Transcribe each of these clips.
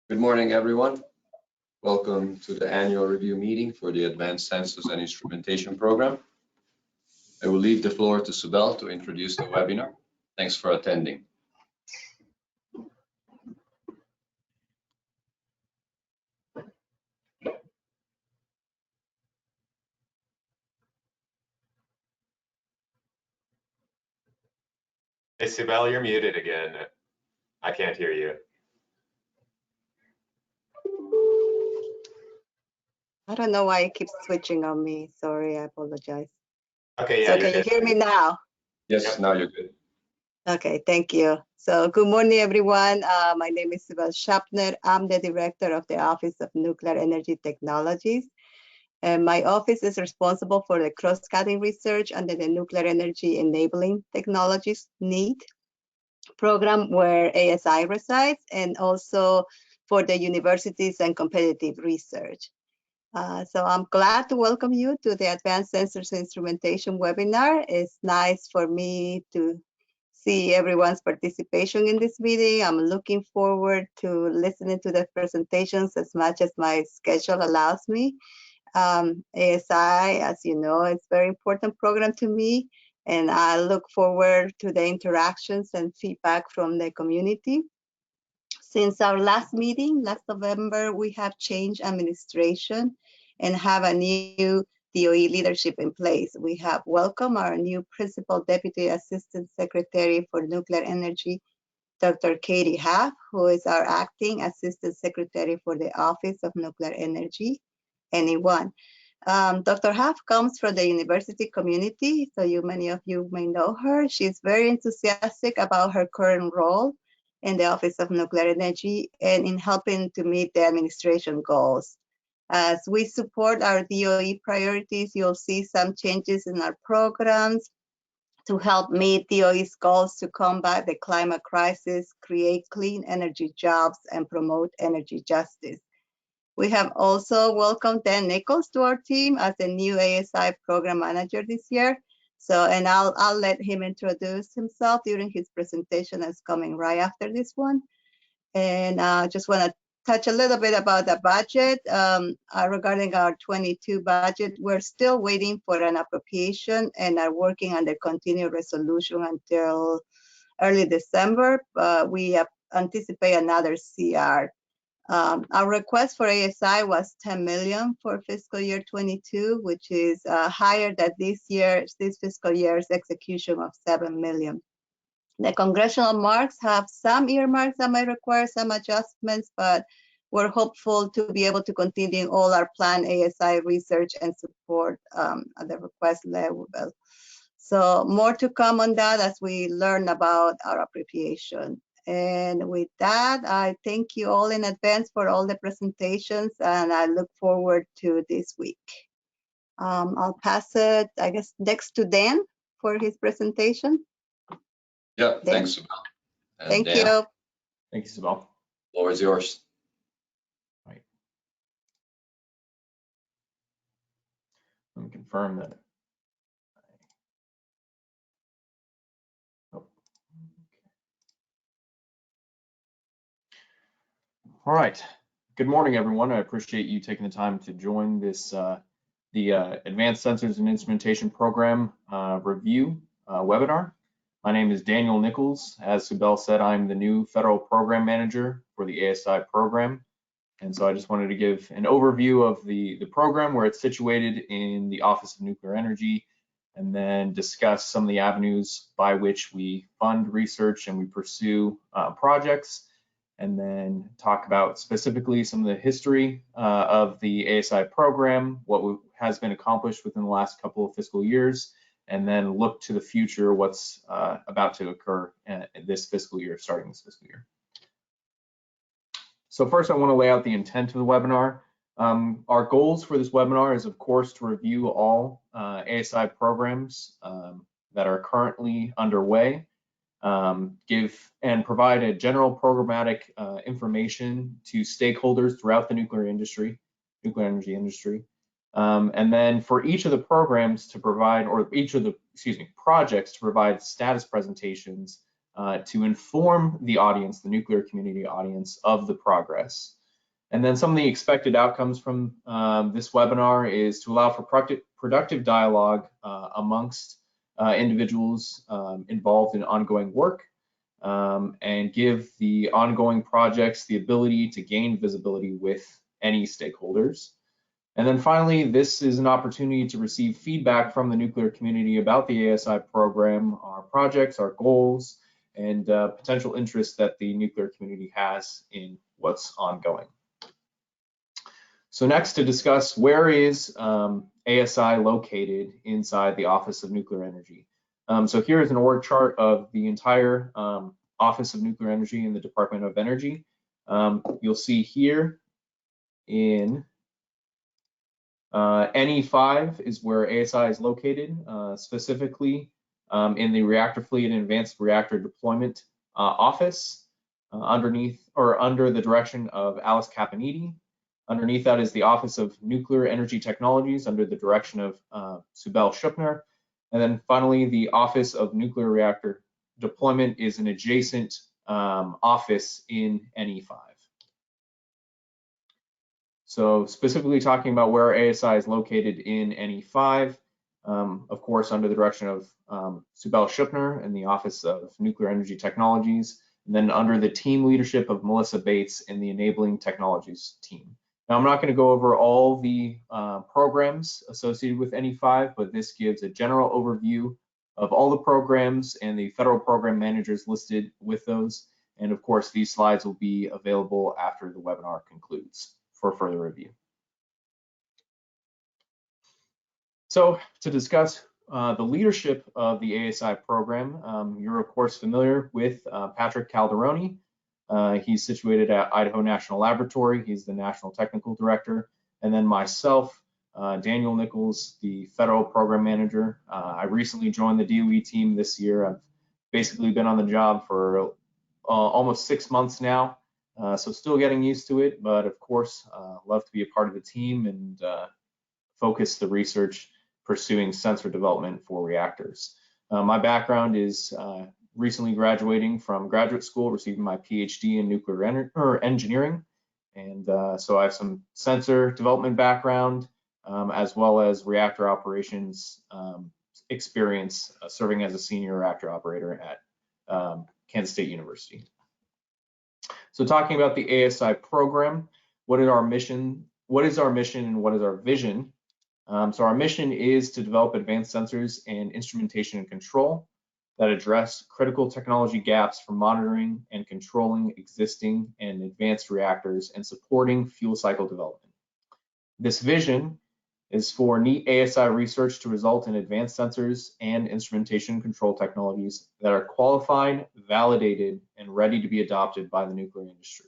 Good morning, everyone. Welcome to the annual review meeting for the Advanced Sensors and Instrumentation Program. I will leave the floor to Subel to introduce the webinar. Thanks for attending. Hey, Subel, you're muted again. I can't hear you. I don't know why it keeps switching on me. Sorry, I apologize. Okay, yeah, So you're can you good. hear me now? Yes, Yep. now you're good. Okay, thank you. So good morning, everyone. My name is Subel Schaffner. I'm the director of the Office of Nuclear Energy Technologies. And my office is responsible for the cross-cutting research under the Nuclear Energy Enabling Technologies NEET program where ASI resides, and also for the universities and competitive research. So I'm glad to welcome you to the Advanced Sensors Instrumentation webinar. It's nice for me to see everyone's participation in this meeting. I'm looking forward to listening to the presentations as much as my schedule allows me. ASI, as you know, is a very important program to me, and I look forward to the interactions and feedback from the community. Since our last meeting, last November, we have changed administration and have a new DOE leadership in place. We have welcomed our new Principal Deputy Assistant Secretary for Nuclear Energy, Dr. Katie Haff, who is our Acting Assistant Secretary for the Office of Nuclear Energy, NE1. Dr. Haff comes from the university community, so many of you may know her. She's very enthusiastic about her current role in the Office of Nuclear Energy and in helping to meet the administration goals. As we support our DOE priorities, you'll see some changes in our programs to help meet DOE's goals to combat the climate crisis, create clean energy jobs, and promote energy justice. We have also welcomed Dan Nichols to our team as the new ASI program manager this year. So, and I'll let him introduce himself during his presentation that's coming right after this one. And I just want to touch a little bit about the budget. Regarding our 22 budget, we're still waiting for an appropriation and are working on the continued resolution until early December. We anticipate another CR. Our request for ASI was 10 million for fiscal year 22, which is higher than this fiscal year's execution of 7 million. The congressional marks have some earmarks that might require some adjustments, but we're hopeful to be able to continue all our planned ASI research and support at the request level. So more to come on that as we learn about our appropriation. And with that, I thank you all in advance for all the presentations, and I look forward to this week. I'll pass it, I guess, next to Dan for his presentation. Yeah, Dan. thanks, Subel. Thank Dan, you. Thank you, Subel. the floor is yours. Right. Let me confirm that. Oh. All right. Good morning, everyone. I appreciate you taking the time to join this the Advanced Sensors and Instrumentation Program review webinar. My name is Daniel Nichols. As Subel said, I'm the new Federal Program Manager for the ASI program. And so I just wanted to give an overview of the program, where it's situated in the Office of Nuclear Energy, and then discuss some of the avenues by which we fund research and we pursue projects, and then talk about specifically some of the history of the ASI program, what has been accomplished within the last couple of fiscal years, and then look to the future, what's about to occur this fiscal year, starting this fiscal year. So first, I want to lay out the intent of the webinar. Our goals for this webinar is, of course, to review all ASI programs that are currently underway, give and provide a general programmatic information to stakeholders throughout the nuclear energy industry. And then for each of the programs to provide, or each of the, projects to provide status presentations to inform the audience, the nuclear community audience, of the progress. And then some of the expected outcomes from this webinar is to allow for productive dialogue amongst individuals involved in ongoing work, and give the ongoing projects the ability to gain visibility with any stakeholders. And then finally, this is an opportunity to receive feedback from the nuclear community about the ASI program, our projects, our goals, and potential interest that the nuclear community has in what's ongoing. So next, to discuss where is ASI located inside the Office of Nuclear Energy. So here is an org chart of the entire Office of Nuclear Energy in the Department of Energy. You'll see here in NE5 is where ASI is located, specifically in the Reactor Fleet and Advanced Reactor Deployment Office, under the direction of Alice Caponiti. Underneath that is the Office of Nuclear Energy Technologies under the direction of Subel Shupner. And then finally, the Office of Nuclear Reactor Deployment is an adjacent office in NE5. So specifically talking about where ASI is located in NE5, of course, under the direction of Subel Shupner in the Office of Nuclear Energy Technologies, and then under the team leadership of Melissa Bates in the Enabling Technologies team. Now, I'm not going to go over all the programs associated with NE5, but this gives a general overview of all the programs and the federal program managers listed with those. And of course, these slides will be available after the webinar concludes for further review. So to discuss the leadership of the ASI program, you're of course familiar with Patrick Calderoni. He's situated at Idaho National Laboratory. He's the National Technical Director. And then myself, Daniel Nichols, the Federal Program Manager. I recently joined the DOE team this year. I've basically been on the job for almost 6 months now. So still getting used to it, but of course, love to be a part of the team and focus the research pursuing sensor development for reactors. My background is recently graduating from graduate school, receiving my PhD in nuclear engineering. And so I have some sensor development background, as well as reactor operations experience serving as a senior reactor operator at Kansas State University. So talking about the ASI program, what is our mission and what is our vision? So our mission is to develop advanced sensors and instrumentation and control that address critical technology gaps for monitoring and controlling existing and advanced reactors and supporting fuel cycle development. This vision is for neat ASI research to result in advanced sensors and instrumentation control technologies that are qualified, validated, and ready to be adopted by the nuclear industry.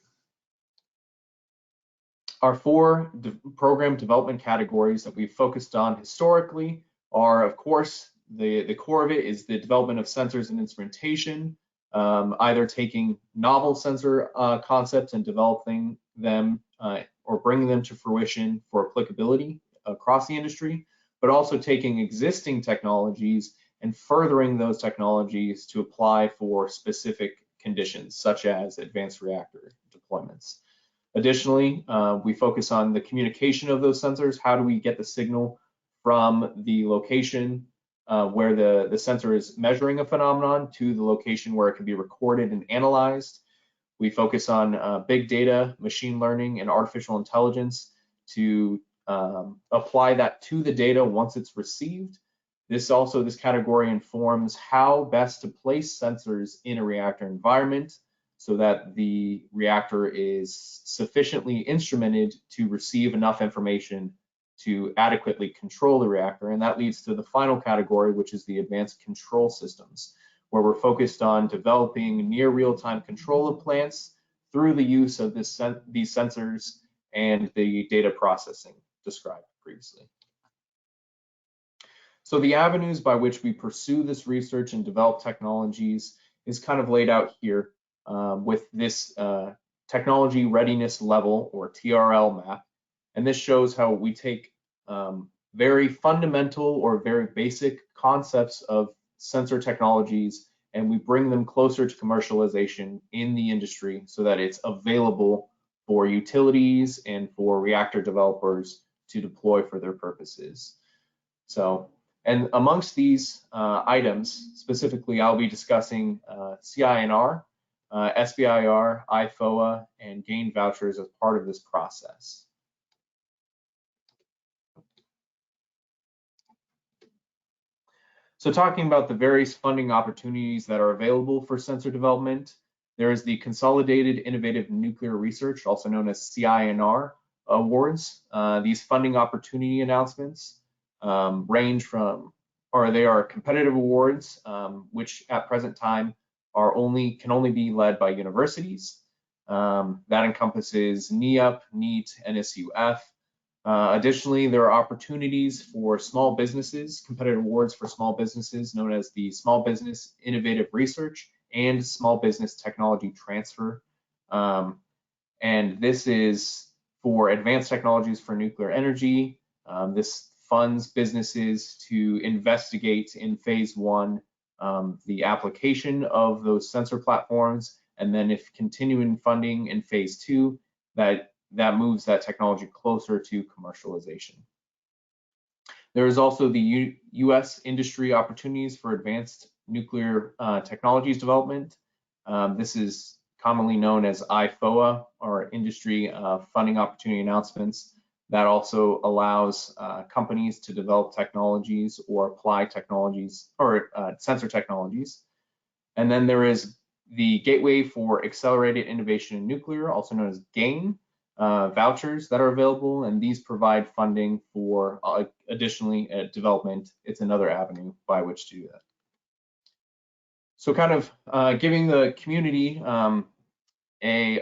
Our 4 program development categories that we've focused on historically are, of course, the core of it is the development of sensors and instrumentation, either taking novel sensor concepts and developing them or bringing them to fruition for applicability across the industry, but also taking existing technologies and furthering those technologies to apply for specific conditions, such as advanced reactor deployments. Additionally, we focus on the communication of those sensors. How do we get the signal from the location where the sensor is measuring a phenomenon to the location where it can be recorded and analyzed? We focus on big data, machine learning, and artificial intelligence to apply that to the data once it's received. This category informs how best to place sensors in a reactor environment so that the reactor is sufficiently instrumented to receive enough information to adequately control the reactor. And that leads to the final category, which is the advanced control systems, where we're focused on developing near real-time control of plants through the use of these sensors and the data processing described previously. So the avenues by which we pursue this research and develop technologies is kind of laid out here with this technology readiness level or TRL map. And this shows how we take very fundamental or very basic concepts of sensor technologies and we bring them closer to commercialization in the industry so that it's available for utilities and for reactor developers to deploy for their purposes. So, and amongst these items, specifically, I'll be discussing CINR, SBIR, IFOA, and GAIN vouchers as part of this process. So talking about the various funding opportunities that are available for sensor development, there is the Consolidated Innovative Nuclear Research, also known as CINR awards. These funding opportunity announcements range from, or they are competitive awards, which at present time can only be led by universities. That encompasses NEUP, NEET, NSUF. Additionally, there are opportunities for small businesses, competitive awards for small businesses known as the Small Business Innovative Research and Small Business Technology Transfer. And this is for advanced technologies for nuclear energy. This funds businesses to investigate in phase one the application of those sensor platforms, and then if continuing funding in phase two, that moves that technology closer to commercialization. There is also the U.S. industry opportunities for advanced nuclear technologies development. This is commonly known as IFOA, or Industry Funding Opportunity Announcements. That also allows companies to develop technologies or apply technologies or sensor technologies. And then there is the Gateway for Accelerated Innovation in Nuclear, also known as GAIN, vouchers that are available, and these provide funding for additionally development. It's another avenue by which to do that. So kind of giving the community a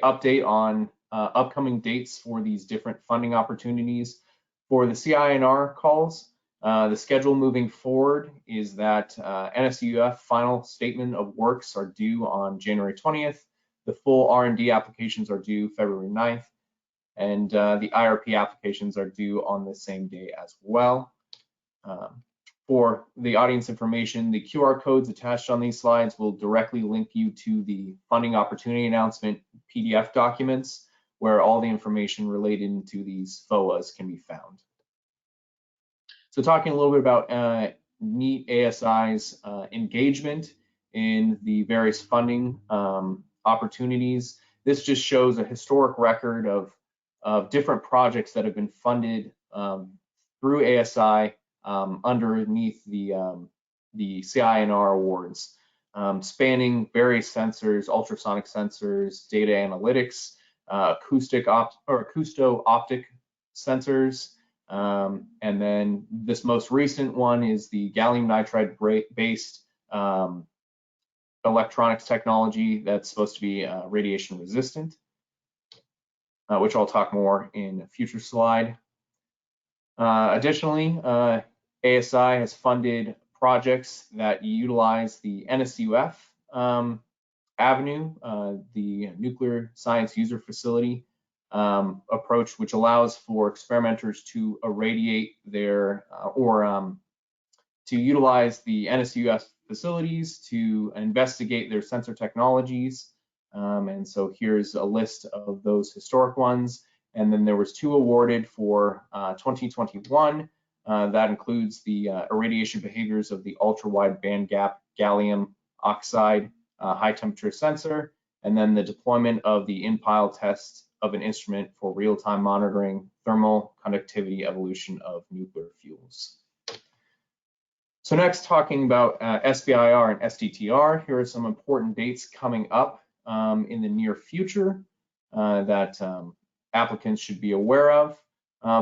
update on upcoming dates for these different funding opportunities. For the CINR calls, the schedule moving forward is that NSUF final statement of works are due on January 20th. The full R&D applications are due February 9th. And the IRP applications are due on the same day as well. For the audience information, the QR codes attached on these slides will directly link you to the funding opportunity announcement PDF documents, where all the information related to these FOAs can be found. So talking a little bit about NEAT ASI's engagement in the various funding opportunities. This just shows a historic record of different projects that have been funded through ASI underneath the CINR awards, spanning various sensors, ultrasonic sensors, data analytics, acousto-optic sensors, and then this most recent one is the gallium nitride based electronics technology that's supposed to be radiation resistant, which I'll talk more in a future slide. Additionally, ASI has funded projects that utilize the NSUF avenue, the Nuclear Science User Facility approach, which allows for experimenters to irradiate their to utilize the NSUF facilities to investigate their sensor technologies. And so here's a list of those historic ones. And then there was 2 awarded for 2021. That includes the irradiation behaviors of the ultra-wide bandgap gallium oxide high temperature sensor, and then the deployment of the in-pile test of an instrument for real-time monitoring thermal conductivity evolution of nuclear fuels. So next, talking about SBIR and STTR, here are some important dates coming up in the near future that applicants should be aware of.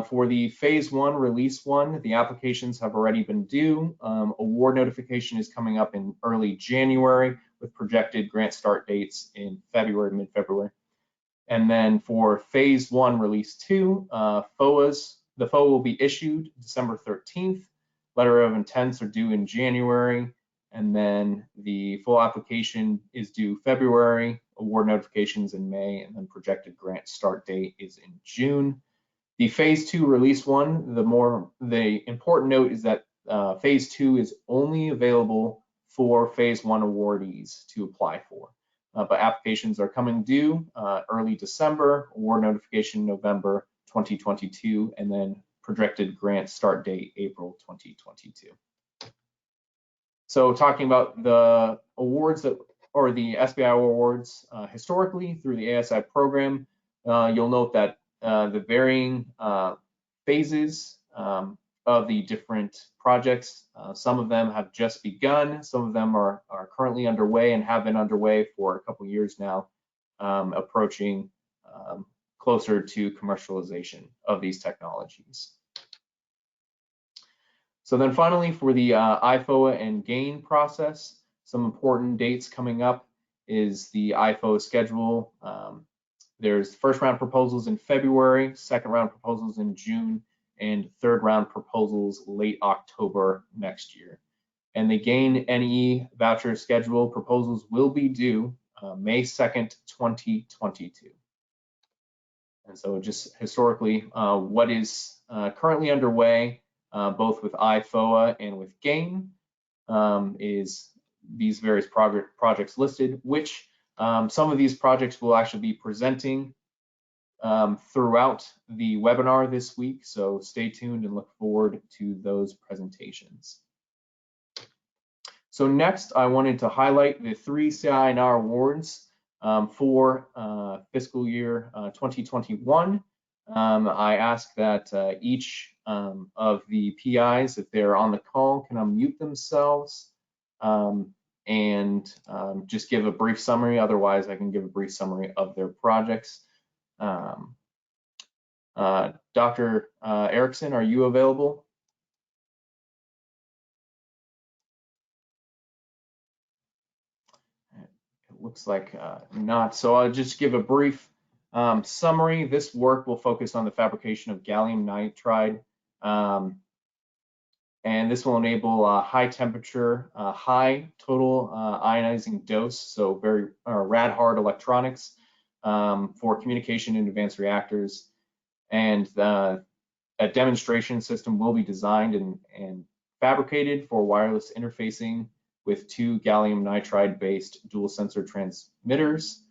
For the phase 1 release 1, the applications have already been due. Award notification is coming up in early January with projected grant start dates in February, mid-February. And then for phase 1 release 2, the FOA will be issued December 13th. Letter of intents are due in January, and then the full application is due February, award notifications in May, and then projected grant start date is in June. The phase 2 release 1, the important note is that phase 2 is only available for phase 1 awardees to apply for. but applications are coming due early December, award notification November 2022, and then projected grant start date April 2022. So talking about the awards or the SBI awards historically through the ASI program, you'll note that the varying phases of the different projects, some of them have just begun, some of them are currently underway and have been underway for a couple years now, approaching closer to commercialization of these technologies. So then finally, for the IFOA and GAIN process, some important dates coming up is the IFOA schedule. There's first round proposals in February, second round proposals in June, and third round proposals late October next year. And the GAIN NE voucher schedule proposals will be due May 2nd, 2022. And so just historically, what is currently underway, both with IFOA and with GAIN, is these various projects listed, which some of these projects will actually be presenting throughout the webinar this week. So stay tuned and look forward to those presentations. So next, I wanted to highlight the 3 CI&R awards for fiscal year 2021. I ask that each of the PIs, if they're on the call, can unmute themselves and just give a brief summary. Otherwise, I can give a brief summary of their projects. Dr. Erickson, are you available? It looks like not. So I'll just give a brief summary. This work will focus on the fabrication of gallium nitride, and this will enable high temperature, high total ionizing dose, so very rad hard electronics for communication in advanced reactors. And a demonstration system will be designed and fabricated for wireless interfacing with 2 gallium nitride based dual sensor transmitters.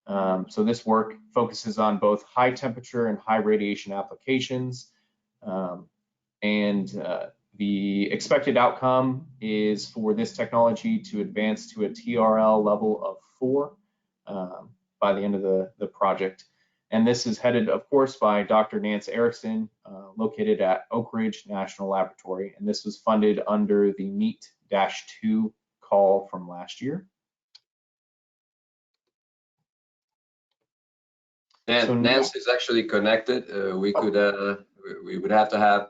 So this work focuses on both high temperature and high radiation applications. The expected outcome is for this technology to advance to a TRL level of 4 by the end of the project. And this is headed, of course, by Dr. Nance Erickson, located at Oak Ridge National Laboratory. And this was funded under the MEET-2 call from last year. And So Nance is actually connected. We would have to have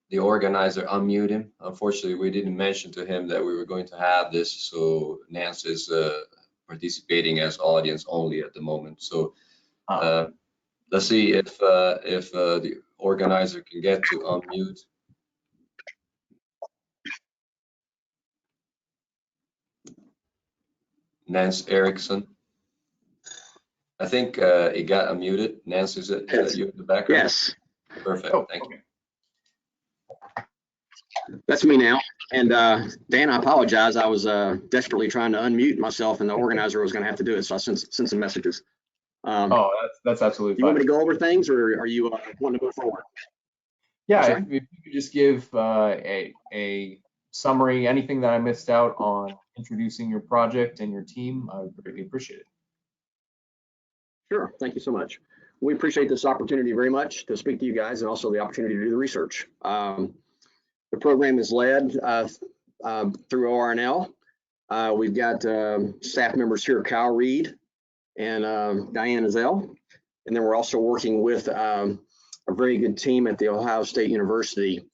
the organizer unmute him. Unfortunately, we didn't mention to him that we were going to have this, so Nance is participating as audience only at the moment. So let's see if the organizer can get to unmute. Nance Erickson. I think it got unmuted. Nance, is that you in the background? Yes. Perfect. Thank you. That's me now. And Dan, I apologize. I was desperately trying to unmute myself, and the organizer was going to have to do it, so I sent some messages. That's absolutely fine. You want me to go over things, or are you wanting to move forward? Yeah, if you could just give a summary, anything that I missed out on introducing your project and your team, I would greatly appreciate it. Sure. Thank you so much. We appreciate this opportunity very much to speak to you guys, and also the opportunity to do the research. The program is led through ORNL. We've got staff members here, Kyle Reed and Diane Azell. And then we're also working with a very good team at The Ohio State University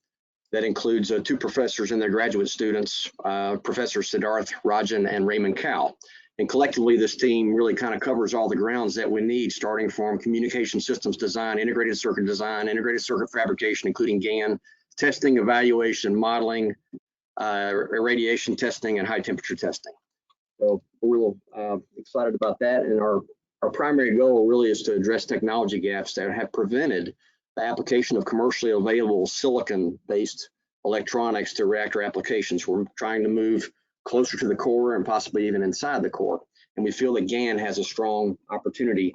that includes 2 professors and their graduate students, Professor Siddharth Rajan and Raymond Cow. And collectively, this team really kind of covers all the grounds that we need, starting from communication systems design, integrated circuit design, integrated circuit fabrication, including GaN, testing, evaluation, modeling, irradiation testing, and high temperature testing. So we're real excited about that. And our primary goal really is to address technology gaps that have prevented the application of commercially available silicon-based electronics to reactor applications. We're trying to move closer to the core and possibly even inside the core. and we feel that GaN has a strong opportunity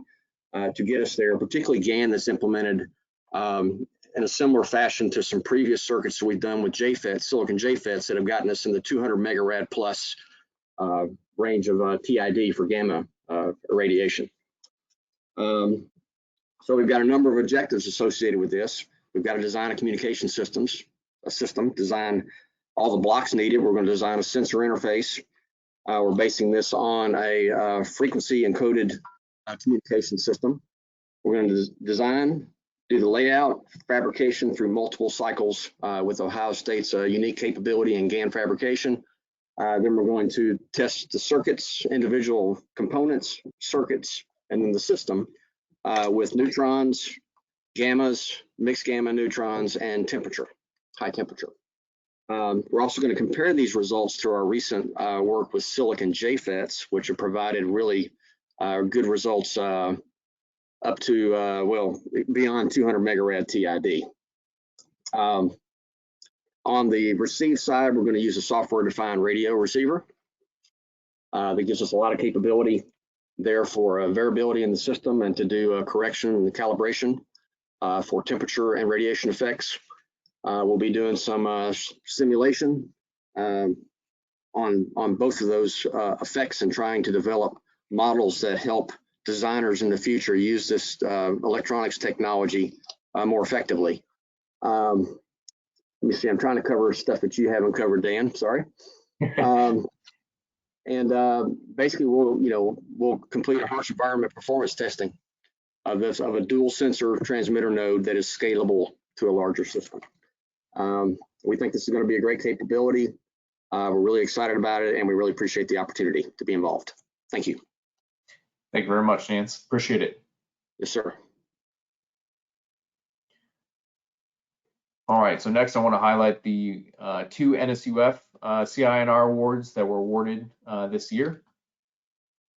to get us there, particularly GaN that's implemented in a similar fashion to some previous circuits that we've done with JFETs, silicon JFETs, that have gotten us in the 200 megarad plus range of TID for gamma irradiation. So we've got a number of objectives associated with this. We've got to design a communication system, design all the blocks needed. We're going to design a sensor interface. We're basing this on a frequency encoded communication system. We're going to design, do the layout, fabrication through multiple cycles with Ohio State's unique capability in GaN fabrication. Then we're going to test the circuits, individual components, circuits, and then the system with neutrons, gammas, mixed gamma neutrons, and temperature, high temperature. We're also going to compare these results to our recent work with silicon JFETs, which have provided really good results up to, well, beyond 200 megarad TID. On the receive side, we're going to use a software-defined radio receiver that gives us a lot of capability there for variability in the system and to do correction and calibration for temperature and radiation effects. We'll be doing some simulation on both of those effects and trying to develop models that help designers in the future use this electronics technology more effectively. Let me see, I'm trying to cover stuff that you haven't covered, Dan, sorry. Basically we'll complete a harsh environment performance testing of a dual sensor transmitter node that is scalable to a larger system. We think this is going to be a great capability. We're really excited about it, and we really appreciate the opportunity to be involved. Thank you. Thank you very much, Nance. Appreciate it. Yes, sir. All right, so next I want to highlight the two NSUF CINR awards that were awarded this year.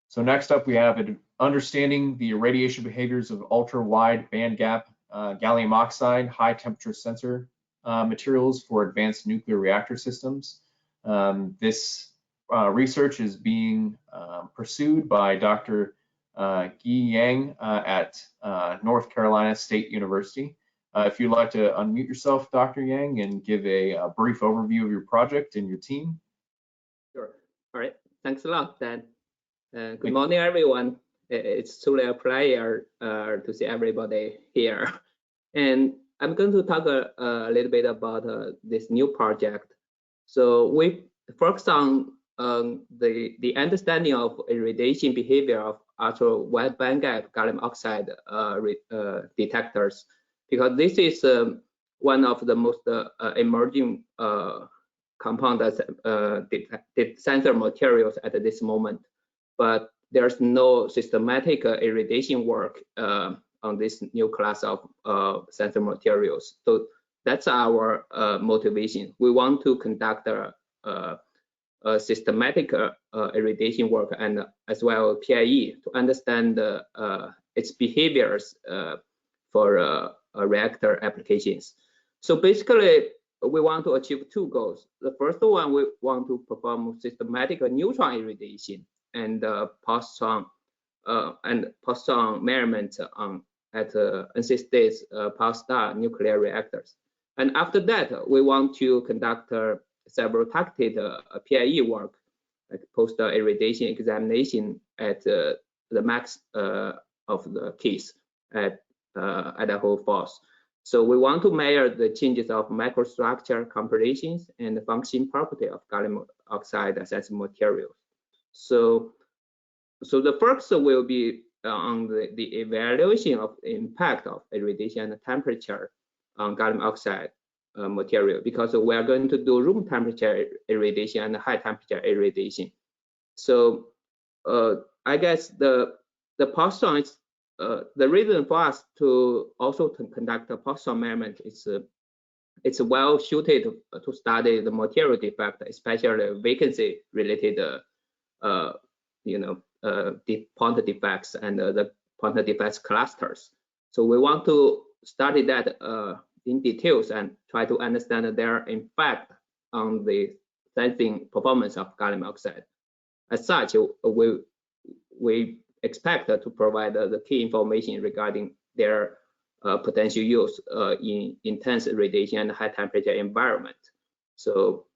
So next up we have understanding the irradiation behaviors of ultra-wide bandgap gallium oxide high temperature sensor materials for advanced nuclear reactor systems. This research is being pursued by Dr. Guy Yang at North Carolina State University. If you'd like to unmute yourself, Dr. Yang, and give a brief overview of your project and your team. Sure. All right. Thanks a lot, Dan. Good morning, everyone. It's truly a pleasure to see everybody here. And I'm going to talk a little bit about this new project. So we focus on the understanding of irradiation behavior of ultra-wide bandgap gallium oxide detectors, because this is one of the most emerging compound sensor materials at this moment. But there's no systematic irradiation work on this new class of sensor materials. So that's our motivation. We want to conduct a systematic irradiation work and as well PIE to understand its behaviors for reactor applications. So basically, we want to achieve two goals. The first one, we want to perform systematic neutron irradiation and positron measurement at NC State's Power Star nuclear reactors. And after that, we want to conduct several targeted PIE work, like post irradiation examination at the max of the case at Idaho Falls. So we want to measure the changes of microstructure compositions and the function property of gallium oxide sensor materials. So the first will be on the evaluation of the impact of irradiation and temperature on gallium oxide material, because we are going to do room temperature irradiation and high temperature irradiation. So I guess the positron is the reason for us to also conduct a positron measurement is it's well suited to study the material defect, especially vacancy related the point defects and the point defects clusters. So we want to study that in details and try to understand their impact on the sensing performance of gallium oxide. As such, we we expect to provide the key information regarding their potential use in intense radiation and high temperature environment. So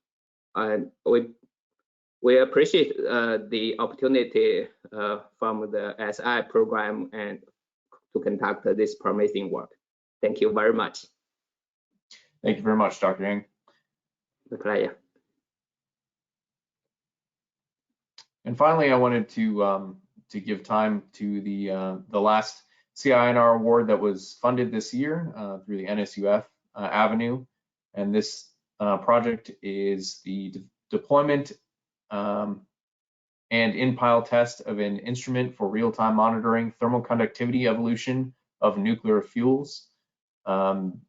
we appreciate the opportunity from the ASI program and to conduct this promising work. Thank you very much. Thank you very much, Dr. Yang. The pleasure. And finally, I wanted to give time to the last CINR award that was funded this year through the NSUF avenue. And this project is the deployment and in-pile test of an instrument for real-time monitoring thermal conductivity evolution of nuclear fuels.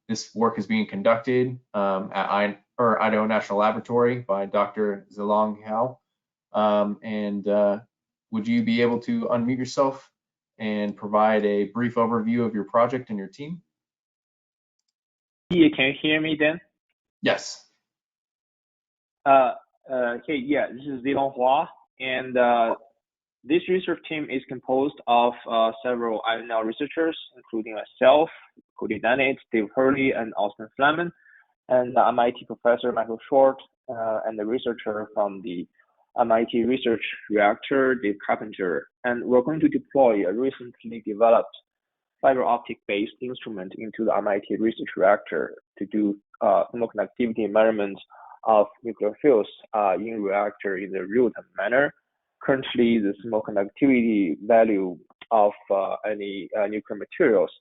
This work is being conducted at Idaho National Laboratory by Dr. Zilong Hao. Would you be able to unmute yourself and provide a brief overview of your project and your team? Yeah, can you hear me then? Yes. Okay, yeah, this is Zilong Hua, and this research team is composed of several INL researchers, including myself, Cody Dennett, Steve Hurley, and Austin Fleming, and the MIT professor Michael Short, and the researcher from the MIT Research Reactor, Dave Carpenter. And we're going to deploy a recently developed fiber optic-based instrument into the MIT Research Reactor to do thermal conductivity measurements of nuclear fuels in reactor in a real-time manner. Currently, the thermal conductivity value of any nuclear materials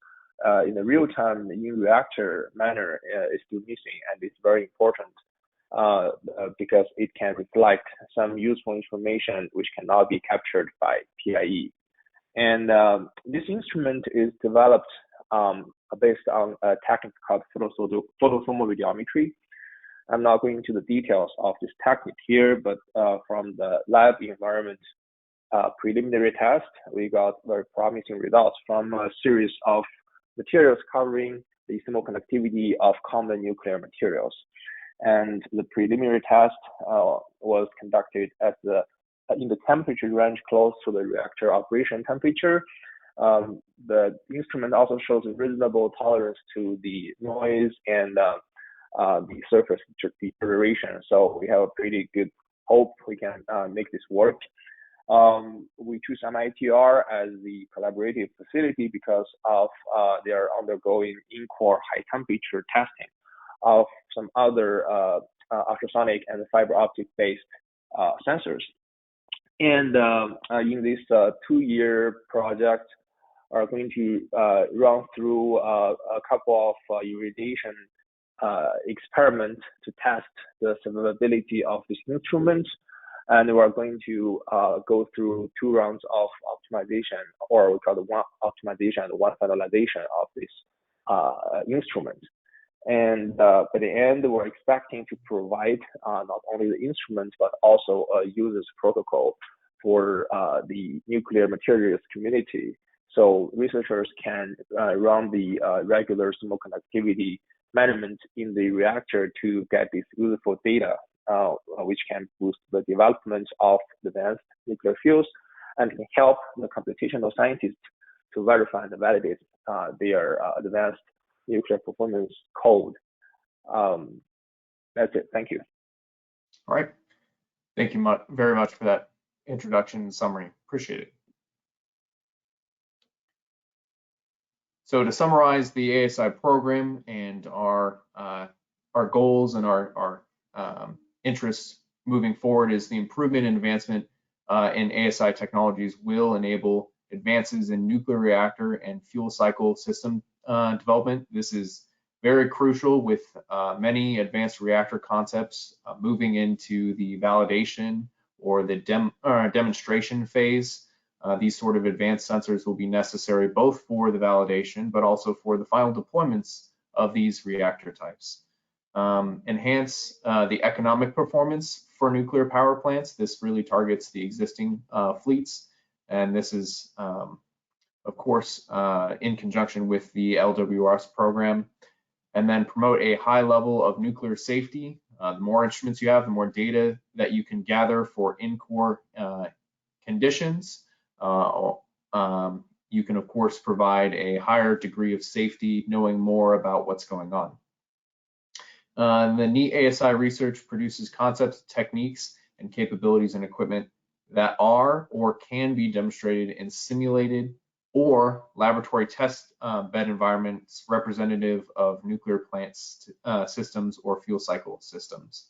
in the real-time in reactor manner is still missing, and it's very important because it can reflect some useful information which cannot be captured by PIE. And this instrument is developed based on a technique called photothermal radiometry. I'm not going into the details of this technique here, but from the lab environment preliminary test, we got very promising results from a series of materials covering the thermal conductivity of common nuclear materials. And the preliminary test was conducted at in the temperature range close to the reactor operation temperature. The instrument also shows a reasonable tolerance to the noise and the surface deterioration. So we have a pretty good hope we can make this work. We choose MITR as the collaborative facility because of they are undergoing in-core high temperature testing of some other ultrasonic and fiber optic based sensors. And in this 2-year project, are going to run through a couple of irradiation experiments to test the survivability of this instrument. And we are going to go through 2 rounds of optimization, or we call it one optimization and one finalization of this instrument. And by the end, we're expecting to provide not only the instrument, but also a user's protocol for the nuclear materials community. So researchers can run the regular thermal conductivity measurement in the reactor to get this useful data, which can boost the development of advanced nuclear fuels and can help the computational scientists to verify and validate their advanced nuclear performance code. That's it. Thank you. All right. Thank you very much for that introduction and summary. Appreciate it. So to summarize the ASI program and our goals and our interests moving forward is the improvement and advancement in ASI technologies will enable advances in nuclear reactor and fuel cycle system development. This is very crucial with many advanced reactor concepts moving into the validation or the demonstration phase. These sort of advanced sensors will be necessary both for the validation, but also for the final deployments of these reactor types. Enhance the economic performance for nuclear power plants. This really targets the existing fleets, and this is, of course, in conjunction with the LWRS program. And then promote a high level of nuclear safety. The more instruments you have, the more data that you can gather for in-core conditions. you can, of course, provide a higher degree of safety knowing more about what's going on. The NEAT ASI research produces concepts, techniques, and capabilities and equipment that are or can be demonstrated in simulated or laboratory test bed environments representative of nuclear plants systems or fuel cycle systems.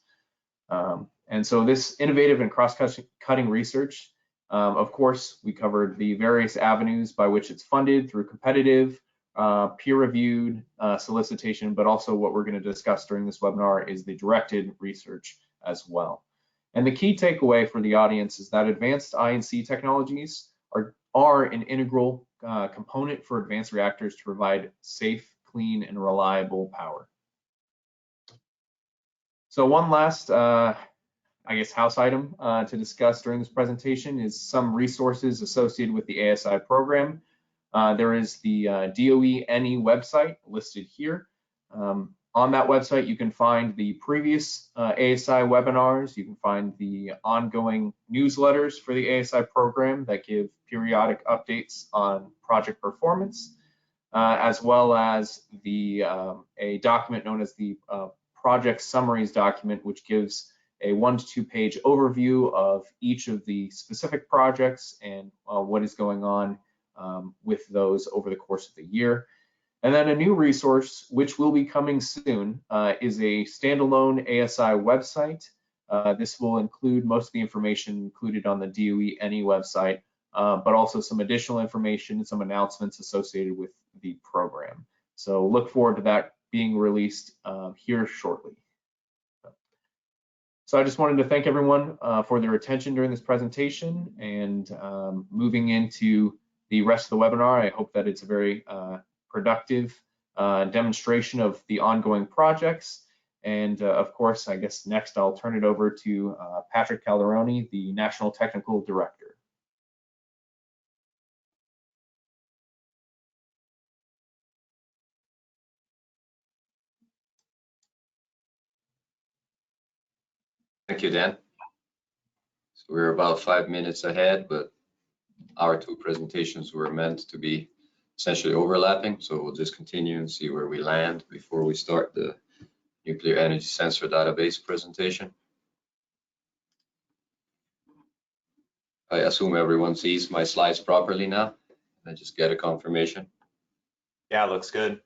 And so this innovative and cross-cutting research, of course, we covered the various avenues by which it's funded through competitive, peer-reviewed solicitation, but also what we're going to discuss during this webinar is the directed research as well. And the key takeaway for the audience is that advanced I&C technologies are an integral component for advanced reactors to provide safe, clean, and reliable power. So one last, I guess, house item to discuss during this presentation is some resources associated with the ASI program. There is the DOE NE website listed here. On that website, you can find the previous ASI webinars. You can find the ongoing newsletters for the ASI program that give periodic updates on project performance, as well as the a document known as the project summaries document, which gives a 1 to 2 page overview of each of the specific projects and what is going on with those over the course of the year. And then a new resource, which will be coming soon, is a standalone ASI website. This will include most of the information included on the DOE NE website, but also some additional information and some announcements associated with the program. So look forward to that being released here shortly. So I just wanted to thank everyone for their attention during this presentation, and moving into the rest of the webinar, I hope that it's a very productive demonstration of the ongoing projects. And of course, I guess next I'll turn it over to Patrick Calderoni, the National Technical Director. Thank you, Dan. So we're about 5 minutes ahead, but our two presentations were meant to be essentially overlapping. So we'll just continue and see where we land before we start the nuclear energy sensor database presentation. I assume everyone sees my slides properly now. I just get a confirmation. Yeah, looks good.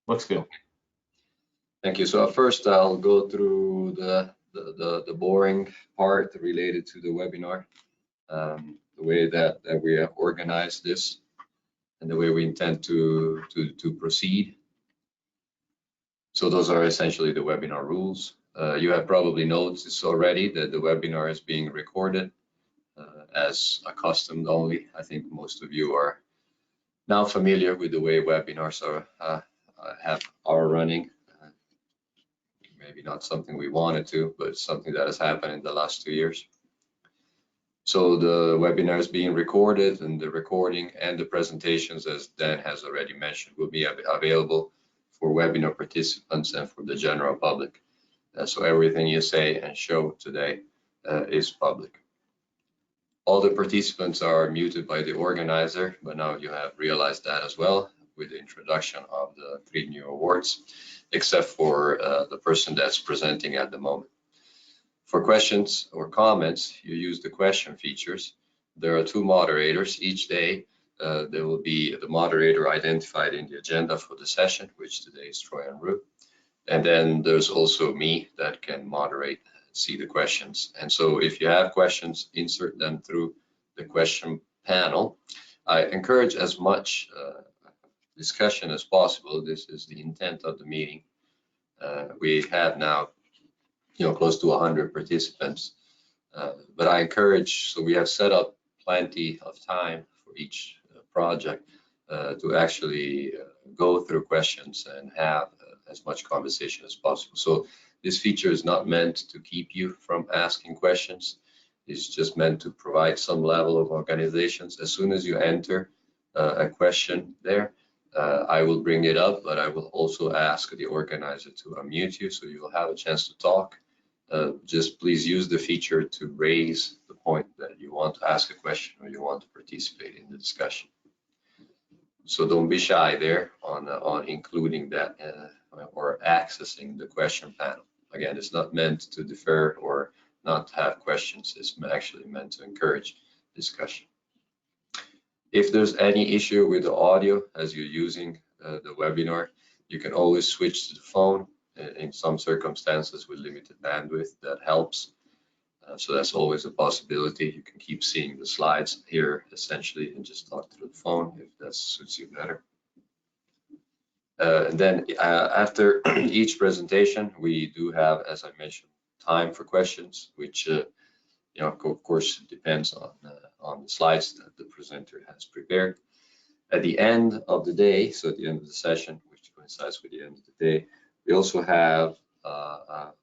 Looks good. Thank you. So first I'll go through the boring part related to the webinar, the way that we have organized this and the way we intend to proceed. So those are essentially the webinar rules. You have probably noticed already that the webinar is being recorded as accustomed only. I think most of you are now familiar with the way webinars are running. Maybe not something we wanted to, but something that has happened in the last 2 years. So the webinar is being recorded, and the recording and the presentations, as Dan has already mentioned, will be available for webinar participants and for the general public. So everything you say and show today is public. All the participants are muted by the organizer, but now you have realized that as well with the introduction of the 3 new awards, except for the person that's presenting at the moment. For questions or comments, you use the question features. There are 2 moderators each day. There will be the moderator identified in the agenda for the session, which today is Troy and Ruth. And then there's also me that can moderate, see the questions. And so if you have questions, insert them through the question panel. I encourage as much discussion as possible. This is the intent of the meeting. We have now, close to 100 participants, but I encourage, so we have set up plenty of time for each project to actually go through questions and have as much conversation as possible. So this feature is not meant to keep you from asking questions. It's just meant to provide some level of organizations. As soon as you enter a question there, I will bring it up, but I will also ask the organizer to unmute you so you will have a chance to talk. Just please use the feature to raise the point that you want to ask a question or you want to participate in the discussion. So don't be shy there on including that or accessing the question panel. Again, it's not meant to defer or not have questions. It's actually meant to encourage discussion. If there's any issue with the audio as you're using the webinar, you can always switch to the phone. In some circumstances with limited bandwidth, that helps. So that's always a possibility. You can keep seeing the slides here essentially and just talk through the phone if that suits you better. And then after each presentation, we do have, as I mentioned, time for questions, which you know, of course, depends on the slides that the presenter has prepared. At the end of the day, so at the end of the session, which coincides with the end of the day, we also have a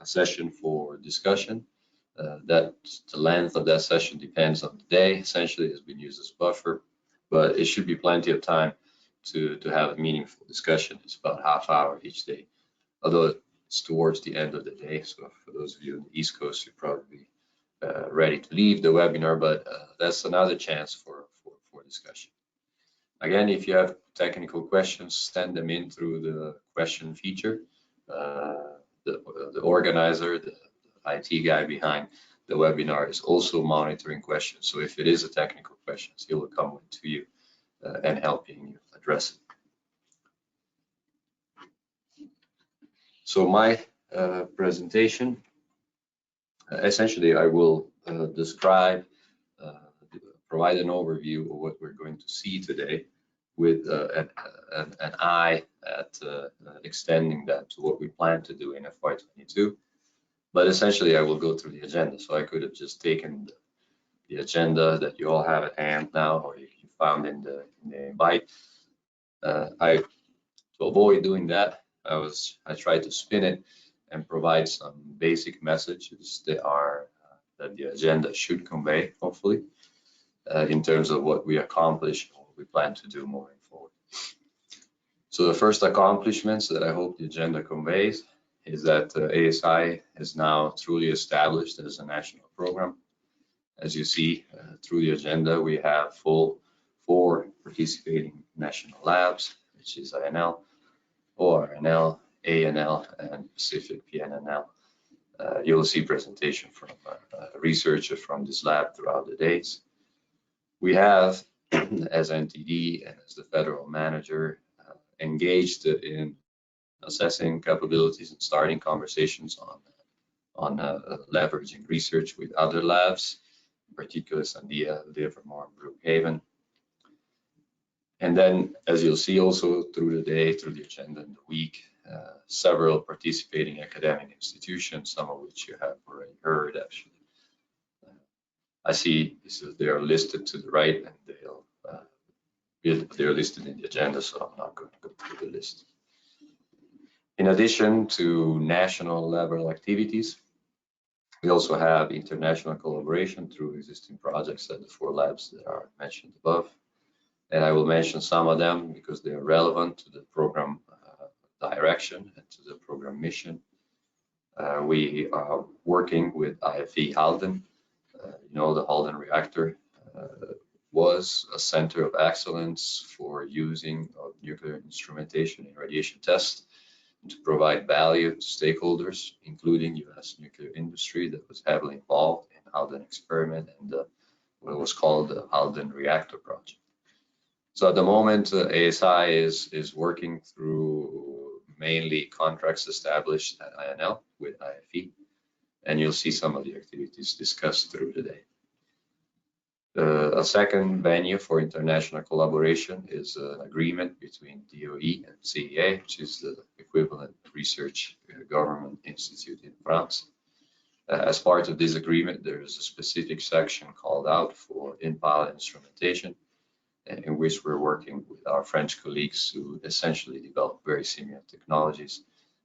session for discussion. That the length of that session depends on the day. Essentially, it's been used as buffer, but it should be plenty of time to have a meaningful discussion. It's about half hour each day, although it's towards the end of the day. So for those of you on the East Coast, you're probably ready to leave the webinar, but that's another chance for discussion. Again, if you have technical questions, send them in through the question feature. The organizer, the IT guy behind the webinar is also monitoring questions. So if it is a technical question, he will come to you and helping you address it. So my presentation, essentially, I will describe, provide an overview of what we're going to see today with an eye at extending that to what we plan to do in FY22. But essentially, I will go through the agenda. So I could have just taken the agenda that you all have at hand now, or you found in the invite. To avoid doing that, I tried to spin it and provide some basic messages that the agenda should convey, hopefully, in terms of what we accomplished or what we plan to do moving forward. So the first accomplishments that I hope the agenda conveys is that ASI is now truly established as a national program. As you see through the agenda, we have four participating national labs, which is INL, ORNL, ANL, and Pacific PNNL. You'll see presentation from a researcher from this lab throughout the days. We have, as NTD and as the federal manager, engaged in assessing capabilities and starting conversations on leveraging research with other labs, in particular Sandia, Livermore, and Brookhaven. And then, as you'll see also through the day, through the agenda in the week, several participating academic institutions, some of which you have already heard actually. I see they are listed to the right, and they're listed in the agenda, so I'm not going to go through the list. In addition to national level activities, we also have international collaboration through existing projects at the 4 labs that are mentioned above. And I will mention some of them because they are relevant to the program direction and to the program mission. We are working with IFE Halden. You know, the Halden reactor was a center of excellence for using of nuclear instrumentation in radiation tests to provide value to stakeholders, including U.S. nuclear industry that was heavily involved in Halden experiment and what was called the Halden reactor project. So at the moment, ASI is working through mainly contracts established at INL with IFE, and you'll see some of the activities discussed through the day. A second venue for international collaboration is an agreement between DOE and CEA, which is the equivalent research government institute in France. As part of this agreement, there is a specific section called out for in-pilot instrumentation, in which we're working with our French colleagues who essentially develop very similar technologies.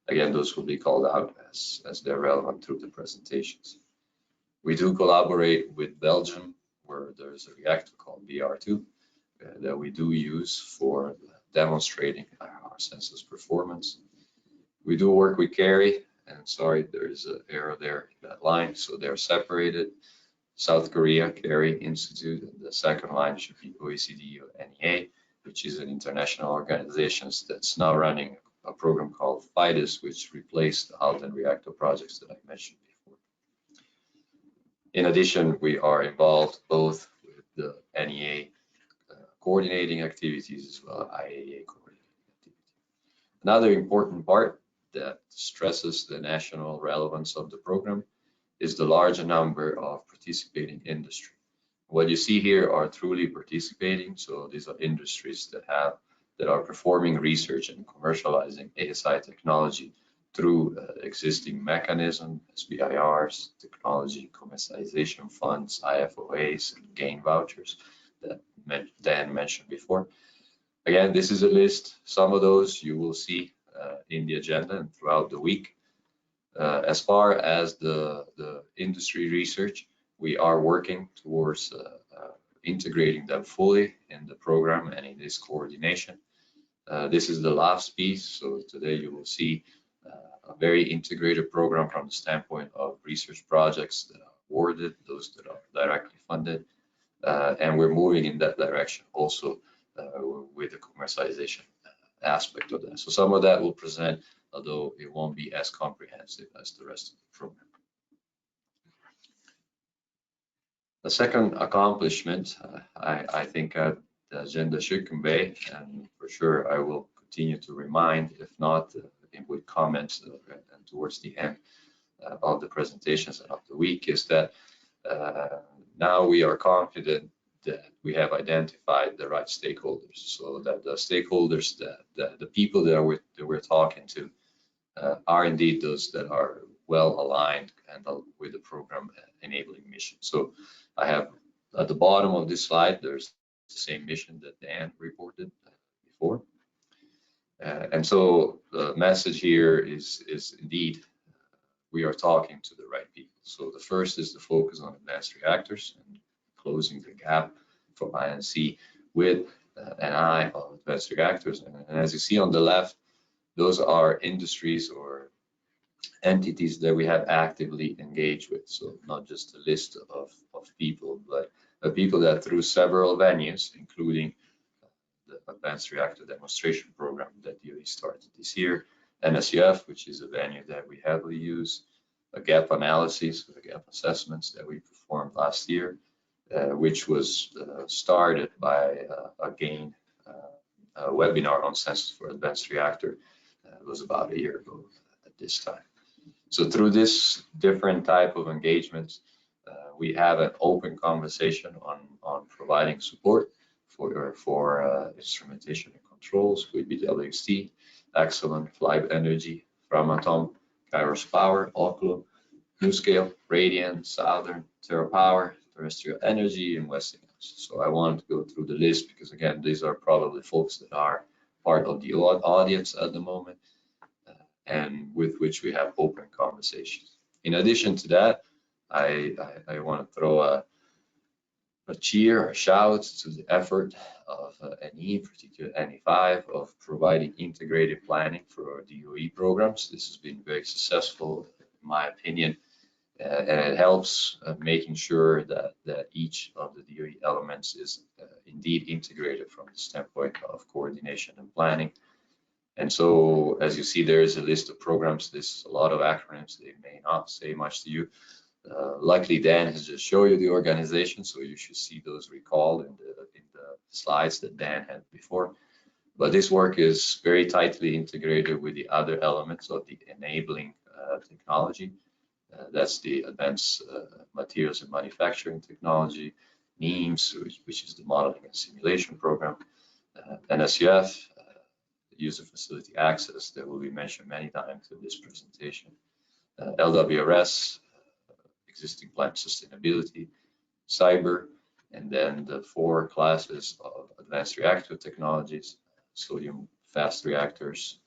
Again, those will be called out as they're relevant through the presentations. We do collaborate with Belgium, where there's a reactor called BR2 that we do use for demonstrating our sensors performance. We do work with Kerry, and sorry, there is an error there in that line, so they're separated. South Korea Carey Institute, and the second line should be OECD or NEA, which is an international organization that's now running a program called FIDUS, which replaced the Halton reactor projects that I mentioned before. In addition, we are involved both with the NEA coordinating activities as well as IAEA coordinating activities. Another important part that stresses the national relevance of the program is the large number of participating industry. What you see here are truly participating, so these are industries that are performing research and commercializing ASI technology through existing mechanisms, SBIRs, technology commercialization funds, IFOAs, and gain vouchers that Dan mentioned before. Again, this is a list. Some of those you will see in the agenda and throughout the week. As far as the industry research, we are working towards integrating them fully in the program and in this coordination. This is the last piece, so today you will see a very integrated program from the standpoint of research projects that are awarded, those that are directly funded, and we're moving in that direction also with the commercialization aspect of that. So some of that will present, although it won't be as comprehensive as the rest of the program. The second accomplishment, I think the agenda should convey, and for sure I will continue to remind, if not with comments and towards the end of the presentations and of the week, is that now we are confident that we have identified the right stakeholders, so that the stakeholders, the people that we're talking to are indeed those that are well aligned and with the program enabling mission. So I have at the bottom of this slide, there's the same mission that Dan reported before. And so the message here is indeed we are talking to the right people. So the first is the focus on advanced reactors and closing the gap from INC with an eye on advanced reactors. And as you see on the left, those are industries or entities that we have actively engaged with. So not just a list of people, but people that through several venues, including the Advanced Reactor Demonstration Program that DOE started this year, NSUF, which is a venue that we heavily use, a gap analysis, the gap assessments that we performed last year, which was started by a GAIN webinar on sensors for advanced reactor. It was about a year ago at this time. So through this different type of engagements, we have an open conversation on providing support for instrumentation and controls with BWXT, Excellent, Flight Energy, Framatome, Kairos Power, Oklo, NuScale, Radiant, Southern, TerraPower, Terrestrial Energy, and Westinghouse. So I wanted to go through the list because, again, these are probably folks that are part of the audience at the moment and with which we have open conversations. In addition to that, I want to throw a cheer, a shout to the effort of NE, in particular NE5, of providing integrated planning for our DOE programs. This has been very successful, in my opinion, and it helps making sure that each of the DOE elements is indeed integrated from the standpoint of coordination and planning. And so, as you see, there is a list of programs. There's a lot of acronyms. They may not say much to you. Luckily, Dan has just shown you the organization, so you should see those recalled in the slides that Dan had before. But this work is very tightly integrated with the other elements of the enabling technology. That's the Advanced Materials and Manufacturing Technology, NEAMS, which is the Modeling and Simulation Program, NSUF, User Facility Access, that will be mentioned many times in this presentation, LWRS, Existing Plant Sustainability, Cyber, and then the 4 classes of advanced reactor technologies, sodium fast reactors,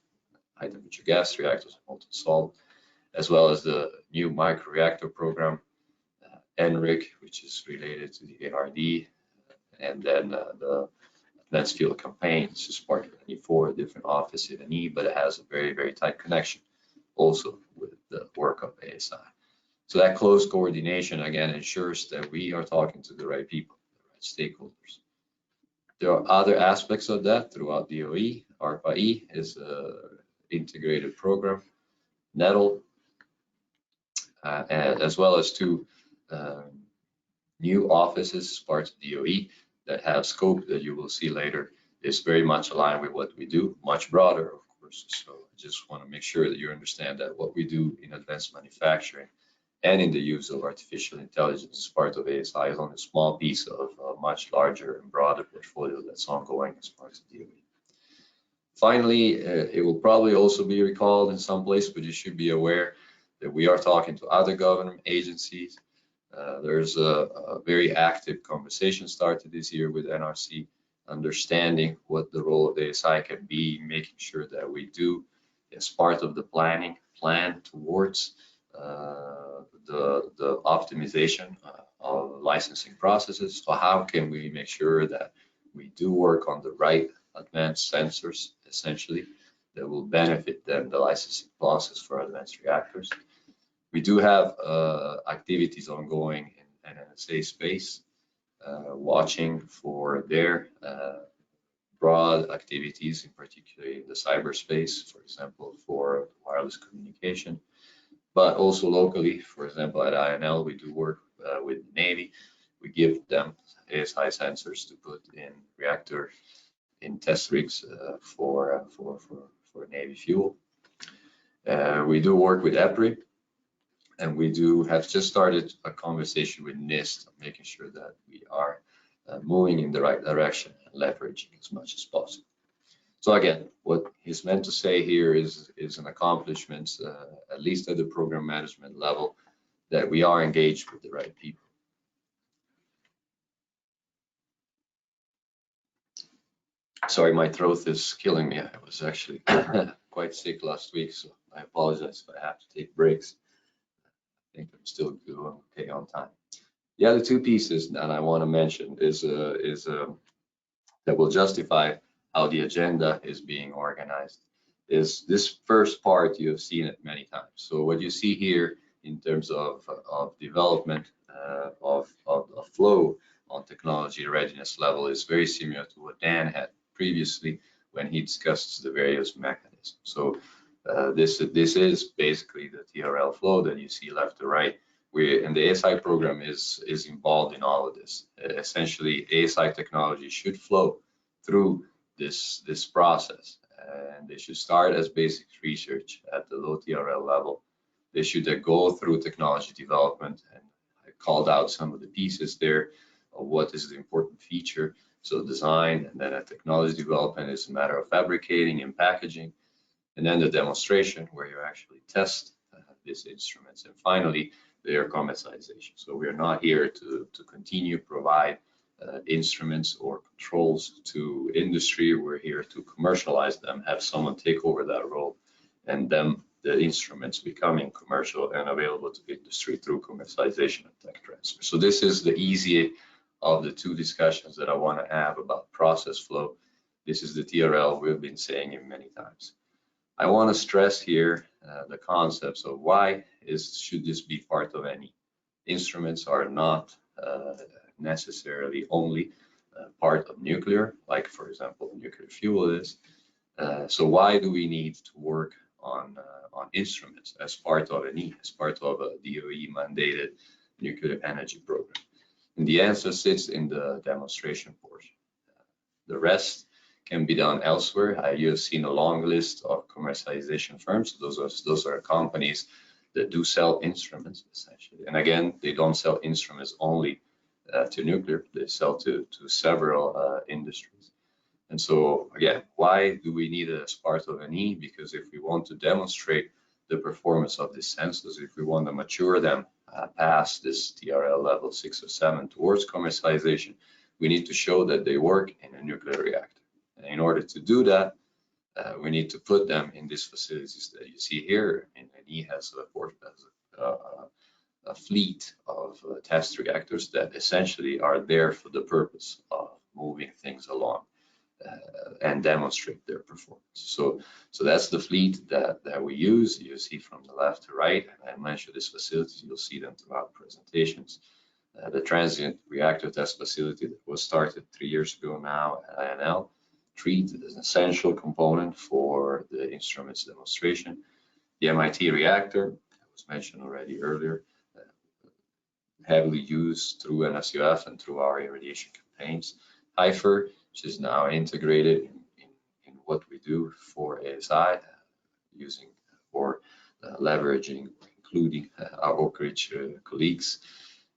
high temperature gas reactors, molten salt, as well as the new microreactor program, NRIC, which is related to the ARD, and then the Advanced Fuel Campaign, which is part of NE4, a different office in NE, but it has a very, very tight connection also with the work of ASI. So that close coordination, again, ensures that we are talking to the right people, the right stakeholders. There are other aspects of that throughout DOE. ARPA-E is an integrated program, NETL, as well as two new offices, parts of DOE that have scope that you will see later is very much aligned with what we do, much broader, of course. So I just want to make sure that you understand that what we do in advanced manufacturing and in the use of artificial intelligence as part of ASI is only a small piece of a much larger and broader portfolio that's ongoing as part of DOE. Finally, it will probably also be recalled in some place, but you should be aware that we are talking to other government agencies. There's a very active conversation started this year with NRC, understanding what the role of the ASI can be, making sure that we do, as part of the plan towards the optimization of licensing processes. So how can we make sure that we do work on the right advanced sensors, essentially, that will benefit then the licensing process for advanced reactors. We do have activities ongoing in NSA space, watching for their broad activities, in particular in the cyberspace, for example, for wireless communication, but also locally. For example, at INL, we do work with the Navy. We give them ASI sensors to put in reactor in test rigs for Navy fuel. We do work with EPRI, and we do have just started a conversation with NIST, making sure that we are moving in the right direction and leveraging as much as possible. So again, what he's meant to say here is an accomplishment, at least at the program management level, that we are engaged with the right people. Sorry, my throat is killing me. I was actually quite sick last week, so I apologize if I have to take breaks. I think I'm still doing okay on time. The other two pieces that I want to mention is that will justify how the agenda is being organized. Is this first part, you have seen it many times. So what you see here in terms of development of flow on technology readiness level is very similar to what Dan had previously when he discussed the various mechanisms. So this is basically the TRL flow that you see left to right. And the ASI program is involved in all of this. Essentially, ASI technology should flow through this process, and they should start as basic research at the low TRL level. They should go through technology development, and I called out some of the pieces there of what is the important feature. So design, and then a technology development is a matter of fabricating and packaging, and then the demonstration where you actually test these instruments, and finally their commercialization. So we are not here to continue provide instruments or controls to industry. We're here to commercialize them, have someone take over that role, and then the instruments becoming commercial and available to industry through commercialization and tech transfer. So this is the easiest of the two discussions that I want to have about process flow. This is the TRL we've been saying it many times. I want to stress here the concepts of why should this be part of any. Instruments are not necessarily only part of nuclear, like for example nuclear fuel is. So why do we need to work on instruments as part of as part of a DOE mandated nuclear energy program? And the answer sits in the demonstration portion. The rest can be done elsewhere. You have seen a long list of commercialization firms. Those are companies that do sell instruments essentially. And again, they don't sell instruments only to nuclear. They sell to several industries. And so again, why do we need it as part of an E? Because if we want to demonstrate the performance of these sensors, if we want to mature them past this TRL level 6 or 7 towards commercialization, we need to show that they work in a nuclear reactor. And in order to do that, we need to put them in these facilities that you see here. And he has a fleet of test reactors that essentially are there for the purpose of moving things along and demonstrate their performance. So that's the fleet that we use. You see from the left to right, and I mentioned these facilities, you'll see them throughout presentations. The transient reactor test facility that was started 3 years ago now at INL, treat is an essential component for the instruments demonstration. The MIT reactor, that was mentioned already earlier, heavily used through NSUF and through our irradiation campaigns. HIFER, which is now integrated in what we do for ASI, using or leveraging, including our Oak Ridge colleagues,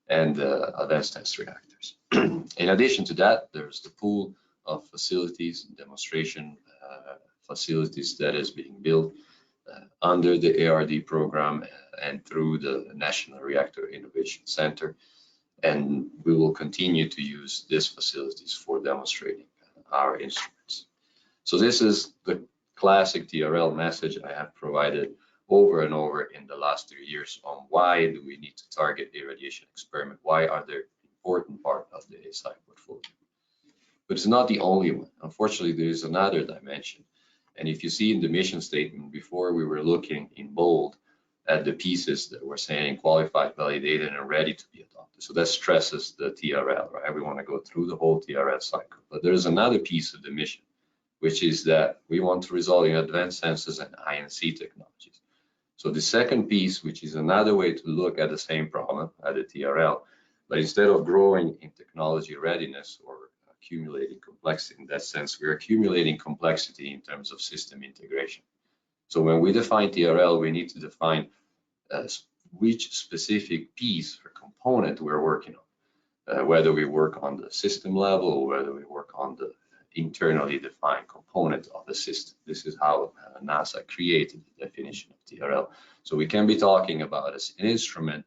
and advanced test reactors. In addition to that, there's the pool of facilities, demonstration facilities that is being built under the ARD program and through the National Reactor Innovation Center. And we will continue to use these facilities for demonstrating our instruments. So this is the classic TRL message I have provided over and over in the last 3 years on why do we need to target irradiation experiment? Why are they important part of the ASI portfolio? But it's not the only one. Unfortunately, there is another dimension. And if you see in the mission statement, before we were looking in bold at the pieces that were saying qualified, validated, and ready to be adopted. So that stresses the TRL, right? We want to go through the whole TRL cycle. But there's another piece of the mission, which is that we want to result in advanced sensors and INC technologies. So the second piece, which is another way to look at the same problem at the TRL, but instead of growing in technology readiness or accumulating complexity in that sense, we're accumulating complexity in terms of system integration. So when we define TRL, we need to define which specific piece or component we're working on, whether we work on the system level or whether we work on the internally defined component of the system. This is how NASA created the definition of TRL. So we can be talking about as an instrument,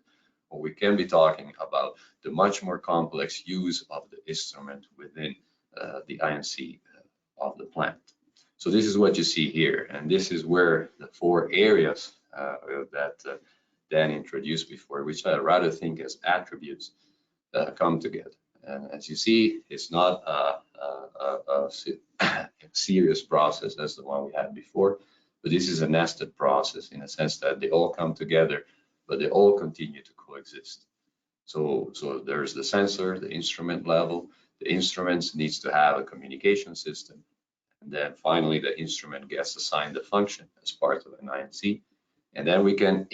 or we can be talking about the much more complex use of the instrument within the INC of the plant. So this is what you see here, and this is where the 4 areas that Dan introduced before, which I rather think as attributes, come together. And as you see, it's not a serious process as the one we had before, but this is a nested process in a sense that they all come together, but they all continue to coexist. So there's the sensor, the instrument level. The instruments needs to have a communication system. And then finally, the instrument gets assigned a function as part of an INC. And then we can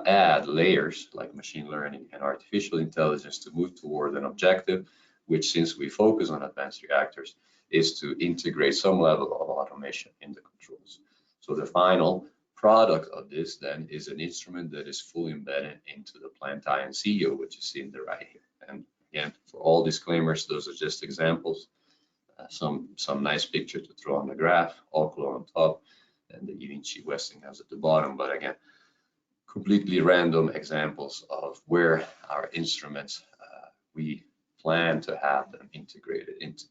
add layers like machine learning and artificial intelligence to move toward an objective, which, since we focus on advanced reactors, is to integrate some level of automation in the controls. So the final product of this then is an instrument that is fully embedded into the plant INC, which you see in the right here. And again, for all disclaimers, those are just examples. Some nice picture to throw on the graph, Oklo on top, and the eVinci Westinghouse at the bottom. But again, completely random examples of where our instruments we plan to have them integrated into.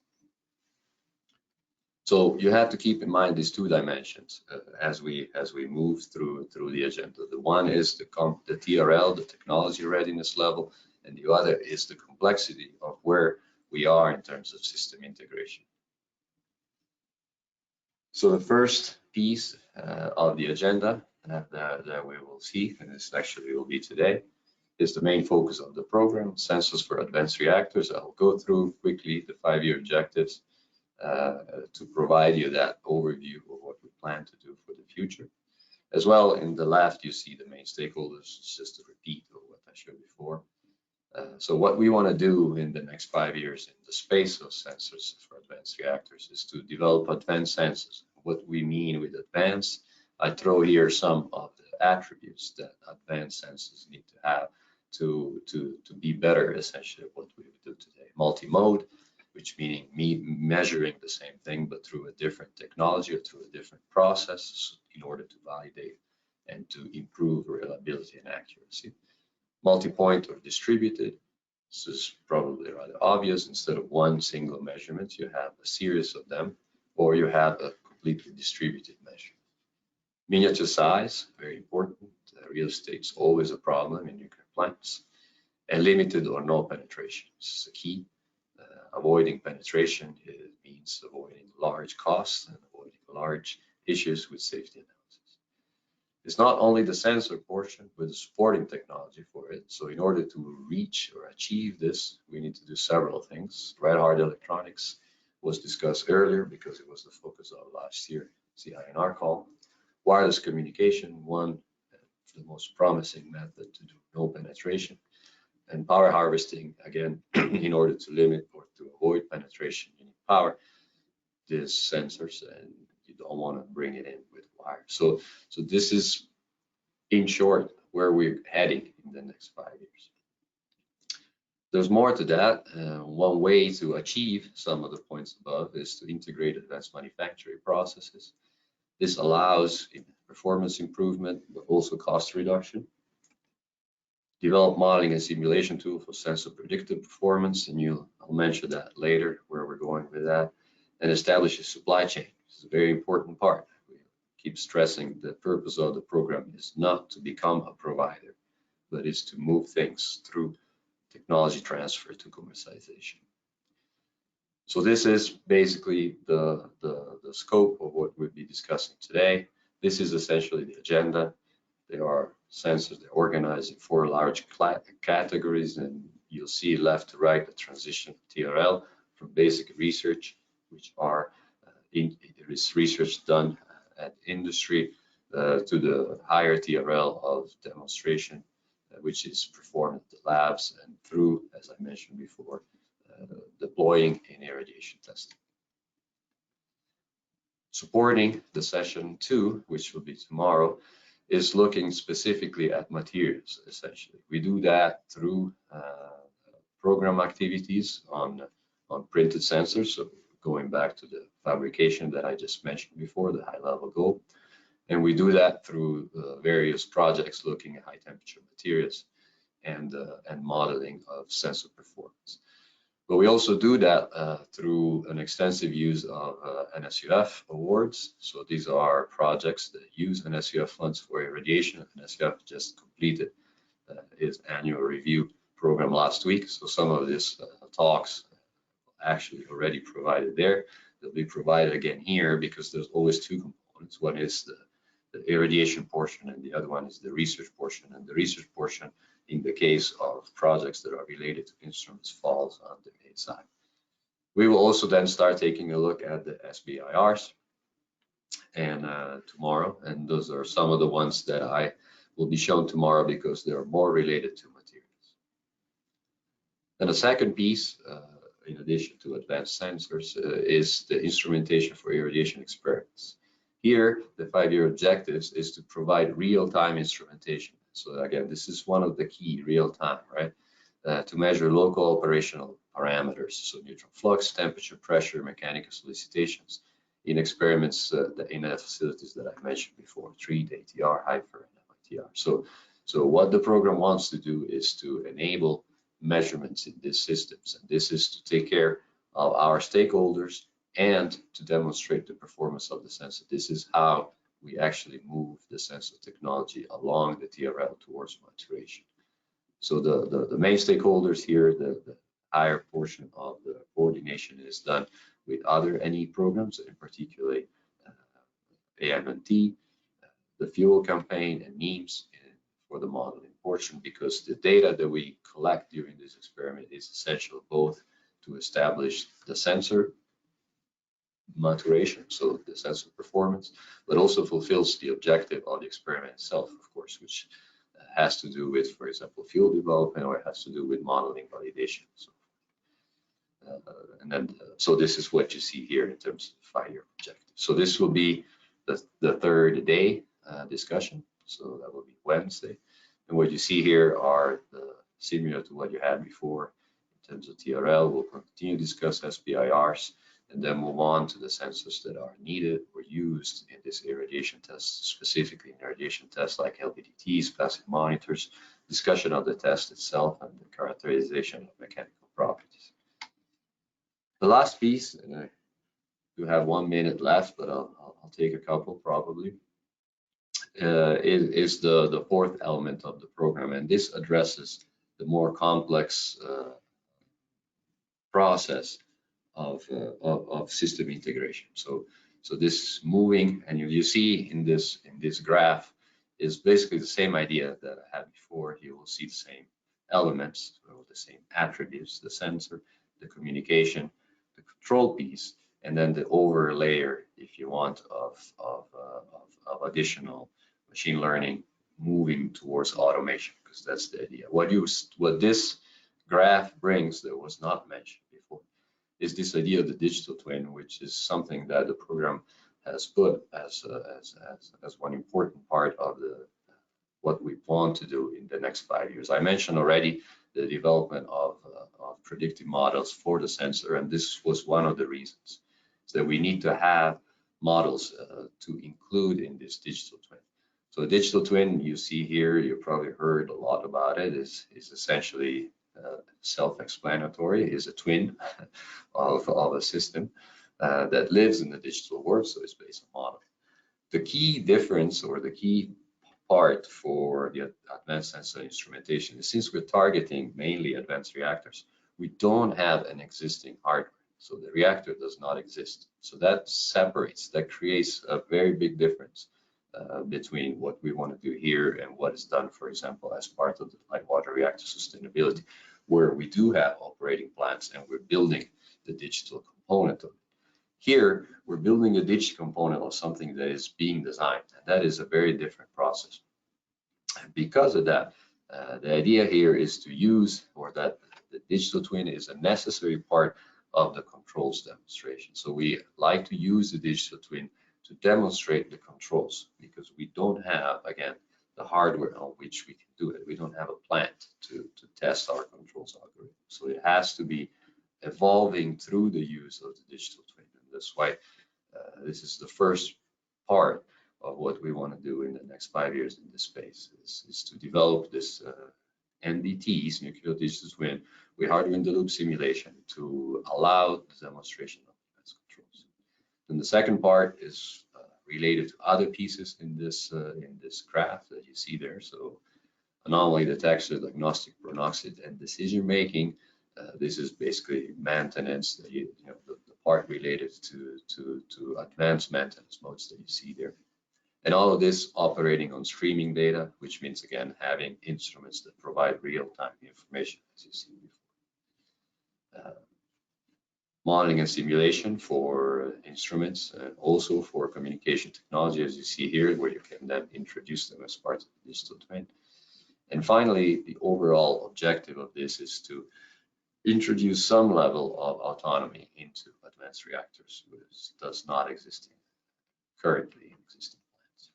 So you have to keep in mind these 2 dimensions as we move through the agenda. The one is the TRL, the technology readiness level, and the other is the complexity of where we are in terms of system integration. So the first piece of the agenda that we will see, and this actually will be today, is the main focus of the program, Sensors for Advanced Reactors. I'll go through quickly the 5-year objectives to provide you that overview of what we plan to do for the future. As well, in the left, you see the main stakeholders, just a repeat of what I showed before. So what we want to do in the next 5 years in the space of sensors for advanced reactors is to develop advanced sensors. What we mean with advanced, I throw here some of the attributes that advanced sensors need to have to be better, essentially, what we do today. Multi-mode, which meaning measuring the same thing, but through a different technology or through a different process in order to validate and to improve reliability and accuracy. Multi-point or distributed. This is probably rather obvious. Instead of one single measurement, you have a series of them, or you have a completely distributed measurement. Miniature size, very important. Real estate's always a problem in nuclear plants. And limited or no penetration. This is a key. Avoiding penetration means avoiding large costs and avoiding large issues with safety analysis. It's not only the sensor portion, but the supporting technology for it. So in order to reach or achieve this, we need to do several things. Red hard electronics was discussed earlier because it was the focus of last year CINR call. Wireless communication, one the most promising method to do no penetration, and power harvesting, again, in order to limit or to avoid penetration, you need power. These sensors, and you don't want to bring it in with wire. So this is, in short, where we're heading in the next 5 years. There's more to that. One way to achieve some of the points above is to integrate advanced manufacturing processes. This allows performance improvement, but also cost reduction. Develop modeling and simulation tool for sensor predictive performance, and I'll mention that later, where we're going with that. And establish a supply chain. This is a very important part. We keep stressing the purpose of the program is not to become a provider, but is to move things through technology transfer to commercialization. So this is basically the scope of what we'll be discussing today. This is essentially the agenda. There are sensors, they're organized in 4 large categories, and you'll see left to right the transition TRL from basic research, which are there is research done at industry, to the higher TRL of demonstration, which is performed at the labs and through, as I mentioned before, deploying in irradiation testing. Supporting the session 2, which will be tomorrow, is looking specifically at materials, essentially. We do that through program activities on printed sensors, so going back to the fabrication that I just mentioned before, the high-level goal. And we do that through various projects looking at high-temperature materials and modeling of sensor performance. But we also do that through an extensive use of NSUF awards. So these are projects that use NSUF funds for irradiation. NSUF just completed its annual review program last week. So some of these talks actually already provided there. They'll be provided again here because there's always 2 components. One is the irradiation portion, and the other one is the research portion. And the research portion, in the case of projects that are related to instruments, falls under ASI. We will also then start taking a look at the SBIRs and tomorrow, and those are some of the ones that I will be shown tomorrow because they are more related to materials. And the second piece, in addition to advanced sensors, is the instrumentation for irradiation experiments. Here, the 5-year objectives is to provide real-time instrumentation. So again, this is one of the key real-time, right? To measure local operational parameters, so neutron flux, temperature, pressure, mechanical solicitations in experiments in the facilities that I mentioned before, TREAT, ATR, HIFER, and MITR. So what the program wants to do is to enable measurements in these systems, and this is to take care of our stakeholders and to demonstrate the performance of the sensor. This is how we actually move the sensor technology along the TRL towards maturation. So the main stakeholders here, the higher portion of the coordination is done with other NE programs, in particular AM&T, the fuel campaign, and NEAMS for the modeling portion, because the data that we collect during this experiment is essential both to establish the sensor maturation, so the sensor performance, but also fulfills the objective of the experiment itself, of course, which has to do with, for example, fuel development, or it has to do with modeling validation. So this is what you see here in terms of 5-year objective. So this will be the third day discussion. So that will be Wednesday. And what you see here are similar to what you had before in terms of TRL. We'll continue to discuss SBIRs and then move on to the sensors that are needed or used in this irradiation test, specifically in irradiation tests like LVDTs, passive monitors, discussion of the test itself, and the characterization of mechanical properties. The last piece, and I do have 1 minute left, but I'll take a couple probably, is the 4th element of the program, and this addresses the more complex process of system integration. So this moving, and you see in this graph is basically the same idea that I had before. You will see the same elements, the same attributes, the sensor, the communication, the control piece, and then the over layer, if you want, of additional machine learning moving towards automation, because that's the idea. What this graph brings that was not mentioned before is this idea of the digital twin, which is something that the program has put as one important part of what we want to do in the next 5 years. I mentioned already the development of predictive models for the sensor, and this was one of the reasons, is that we need to have models to include in this digital twin. So a digital twin, you see here, you probably heard a lot about it, is essentially self-explanatory, is a twin of a system that lives in the digital world, so it's based on model. The key difference, or the key part for the advanced sensor instrumentation is, since we're targeting mainly advanced reactors, we don't have an existing hardware. So the reactor does not exist. So that separates, that creates a very big difference between what we want to do here and what is done, for example, as part of the light water reactor sustainability, where we do have operating plants and we're building the digital component of it. Here, we're building a digital component of something that is being designed, and that is a very different process. And because of that, the idea here is to use, or that the digital twin is a necessary part of the controls demonstration. So we like to use the digital twin to demonstrate the controls, because we don't have, again, the hardware on which we can do it. We don't have a plant to test our controls algorithm. So it has to be evolving through the use of the digital twin. And that's why this is the first part of what we want to do in the next 5 years in this space, is to develop this NDTs, nuclear digital twin, with hardware in the loop simulation to allow the demonstration of advanced controls. Then the second part is related to other pieces in this graph that you see there. So anomaly detection, diagnostic, prognostic, and decision making. This is basically maintenance, the part related to advanced maintenance modes that you see there. And all of this operating on streaming data, which means, again, having instruments that provide real-time information, as you see before. Modeling and simulation for instruments, and also for communication technology, as you see here, where you can then introduce them as part of the digital twin. And finally, the overall objective of this is to introduce some level of autonomy into advanced reactors, which does not exist currently in existing plants.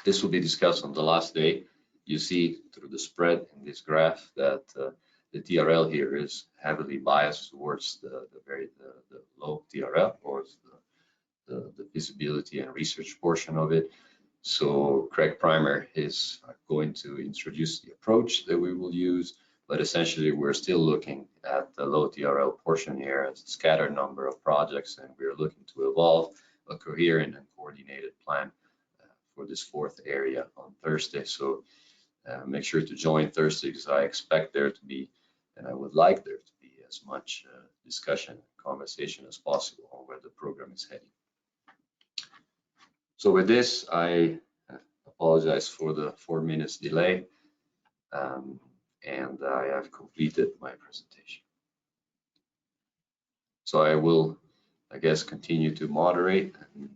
This will be discussed on the last day. You see through the spread in this graph that the TRL here is heavily biased towards the low TRL, or the visibility and research portion of it. So Craig Primer is going to introduce the approach that we will use, but essentially we're still looking at the low TRL portion here as a scattered number of projects, and we're looking to evolve a coherent and coordinated plan for this fourth area on Thursday. So make sure to join Thursday, because I expect there to be, and I would like there to be, as much discussion and conversation as possible on where the program is heading. So with this, I apologize for the 4 minutes delay, and I have completed my presentation. So I will, I guess, continue to moderate, and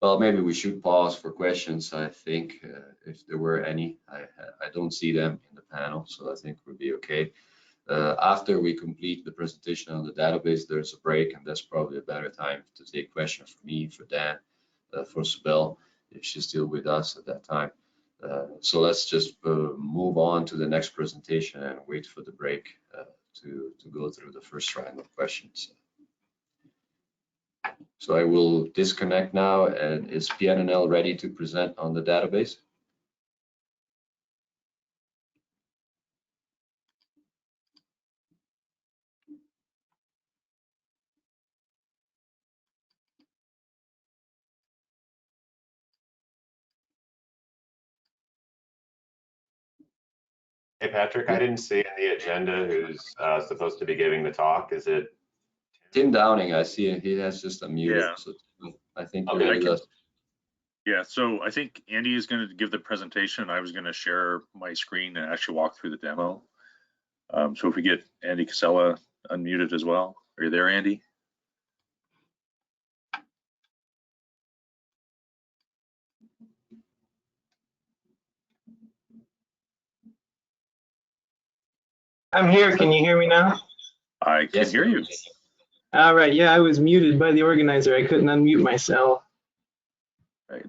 well, maybe we should pause for questions. I think if there were any, I don't see them in the panel, so I think we'll be okay. After we complete the presentation on the database, there's a break, and that's probably a better time to take questions for me, for Dan, for Sibel, if she's still with us at that time. So let's just move on to the next presentation and wait for the break to go through the first round of questions. So I will disconnect now, and is PNNL ready to present on the database? Hey, Patrick, I didn't see in the agenda who's supposed to be giving the talk. Is it? Tim Downing, I see he has just unmuted. Yeah. So I think Okay. he does. Yeah, so I think Andy is going to give the presentation. I was going to share my screen and actually walk through the demo. So if we get Andy Casella unmuted as well. Are you there, Andy? I'm here. Can you hear me now? I can Yes. hear you. All right. Yeah, I was muted by the organizer. I couldn't unmute myself. Right.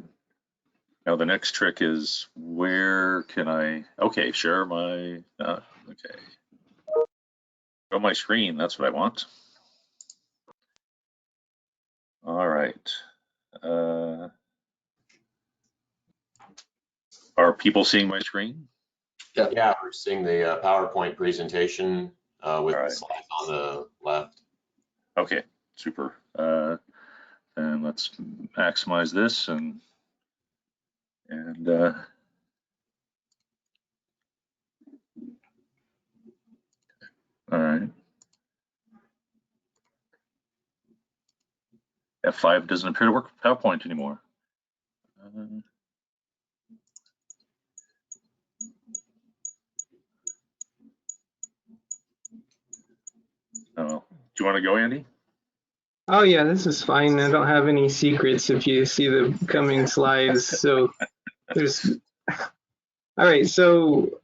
Now the next trick is where can I, okay, share my, okay. Show my screen, that's what I want. All right. Are people seeing my screen? Yeah, we're seeing the PowerPoint presentation with All the right. slides on the left. Okay, super. And let's maximize this and all right. F5 doesn't appear to work with PowerPoint anymore. Oh, do you want to go, Andy? Oh yeah, this is fine. I don't have any secrets if you see the coming slides. So there's, all right. So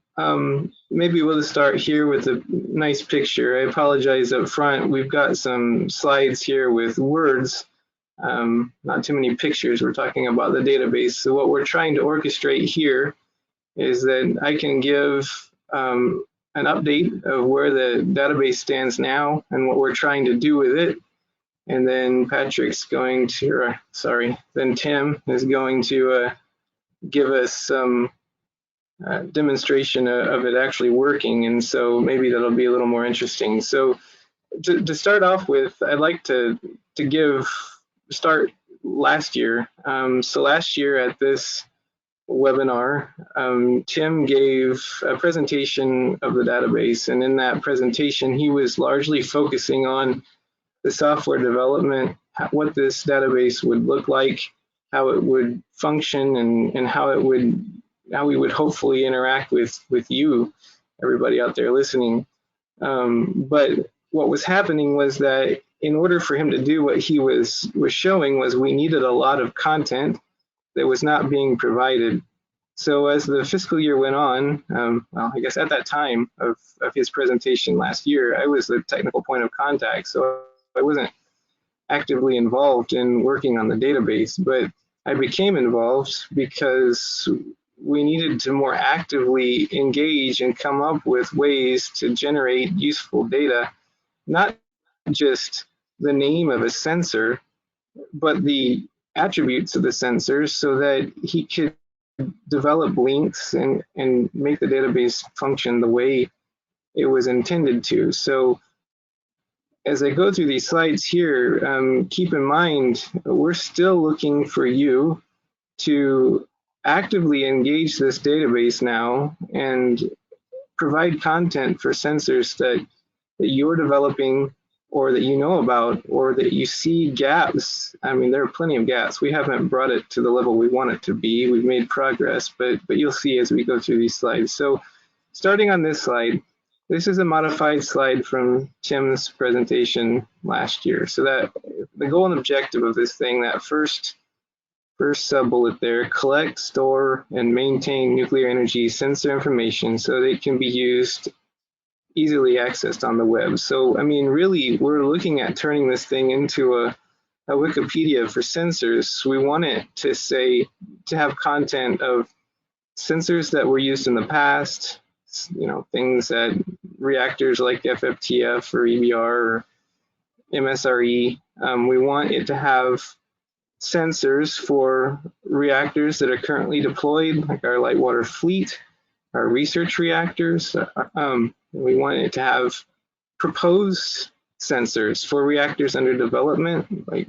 maybe we'll start here with a nice picture. I apologize up front. We've got some slides here with words, not too many pictures. We're talking about the database. So what we're trying to orchestrate here is that I can give an update of where the database stands now and what we're trying to do with it. And then Patrick's going to, then Tim is going to give us some demonstration of it actually working. And so maybe that'll be a little more interesting. So to start off with, I'd like to start last year. So last year at this webinar, Tim gave a presentation of the database. And in that presentation, he was largely focusing on the software development, what this database would look like, how it would function, and how we would hopefully interact with you, everybody out there listening. But what was happening was that in order for him to do what he was showing was we needed a lot of content that was not being provided. So as the fiscal year went on, well, I guess at that time of his presentation last year, I was the technical point of contact. So I wasn't actively involved in working on the database, but I became involved because we needed to more actively engage and come up with ways to generate useful data, not just the name of a sensor, but the attributes of the sensors so that he could develop links and make the database function the way it was intended to. So as I go through these slides here, keep in mind, we're still looking for you to actively engage this database now and provide content for sensors that you're developing or that you know about or that you see gaps. I mean, there are plenty of gaps. We haven't brought it to the level we want it to be. We've made progress, but you'll see as we go through these slides. So starting on this slide, this is a modified slide from Tim's presentation last year. So that the goal and objective of this thing, that first sub-bullet there, collect, store, and maintain nuclear energy sensor information so that it can be used, easily accessed on the web. So, I mean, really, we're looking at turning this thing into a Wikipedia for sensors. We want it to have content of sensors that were used in the past, things that reactors like FFTF or EBR or MSRE. We want it to have sensors for reactors that are currently deployed, like our light water fleet, our research reactors. We want it to have proposed sensors for reactors under development, like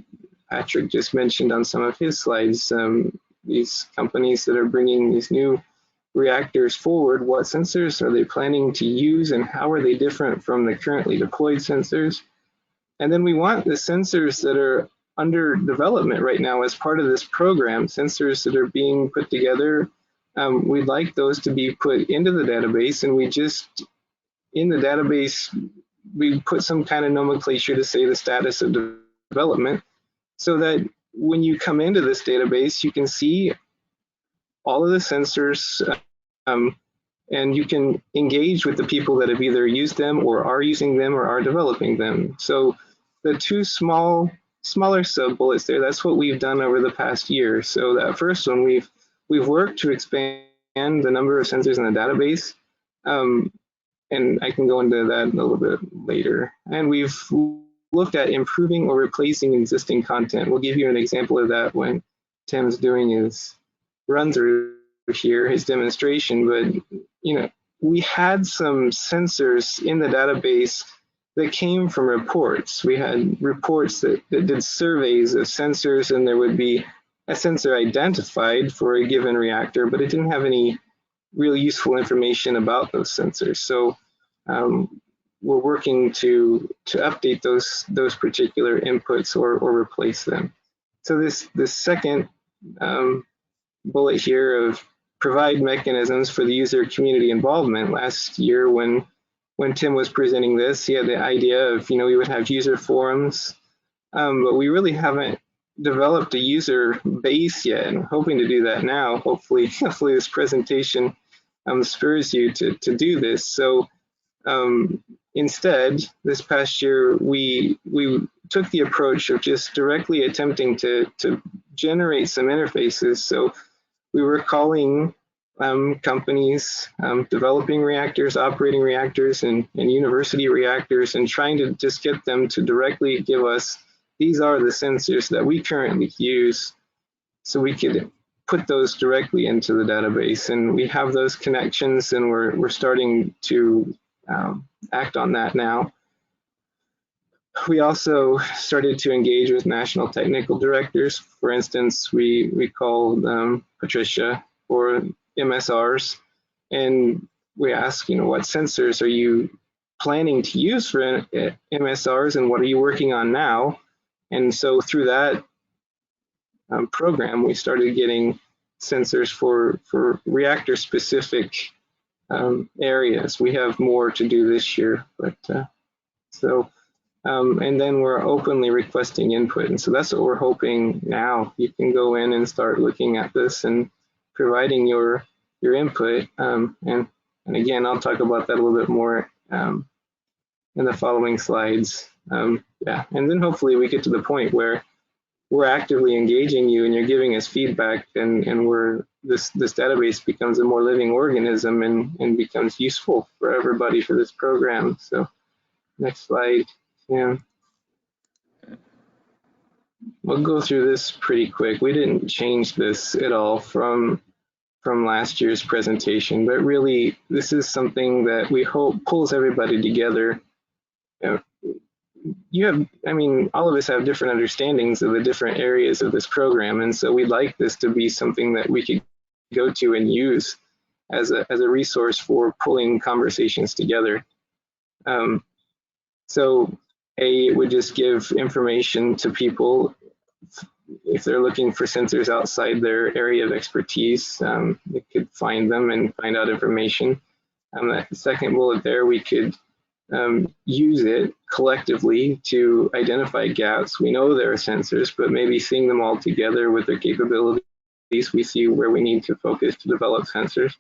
Patrick just mentioned on some of his slides. These companies that are bringing these new reactors forward, what sensors are they planning to use and how are they different from the currently deployed sensors? And then we want the sensors that are under development right now as part of this program, sensors that are being put together. We'd like those to be put into the database, and we just, in the database, we put some kind of nomenclature to say the status of development so that when you come into this database, you can see all of the sensors and you can engage with the people that have either used them or are using them or are developing them. So the two smaller sub bullets there, that's what we've done over the past year. So that first one, we've worked to expand the number of sensors in the database. And I can go into that a little bit later. And we've looked at improving or replacing existing content. We'll give you an example of that when Tim's doing his run through here, his demonstration. But we had some sensors in the database that came from reports. We had reports that did surveys of sensors, and there would be a sensor identified for a given reactor, but it didn't have any real useful information about those sensors. So we're working to update those particular inputs or replace them. So this second bullet here of provide mechanisms for the user community involvement. Last year when Tim was presenting this, he had the idea of, we would have user forums, but we really haven't developed a user base yet, and I'm hoping to do that now. Hopefully this presentation spurs you to do this. So instead, this past year, we took the approach of just directly attempting to generate some interfaces. So we were calling companies developing reactors, operating reactors, and university reactors, and trying to just get them to directly give us, these are the sensors that we currently use, so we could put those directly into the database. And we have those connections, and we're starting to act on that now. We also started to engage with national technical directors. For instance, we called Patricia for MSRs, and we asked, what sensors are you planning to use for MSRs, and what are you working on now? And so through that program, we started getting sensors for reactor-specific areas. We have more to do this year, but and then we're openly requesting input, and so that's what we're hoping now. You can go in and start looking at this and providing your input, and again, I'll talk about that a little bit more in the following slides. Yeah, and then hopefully we get to the point where we're actively engaging you and you're giving us feedback, and this database becomes a more living organism and becomes useful for everybody for this program. So next slide. Yeah. We'll go through this pretty quick. We didn't change this at all from last year's presentation, but really this is something that we hope pulls everybody together. All of us have different understandings of the different areas of this program, and so we'd like this to be something that we could go to and use as a resource for pulling conversations together. So it would just give information to people if they're looking for sensors outside their area of expertise. They could find them and find out information. That second bullet there, we could use it collectively to identify gaps. We know there are sensors, but maybe seeing them all together with their capabilities, we see where we need to focus to develop sensors.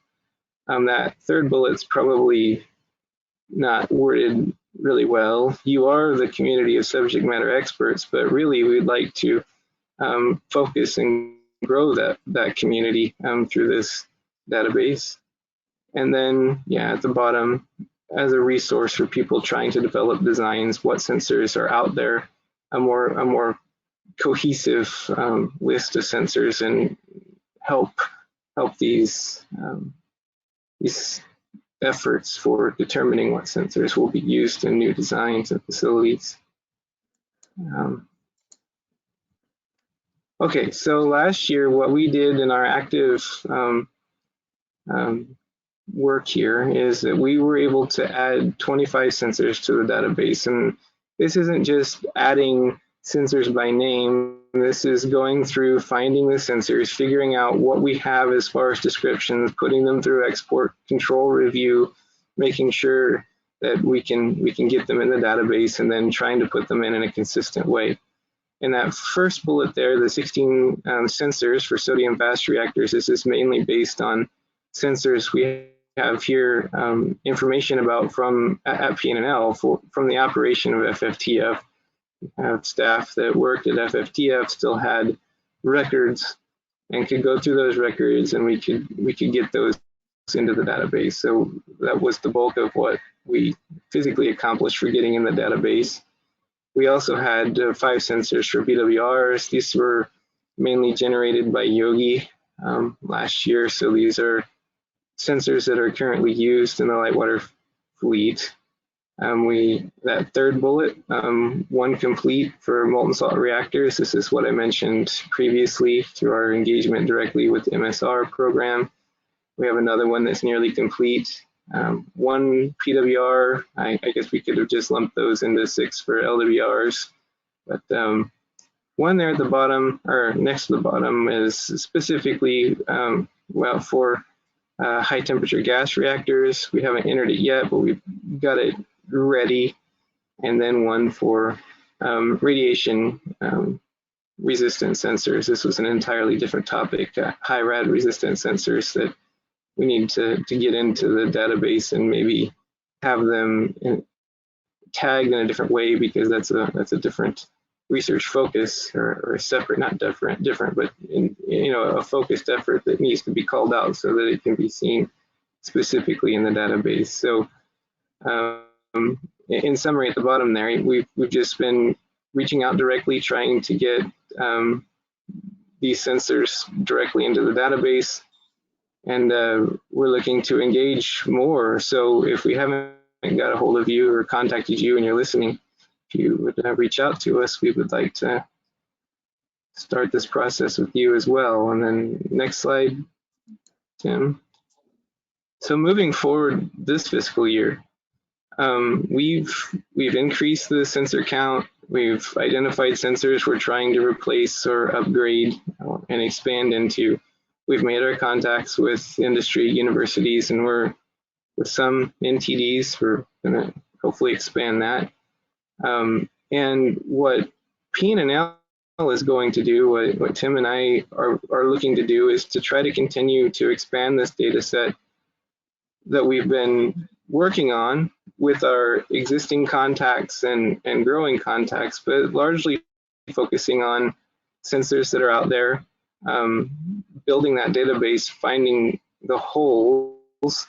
That third bullet's probably not worded really well. You are the community of subject matter experts, but really we'd like to focus and grow that community through this database. And then, yeah, at the bottom, as a resource for people trying to develop designs, what sensors are out there, a more cohesive list of sensors, and help these efforts for determining what sensors will be used in new designs and facilities. Okay, so last year what we did in our active work here is that we were able to add 25 sensors to the database. And this isn't just adding sensors by name. This is going through finding the sensors, figuring out what we have as far as descriptions, putting them through export control review, making sure that we can get them in the database, and then trying to put them in a consistent way. In that first bullet there, the 16 sensors for sodium fast reactors, this is mainly based on sensors we have here information about from at PNNL from the operation of FFTF. We have staff that worked at FFTF still had records and could go through those records, and we could get those into the database. So that was the bulk of what we physically accomplished for getting in the database. We also had 5 sensors for BWRs. These were mainly generated by Yogi last year. So these are sensors that are currently used in the light water fleet. That third bullet, 1 complete for molten salt reactors. This is what I mentioned previously through our engagement directly with the MSR program. We have another one that's nearly complete. 1 PWR, I guess we could have just lumped those into 6 for LWRs, but 1 there at the bottom, or next to the bottom, is specifically well for high temperature gas reactors. We haven't entered it yet, but we've got it ready. And then 1 for radiation resistant sensors. This was an entirely different topic, high rad resistant sensors that we need to get into the database and maybe have them tagged in a different way, because that's a different research focus, or a separate, not different, but a focused effort that needs to be called out so that it can be seen specifically in the database. So in summary, at the bottom there, we've just been reaching out directly, trying to get these sensors directly into the database. And we're looking to engage more. So if we haven't got a hold of you or contacted you and you're listening, if you would reach out to us, we would like to start this process with you as well. And then next slide, Tim. So moving forward this fiscal year, we've increased the sensor count. We've identified sensors we're trying to replace or upgrade and expand into. We've made our contacts with industry, universities, and we're with some NTDs. We're going to hopefully expand that. And what PNNL is going to do, what Tim and I are looking to do, is to try to continue to expand this data set that we've been working on with our existing contacts and growing contacts, but largely focusing on sensors that are out there, building that database, finding the holes.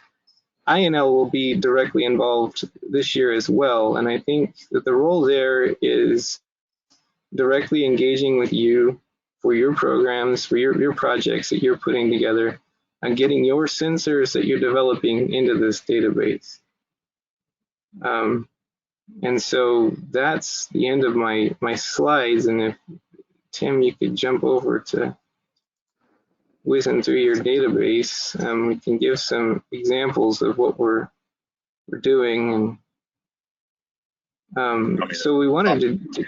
INL will be directly involved this year as well, and I think that the role there is directly engaging with you for your programs, for your projects that you're putting together, and getting your sensors that you're developing into this database. And so that's the end of my slides, and if Tim, you could jump over to whizzing through your database, we can give some examples of what we're doing. And so we wanted to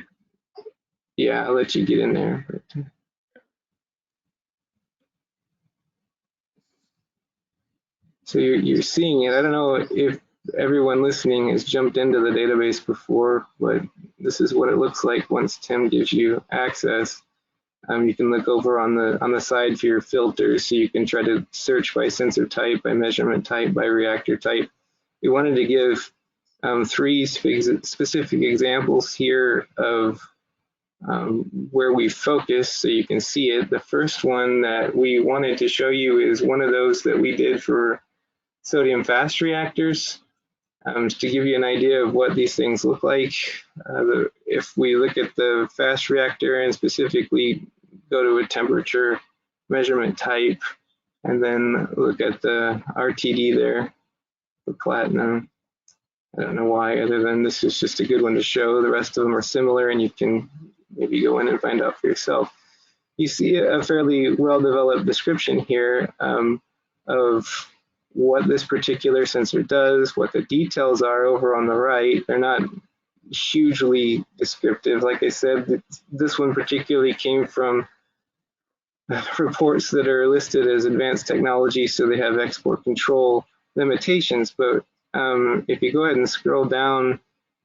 yeah, I'll let you get in there. But, so you're seeing it. I don't know if everyone listening has jumped into the database before, but this is what it looks like once Tim gives you access. You can look over on the side for your filters, so you can try to search by sensor type, by measurement type, by reactor type. We wanted to give 3 specific examples here of where we focus, so you can see it. The first one that we wanted to show you is one of those that we did for sodium fast reactors, to give you an idea of what these things look like. If we look at the fast reactor and specifically go to a temperature measurement type, and then look at the RTD there for platinum. I don't know why, other than this is just a good one to show. The rest of them are similar, and you can maybe go in and find out for yourself. You see a fairly well-developed description here of what this particular sensor does, what the details are over on the right. They're not hugely descriptive. Like I said, this one particularly came from reports that are listed as advanced technology, so they have export control limitations. But if you go ahead and scroll down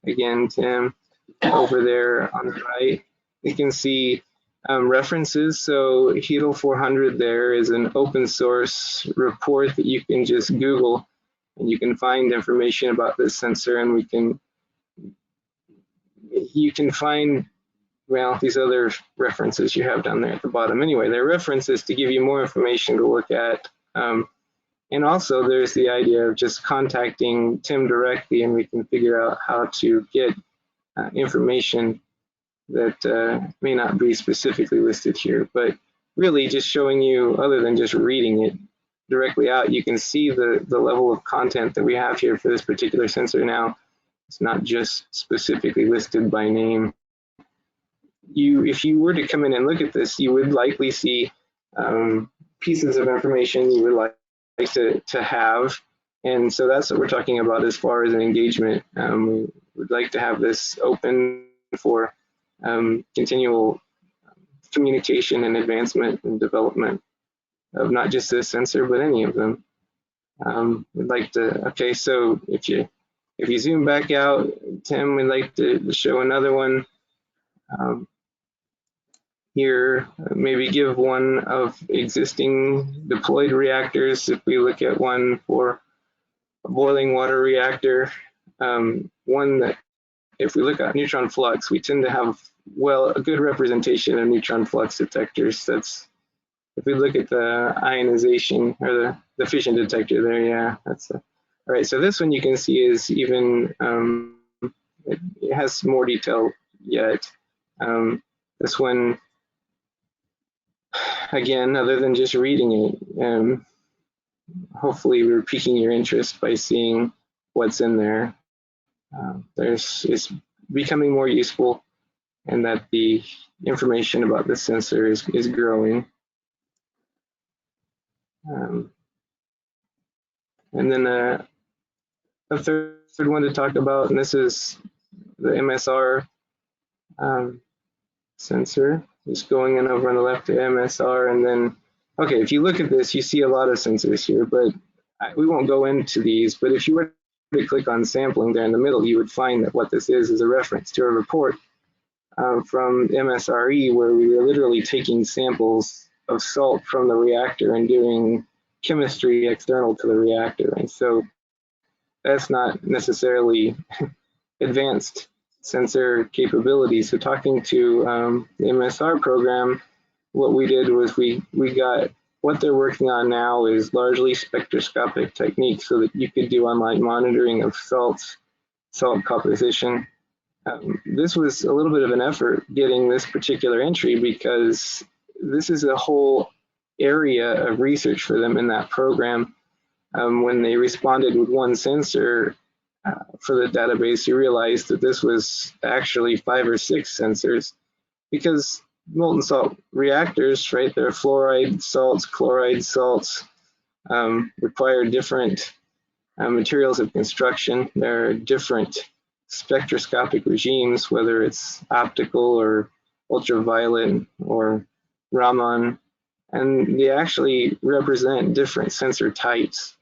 again, Tim, over there on the right, you can see references. So HEDL 400 there is an open source report that you can just Google, and you can find information about this sensor, and you can find, well, these other references you have down there at the bottom. Anyway, they're references to give you more information to look at. And also there's the idea of just contacting Tim directly, and we can figure out how to get information that may not be specifically listed here. But really just showing you, other than just reading it directly out, you can see the level of content that we have here for this particular sensor now. It's not just specifically listed by name. If you were to come in and look at this, you would likely see pieces of information you would like to have. And so that's what we're talking about as far as an engagement. We would like to have this open for continual communication and advancement and development of not just this sensor, but any of them. We'd like to, okay, so if you zoom back out, Tim, we'd like to show another one. Here, maybe give one of existing deployed reactors. If we look at one for a boiling water reactor, one that, if we look at neutron flux, we tend to have, well, a good representation of neutron flux detectors. That's, if we look at the ionization or the fission detector there, yeah, that's all right. So this one you can see is even, it has more detail yet. This one, again, other than just reading it, hopefully we're piquing your interest by seeing what's in there. It's becoming more useful, and that the information about the sensor is growing. And then a third one to talk about, and this is the MSR sensor. Just going in over on the left to MSR, and then, okay, if you look at this, you see a lot of sensors here, but we won't go into these. But if you were to click on sampling there in the middle, you would find that what this is a reference to a report from MSRE, where we were literally taking samples of salt from the reactor and doing chemistry external to the reactor. And so that's not necessarily advanced sensor capabilities. So talking to the MSR program, what we did was we got, what they're working on now is largely spectroscopic techniques, so that you could do online monitoring of salt composition. This was a little bit of an effort getting this particular entry, because this is a whole area of research for them in that program. When they responded with one sensor for the database, you realized that this was actually 5 or 6 sensors, because molten salt reactors, right, they're fluoride salts, chloride salts, require different materials of construction. There are different spectroscopic regimes, whether it's optical or ultraviolet or Raman, and they actually represent different sensor types.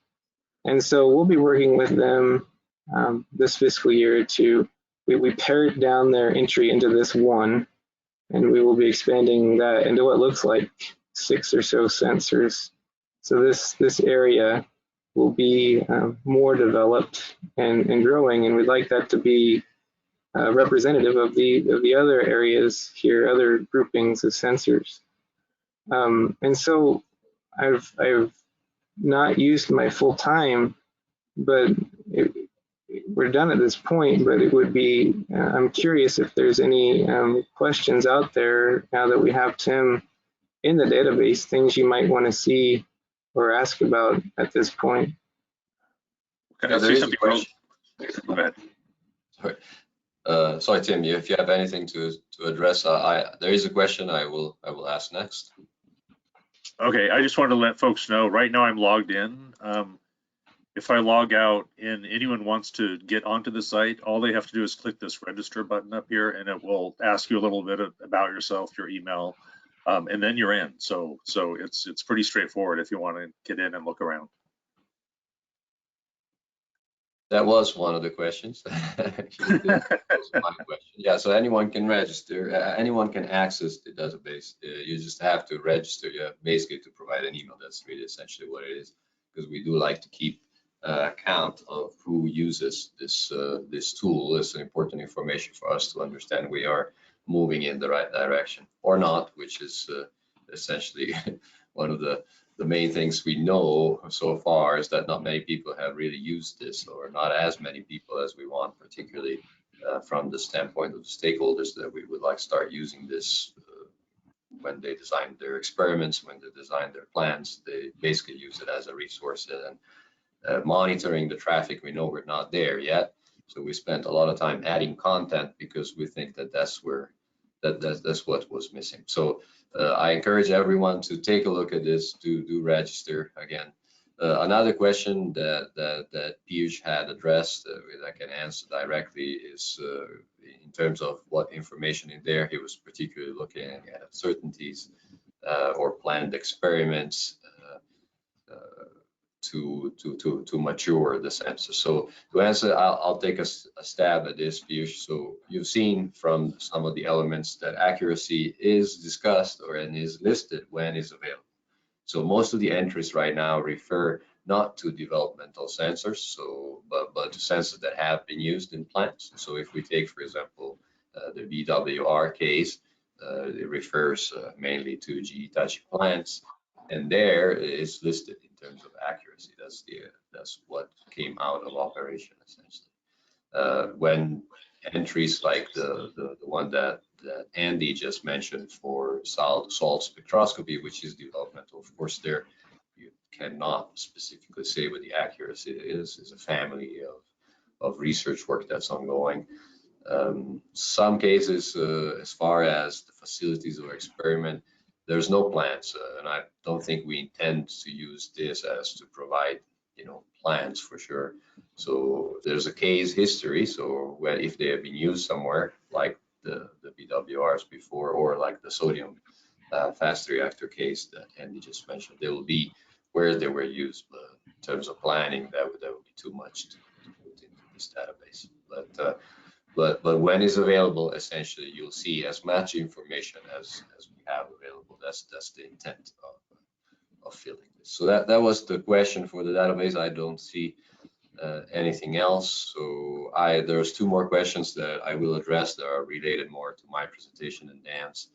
And so we'll be working with them this fiscal year to, we pared down their entry into this one, and we will be expanding that into what looks like 6 or so sensors. So this area will be more developed and growing, and we'd like that to be representative of the other areas here, other groupings of sensors. And so I've not used my full time, but we're done at this point. But it would be, I'm curious if there's any questions out there now that we have Tim in the database, things you might want to see or ask about at this point. Can I say something? Go ahead. Sorry. Sorry, Tim, if you have anything to address, there is a question I will ask next. Okay, I just wanted to let folks know, right now I'm logged in. if I log out and anyone wants to get onto the site, all they have to do is click this register button up here, and it will ask you a little bit about yourself, your email, and then you're in. So it's pretty straightforward if you want to get in and look around. That was one of the questions. Actually, that was my question. Yeah, so anyone can register, anyone can access the database. You just have to register. You have basically to provide an email. That's really essentially what it is, because we do like to keep account of who uses this tool. It's important information for us to understand we are moving in the right direction or not, which is essentially one of the main things we know so far is that not many people have really used this, or not as many people as we want, particularly from the standpoint of the stakeholders that we would like to start using this when they design their experiments, when they design their plans. They basically use it as a resource, and monitoring the traffic. We know we're not there yet, so we spent a lot of time adding content because we think that that's what was missing. So I encourage everyone to take a look at this, do register again. Another question that Piyush had addressed that I can answer directly is in terms of what information in there. He was particularly looking at certainties or planned experiments to mature the sensor. So to answer, I'll take a stab at this, Piyush. So you've seen from some of the elements that accuracy is discussed and is listed when is available. So most of the entries right now refer not to developmental sensors, but to sensors that have been used in plants. So if we take, for example, the BWR case, it refers mainly to GE Hitachi plants, and there is listed in terms of accuracy. That's what came out of operation essentially. When entries like the one that Andy just mentioned for salt spectroscopy, which is developmental, of course, there you cannot specifically say what the accuracy is. It's a family of research work that's ongoing. Some cases, as far as the facilities or experiment, there's no plans, and I don't think we intend to use this as to provide, plans for sure. So there's a case history. So if they have been used somewhere, like the BWRs before, or like the sodium fast reactor case that Andy just mentioned, they will be where they were used. But in terms of planning, that would be too much to put into this database. But when it's available, essentially you'll see as much information as we have available. That's the intent of filling this. So that was the question for the database. I don't see anything else. So there's two more questions that I will address that are related more to my presentation and Dan's.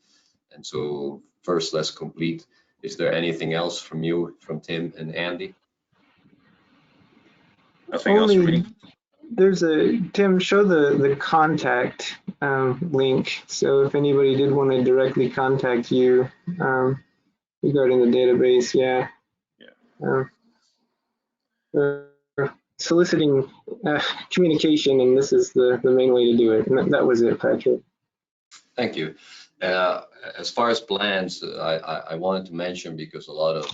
And so first, let's complete. Is there anything else from you, from Tim and Andy? Nothing else for me. There's Tim, show the contact link. So if anybody did want to directly contact you regarding the database, yeah. Soliciting communication, and this is the main way to do it. And that was it, Patrick. Thank you. As far as plans, I wanted to mention, because a lot of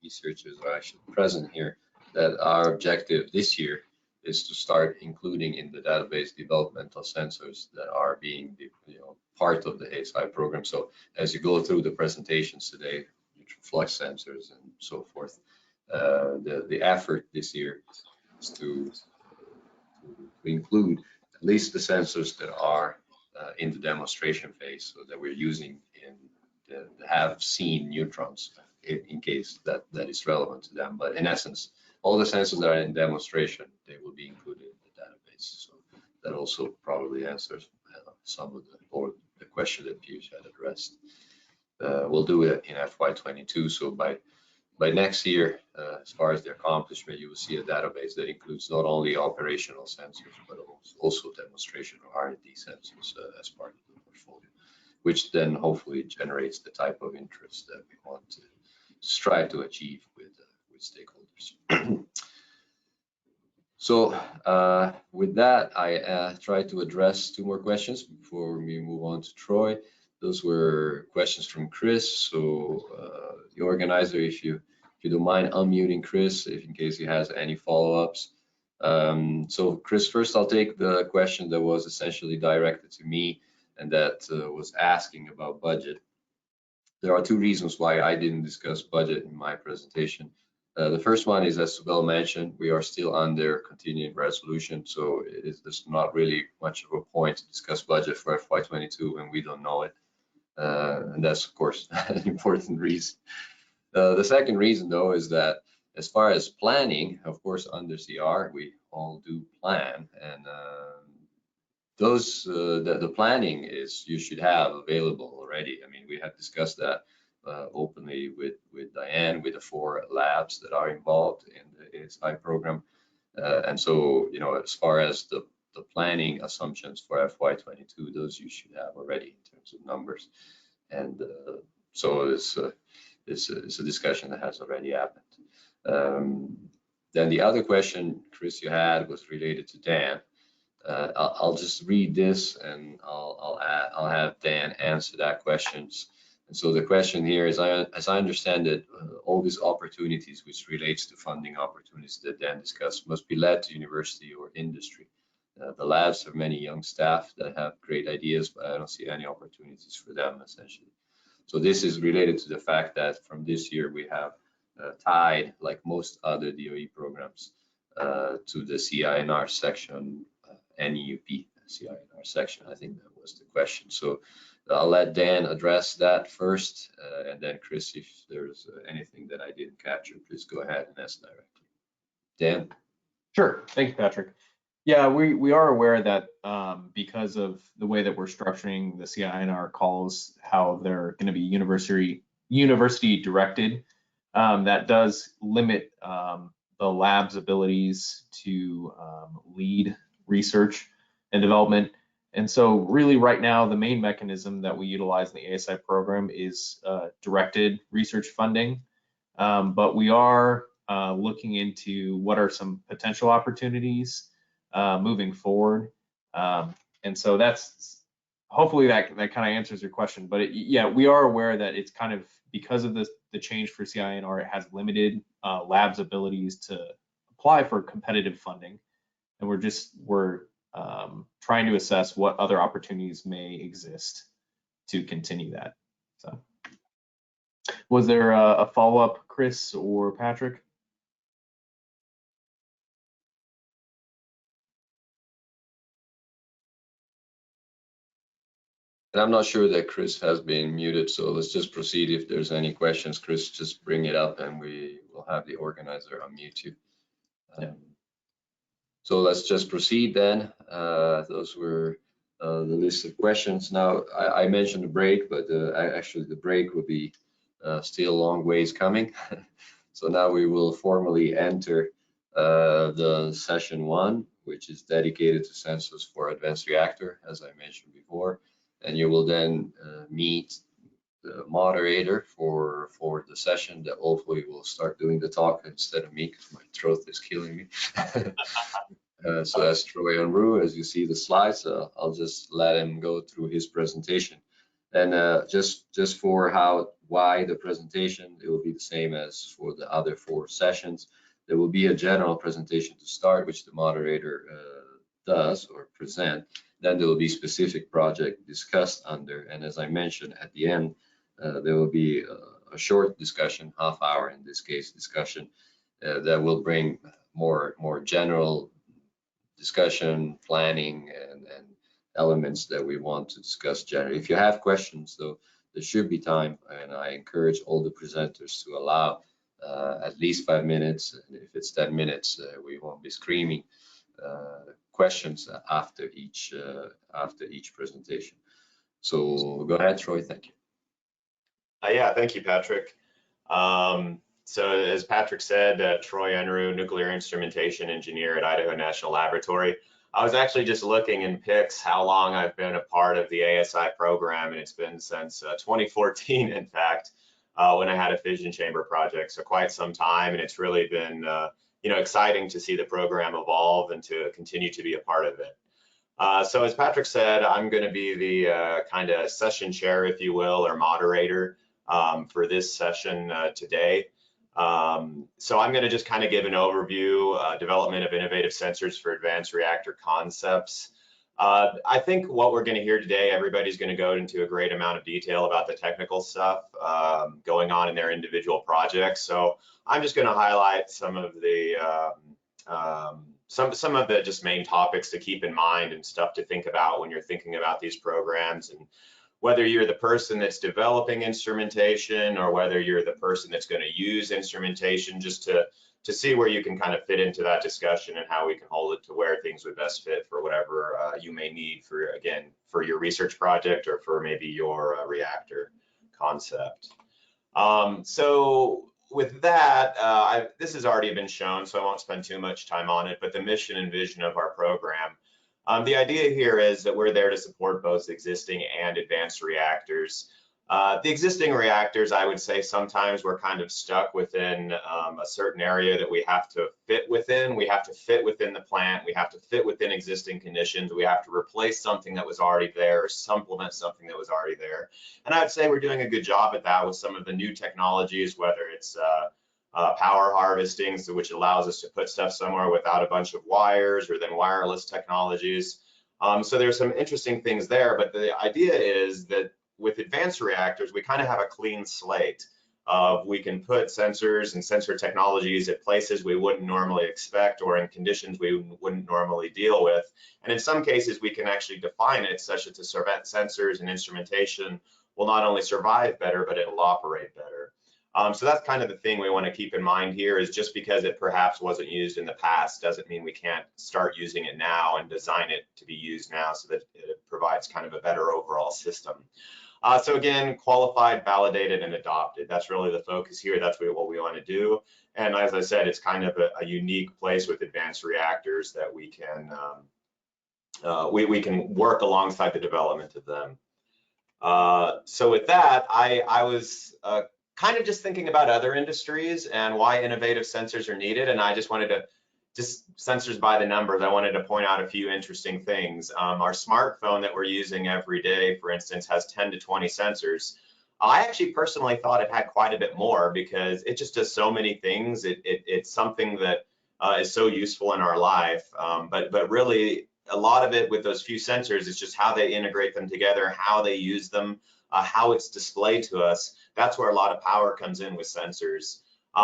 researchers are actually present here, that our objective this year is to start including in the database developmental sensors that are being part of the ASI program. So as you go through the presentations today, flux sensors and so forth, the effort this year is to include at least the sensors that are in the demonstration phase, so that we're using have seen neutrons in case that is relevant to them. But in essence, all the sensors that are in demonstration, they will be included in the database. So that also probably answers some of the question that Piyush had addressed. We'll do it in FY22. So by next year, as far as the accomplishment, you will see a database that includes not only operational sensors, but also demonstration or R&D sensors as part of the portfolio, which then hopefully generates the type of interest that we want to strive to achieve with stakeholders. So with that, I tried to address two more questions before we move on to Troy. Those were questions from Chris. So the organizer, if you if you don't mind unmuting Chris, if in case he has any follow-ups. So Chris, first I'll take the question that was essentially directed to me and that was asking about budget. There are two reasons why I didn't discuss budget in my presentation. The first one is, as Subel mentioned, we are still under continuing resolution, so there's not really much of a point to discuss budget for FY22 when we don't know it. And that's, of course, an important reason. The second reason, though, is that as far as planning, of course, under CR, we all do plan, and the planning is you should have available already. I mean, we had discussed that openly with Diane, with the 4 labs that are involved in the ASI program. And so, you know, as far as the planning assumptions for FY22, those you should have already in terms of numbers. And so it's a discussion that has already happened. Then the other question, Chris, you had was related to Dan. I'll just read this and I'll have Dan answer that questions. And so the question here is, as I understand it, all these opportunities which relates to funding opportunities that Dan discussed must be led to university or industry. The labs have many young staff that have great ideas, but I don't see any opportunities for them essentially. So this is related to the fact that from this year we have tied, like most other DOE programs, to the CINR section, NEUP CINR section. I think that was the question. So I'll let Dan address that first, and then Chris, if there's anything that I didn't capture, please go ahead and ask directly. Dan? Sure, thank you, Patrick. Yeah, we are aware that because of the way that we're structuring the CINR calls, how they're going to be university directed, that does limit the lab's abilities to lead research and development. And so really right now, the main mechanism that we utilize in the ASI program is directed research funding. But we are looking into what are some potential opportunities moving forward. And so that's hopefully that kind of answers your question. But yeah, we are aware that it's kind of because of the change for CINR, it has limited labs' abilities to apply for competitive funding. And we're trying to assess what other opportunities may exist to continue that. So, was there a follow-up, Chris or Patrick? And I'm not sure that Chris has been muted, so let's just proceed. If there's any questions, Chris, just bring it up and we will have the organizer unmute you. So let's just proceed then. Those were the list of questions. Now, I mentioned the break, but actually the break will be still a long ways coming. So now we will formally enter the session 1, which is dedicated to sensors for advanced reactor, as I mentioned before. And you will then meet the moderator for the session that hopefully will start doing the talk instead of me, because my throat is killing me. So that's Troy Unruh. As you see the slides, I'll just let him go through his presentation. And just for why the presentation, it will be the same as for the other 4 sessions. There will be a general presentation to start, which the moderator does or present. Then there will be specific project discussed under, and as I mentioned at the end, there will be a short discussion, half hour in this case, discussion that will bring more general discussion, planning, and elements that we want to discuss generally. If you have questions, though, there should be time, and I encourage all the presenters to allow at least 5 minutes. And if it's 10 minutes, we won't be screaming questions after each presentation. So go ahead, Troy. Thank you. Yeah, thank you, Patrick. So as Patrick said, Troy Unruh, nuclear instrumentation engineer at Idaho National Laboratory. I was actually just looking in pics how long I've been a part of the ASI program, and it's been since 2014, in fact, when I had a fission chamber project. So quite some time, and it's really been exciting to see the program evolve and to continue to be a part of it. So as Patrick said, I'm going to be the kind of session chair, if you will, or moderator for this session today. So I'm going to just kind of give an overview, development of innovative sensors for advanced reactor concepts. I think what we're going to hear today, everybody's going to go into a great amount of detail about the technical stuff going on in their individual projects. So I'm just going to highlight some of the some of the just main topics to keep in mind and stuff to think about when you're thinking about these programs, and whether you're the person that's developing instrumentation or whether you're the person that's going to use instrumentation, just to see where you can kind of fit into that discussion and how we can hold it to where things would best fit for whatever you may need for, again, for your research project or for maybe your reactor concept. So with that, this has already been shown, so I won't spend too much time on it, but the mission and vision of our program. The idea here is that we're there to support both existing and advanced reactors. The existing reactors, I would say sometimes we're kind of stuck within a certain area that we have to fit within. We have to fit within the plant. We have to fit within existing conditions. We have to replace something that was already there or supplement something that was already there. And I'd say we're doing a good job at that with some of the new technologies, whether it's power harvesting, so which allows us to put stuff somewhere without a bunch of wires, or then wireless technologies. So there's some interesting things there, but the idea is that with advanced reactors, we kind of have a clean slate of we can put sensors and sensor technologies at places we wouldn't normally expect or in conditions we wouldn't normally deal with. And in some cases, we can actually define it such that the sensors and instrumentation will not only survive better, but it'll operate better. So that's kind of the thing we want to keep in mind here, is just because it perhaps wasn't used in the past doesn't mean we can't start using it now and design it to be used now so that it provides kind of a better overall system. So again, qualified, validated, and adopted. That's really the focus here. That's what we want to do. And as I said, it's kind of a unique place with advanced reactors that we can can work alongside the development of them. So with that, I was kind of just thinking about other industries and why innovative sensors are needed. And I just wanted to, sensors by the numbers, I wanted to point out a few interesting things. Our smartphone that we're using every day, for instance, has 10 to 20 sensors. I actually personally thought it had quite a bit more because it just does so many things. It's something that is so useful in our life, but really a lot of it with those few sensors is just how they integrate them together, how they use them, how it's displayed to us. That's where a lot of power comes in with sensors.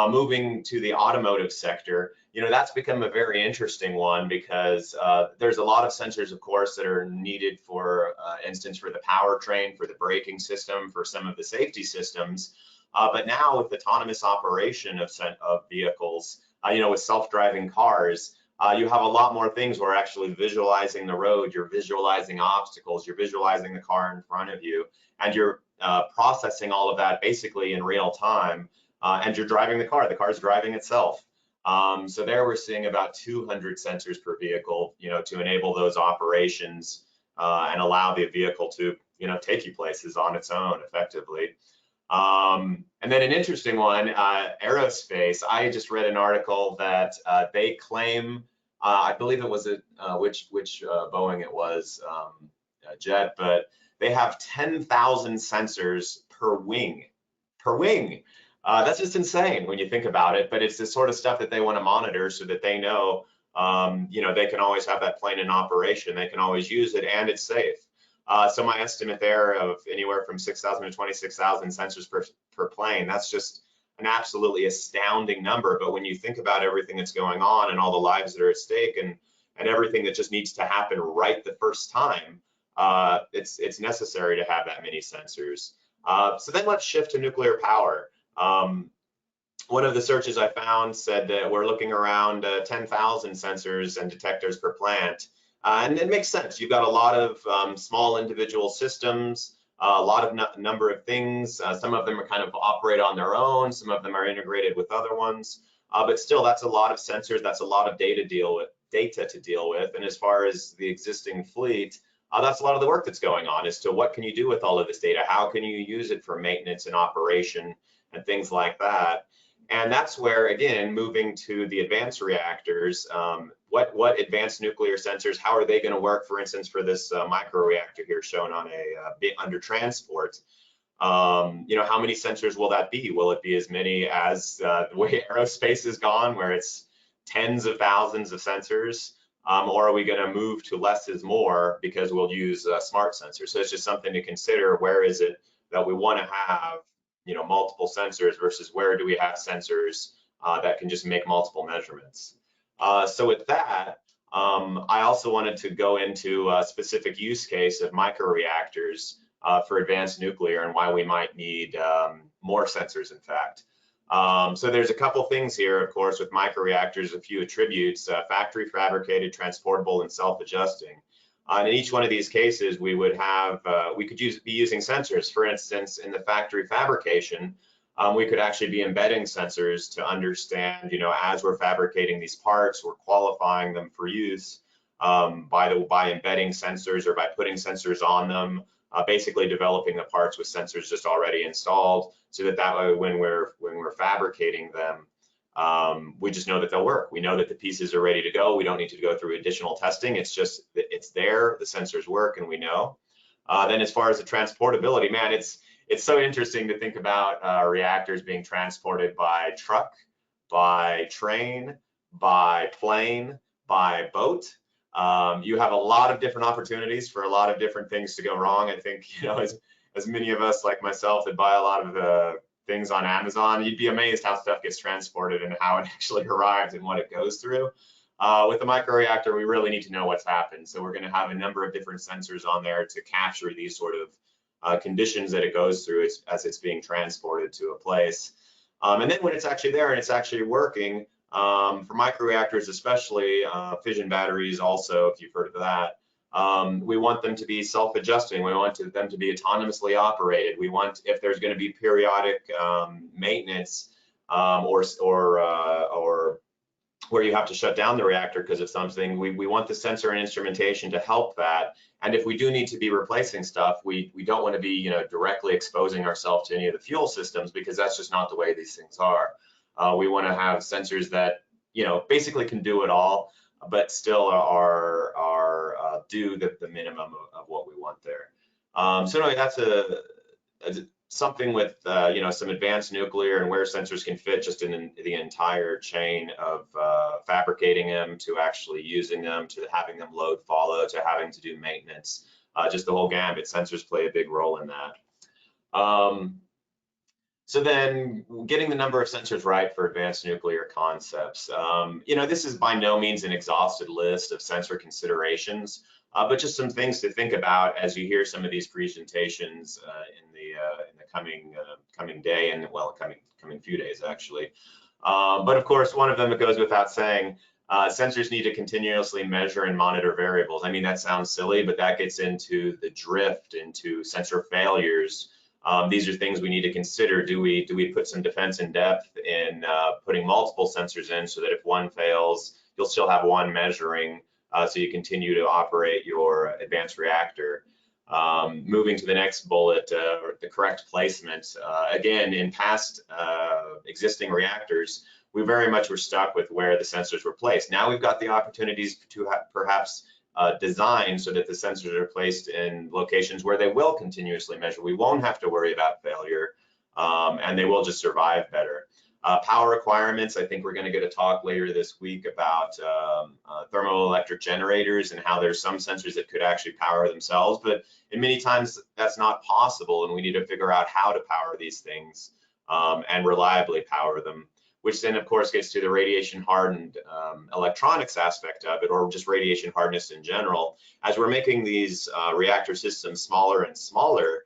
Moving to the automotive sector, that's become a very interesting one because there's a lot of sensors, of course, that are needed for instance, for the powertrain, for the braking system, for some of the safety systems. But now with autonomous operation of vehicles, with self-driving cars, you have a lot more things where actually visualizing the road, you're visualizing obstacles, you're visualizing the car in front of you, and you're processing all of that basically in real time, and you're driving the car's driving itself. So there we're seeing about 200 sensors per vehicle, to enable those operations and allow the vehicle to, take you places on its own effectively. And then an interesting one, aerospace. I just read an article that they claim, I believe it was which Boeing it was, jet, but they have 10,000 sensors per wing. That's just insane when you think about it, but it's the sort of stuff that they want to monitor so that they know, they can always have that plane in operation, they can always use it, and it's safe. So my estimate there of anywhere from 6,000 to 26,000 sensors per plane, that's just an absolutely astounding number. But when you think about everything that's going on and all the lives that are at stake and everything that just needs to happen right the first time, it's necessary to have that many sensors. So then let's shift to nuclear power. One of the searches I found said that we're looking around 10,000 sensors and detectors per plant. And it makes sense. You've got a lot of small individual systems, a lot of number of things. Some of them are kind of operate on their own. Some of them are integrated with other ones. But still, that's a lot of sensors. That's a lot of data to deal with. And as far as the existing fleet, that's a lot of the work that's going on as to what can you do with all of this data? How can you use it for maintenance and operation and things like that? And that's where, again, moving to the advanced reactors, what advanced nuclear sensors, how are they going to work, for instance, for this microreactor here shown on a bit under transport? You know, how many sensors will that be? Will it be as many as the way aerospace is gone, where it's tens of thousands of sensors? Or are we going to move to less is more because we'll use smart sensors? So it's just something to consider. Where is it that we want to have, you know, multiple sensors versus where do we have sensors that can just make multiple measurements? So with that, I also wanted to go into a specific use case of microreactors for advanced nuclear and why we might need more sensors, in fact. So there's a couple things here, of course, with microreactors, a few attributes: factory fabricated, transportable, and self-adjusting. And in each one of these cases, we would have, we could be using sensors. For instance, in the factory fabrication, we could actually be embedding sensors to understand, you know, as we're fabricating these parts, we're qualifying them for use by embedding sensors or by putting sensors on them. Basically developing the parts with sensors just already installed, so that way when we're fabricating them, we just know that they'll work. We know that the pieces are ready to go. We don't need to go through additional testing. It's just that it's there, the sensors work, and we know. Then as far as the transportability, man, it's so interesting to think about reactors being transported by truck, by train, by plane, by boat. You have a lot of different opportunities for a lot of different things to go wrong. I think, you know, as many of us like myself that buy a lot of the things on Amazon, you'd be amazed how stuff gets transported and how it actually arrives and what it goes through. With the microreactor, we really need to know what's happened. So we're going to have a number of different sensors on there to capture these sort of conditions that it goes through as it's being transported to a place. And then when it's actually there and it's actually working, for microreactors, especially fission batteries also, if you've heard of that, we want them to be self-adjusting. We want them to be autonomously operated. We want, if there's going to be periodic maintenance or where you have to shut down the reactor because of something, we want the sensor and instrumentation to help that. And if we do need to be replacing stuff, we don't want to be, you know, directly exposing ourselves to any of the fuel systems, because that's just not the way these things are. We want to have sensors that, you know, basically can do it all, but still are do the minimum of what we want there. So anyway, that's something with you know, some advanced nuclear and where sensors can fit just in the entire chain of fabricating them to actually using them to having them load follow to having to do maintenance. Just the whole gambit. Sensors play a big role in that. So then getting the number of sensors right for advanced nuclear concepts. You know, this is by no means an exhaustive list of sensor considerations, but just some things to think about as you hear some of these presentations in the coming day and, well, coming few days actually. But of course, one of them that goes without saying, sensors need to continuously measure and monitor variables. I mean, that sounds silly, but that gets into the drift, into sensor failures. These are things we need to consider. Do we put some defense in depth in putting multiple sensors in so that if one fails, you'll still have one measuring, so you continue to operate your advanced reactor. Moving to the next bullet, the correct placement. Again, in past existing reactors, we very much were stuck with where the sensors were placed. Now we've got the opportunities to perhaps design so that the sensors are placed in locations where they will continuously measure. We won't have to worry about failure, and they will just survive better. Power requirements, I think we're going to get a talk later this week about thermoelectric generators and how there's some sensors that could actually power themselves, but in many times that's not possible, and we need to figure out how to power these things and reliably power them, which then of course gets to the radiation hardened electronics aspect of it, or just radiation hardness in general. As we're making these reactor systems smaller and smaller,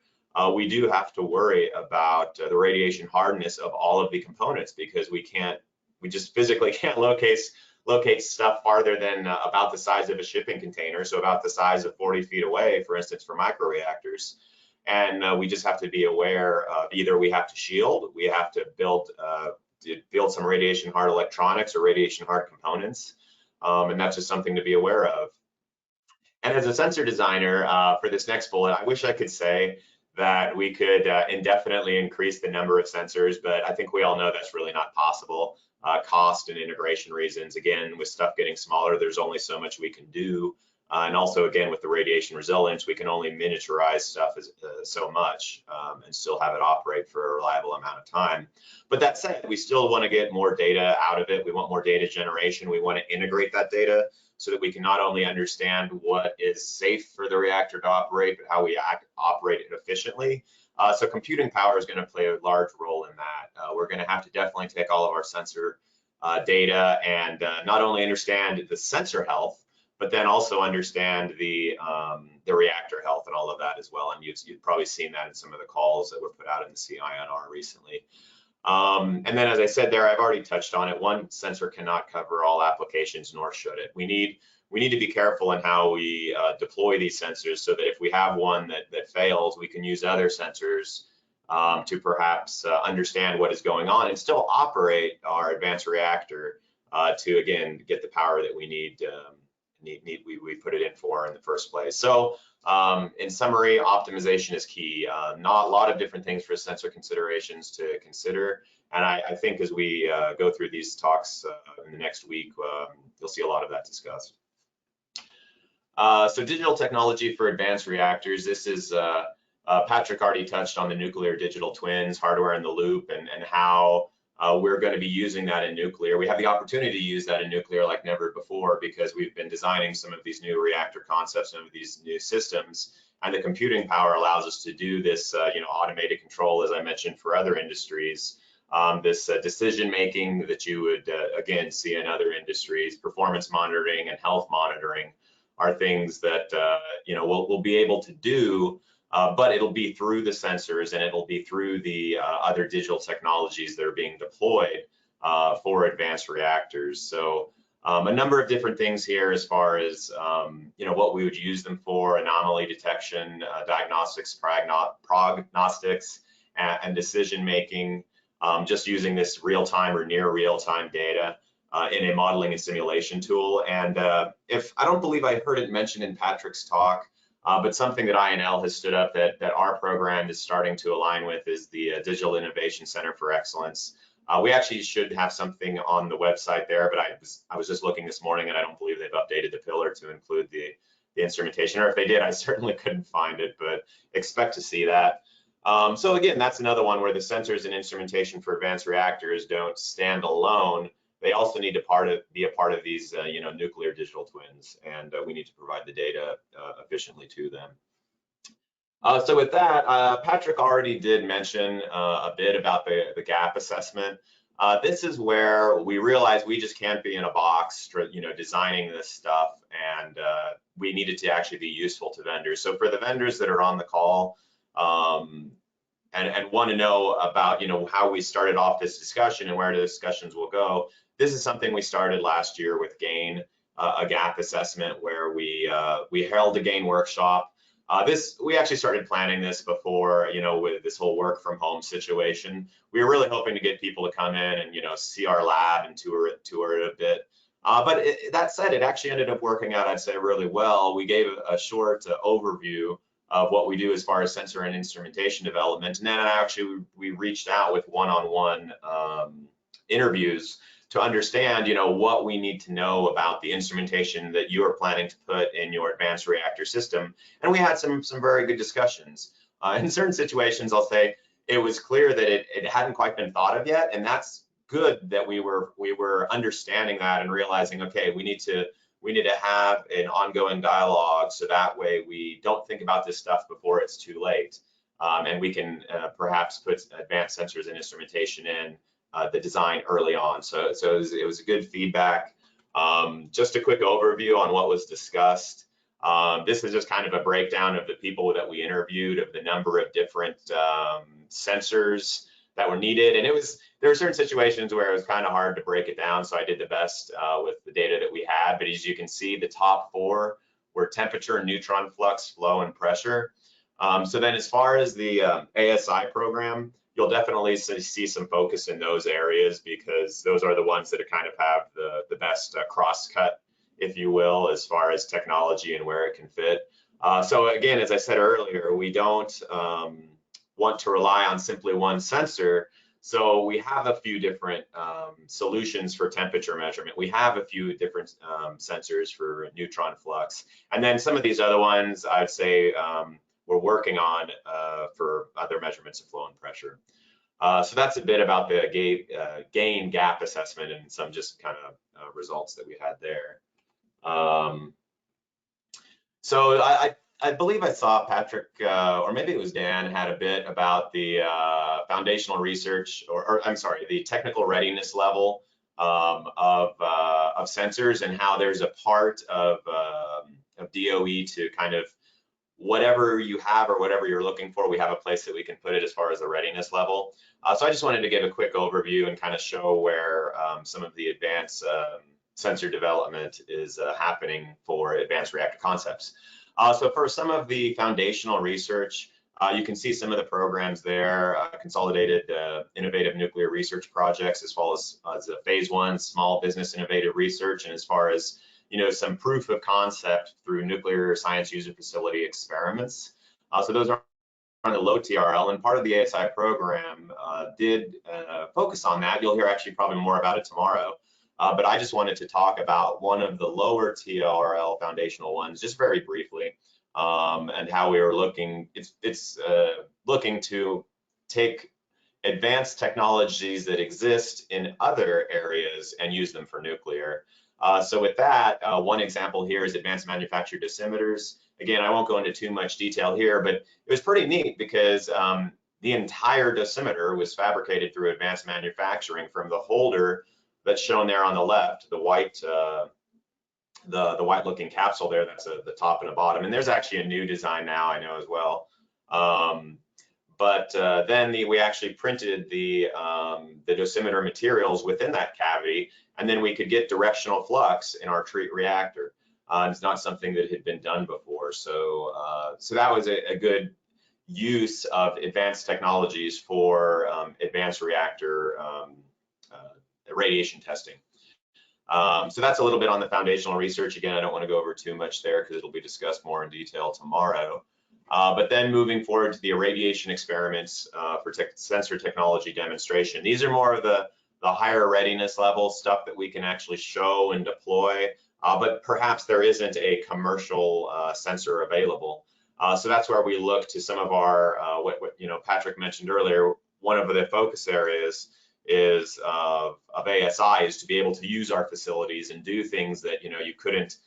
we do have to worry about the radiation hardness of all of the components, because we just physically can't locate stuff farther than about the size of a shipping container, so about the size of 40 feet away, for instance, for microreactors. And we just have to be aware of either we have to shield, we have to build some radiation hard electronics or radiation hard components, and that's just something to be aware of. And as a sensor designer, for this next bullet, I wish I could say that we could indefinitely increase the number of sensors, but I think we all know that's really not possible. Cost and integration reasons. Again, with stuff getting smaller, there's only so much we can do And also, again, with the radiation resilience, we can only miniaturize stuff so much and still have it operate for a reliable amount of time. But that said, we still want to get more data out of it. We want more data generation. We want to integrate that data so that we can not only understand what is safe for the reactor to operate, but how we operate it efficiently. So computing power is going to play a large role in that. We're going to have to definitely take all of our sensor data and not only understand the sensor health, but then also understand the reactor health and all of that as well. And you've probably seen that in some of the calls that were put out in the CINR recently. And then, as I said there, I've already touched on it. One sensor cannot cover all applications, nor should it. We need to be careful in how we deploy these sensors so that if we have one that fails, we can use other sensors to perhaps understand what is going on and still operate our advanced reactor to, again, get the power that we need. We put it in for in the first place. So in summary, optimization is key. Not a lot of different things for sensor considerations to consider. And I think as we go through these talks in the next week, you'll see a lot of that discussed. So digital technology for advanced reactors. This is, Patrick already touched on the nuclear digital twins, hardware in the loop, and how we're going to be using that in nuclear. We have the opportunity to use that in nuclear like never before because we've been designing some of these new reactor concepts, some of these new systems, and the computing power allows us to do this, automated control, as I mentioned, for other industries. This decision making that you would again see in other industries, performance monitoring and health monitoring, are things that we'll be able to do. But it'll be through the sensors and it'll be through the other digital technologies that are being deployed for advanced reactors. So a number of different things here as far as what we would use them for: anomaly detection, diagnostics, prognostics, and decision making. Just using this real-time or near real-time data in a modeling and simulation tool. And if I don't believe I heard it mentioned in Patrick's talk, but something that INL has stood up that our program is starting to align with is the Digital Innovation Center for Excellence. We actually should have something on the website there, but I was just looking this morning and I don't believe they've updated the pillar to include the instrumentation, or if they did, I certainly couldn't find it, but expect to see that. So again, that's another one where the sensors and instrumentation for advanced reactors don't stand alone. They also need to be a part of these, nuclear digital twins, and we need to provide the data efficiently to them. So with that, Patrick already did mention a bit about the gap assessment. This is where we realize we just can't be in a box, designing this stuff, and we need it to actually be useful to vendors. So for the vendors that are on the call and want to know about, how we started off this discussion and where the discussions will go, this is something we started last year with GAIN, a gap assessment where we held a GAIN workshop. We actually started planning this before, with this whole work from home situation. We were really hoping to get people to come in and, see our lab and tour it a bit. But that said, it actually ended up working out, I'd say, really well. We gave a short overview of what we do as far as sensor and instrumentation development. And then actually we reached out with one-on-one interviews to understand, what we need to know about the instrumentation that you are planning to put in your advanced reactor system. And we had some very good discussions. In certain situations, I'll say it was clear that it hadn't quite been thought of yet, and that's good that we were understanding that and realizing, okay, we need to have an ongoing dialogue so that way we don't think about this stuff before it's too late, and we can perhaps put advanced sensors and instrumentation in the design early on. So it was a good feedback. Just a quick overview on what was discussed. This is just kind of a breakdown of the people that we interviewed, of the number of different sensors that were needed. And there were certain situations where it was kind of hard to break it down, so I did the best with the data that we had. But as you can see, the top four were temperature, neutron flux, flow, and pressure. So then as far as the ASI program, you'll definitely see some focus in those areas because those are the ones that kind of have the best cross-cut, if you will, as far as technology and where it can fit. So again, as I said earlier, we don't want to rely on simply one sensor. So we have a few different solutions for temperature measurement. We have a few different sensors for neutron flux. And then some of these other ones, I'd say we're working on for other measurements of flow and pressure. So that's a bit about the gain gap assessment and some just kind of results that we had there. So I believe I saw Patrick, or maybe it was Dan, had a bit about the foundational research, or I'm sorry, the technical readiness level of sensors, and how there's a part of DOE to kind of whatever you have or whatever you're looking for, we have a place that we can put it as far as the readiness level. So I just wanted to give a quick overview and kind of show where some of the advanced sensor development is happening for advanced reactor concepts. So for some of the foundational research, you can see some of the programs there, Consolidated Innovative Nuclear Research Projects, as well as phase 1 small business innovative research, and as far as some proof of concept through nuclear science user facility experiments. So those are on the low TRL, and part of the ASI program did focus on that. You'll hear actually probably more about it tomorrow. But I just wanted to talk about one of the lower TRL foundational ones, just very briefly, and how we were looking. It's looking to take advanced technologies that exist in other areas and use them for nuclear. So with that, one example here is advanced manufactured dosimeters. Again, I won't go into too much detail here, but it was pretty neat because the entire dosimeter was fabricated through advanced manufacturing, from the holder that's shown there on the left, the white looking capsule there, that's the top and the bottom. And there's actually a new design now, I know, as well. Then we actually printed the dosimeter materials within that cavity, and then we could get directional flux in our treat reactor. It's not something that had been done before. So that was a good use of advanced technologies for advanced reactor radiation testing. So that's a little bit on the foundational research. Again, I don't want to go over too much there because it'll be discussed more in detail tomorrow. But then moving forward to the irradiation experiments for sensor technology demonstration. These are more of the higher readiness level stuff that we can actually show and deploy, but perhaps there isn't a commercial sensor available. So that's where we look to some of our, what Patrick mentioned earlier, one of the focus areas is of ASI is to be able to use our facilities and do things that you couldn't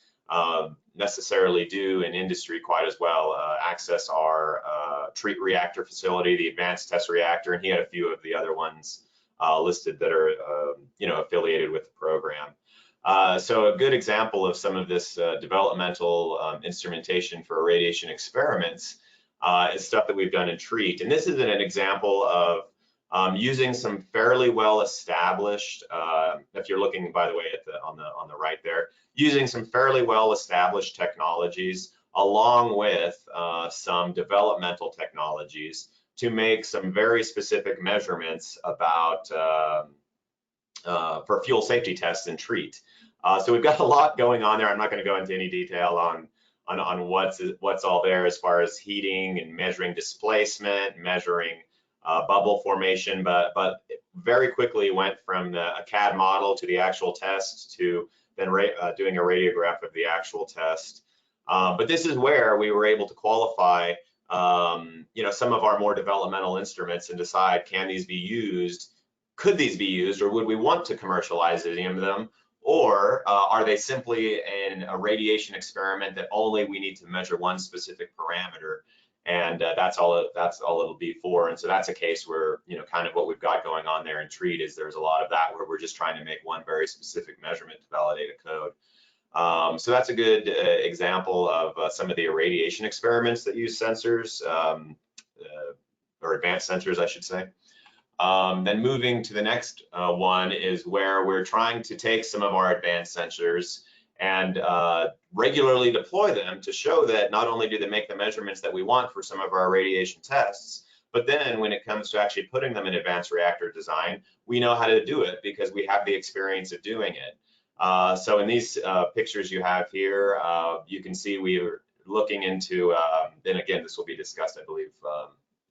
necessarily do in industry quite as well. Access our treat reactor facility, the advanced test reactor, and he had a few of the other ones listed that are affiliated with the program. So a good example of some of this developmental instrumentation for irradiation experiments is stuff that we've done in treat, and this is an example of using some fairly well-established, if you're looking, by the way, at on the right there, using some fairly well-established technologies along with some developmental technologies to make some very specific measurements about for fuel safety tests and treat. So we've got a lot going on there. I'm not going to go into any detail on what's all there as far as heating and measuring displacement, measuring bubble formation, but very quickly went from a CAD model to the actual test to then doing a radiograph of the actual test. But this is where we were able to qualify some of our more developmental instruments and decide, can these be used? Could these be used, or would we want to commercialize any of them? Or are they simply a radiation experiment that only we need to measure one specific parameter? And that's all it'll be for. And so that's a case where, kind of what we've got going on there in treat is there's a lot of that where we're just trying to make one very specific measurement to validate a code. So that's a good example of some of the irradiation experiments that use sensors, or advanced sensors, I should say. Then moving to the next one is where we're trying to take some of our advanced sensors and regularly deploy them to show that not only do they make the measurements that we want for some of our radiation tests, but then when it comes to actually putting them in advanced reactor design, we know how to do it because we have the experience of doing it. So in these pictures you have here, you can see we are looking into, then again, this will be discussed, I believe,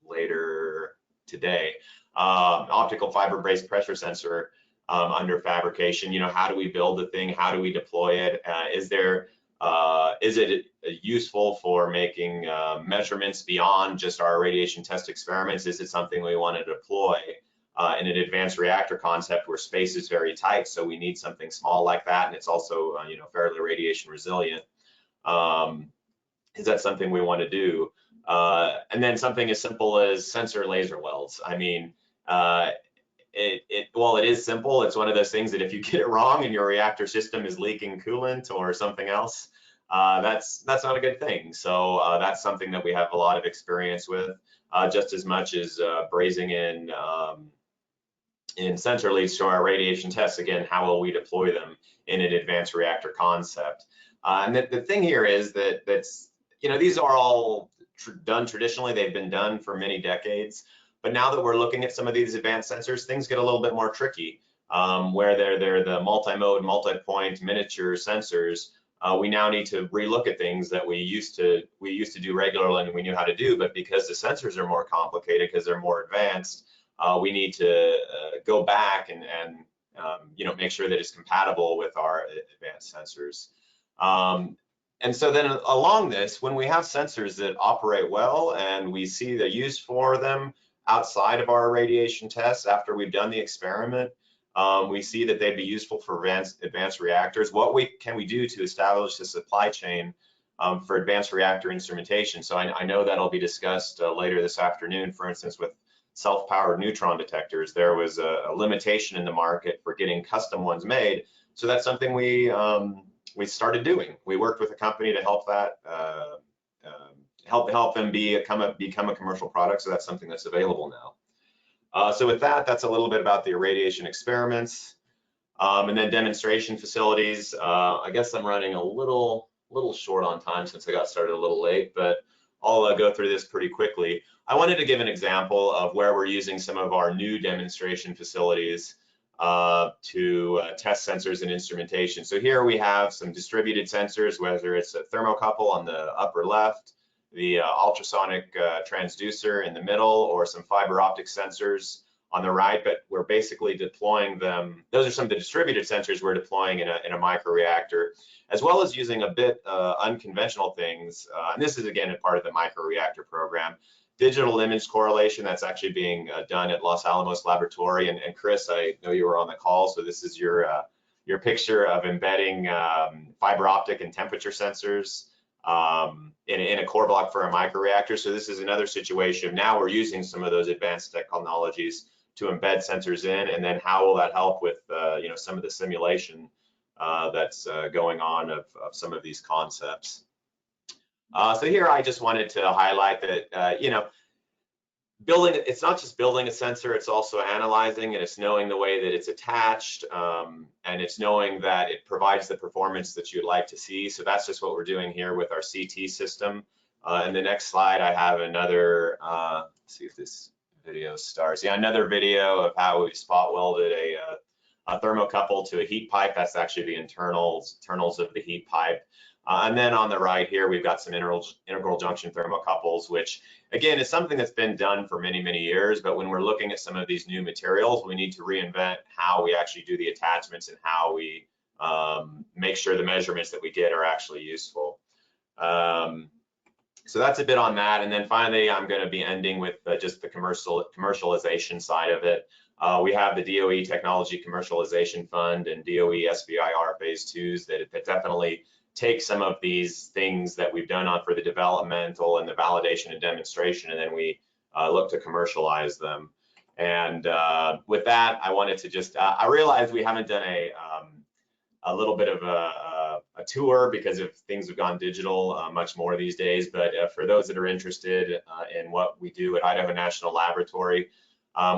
later today. Optical fiber-based pressure sensor under fabrication. How do we build the thing? How do we deploy it? Is it useful for making measurements beyond just our radiation test experiments? Is it something we want to deploy in an advanced reactor concept where space is very tight, so we need something small like that, and it's also fairly radiation resilient? Is that something we want to do? And then something as simple as sensor laser welds. I mean, while it is simple, it's one of those things that if you get it wrong and your reactor system is leaking coolant or something else, that's not a good thing. So that's something that we have a lot of experience with, just as much as brazing in sensor leads to our radiation tests. Again, how will we deploy them in an advanced reactor concept? And the thing here is that these are all done traditionally. They've been done for many decades. But now that we're looking at some of these advanced sensors, things get a little bit more tricky, where they're the multi-mode, multi-point miniature sensors. We now need to relook at things that we used to do regularly and we knew how to do, but because the sensors are more complicated, because they're more advanced, we need to go back and make sure that it's compatible with our advanced sensors. And so then along this, when we have sensors that operate well and we see the use for them outside of our radiation tests after we've done the experiment, we see that they'd be useful for advanced reactors. What can we do to establish the supply chain for advanced reactor instrumentation? So I know that'll be discussed later this afternoon. For instance, with self-powered neutron detectors, there was a limitation in the market for getting custom ones made. So that's something we started doing. We worked with a company to help that help them become a commercial product. So that's something that's available now. So with that, that's a little bit about the irradiation experiments, and then demonstration facilities. I guess I'm running a little short on time since I got started a little late, but I'll go through this pretty quickly. I wanted to give an example of where we're using some of our new demonstration facilities to test sensors and instrumentation. So here we have some distributed sensors, whether it's a thermocouple on the upper left, the ultrasonic transducer in the middle, or some fiber optic sensors on the right, but we're basically deploying them. Those are some of the distributed sensors we're deploying in a microreactor, as well as using a bit unconventional things. And this is, again, a part of the microreactor program. Digital image correlation, that's actually being done at Los Alamos Laboratory. And Chris, I know you were on the call, so this is your picture of embedding fiber optic and temperature sensors in a core block for a microreactor. So this is another situation. Now we're using some of those advanced technologies to embed sensors in, and then how will that help with some of the simulation that's going on of some of these concepts. So here I just wanted to highlight that building, it's not just building a sensor, it's also analyzing, and it's knowing the way that it's attached, and it's knowing that it provides the performance that you'd like to see. So that's just what we're doing here with our CT system. In the next slide, I have another, let's see if this video starts. Yeah, another video of how we spot welded a thermocouple to a heat pipe. That's actually the internals of the heat pipe. And then on the right here, we've got some integral junction thermocouples, which again is something that's been done for many, many years. But when we're looking at some of these new materials, we need to reinvent how we actually do the attachments and how we make sure the measurements that we get are actually useful. So that's a bit on that. And then finally, I'm going to be ending with just the commercialization side of it. We have the DOE Technology Commercialization Fund and DOE SBIR Phase 2s that definitely take some of these things that we've done for the developmental and the validation and demonstration, and then we look to commercialize them. And with that, I wanted to just, I realized we haven't done a little bit of a tour because of things have gone digital much more these days, but for those that are interested in what we do at Idaho National Laboratory,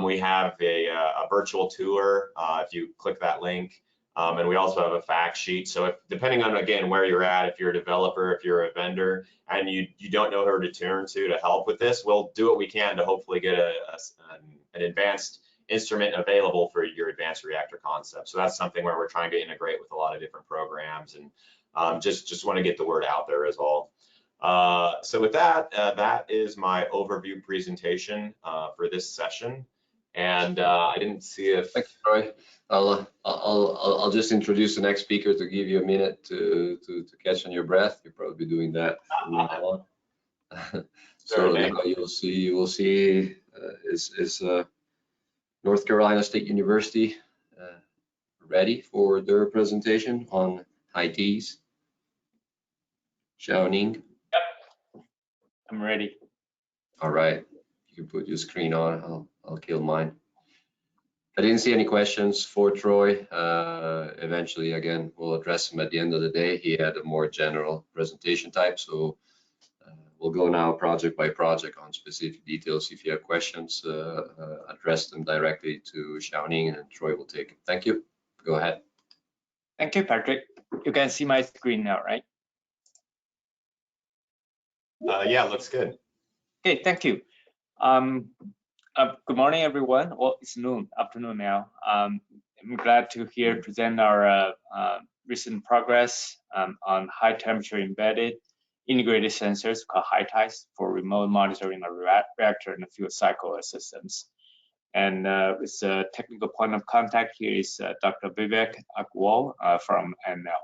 we have a virtual tour if you click that link. And we also have a fact sheet. So if, depending on, again, where you're at, if you're a developer, if you're a vendor, and you don't know who to turn to help with this, we'll do what we can to hopefully get an advanced instrument available for your advanced reactor concept. So that's something where we're trying to integrate with a lot of different programs, and just want to get the word out there as well. So with that, that is my overview presentation for this session. And I didn't see if. Thanks, Troy. I'll just introduce the next speaker to give you a minute to catch on your breath. You'll probably be doing that from now on. So now you will see is North Carolina State University ready for their presentation on high T's. Xiaoning. Yep, I'm ready. All right, you can put your screen on. I'll kill mine. I didn't see any questions for Troy. Eventually, again, we'll address him at the end of the day. He had a more general presentation type, so we'll go now project by project on specific details. If you have questions, address them directly to Xiaoning and Troy will take it. Thank you. Go ahead. Thank you, Patrick. You can see my screen now, right? Yeah, looks good. Okay, thank you. Good morning, everyone. Well, it's afternoon now. I'm glad to here present our recent progress on high temperature embedded integrated sensors called HiTICE for remote monitoring of reactor and fuel cycle systems. And with the technical point of contact here is Dr. Vivek Agarwal from NL.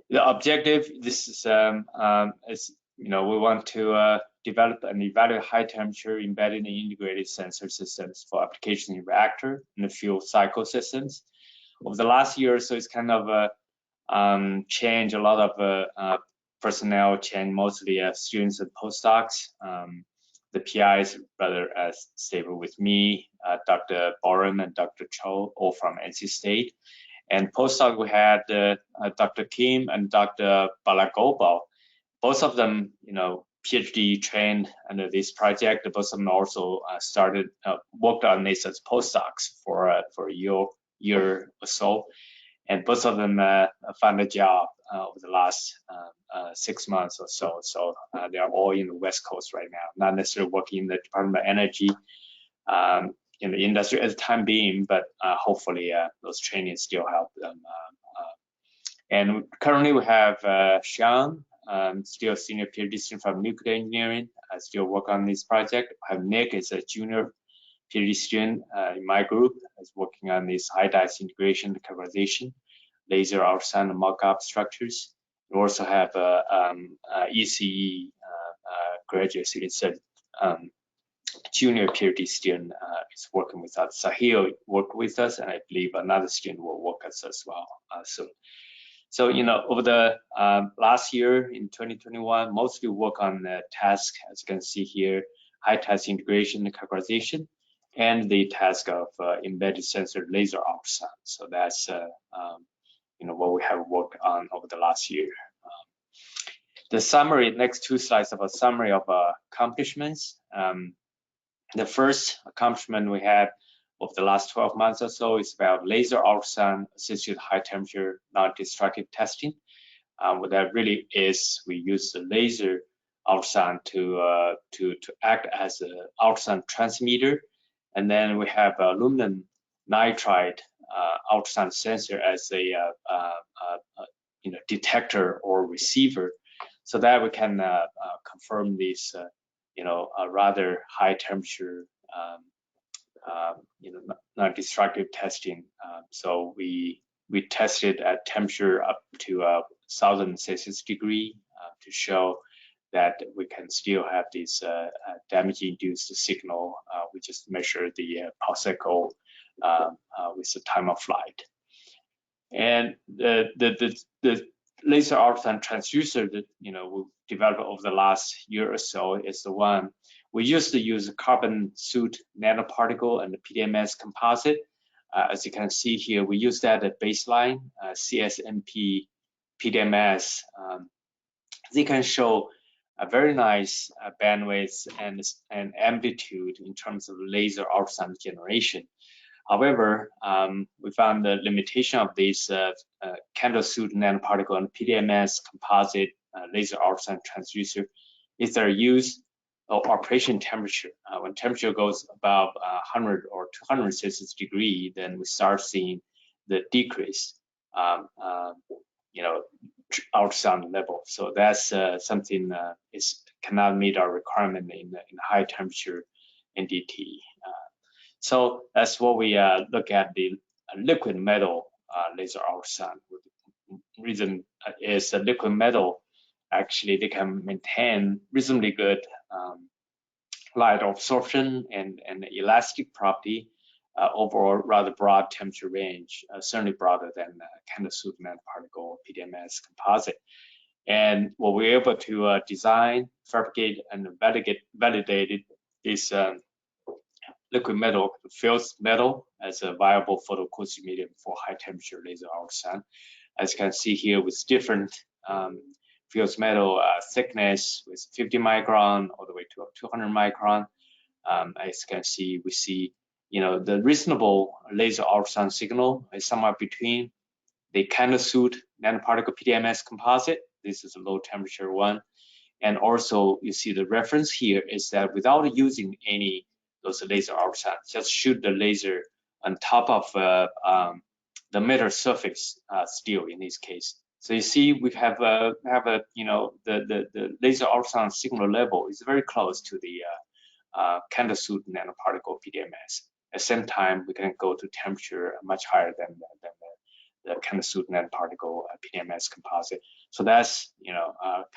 The objective, this is we want to develop and evaluate high temperature embedded and integrated sensor systems for application in reactor and fuel cycle systems. Over the last year or so, it's kind of changed a lot of personnel change, mostly students and postdocs. The PI is rather stable with me, Dr. Boren and Dr. Cho, all from NC State. And postdoc, we had Dr. Kim and Dr. Balagopal. Both of them, PhD trained under this project. Both of them also worked on this as postdocs for a year or so. And both of them found a job over the last 6 months or so. So they are all in the West Coast right now, not necessarily working in the Department of Energy in the industry at the time being, but hopefully those trainings still help them. And currently we have Sean, still senior PhD student from nuclear engineering, still work on this project. I have Nick, is a junior PhD student in my group, is working on this HiTICE integration and characterization, laser ultrasound and mock-up structures. We also have ECE graduate student, junior PhD student is working with us. Sahil worked with us, and I believe another student will work with us as well soon. So, over the last year in 2021, mostly work on the task, as you can see here, HiTICE integration and characterization, and the task of embedded sensor laser ultrasound. So that's what we have worked on over the last year. The summary, next two slides of a summary of accomplishments. The first accomplishment we had over the last 12 months or so is about laser ultrasound assisted high temperature non-destructive testing. What that really is, we use the laser ultrasound to act as an ultrasound transmitter, and then we have aluminum nitride ultrasound sensor as a detector or receiver, so that we can confirm these rather high temperature non-destructive testing. So we tested at temperature up to 1,000 Celsius degree to show that we can still have this damage-induced signal. We just measure the pulse echo with the time of flight. And the laser ultrasound transducer that we developed over the last year or so is the one we used to use carbon soot nanoparticle and the PDMS composite. As you can see here, we use that at baseline CSMP PDMS. They can show a very nice bandwidth and amplitude in terms of laser ultrasound generation. However, we found the limitation of these candle soot nanoparticle and PDMS composite laser ultrasound transducer is their use of operation temperature. When temperature goes above 100 or 200 Celsius degree, then we start seeing the decrease. ultrasound level. So that's something is cannot meet our requirement in high temperature NDT. So that's what we look at the liquid metal laser ultrasound. Reason is the liquid metal actually they can maintain reasonably good light absorption and elastic property overall rather broad temperature range, certainly broader than Canada-Soot nanoparticle PDMS composite. And what we're able to design, fabricate, and validate this liquid metal, fused metal, as a viable photoacoustic medium for high temperature laser ultrasound. As you can see here, with different fused metal thickness, with 50 micron all the way to 200 micron. As you can see, we see, the reasonable laser ultrasound signal is somewhere between the Canada-Soot nanoparticle PDMS composite. This is a low temperature one. And also you see the reference here is that without using any those laser ultrasound, just shoot the laser on top of the metal surface steel in this case. So you see we have the laser ultrasound signal level is very close to the Canada-Soot nanoparticle PDMS. At the same time, we can go to temperature much higher than the Canada-Soot nanoparticle PDMS composite. So that's,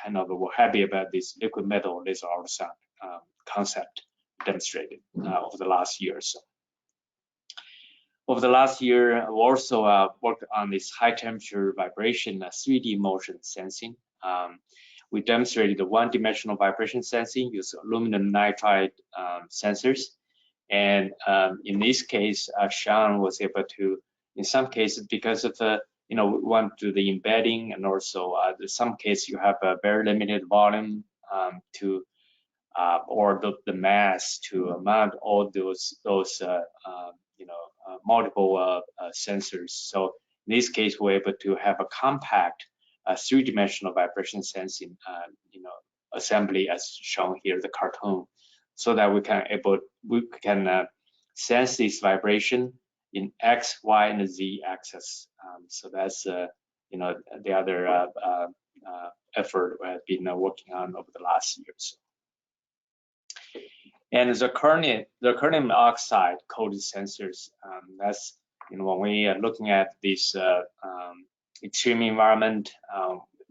kind of we're happy about this liquid metal laser ultrasound concept demonstrated over the last year or so. Over the last year, we also worked on this high temperature vibration 3D motion sensing. We demonstrated the one-dimensional vibration sensing using aluminum nitride sensors. And in this case, Sean was able to, in some cases, because of the, we want to do the embedding, and also in some cases you have a very limited volume or the mass to mount all those multiple sensors. So in this case, we're able to have a compact three-dimensional vibration sensing, assembly as shown here, the cartoon, so that we can sense this vibration in X, Y, and Z axis. So that's the other effort we have been working on over the last years. And the zirconium oxide coated sensors, that's when we are looking at this extreme environment,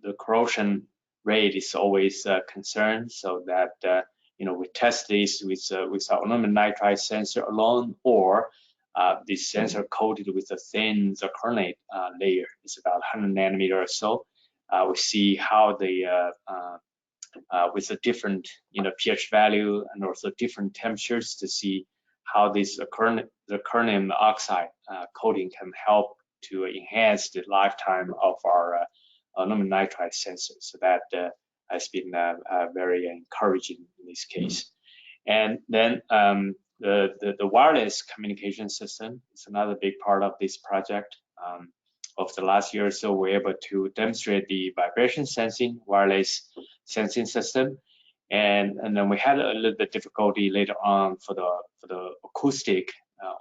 the corrosion rate is always a concern. So that we test this with our aluminum nitride sensor alone, or this sensor coated with a thin zirconate layer. It's about 100 nanometer or so. We see how the with a different pH value and also different temperatures to see how this zirconium oxide coating can help to enhance the lifetime of our aluminum nitride sensor. So that has been very encouraging in this case. And then the wireless communication system is another big part of this project. Of the last year or so, we're able to demonstrate the vibration sensing wireless sensing system, and then we had a little bit difficulty later on for the acoustic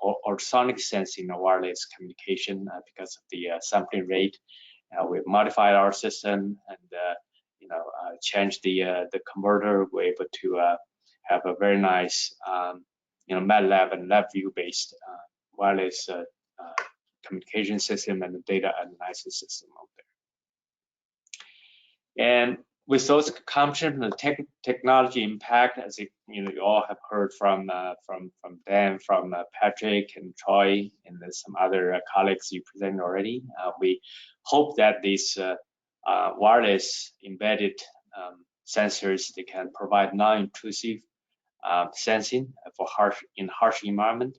or sonic sensing of wireless communication because of the sampling rate. We modified our system and changed the converter. We're able to have a very nice MATLAB and LabVIEW based wireless communication system and the data analysis system out there. And with those accomplishments, the technology impact, as you all have heard from Dan, from Patrick and Troy, and some other colleagues you presented already, we hope that these wireless embedded sensors, they can provide non-intrusive sensing for harsh environment.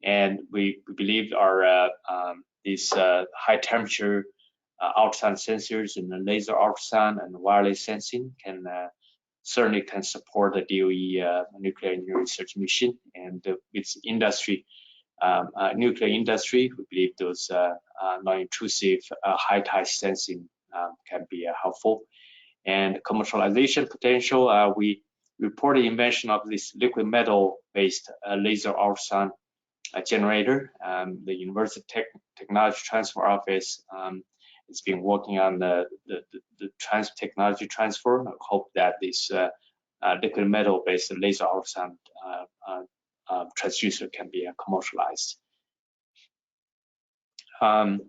And we believe our these high temperature ultrasound sensors and the laser ultrasound and wireless sensing can certainly support the DOE nuclear engineering research mission. And with industry, nuclear industry, we believe those non-intrusive high touch sensing can be helpful. And commercialization potential, we report the invention of this liquid metal based laser ultrasound generator. The University Technology Transfer Office it's been working on the technology transfer. I hope that this liquid metal based laser ultrasound transducer can be commercialized.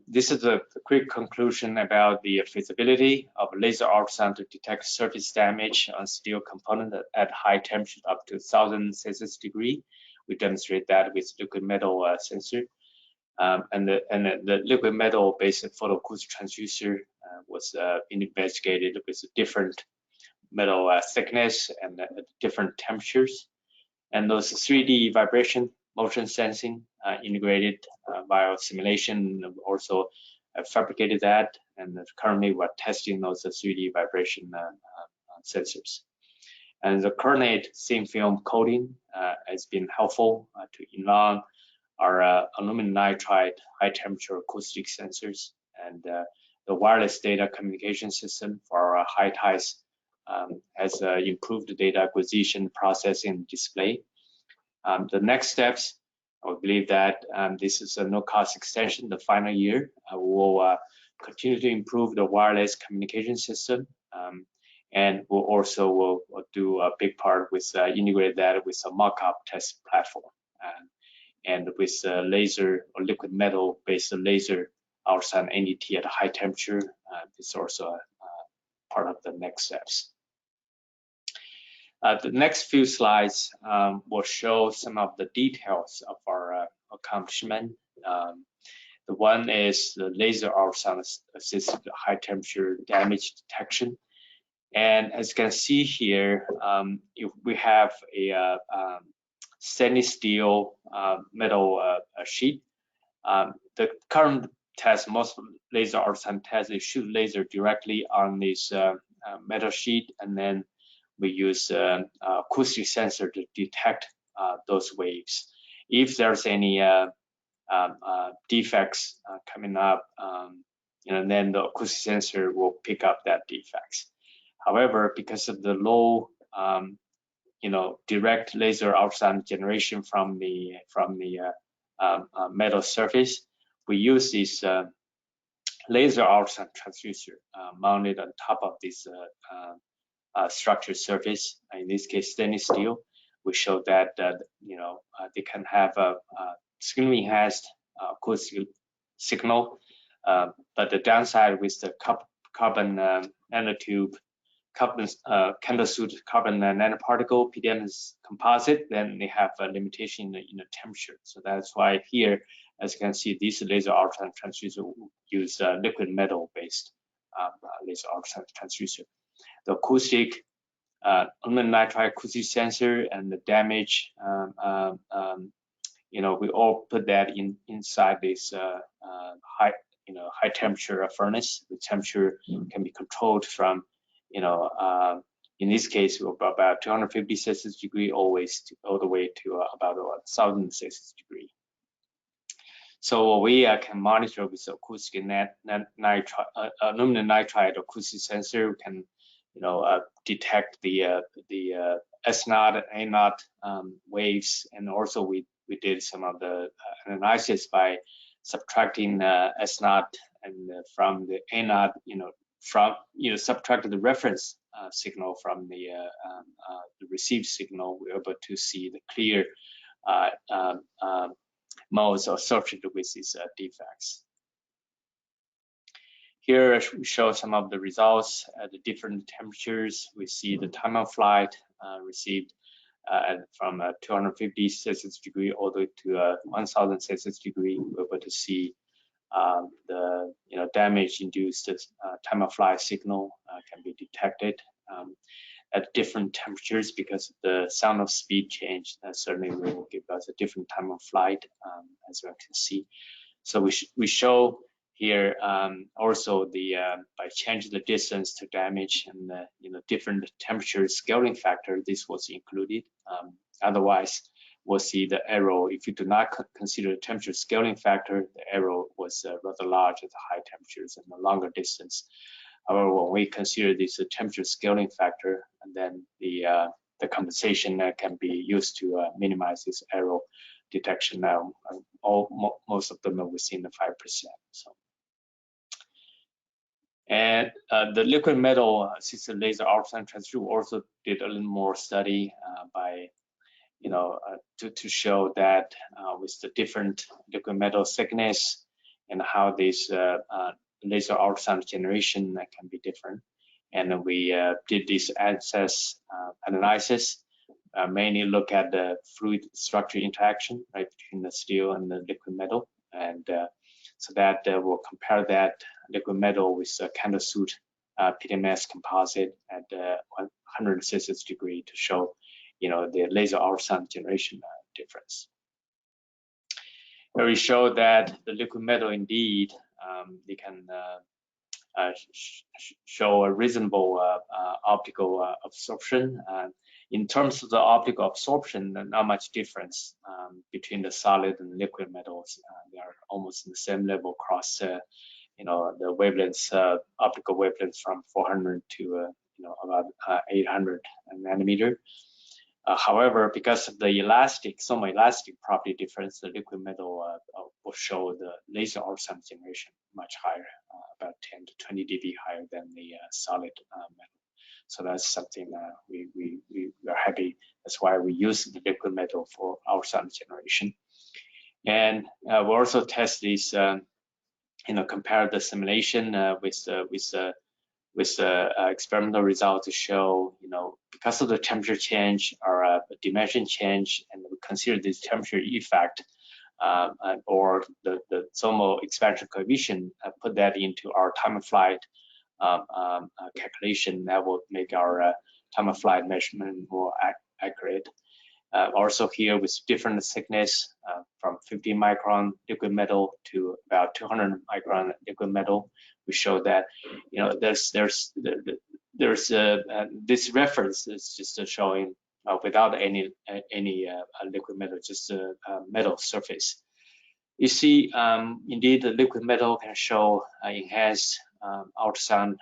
This is a quick conclusion about the feasibility of laser ultrasound to detect surface damage on steel component at high temperature up to 1000 Celsius degree. We demonstrate that with liquid metal sensor. And the liquid metal based photoacoustic transducer was investigated with different metal thickness and different temperatures. And those 3D vibration motion sensing integrated via simulation, also fabricated that, and currently we're testing those 3D vibration sensors. And the coordinate thin film coating has been helpful to enlarge our aluminum nitride high temperature acoustic sensors, and the wireless data communication system for our high ties has improved the data acquisition, processing, display. The next steps, I believe that this is a no-cost extension. The final year, we will continue to improve the wireless communication system, and we'll also do a big part with integrate that with a mock-up test platform, and with laser or liquid metal based laser ultrasound NDT at a high temperature. It's also part of the next steps. The next few slides will show some of the details of our accomplishment. The one is the laser ultrasound assisted high temperature damage detection. And as you can see here, if we have a stainless steel metal sheet, the current test, most laser ultrasound tests, they shoot laser directly on this metal sheet, and then we use acoustic sensor to detect those waves. If there's any defects coming up, then the acoustic sensor will pick up that defects. However, because of the low, direct laser ultrasound generation from the metal surface, we use this laser ultrasound transducer mounted on top of this structured surface. In this case, stainless steel. We show that they can have a significantly enhanced acoustic signal, but the downside with the carbon nanotube, candle suit carbon nanoparticle PDM is composite, then they have a limitation in the temperature. So that's why here, as you can see, this laser ultrasound transducer use liquid metal based laser ultrasound transducer. The acoustic aluminum nitride acoustic sensor and the damage, we all put that inside this high temperature furnace. The temperature can be controlled from, in this case, about 250 Celsius degree all the way to about 1000 Celsius degree. So we can monitor with acoustic aluminum nitride acoustic sensor. We can detect the S0 and A0 waves, and also we did some of the analysis by subtracting S0 and from the A0, subtracted the reference signal from the received signal. We're able to see the clear modes associated with these defects. Here we show some of the results at the different temperatures. We see the time of flight received from 250 Celsius degree all the way to 1000 Celsius degree. We're able to see the damage induced time of flight signal can be detected at different temperatures, because the sound of speed change certainly will give us a different time of flight, as you can see. So we show here also the by changing the distance to damage and different temperature scaling factor, this was included. Otherwise, we'll see the error. If you do not consider the temperature scaling factor, the error was rather large at the high temperatures and the longer distance. However, when we consider this temperature scaling factor, and then the compensation can be used to minimize this error detection. Now, most of them are within the 5%. So And the liquid metal assisted laser ultrasound transducer also did a little more study by, to show that with the different liquid metal thickness and how this laser ultrasound generation can be different. And we did this access analysis, mainly look at the fluid structure interaction right between the steel and the liquid metal, and so that we'll compare that liquid metal with a candle soot PDMS composite at 100 Celsius degree to show, the laser ultrasound generation difference. Where we show that the liquid metal indeed, they can show a reasonable optical absorption. In terms of the optical absorption, not much difference between the solid and liquid metals. They are almost in the same level across, the wavelengths, optical wavelengths from 400 to about 800 nanometer. However, because of the elastic property difference, the liquid metal will show the laser ultrasound generation much higher, about 10 to 20 dB higher than the solid metal. So that's something we are happy. That's why we use the liquid metal for ultrasound generation. And we also test these, compare the simulation with experimental results to show, because of the temperature change or dimension change, and we consider this temperature effect or the thermal expansion coefficient, put that into our time of flight calculation, that will make our time of flight measurement more accurate. Also here with different thickness from 50 micron liquid metal to about 200 micron liquid metal, we show that there's this reference is just showing without any liquid metal, just a metal surface. You see, indeed, the liquid metal can show enhanced ultrasound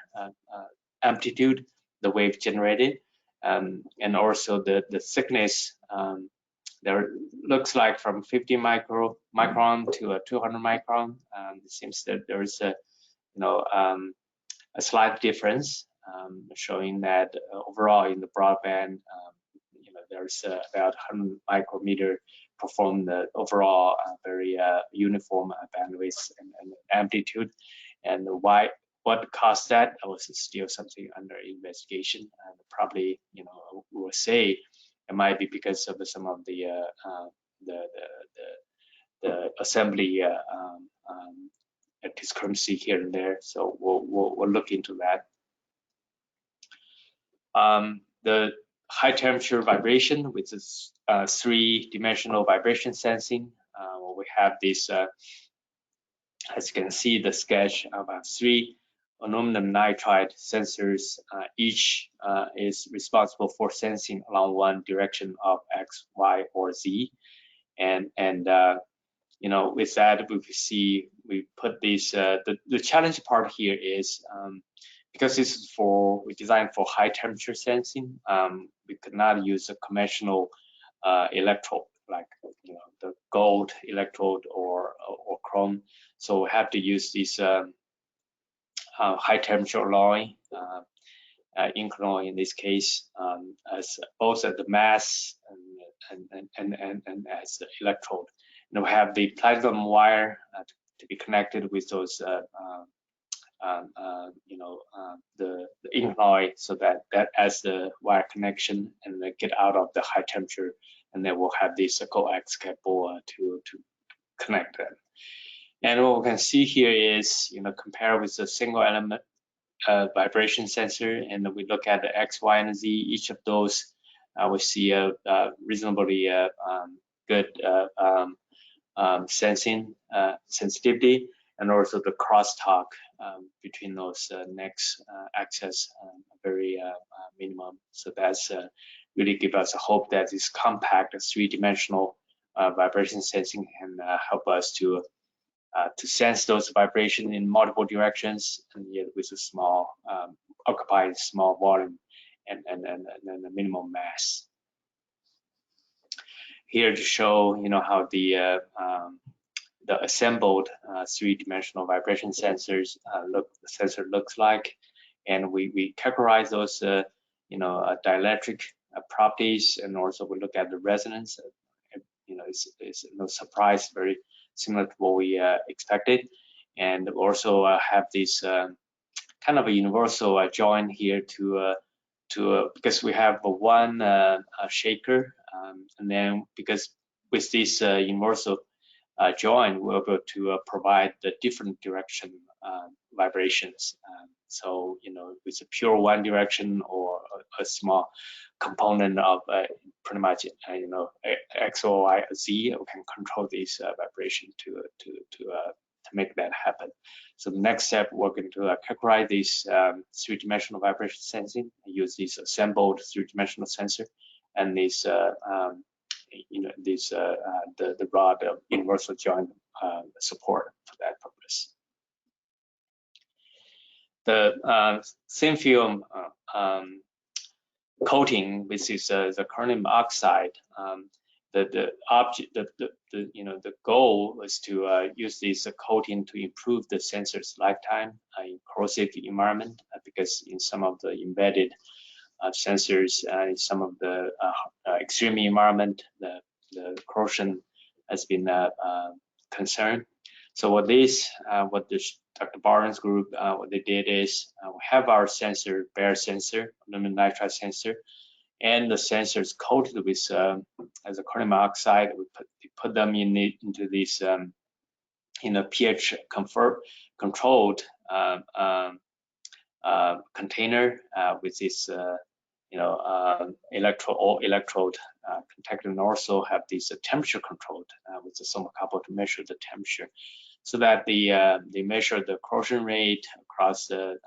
amplitude, the wave generated, and also the thickness. There looks like from 50 micron to 200 micron. It seems that there is a slight difference, showing that overall in the broadband, there's about 100 micrometer perform the overall very uniform bandwidth and amplitude. And what caused that was still something under investigation. And probably, we will say it might be because of some of the assembly discrepancy here and there. So we'll look into that. The high temperature vibration, which is 3-dimensional vibration sensing. We have this, as you can see, the sketch of 3 aluminum nitride sensors. Each is responsible for sensing along one direction of X, Y, or Z. And with that, we put these. The challenge part here is because this is we designed for high temperature sensing. We could not use a conventional electrode like the gold electrode or chrome. So we have to use this high temperature alloy, ink alloy in this case, as both at the mass and as the electrode. And we have the platinum wire to be connected with those the ink alloy, so that as the wire connection and they get out of the high temperature, and then we'll have this coax cable to connect them. And what we can see here is, compare with the single element vibration sensor, and we look at the X, Y, and Z. Each of those, we see a reasonably good sensing sensitivity, and also the crosstalk between those next axes very minimum. So that's really give us a hope that this compact 3-dimensional vibration sensing can help us to sense those vibrations in multiple directions, and yet with a small occupying small volume and a minimum mass. Here to show how the the assembled three-dimensional vibration sensors looks like, and we categorize those dielectric properties, and also we look at the resonance. It's no surprise, very similar to what we expected, and also have this kind of a universal join here to because we have one shaker, and then because with this universal join, we're able to provide the different direction vibrations. So with a pure one direction or a small component of pretty much X, O, Y, Z, we can control this vibration to make that happen. So the next step, we're going to categorize this three-dimensional vibration sensing, use this assembled three-dimensional sensor, and this the rod universal joint support for that purpose. The thin film coating, which is the zirconium oxide, the goal was to use this coating to improve the sensor's lifetime in corrosive environment, because in some of the embedded sensors, in some of the extreme environment, the corrosion has been a concern. So what Dr. Barnes group, what they did is we have our sensor, bare sensor, aluminum nitride sensor, and the sensors coated with zirconium oxide. We put them into this pH controlled container with this electrode contactor, and also have this temperature controlled with the thermocouple to measure the temperature, so that they measure the corrosion rate across the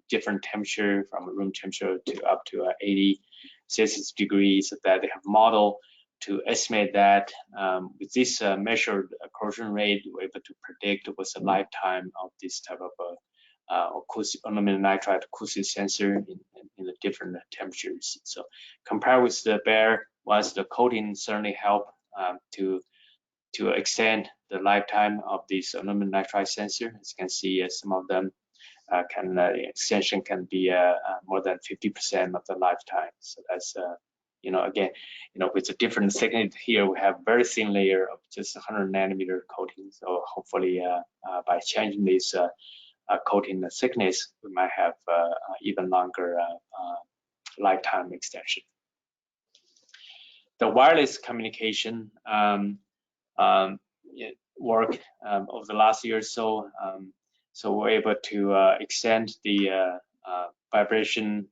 different temperature, from room temperature to up to 80 Celsius degrees, so that they have a model to estimate that. With this measured corrosion rate, we're able to predict what's the lifetime of this type of aluminum nitride acoustic sensor in the different temperatures. So compared with the bare ones, the coating certainly help to extend the lifetime of this aluminum nitride sensor. As you can see, some of them extension can be more than 50% of the lifetime. So that's again, with a different thickness here, we have very thin layer of just 100 nanometer coating. So hopefully, by changing this coating the thickness, we might have even longer lifetime extension. The wireless communication work over the last year or so. So we're able to extend the vibration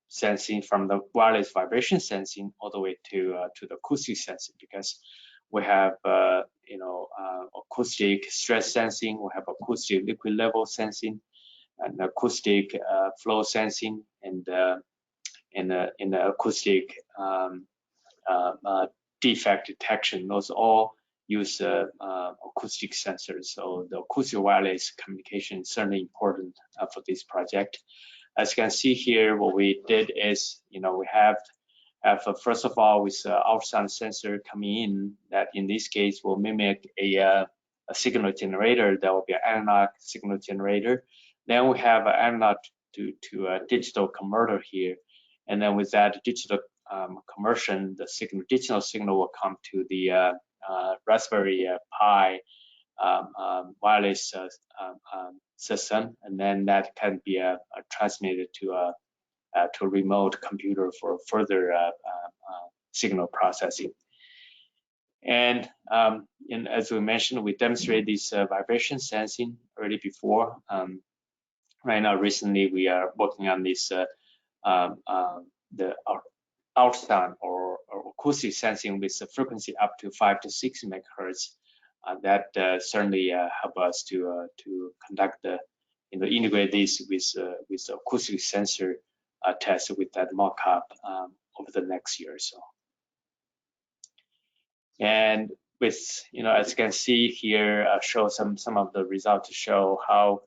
sensing from the wireless vibration sensing all the way to the acoustic sensing, because we have acoustic stress sensing, we have acoustic liquid level sensing, and acoustic flow sensing, and in the acoustic defect detection. Those all use acoustic sensors. So the acoustic wireless communication is certainly important for this project. As you can see here, what we did is, we have first of all, with ultrasound sensor coming in, that in this case will mimic a signal generator. That will be an analog signal generator. Then we have an analog to a digital converter here, and then with that digital conversion, the digital signal will come to the Raspberry Pi wireless system, and then that can be transmitted to a remote computer for further signal processing. And as we mentioned, we demonstrated this vibration sensing already before. Right now, recently, we are working on this the ultrasound or acoustic sensing with a frequency up to 5 to 6 megahertz. That certainly help us to conduct integrate this with the acoustic sensor test with that mock-up over the next year or so. And with, as you can see here, show some of the results to show how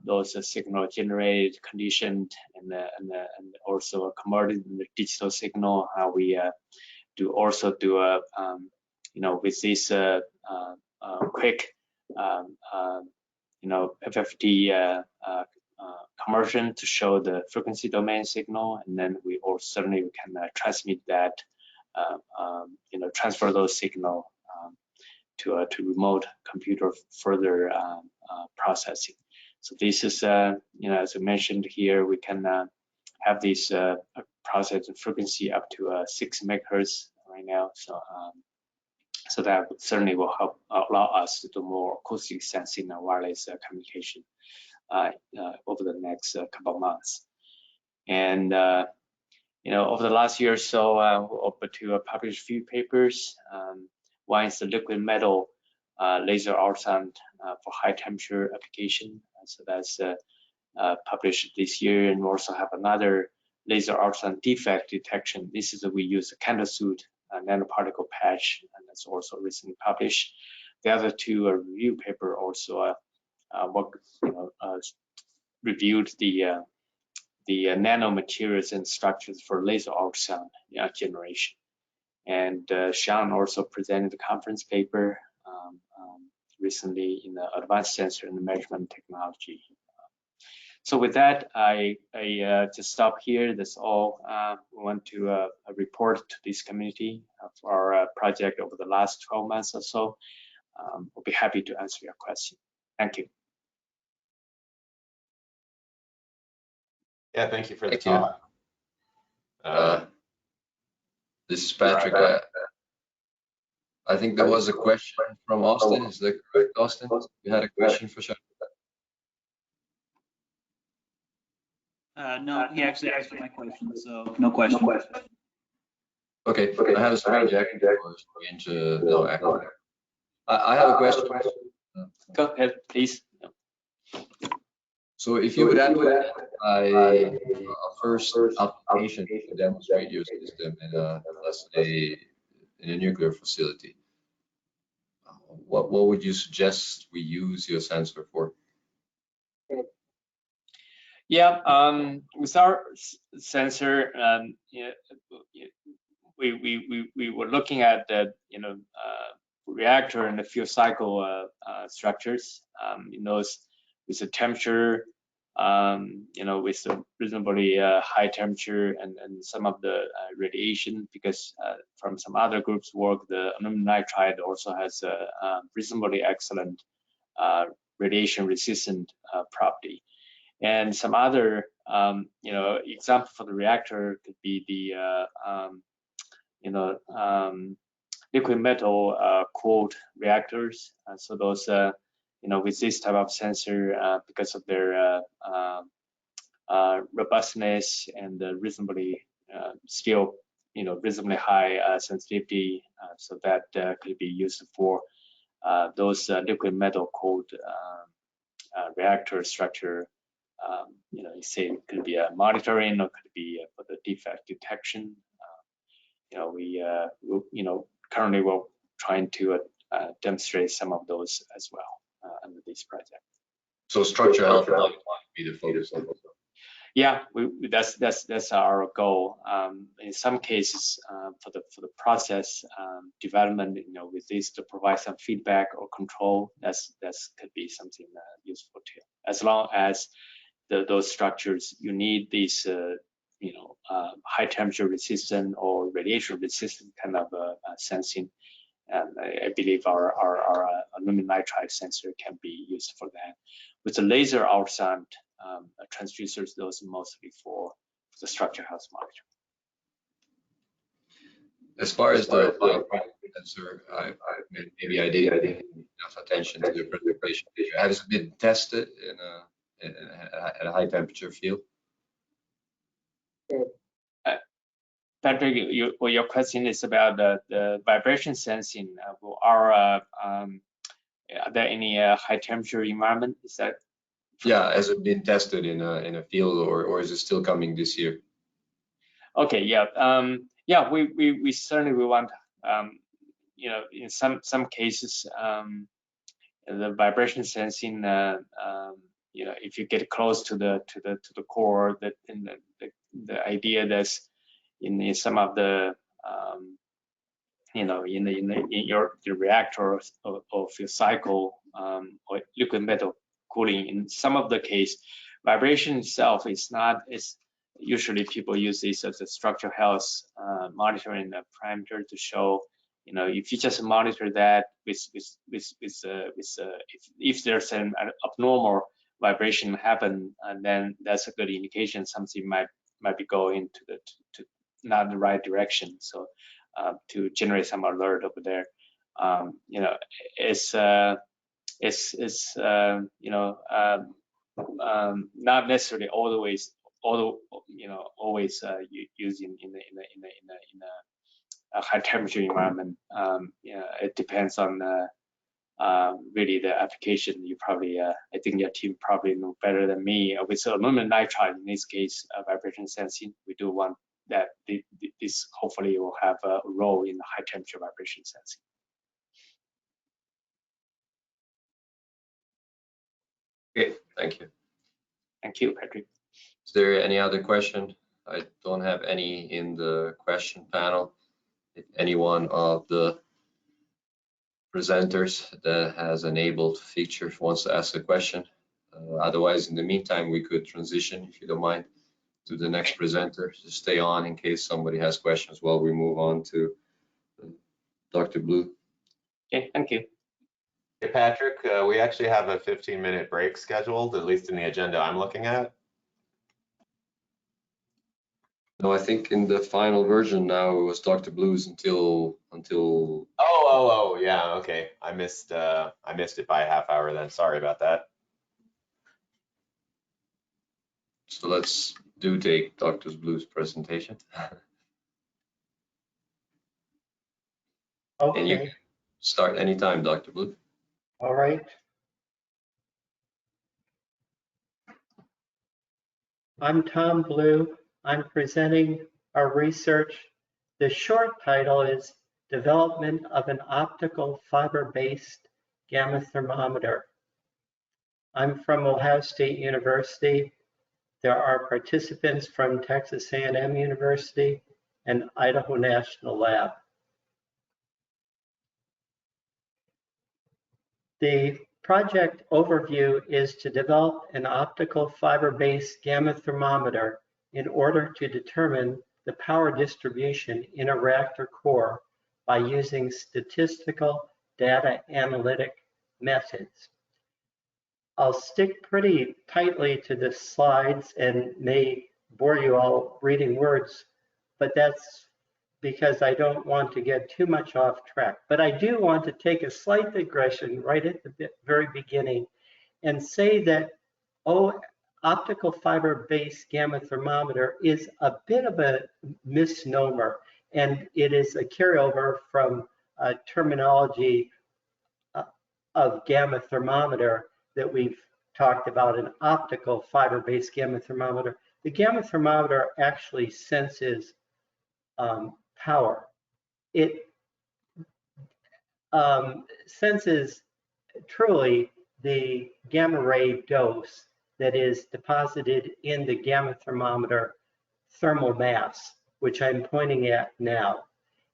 those signal generated, conditioned, and also converted in the digital signal. How we also do with this quick FFT conversion to show the frequency domain signal, and then we also certainly can transmit that, transfer those signal to remote computer further processing. So this is, as I mentioned here, we can have this process frequency up to 6 megahertz right now. So that certainly will help allow us to do more acoustic sensing and wireless communication over the next couple of months. And over the last year or so, we're open to publish a few papers. One is the liquid metal laser ultrasound for high temperature application. So that's published this year, and we also have another laser ultrasound defect detection. This is we use a candle suit nanoparticle patch, and that's also recently published. The other two review paper also reviewed the nanomaterials and structures for laser ultrasound generation. And Sean also presented a conference paper recently in the advanced sensor and measurement technology. So with that, I just stop here. That's all I want to report to this community for our project over the last 12 months or so. We'll be happy to answer your question. Thank you. Yeah, thank you for the Thank you. talk. This is Patrick. I think there was a question from Austin. Is that correct, Austin? You had a question for Sean? No, he actually asked my question, so no question. Okay, I have a screen jack. I have a question. Go ahead, please. So if you would advocate a first application to demonstrate your system in a nuclear facility, what would you suggest we use your sensor for? Yeah, with our sensor, we were looking at the reactor and the fuel cycle structures. In those with the temperature, with a reasonably high temperature and some of the radiation, because from some other groups' work, the aluminum nitride also has a reasonably excellent radiation resistant property. And some other, example for the reactor could be the, liquid metal cooled reactors. So those, with this type of sensor, because of their robustness and reasonably still, reasonably high sensitivity, so that could be used for those liquid metal cooled reactor structure. You say it could be a monitoring or could be for the defect detection. Currently we're trying to demonstrate some of those as well under this project. So structural health would be the focus. Yeah, that's our goal. In some cases, for the process development, with this to provide some feedback or control, that's could be something useful too. As long as those structures, you need these, high temperature resistant or radiation resistant kind of sensing. And I believe our aluminum nitride sensor can be used for that. With the laser ultrasound transducers, those are mostly for the structural health monitoring. As far as the sensor, maybe I didn't pay enough attention to the presentation. Has it been tested at a high temperature field? Patrick, your question is about the vibration sensing. Are there any high temperature environment? Is that? Yeah, has it been tested in a field, or is it still coming this year? Okay, yeah, yeah, we certainly want, in some cases, the vibration sensing, if you get close to the core, that in the idea that's in some of the in your reactor or fuel cycle or liquid metal cooling. In some of the case, vibration itself is not, it's usually people use this as a structural health monitoring parameter to show, you know, if you just monitor that if there's an abnormal vibration happen, and then that's a good indication something might be going to not the right direction. So to generate some alert over there, you know, it's you know, not necessarily always using in a high temperature environment. Yeah, it depends on really the application. You probably, I think your team probably know better than me. With aluminum nitride, in this case, vibration sensing, we do want that this hopefully will have a role in high temperature vibration sensing. Okay, thank you. Thank you, Patrick. Is there any other question? I don't have any in the question panel. If anyone of the presenters that has enabled feature wants to ask a question. Otherwise, in the meantime, we could transition, if you don't mind, to the next presenter. So stay on in case somebody has questions while we move on to Dr. Blue. Okay, thank you. Hey, Patrick, we actually have a 15-minute break scheduled, at least in the agenda I'm looking at. No, I think in the final version now it was Dr. Blue's until. Oh, yeah, okay. I missed it by a half hour then. Sorry about that. So let's take Dr. Blue's presentation. Okay. And you can start anytime, Dr. Blue. All right. I'm Tom Blue. I'm presenting our research. The short title is Development of an Optical Fiber-Based Gamma Thermometer. I'm from Ohio State University. There are participants from Texas A&M University and Idaho National Lab. The project overview is to develop an optical fiber-based gamma thermometer in order to determine the power distribution in a reactor core by using statistical data analytic methods. I'll stick pretty tightly to the slides and may bore you all reading words, but that's because I don't want to get too much off track. But I do want to take a slight digression right at the very beginning and say that optical fiber-based gamma thermometer is a bit of a misnomer, and it is a carryover from terminology of gamma thermometer that we've talked about, an optical fiber-based gamma thermometer. The gamma thermometer actually senses power. It senses truly the gamma ray dose that is deposited in the gamma thermometer thermal mass, which I'm pointing at now.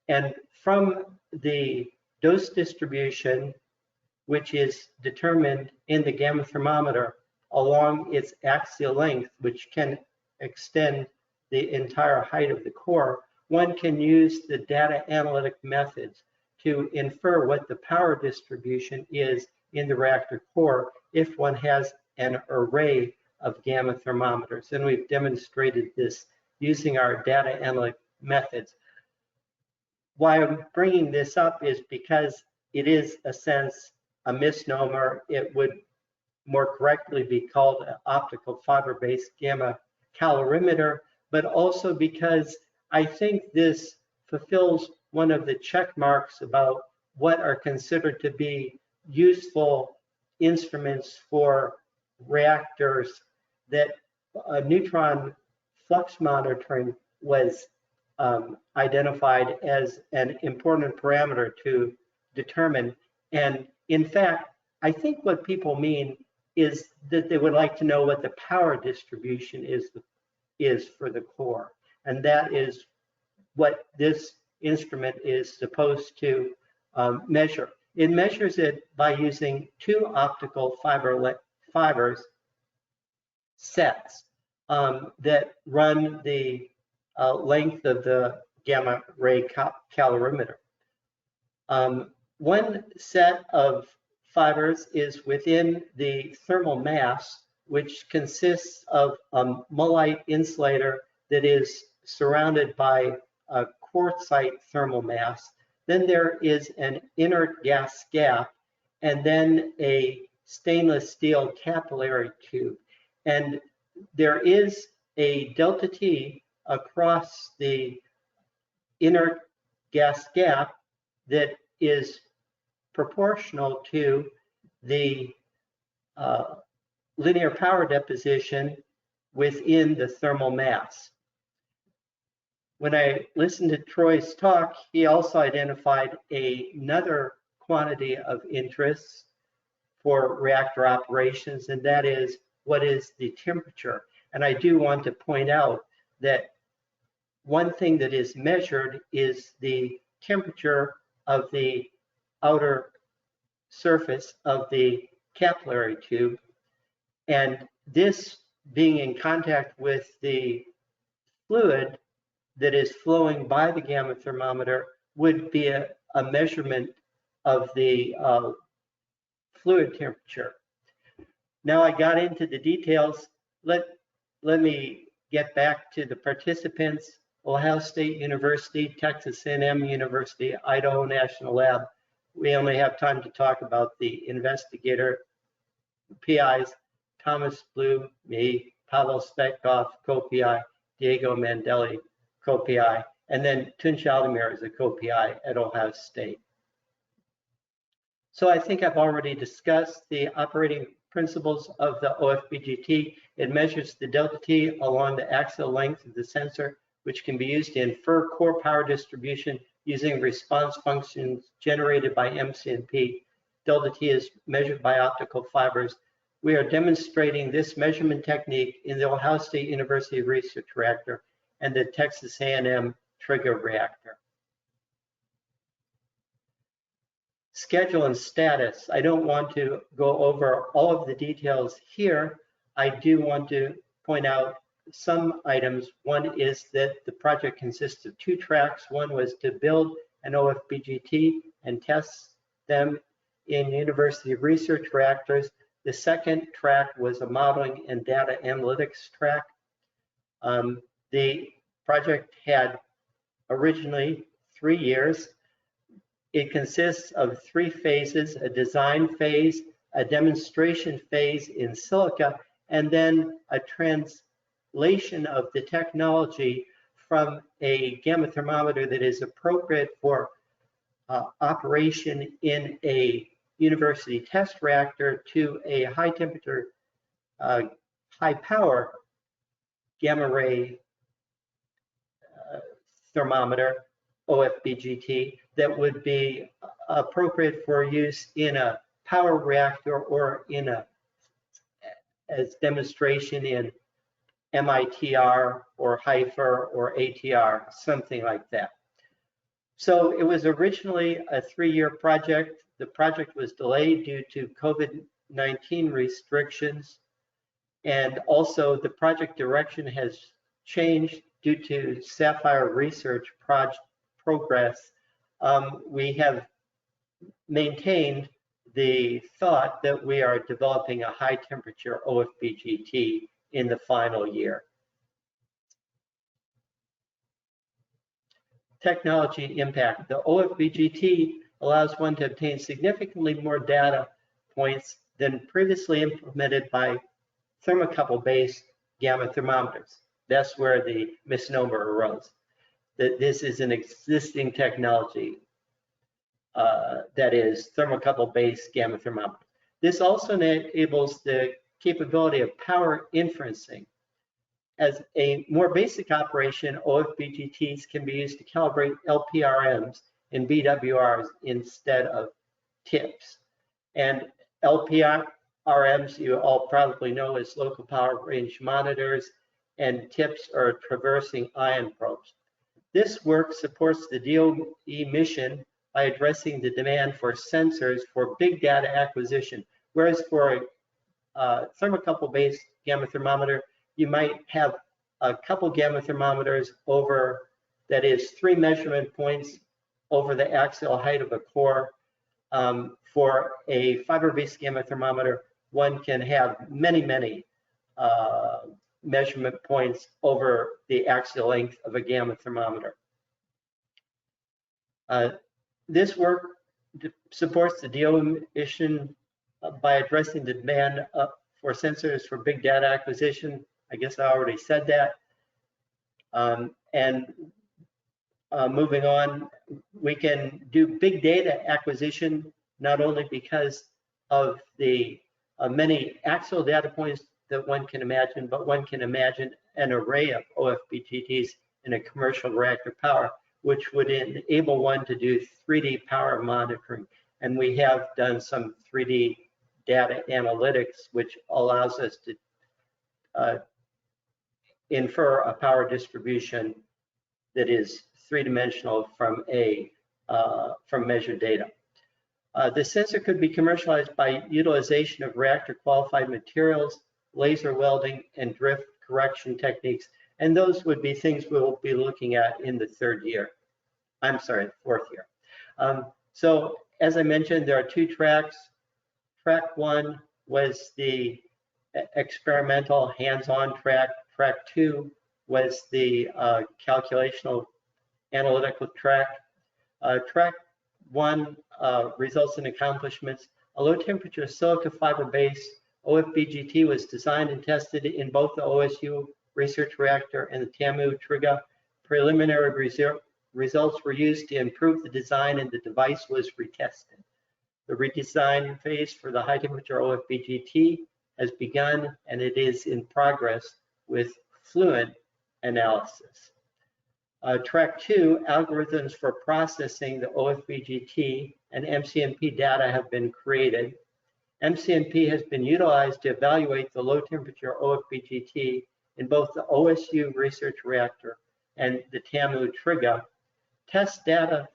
And from the dose distribution, which is determined in the gamma thermometer along its axial length, which can extend the entire height of the core, one can use the data analytic methods to infer what the power distribution is in the reactor core if one has an array of gamma thermometers. And we've demonstrated this using our data analytic methods. Why I'm bringing this up is because it is a sense a misnomer. It would more correctly be called an optical fiber-based gamma calorimeter, but also because I think this fulfills one of the check marks about what are considered to be useful instruments for reactors, that neutron flux monitoring was identified as an important parameter to determine. And in fact, I think what people mean is that they would like to know what the power distribution is for the core. And that is what this instrument is supposed to measure. It measures it by using two optical fibers sets that run the length of the gamma ray calorimeter. One set of fibers is within the thermal mass, which consists of a mullite insulator that is surrounded by a quartzite thermal mass. Then there is an inert gas gap, and then a stainless steel capillary tube. And there is a delta T across the inert gas gap that is proportional to the linear power deposition within the thermal mass. When I listened to Troy's talk, he also identified another quantity of interest for reactor operations, and that is what is the temperature. And I do want to point out that one thing that is measured is the temperature of the outer surface of the capillary tube. And this being in contact with the fluid that is flowing by the gamma thermometer would be a measurement of the fluid temperature. Now I got into the details. Let me get back to the participants. Ohio State University, Texas A&M University, Idaho National Lab. We only have time to talk about the investigator PIs, Thomas Blue, me, Pavel Spetkov, co-PI, Diego Mandelli, co-PI, and then Tunç Aldemir is a co-PI at Ohio State. So I think I've already discussed the operating principles of the OFBGT. It measures the delta T along the axial length of the sensor, which can be used to infer core power distribution using response functions generated by MCNP. Delta T is measured by optical fibers. We are demonstrating this measurement technique in the Ohio State University Research Reactor and the Texas A&M Trigger Reactor. Schedule and status. I don't want to go over all of the details here. I do want to point out some items. One is that the project consists of two tracks. One was to build an OFBGT and test them in university research reactors. The second track was a modeling and data analytics track. The project had originally 3 years. It consists of 3 phases: a design phase, a demonstration phase in silica, and then a translation of the technology from a gamma thermometer that is appropriate for operation in a university test reactor to a high temperature, high power gamma ray thermometer, OFBGT, that would be appropriate for use in a power reactor or in a, as demonstration in MITR or HIFER or ATR, something like that. So it was originally a 3-year project. The project was delayed due to COVID-19 restrictions. And also the project direction has changed due to Sapphire research progress. We have maintained the thought that we are developing a high temperature OFBGT in the final year. Technology impact. The OFBGT allows one to obtain significantly more data points than previously implemented by thermocouple-based gamma thermometers. That's where the misnomer arose, that this is an existing technology that is thermocouple-based gamma thermometer. This also enables the capability of power inferencing. As a more basic operation, OFBGTs can be used to calibrate LPRMs and BWRs instead of TIPS. And LPRMs, you all probably know, as local power range monitors, and TIPS are traversing ion probes. This work supports the DOE mission by addressing the demand for sensors for big data acquisition. Whereas for a thermocouple-based gamma thermometer, you might have a couple gamma thermometers over, that is 3 measurement points over the axial height of a core. For a fiber-based gamma thermometer, one can have many measurement points over the axial length of a gamma thermometer. This work supports the DO mission by addressing the demand for sensors for big data acquisition. I guess I already said that. Moving on, we can do big data acquisition not only because of the many axial data points that one can imagine, but one can imagine an array of OFBGTs in a commercial reactor power, which would enable one to do 3D power monitoring. And we have done some 3D data analytics, which allows us to infer a power distribution that is three-dimensional from measured data. The sensor could be commercialized by utilization of reactor qualified materials, laser welding, and drift correction techniques. And those would be things we'll be looking at in the fourth year. So as I mentioned, there are 2 tracks. Track 1 was the experimental hands-on track. Track 2 was the calculational analytical track. Track 1 results and accomplishments. A low temperature silica fiber based OFBGT was designed and tested in both the OSU research reactor and the TAMU TRIGA. Preliminary results were used to improve the design, and the device was retested. The redesign phase for the high temperature OFBGT has begun, and it is in progress with fluent analysis. Track 2, algorithms for processing the OFBGT and MCMP data have been created. MCMP has been utilized to evaluate the low temperature OFBGT in both the OSU research reactor and the TAMU TRIGA. Test data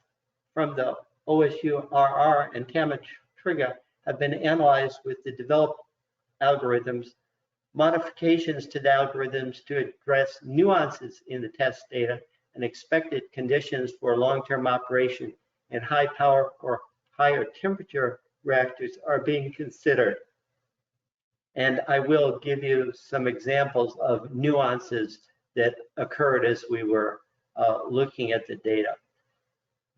from the OSU RR and TAMU TRIGA have been analyzed with the developed algorithms. Modifications to the algorithms to address nuances in the test data and expected conditions for long-term operation in high power or higher temperature reactors are being considered. And I will give you some examples of nuances that occurred as we were looking at the data.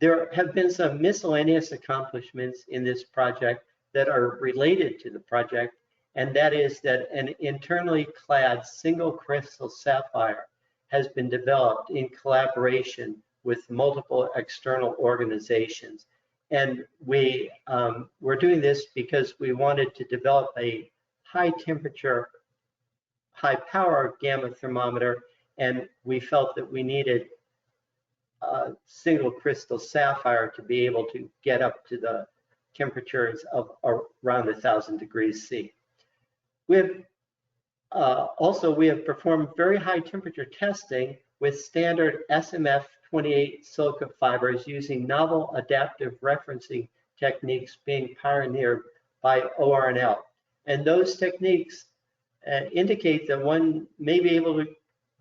There have been some miscellaneous accomplishments in this project that are related to the project, and that is that an internally clad single crystal sapphire has been developed in collaboration with multiple external organizations. And we're doing this because we wanted to develop a high temperature, high power gamma thermometer, and we felt that we needed a single crystal sapphire to be able to get up to the temperatures of around 1,000 degrees C. We have performed very high temperature testing with standard SMF-28 silica fibers using novel adaptive referencing techniques being pioneered by ORNL. And those techniques indicate that one may be able to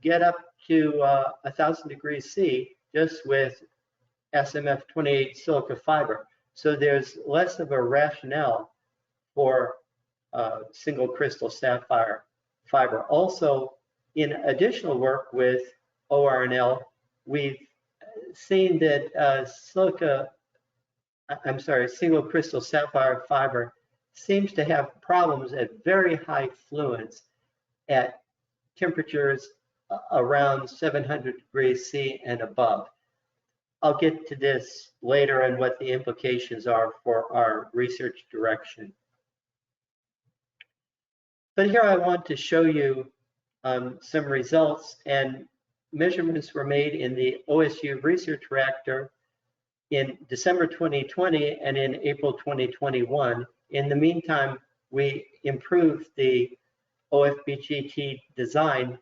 get up to 1,000 degrees C just with SMF-28 silica fiber. So there's less of a rationale for single crystal sapphire fiber. Also, in additional work with ORNL, we've seen that single crystal sapphire fiber seems to have problems at very high fluence at temperatures around 700 degrees C and above. I'll get to this later and what the implications are for our research direction. But here I want to show you some results, and measurements were made in the OSU research reactor in December 2020 and in April 2021. In the meantime, we improved the OFBGT design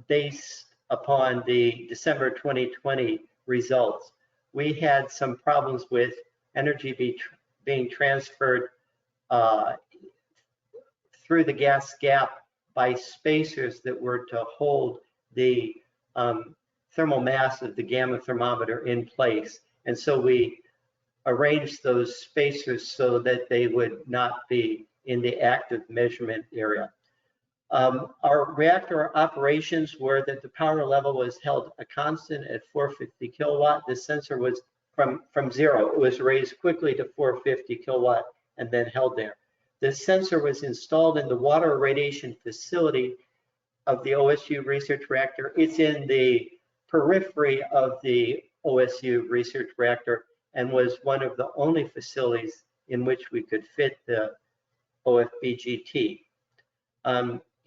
based upon the December 2020 results. We had some problems with energy being transferred through the gas gap by spacers that were to hold the thermal mass of the gamma thermometer in place. And so we arranged those spacers so that they would not be in the active measurement area. Our reactor operations were that the power level was held a constant at 450 kilowatt. The sensor was from zero. It was raised quickly to 450 kilowatt and then held there. The sensor was installed in the water irradiation facility of the OSU research reactor. It's in the periphery of the OSU research reactor and was one of the only facilities in which we could fit the OFBGT.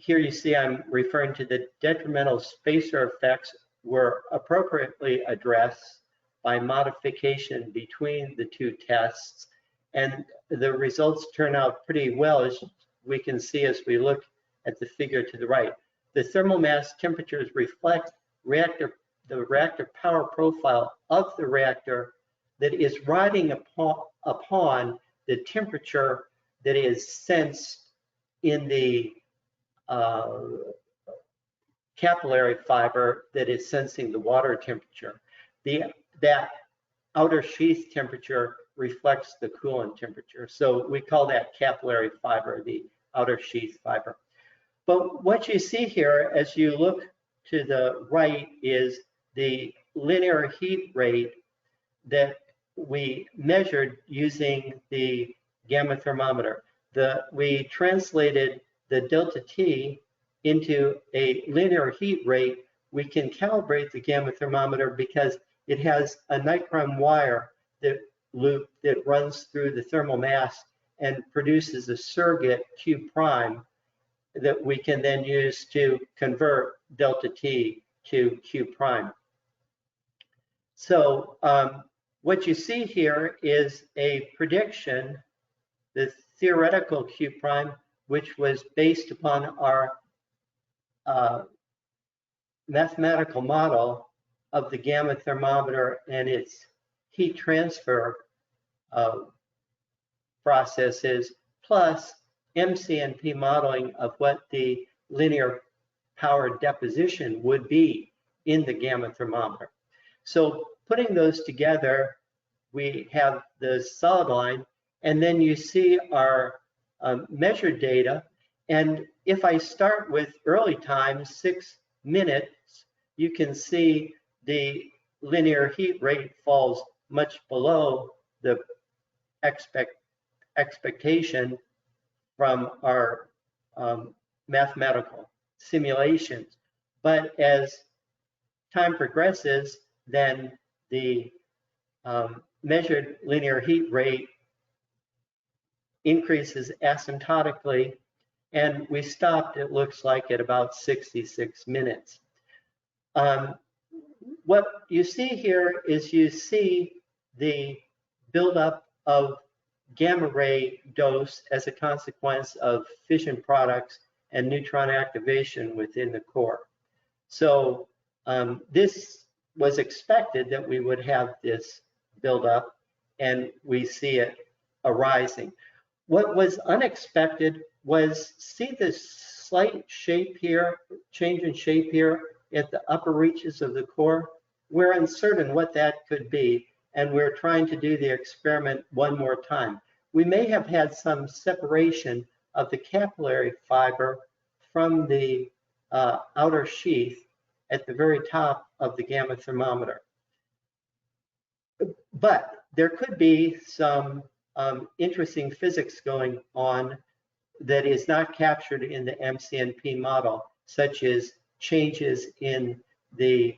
Here you see I'm referring to the detrimental spacer effects were appropriately addressed by modification between the two tests, and the results turn out pretty well, as we can see as we look at the figure to the right. The thermal mass temperatures reflect the reactor power profile of the reactor that is riding upon the temperature that is sensed in the capillary fiber that is sensing the water temperature. That outer sheath temperature reflects the coolant temperature. So we call that capillary fiber, the outer sheath fiber. But what you see here as you look to the right is the linear heat rate that we measured using the gamma thermometer. We translated the delta T into a linear heat rate. We can calibrate the gamma thermometer because it has a nichrome wire loop that runs through the thermal mass and produces a surrogate Q prime that we can then use to convert delta T to Q prime. So what you see here is a prediction, the theoretical Q prime, which was based upon our mathematical model of the gamma thermometer and its heat transfer processes, plus MCNP modeling of what the linear power deposition would be in the gamma thermometer. So putting those together, we have the solid line, and then you see our measured data. And if I start with early time, 6 minutes, you can see the linear heat rate falls much below the expectation from our mathematical simulations. But as time progresses, then the measured linear heat rate increases asymptotically, and we stopped, it looks like, at about 66 minutes. What you see here is you see the buildup of gamma ray dose as a consequence of fission products and neutron activation within the core. So this was expected that we would have this buildup, and we see it arising. What was unexpected was, see this slight shape here, change in shape here at the upper reaches of the core? We're uncertain what that could be, and we're trying to do the experiment one more time. We may have had some separation of the capillary fiber from the outer sheath at the very top of the gamma thermometer. But there could be some interesting physics going on that is not captured in the MCNP model, such as changes in the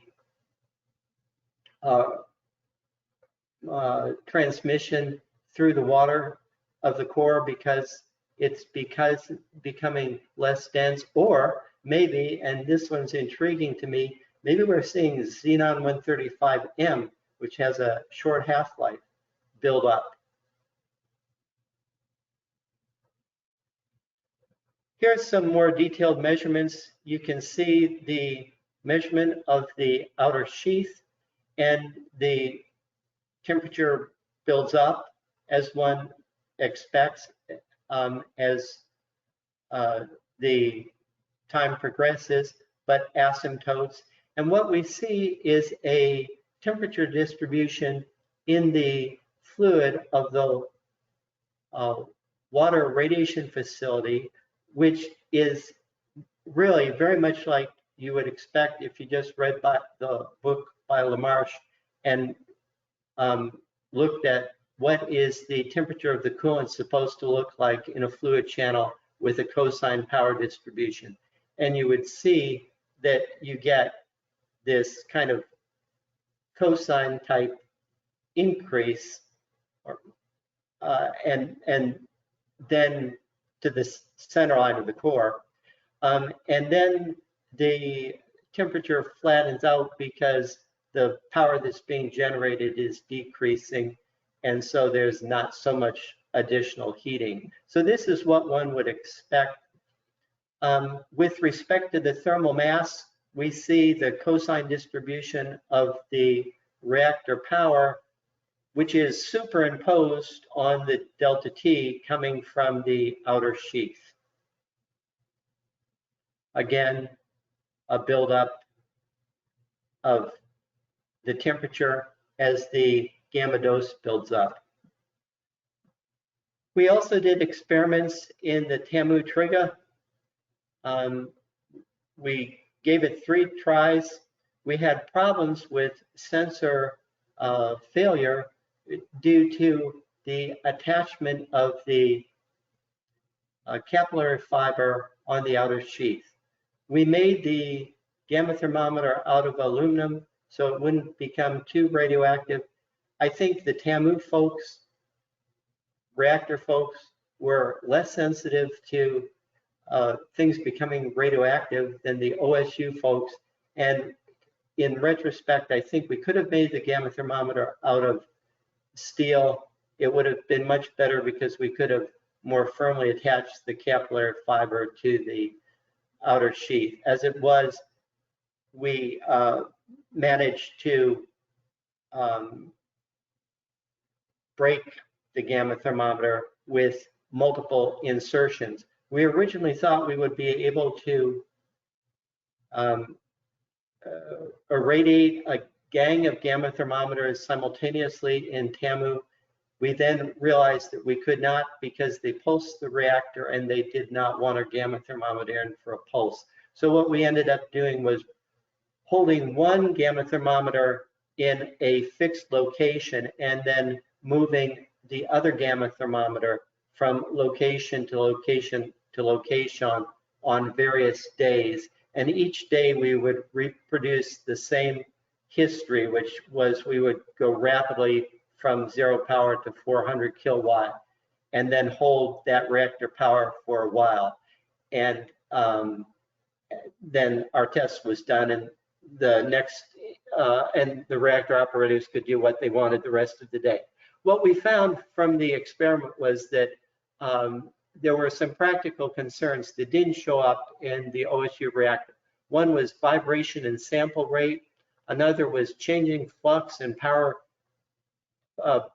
transmission through the water of the core because it's becoming less dense, or maybe, and this one's intriguing to me, maybe we're seeing xenon 135M, which has a short half-life, build up. Here's some more detailed measurements. You can see the measurement of the outer sheath, and the temperature builds up. as one expects as the time progresses, but asymptotes. And what we see is a temperature distribution in the fluid of the water radiation facility, which is really very much like you would expect if you just read the book by LaMarche and looked at what is the temperature of the coolant supposed to look like in a fluid channel with a cosine power distribution. And you would see that you get this kind of cosine type increase, and then to the center line of the core. And then the temperature flattens out because the power that's being generated is decreasing, and so there's not so much additional heating. So this is what one would expect. With respect to the thermal mass, we see the cosine distribution of the reactor power, which is superimposed on the delta T coming from the outer sheath. Again, a buildup of the temperature as the gamma dose builds up. We also did experiments in the TAMU trigger. We gave it 3 tries. We had problems with sensor failure due to the attachment of the capillary fiber on the outer sheath. We made the gamma thermometer out of aluminum so it wouldn't become too radioactive. I think the TAMU folks, reactor folks, were less sensitive to things becoming radioactive than the OSU folks. And in retrospect, I think we could have made the gamma thermometer out of steel. It would have been much better because we could have more firmly attached the capillary fiber to the outer sheath. As it was, we managed to break the gamma thermometer with multiple insertions. We originally thought we would be able to irradiate a gang of gamma thermometers simultaneously in TAMU. We then realized that we could not because they pulsed the reactor and they did not want a gamma thermometer in for a pulse. So what we ended up doing was holding one gamma thermometer in a fixed location and then moving the other gamma thermometer from location to location to location on various days. And each day we would reproduce the same history, which was we would go rapidly from 0 power to 400 kilowatt and then hold that reactor power for a while. And then our test was done, and the next, and the reactor operators could do what they wanted the rest of the day. What we found from the experiment was that there were some practical concerns that didn't show up in the OSU reactor. One was vibration and sample rate. Another was changing flux and power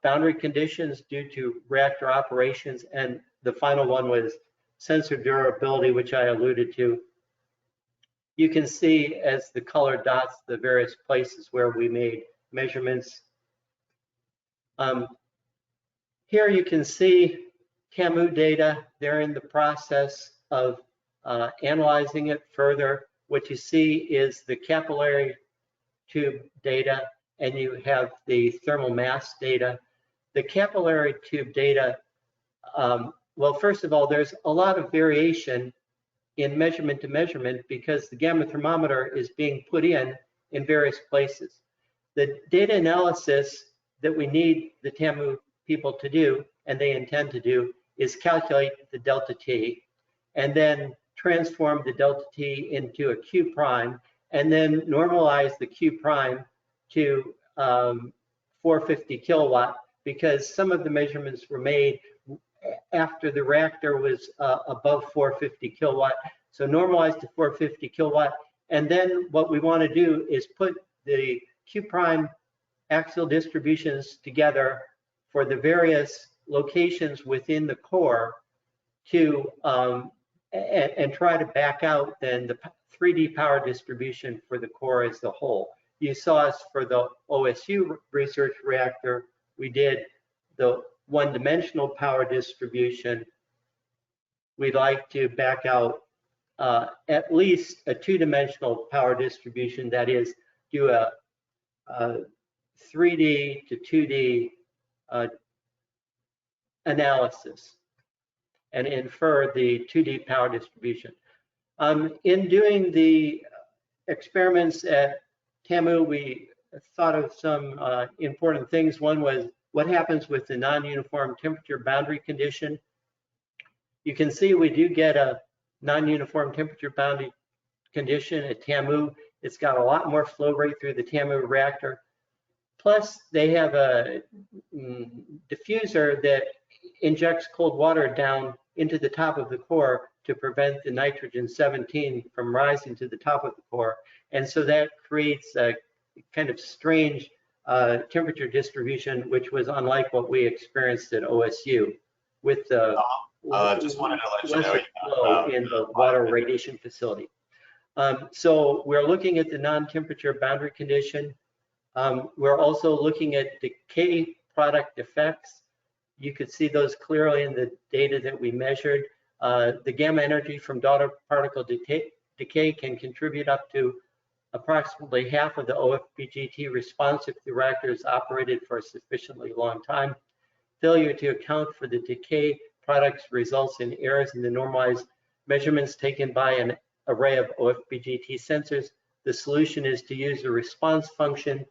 boundary conditions due to reactor operations. And the final one was sensor durability, which I alluded to. You can see as the color dots the various places where we made measurements. Here you can see TAMU data. They're in the process of analyzing it further. What you see is the capillary tube data, and you have the thermal mass data. The capillary tube data, well, first of all, there's a lot of variation in measurement to measurement because the gamma thermometer is being put in various places. The data analysis that we need the TAMU people to do, and they intend to do, is calculate the delta T and then transform the delta T into a Q prime and then normalize the Q prime to 450 kilowatt because some of the measurements were made after the reactor was above 450 kilowatt. So normalize to 450 kilowatt. And then what we want to do is put the Q prime axial distributions together for the various locations within the core to and try to back out then the 3D power distribution for the core as a whole. You saw us for the OSU research reactor, we did the one-dimensional power distribution. We'd like to back out at least a two-dimensional power distribution, that is, do a 3D to 2D analysis and infer the 2D power distribution. In doing the experiments at TAMU, we thought of some important things. One was what happens with the non-uniform temperature boundary condition. You can see we do get a non-uniform temperature boundary condition at TAMU. It's got a lot more flow rate through the TAMU reactor. Plus, they have a diffuser that injects cold water down into the top of the core to prevent the nitrogen-17 from rising to the top of the core. And so that creates a kind of strange temperature distribution, which was unlike what we experienced at OSU with the just wanted to let you know flow in the water radiation facility. So we're looking at the non-temperature boundary condition. We're also looking at decay product effects. You could see those clearly in the data that we measured. The gamma energy from daughter particle decay can contribute up to approximately half of the OFBGT response if the reactor is operated for a sufficiently long time. Failure to account for the decay products results in errors in the normalized measurements taken by an array of OFBGT sensors. The solution is to use a response function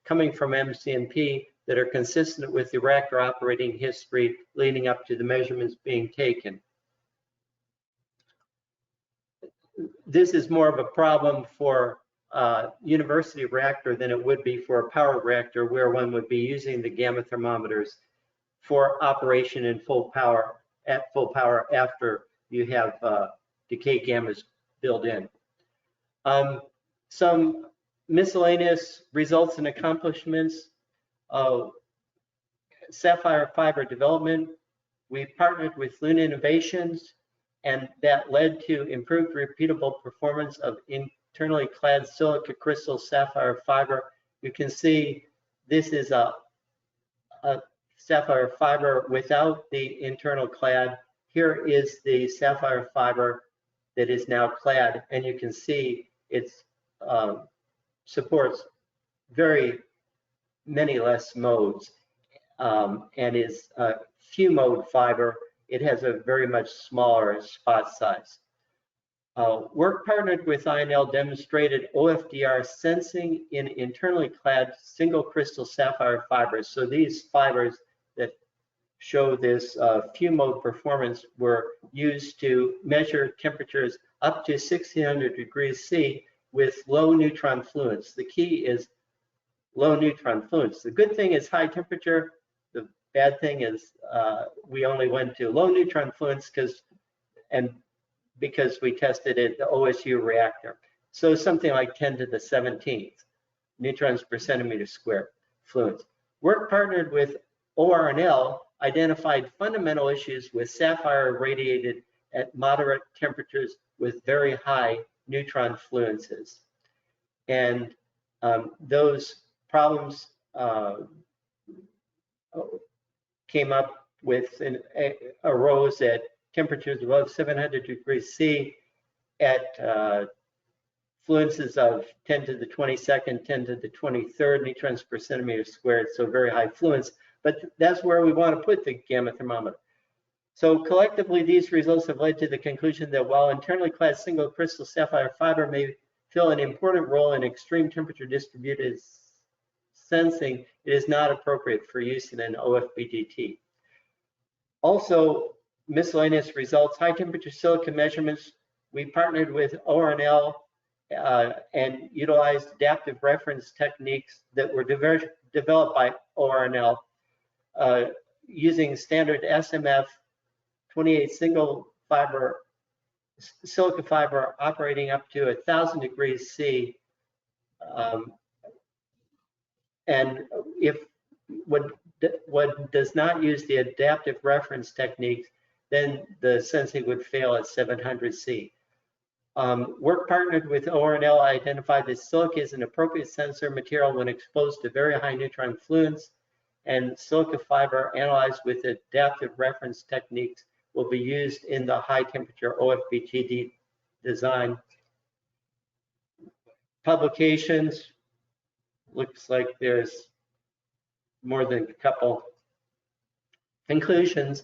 coming from MCMP that are consistent with the reactor operating history leading up to the measurements being taken. This is more of a problem for a university reactor than it would be for a power reactor, where one would be using the gamma thermometers for operation in full power, at full power after you have decay gammas built in. Some miscellaneous results and accomplishments. Sapphire fiber development. We partnered with Luna Innovations, and that led to improved repeatable performance of internally clad silica crystal sapphire fiber. You can see this is a sapphire fiber without the internal clad. Here is the sapphire fiber that is now clad, and you can see it supports very many less modes and is a few mode fiber. It has a very much smaller spot size. Work partnered with INL demonstrated OFDR sensing in internally clad single crystal sapphire fibers. So these fibers that show this few mode performance were used to measure temperatures up to 1600 degrees C with low neutron fluence. The key is low neutron fluence. The good thing is high temperature. The bad thing is we only went to low neutron fluence because we tested it at the OSU reactor. So something like 10 to the 17th neutrons per centimeter squared fluence. Work partnered with ORNL identified fundamental issues with sapphire irradiated at moderate temperatures with very high neutron fluences. And those problems came up with arose at temperatures above 700 degrees C at fluences of 10 to the 22nd, 10 to the 23rd neutrons per centimeter squared, so very high fluence. But that's where we want to put the gamma thermometer. So collectively, these results have led to the conclusion that while internally clad single crystal sapphire fiber may fill an important role in extreme temperature distributed sensing, it is not appropriate for use in an OFBGT. Also, miscellaneous results, high temperature silica measurements. We partnered with ORNL and utilized adaptive reference techniques that were developed by ORNL using standard SMF 28 single fiber silica fiber operating up to 1000 degrees C. And if would does not use the adaptive reference techniques, then the sensing would fail at 700 C. Work partnered with ORNL identified that silica is an appropriate sensor material when exposed to very high neutron fluence, and silica fiber analyzed with adaptive reference techniques will be used in the high temperature OFBGD design. Publications, looks like there's more than a couple. Conclusions.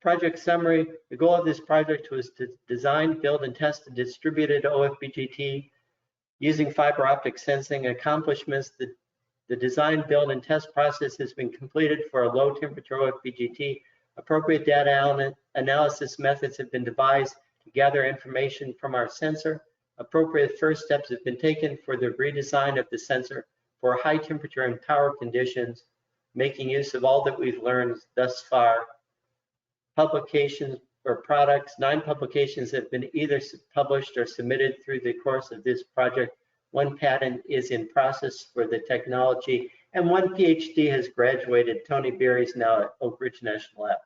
Project summary. The goal of this project was to design, build, and test a distributed OFBGT using fiber optic sensing. Accomplishments. The design, build, and test process has been completed for a low temperature OFBGT. Appropriate data analysis methods have been devised to gather information from our sensor. Appropriate first steps have been taken for the redesign of the sensor for high temperature and power conditions, making use of all that we've learned thus far. Publications or products, 9 publications have been either published or submitted through the course of this project. 1 patent is in process for the technology, and 1 PhD has graduated. Tony Berry is now at Oak Ridge National Lab.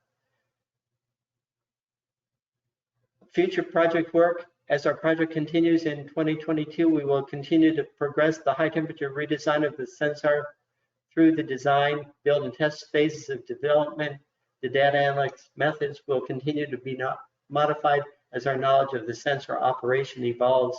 Future project work. As our project continues in 2022, we will continue to progress the high temperature redesign of the sensor through the design, build, and test phases of development. The data analytics methods will continue to be modified as our knowledge of the sensor operation evolves.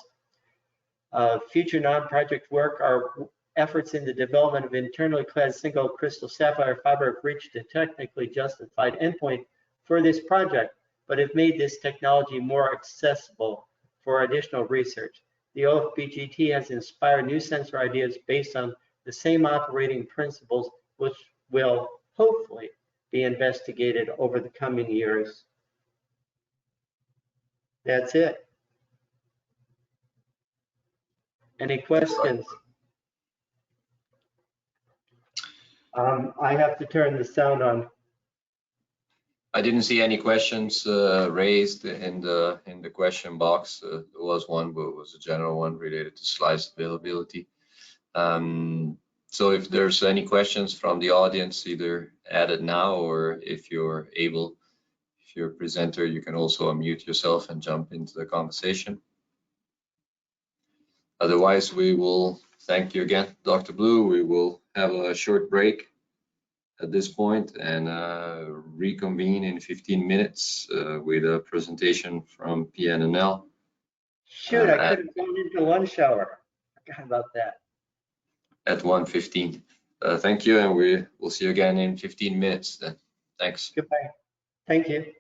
Future non-project work, our efforts in the development of internally clad single crystal sapphire fiber have reached a technically justified endpoint for this project, but have made this technology more accessible for additional research. The OFBGT has inspired new sensor ideas based on the same operating principles, which will hopefully be investigated over the coming years. That's it. Any questions? I have to turn the sound on. I didn't see any questions raised in the question box. There was one, but it was a general one related to slice availability. So if there's any questions from the audience, either add it now, or if you're able, if you're a presenter, you can also unmute yourself and jump into the conversation. Otherwise, we will thank you again, Dr. Blue. We will have a short break at this point and reconvene in 15 minutes with a presentation from PNNL. Shoot, I could have gone into lunch hour. I forgot about that. At 1:15. Thank you, and we'll see you again in 15 minutes then. Thanks. Goodbye. Thank you.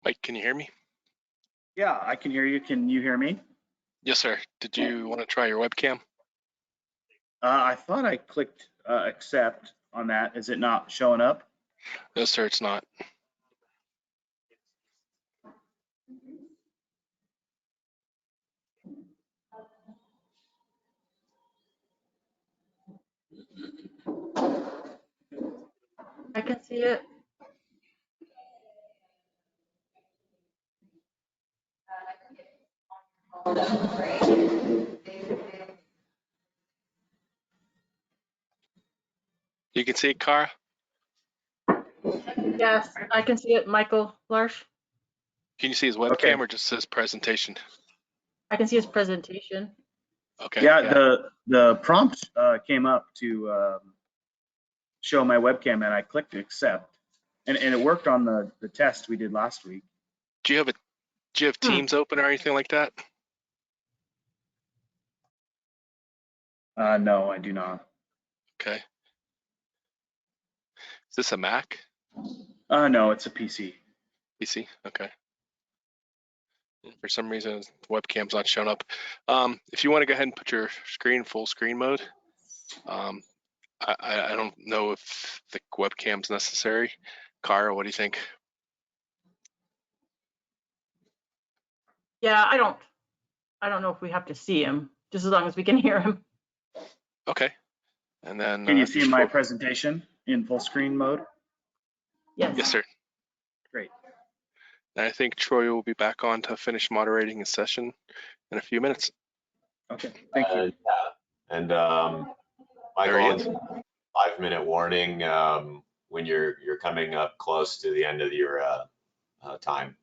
Mike, can you hear me? Yeah, I can hear you. Can you hear me? Yes, sir. Did you want to try your webcam? I thought I clicked accept on that. Is it not showing up? No, sir, it's not. I can see it. You can see it, Cara? Yes, I can see it, Michael Larsh. Can you see his webcam or just his presentation? I can see his presentation. Okay. Yeah, the prompt came up to show my webcam, and I clicked accept, and it worked on the test we did last week. Do you have Teams open or anything like that? No, I do not. Okay. Is this a Mac? No, it's a PC. PC? Okay. For some reason, the webcam's not showing up. If you want to go ahead and put your screen full screen mode, I don't know if the webcam's necessary. Cara, what do you think? Yeah, I don't know if we have to see him, just as long as we can hear him. Okay. And then Can you see my presentation in full screen mode? Yes. Yes, sir. Great. And I think Troy will be back on to finish moderating his session in a few minutes. Okay, thank you. Yeah. And Michael, 5-minute warning when you're coming up close to the end of your time.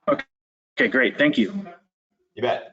Okay, great. Thank you. You bet.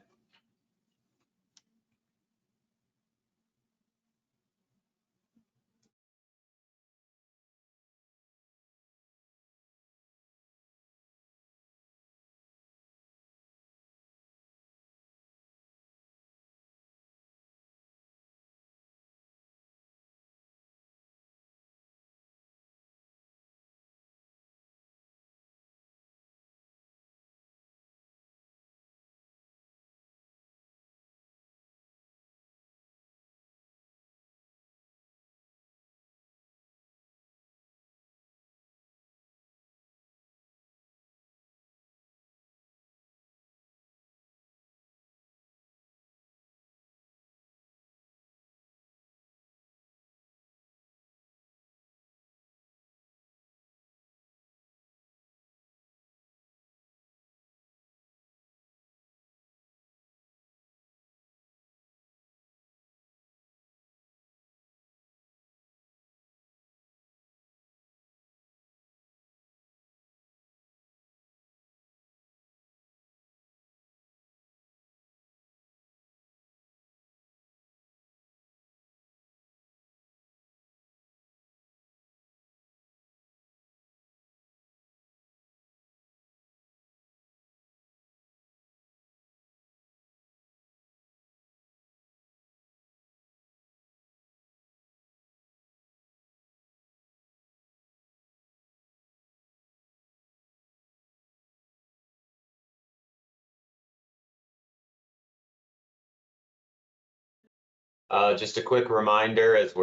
Just a quick reminder as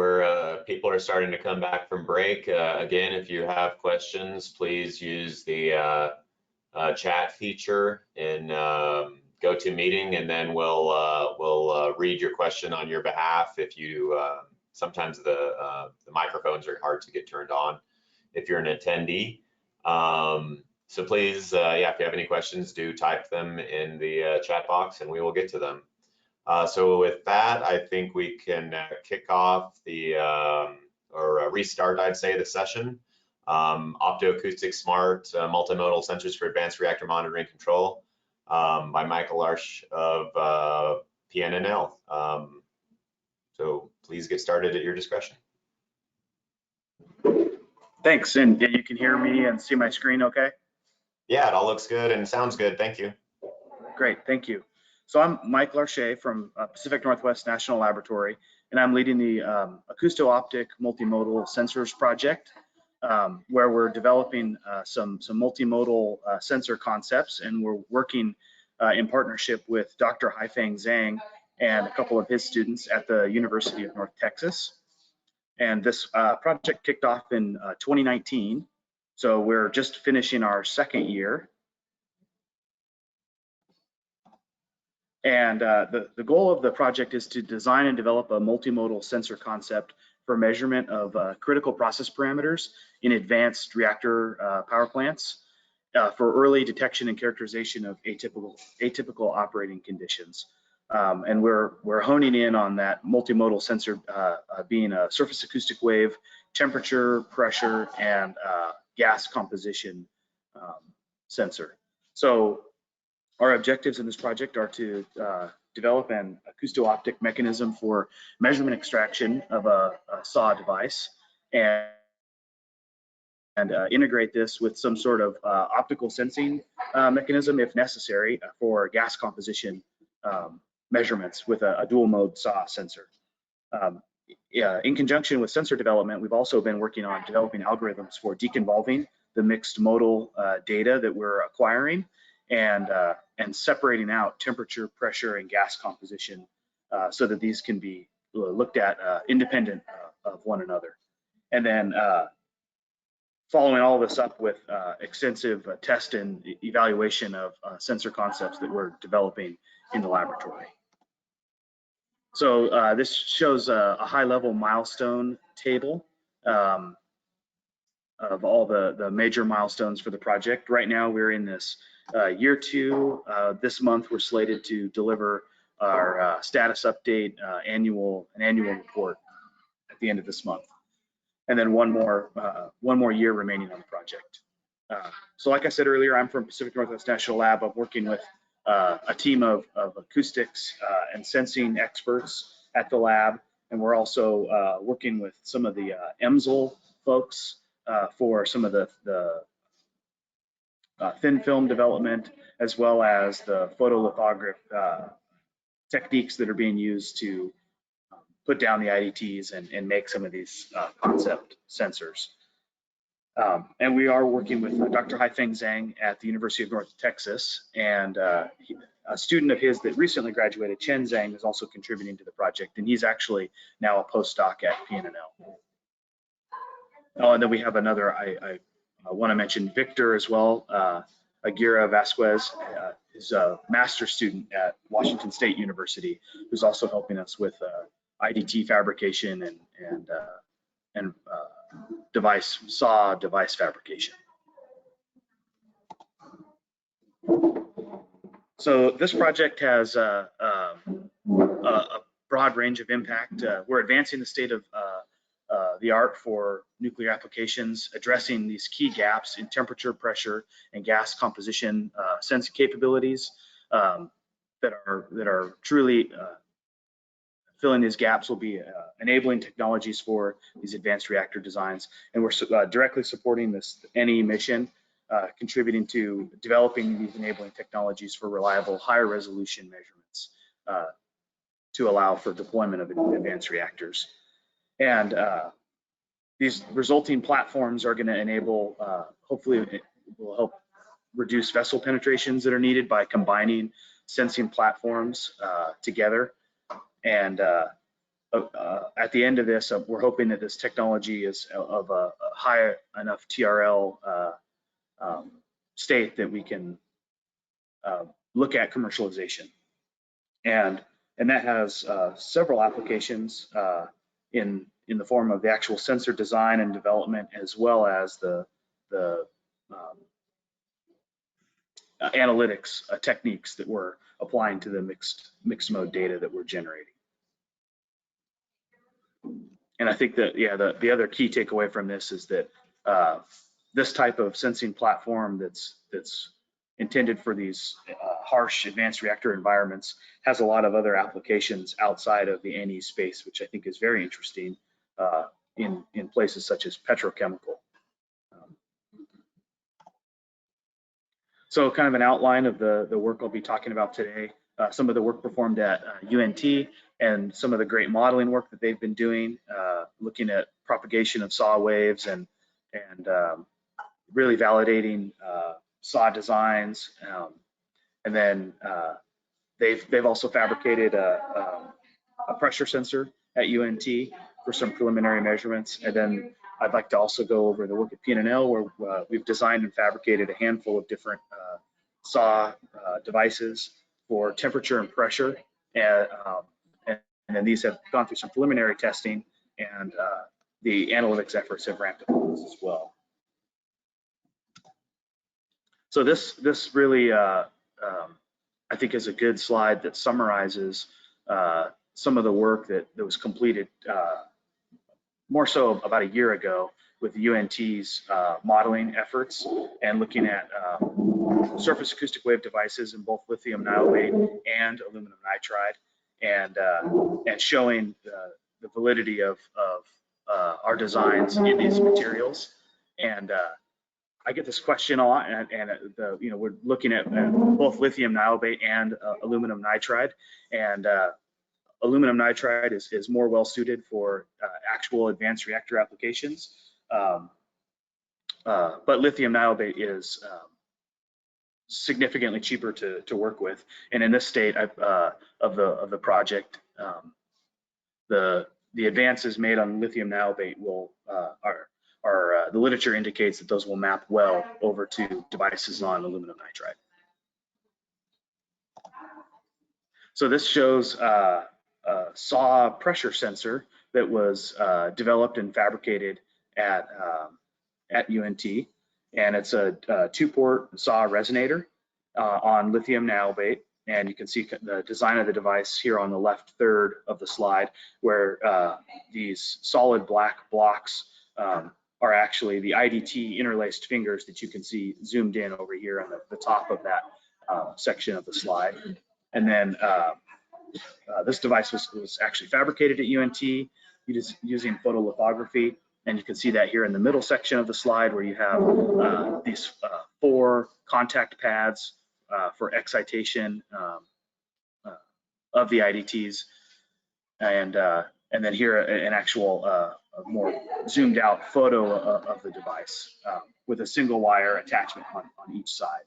people are starting to come back from break. Again, if you have questions, please use the chat feature in GoToMeeting, and then we'll read your question on your behalf. If you sometimes the microphones are hard to get turned on if you're an attendee. So please, yeah, if you have any questions, do type them in the chat box, and we will get to them. So with that, I think we can kick off the, or restart, I'd say, the session. Optoacoustic Smart Multimodal Sensors for Advanced Reactor Monitoring Control by Michael Larsh of PNNL. So please get started at your discretion. Thanks, and you can hear me and see my screen okay? Yeah, it all looks good and sounds good. Thank you. Great, thank you. So I'm Mike Larche from Pacific Northwest National Laboratory, and I'm leading the acousto-optic multimodal sensors project. where we're developing some multimodal sensor concepts, and we're working in partnership with Dr. Haifeng Zhang and a couple of his students at the University of North Texas. And this project kicked off in 2019, so we're just finishing our second year. And the goal of the project is to design and develop a multimodal sensor concept for measurement of critical process parameters in advanced reactor power plants for early detection and characterization of atypical operating conditions. And we're honing in on that multimodal sensor being a surface acoustic wave, temperature, pressure, and gas composition sensor. So our objectives in this project are to develop an acousto-optic mechanism for measurement extraction of a SAW device and integrate this with some sort of optical sensing mechanism if necessary for gas composition measurements with a dual mode SAW sensor. In conjunction with sensor development, we've also been working on developing algorithms for deconvolving the mixed modal data that we're acquiring and separating out temperature, pressure, and gas composition so that these can be looked at independent of one another. And then following all this up with extensive test and evaluation of sensor concepts that we're developing in the laboratory. So this shows a high-level milestone table of all the major milestones for the project. Right now, we're in this year 2. This month, we're slated to deliver our status update annual report at the end of this month, and then one more year remaining on the project. So, like I said earlier, I'm from Pacific Northwest National Lab. I'm working with a team of acoustics and sensing experts at the lab, and we're also working with some of the EMSL folks for some of the thin film development, as well as the photolithograph techniques that are being used to put down the IDTs and make some of these concept sensors. And we are working with Dr. Haifeng Zhang at the University of North Texas, and a student of his that recently graduated, Chen Zhang, is also contributing to the project, and he's actually now a postdoc at PNNL. Oh, and then we have another, I want to mention Victor as well. Aguirre Vasquez is a master's student at Washington State University, who's also helping us with IDT fabrication and SAW device fabrication. So this project has a broad range of impact. We're advancing the state of the art for nuclear applications, addressing these key gaps in temperature, pressure, and gas composition sensing capabilities that are truly filling these gaps will be enabling technologies for these advanced reactor designs. And we're directly supporting this NE mission, contributing to developing these enabling technologies for reliable, higher resolution measurements to allow for deployment of advanced reactors. And these resulting platforms are going to enable, hopefully it will help reduce vessel penetrations that are needed by combining sensing platforms together. And at the end of this, we're hoping that this technology is of a high enough TRL state that we can look at commercialization. And that has several applications in the form of the actual sensor design and development, as well as the analytics techniques that we're applying to the mixed mode data that we're generating. And I think that, yeah, the other key takeaway from this is that this type of sensing platform that's intended for these harsh advanced reactor environments has a lot of other applications outside of the NE space, which I think is very interesting in places such as petrochemical. So kind of an outline of the work I'll be talking about today, some of the work performed at UNT and some of the great modeling work that they've been doing, looking at propagation of SAW waves and and really validating SAW designs. And then they've also fabricated a pressure sensor at UNT for some preliminary measurements. And then I'd like to also go over the work at PNNL, where we've designed and fabricated a handful of different SAW devices for temperature and pressure. And then these have gone through some preliminary testing, and the analytics efforts have ramped up those as well. So this really, I think, is a good slide that summarizes some of the work that was completed more so about a year ago with UNT's modeling efforts and looking at surface acoustic wave devices in both lithium niobate and aluminum nitride, and showing the validity of our designs in these materials. And I get this question a lot, and we're looking at both lithium niobate and aluminum nitride, and aluminum nitride is more well suited for actual advanced reactor applications, but lithium niobate is significantly cheaper to work with. And in this state of the project, the advances made on lithium niobate will the literature indicates that those will map well over to devices on aluminum nitride. So this shows a SAW pressure sensor that was developed and fabricated at UNT, and it's a 2-port SAW resonator on lithium niobate. And you can see the design of the device here on the left third of the slide, where these solid black blocks are actually the IDT interlaced fingers that you can see zoomed in over here on the top of that section of the slide. And then this device was actually fabricated at UNT using photolithography. And you can see that here in the middle section of the slide, where you have these 4 contact pads for excitation of the IDTs. And then here an actual a more zoomed out photo of the device with a single wire attachment on each side.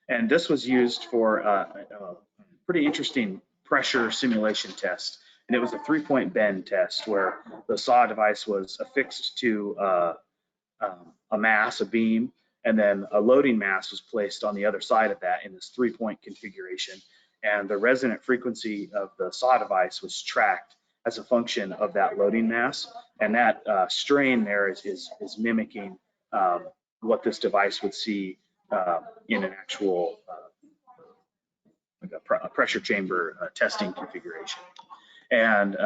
And this was used for a pretty interesting pressure simulation test. And it was a 3-point bend test, where the SAW device was affixed to a mass, a beam, and then a loading mass was placed on the other side of that in this 3-point configuration. And the resonant frequency of the SAW device was tracked as a function of that loading mass. And that strain there is mimicking what this device would see in an actual like a pressure chamber testing configuration. And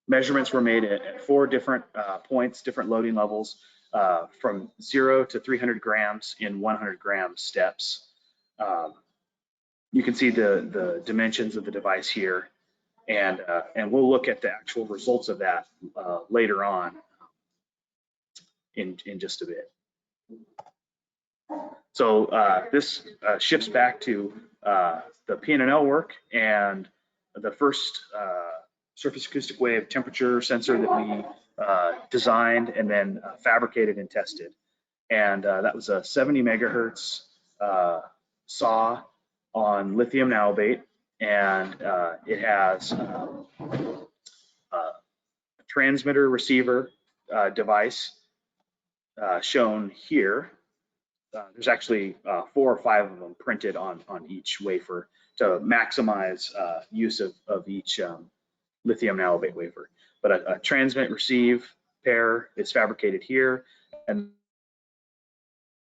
measurements were made at 4 different points, different loading levels, from 0 to 300 grams in 100 gram steps. You can see the dimensions of the device here, and we'll look at the actual results of that later on in just a bit. So this shifts back to the PNNL work and the first surface acoustic wave temperature sensor that we designed and then fabricated and tested. And that was a 70 megahertz SAW on lithium niobate, and it has a transmitter receiver device shown here. There's actually 4 or 5 of them printed on each wafer to maximize use of each lithium niobate wafer. But a transmit receive pair is fabricated here, and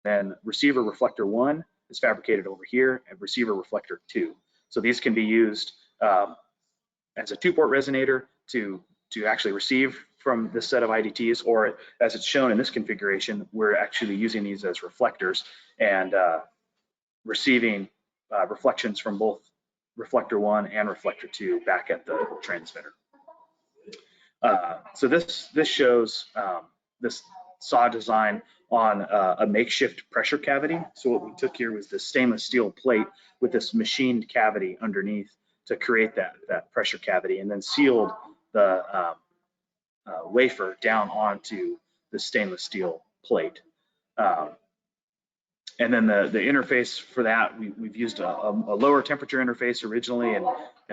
then receiver reflector 1 is fabricated over here, and receiver reflector 2. So these can be used as a 2-port resonator to actually receive from this set of IDTs, or as it's shown in this configuration, we're actually using these as reflectors and receiving reflections from both reflector 1 and reflector 2 back at the transmitter. So this shows this SAW design on a makeshift pressure cavity. So what we took here was this stainless steel plate with this machined cavity underneath to create that pressure cavity, and then sealed the wafer down onto stainless steel plate. And then the interface for that, we've used a lower temperature interface originally, and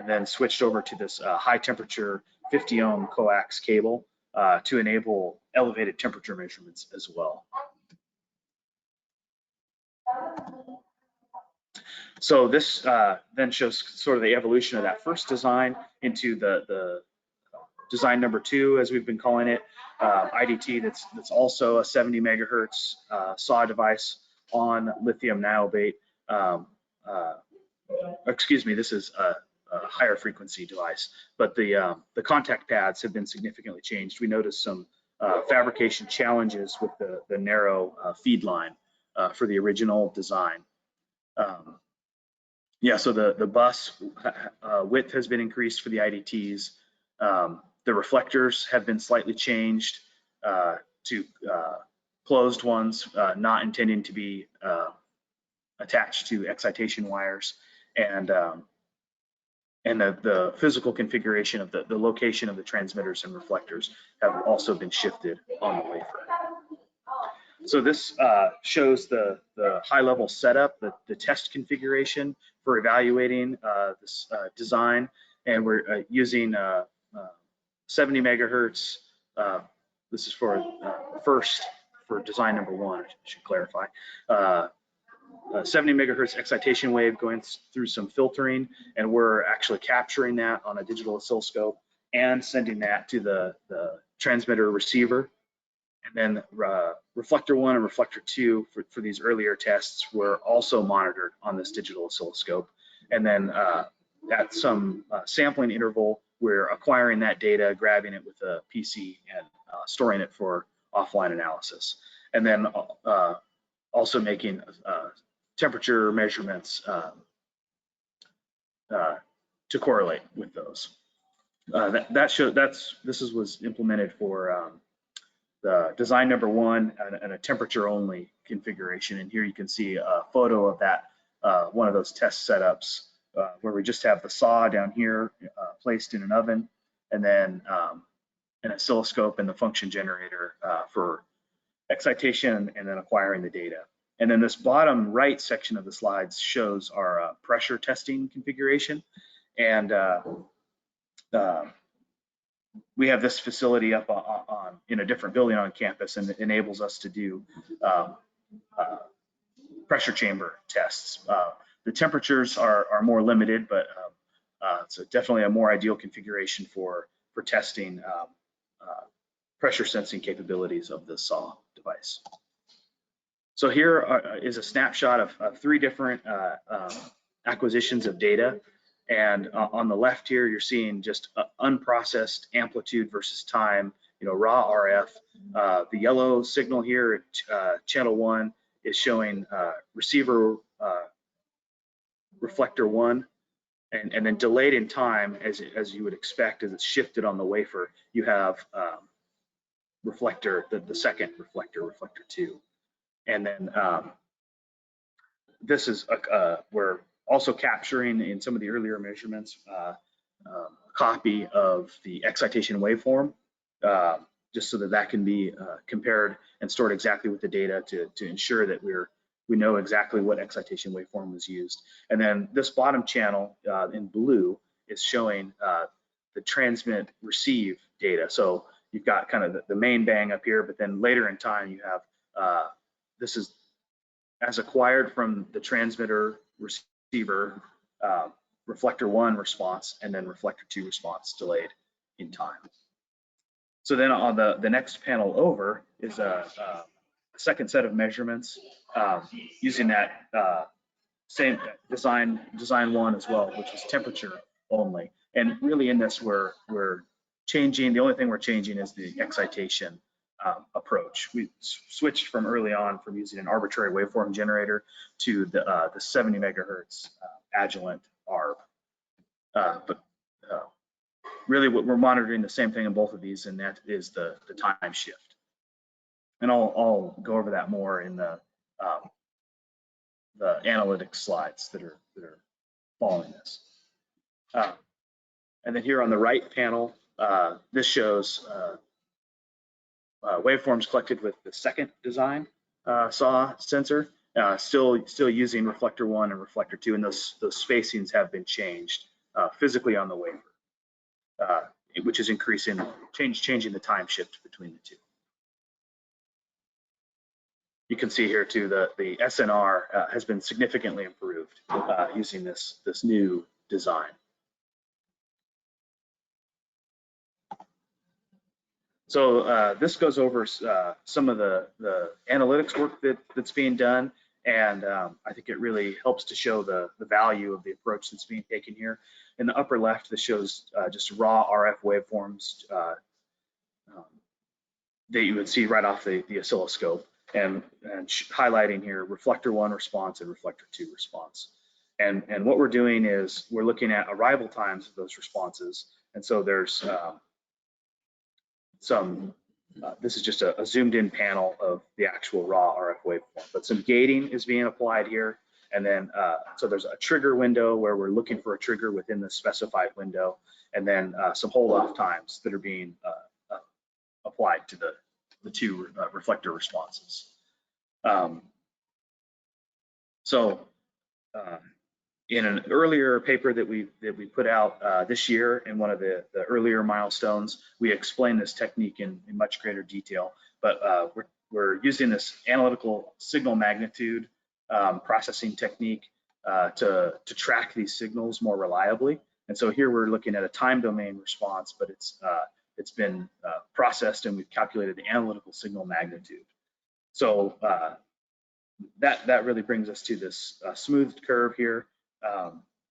then switched over to this high temperature 50 ohm coax cable to enable elevated temperature measurements as well. So this then shows sort of the evolution of that first design into the design number 2, as we've been calling it, IDT. That's also a 70 megahertz SAW device on lithium niobate. Excuse me, this is a higher frequency device, but the contact pads have been significantly changed. We noticed some fabrication challenges with the narrow feed line for the original design. Yeah, so the bus width has been increased for the IDTs. The reflectors have been slightly changed to closed ones, not intending to be attached to excitation wires, and the physical configuration of the location of the transmitters and reflectors have also been shifted on the wafer. So this shows the high-level setup, the test configuration for evaluating this design, and we're using 70 megahertz. This is for for design number 1, I should clarify. 70 megahertz excitation wave going through some filtering, and we're actually capturing that on a digital oscilloscope and sending that to the transmitter receiver. And then reflector 1 and reflector 2 for these earlier tests were also monitored on this digital oscilloscope. And then at some sampling interval, we're acquiring that data, grabbing it with a PC, and storing it for offline analysis. And then also making temperature measurements to correlate with those. This was implemented for the design number 1 and a temperature only configuration. And here you can see a photo of that, one of those test setups where we just have the SAW down here placed in an oven, and then an oscilloscope and the function generator for excitation, and then acquiring the data. And then this bottom right section of the slides shows our pressure testing configuration. And we have this facility up in a different building on campus, and it enables us to do pressure chamber tests. The temperatures are more limited, but it's definitely a more ideal configuration for testing pressure sensing capabilities of the SAW device. So here is a snapshot of 3 different acquisitions of data. And on the left here, you're seeing just unprocessed amplitude versus time, raw RF. The yellow signal here at channel 1 is showing receiver reflector 1, and then delayed in time, as you would expect, as it's shifted on the wafer, you have reflector, the second reflector, reflector 2. And then this is we're also capturing in some of the earlier measurements a copy of the excitation waveform, just so that can be compared and stored exactly with the data to ensure that we know exactly what excitation waveform was used. And then this bottom channel in blue is showing the transmit receive data. So you've got kind of the main bang up here, but then later in time you have this is as acquired from the transmitter receiver reflector 1 response, and then reflector 2 response delayed in time. So then on the next panel over is a second set of measurements using that same design 1 as well, which is temperature only. And really in this we're changing, the only thing we're changing is the excitation approach. We switched from early on from using an arbitrary waveform generator to the 70 megahertz Agilent ARB. But really we're monitoring the same thing in both of these, and that is the time shift. And I'll go over that more in the analytics slides that are following this. And then here on the right panel, this shows waveforms collected with the second design SAW sensor, still using reflector 1 and reflector 2, and those spacings have been changed physically on the wafer, which is changing the time shift between the two. You can see here too the SNR has been significantly improved using this new design. So this goes over some of the analytics work that's being done, and I think it really helps to show the value of the approach that's being taken here. In the upper left, this shows just raw RF waveforms that you would see right off the oscilloscope, and highlighting here reflector 1 response and reflector 2 response. And what we're doing is we're looking at arrival times of those responses, and so there's this is just a zoomed in panel of the actual raw RF waveform, but some gating is being applied here. And then, so there's a trigger window where we're looking for a trigger within the specified window, and then some hold off times that are being applied to the two reflector responses. In an earlier paper that we put out this year, in one of the earlier milestones, we explained this technique in much greater detail. But we're using this analytical signal magnitude processing technique to track these signals more reliably. And so here we're looking at a time domain response, but it's been processed, and we've calculated the analytical signal magnitude. So that really brings us to this smoothed curve here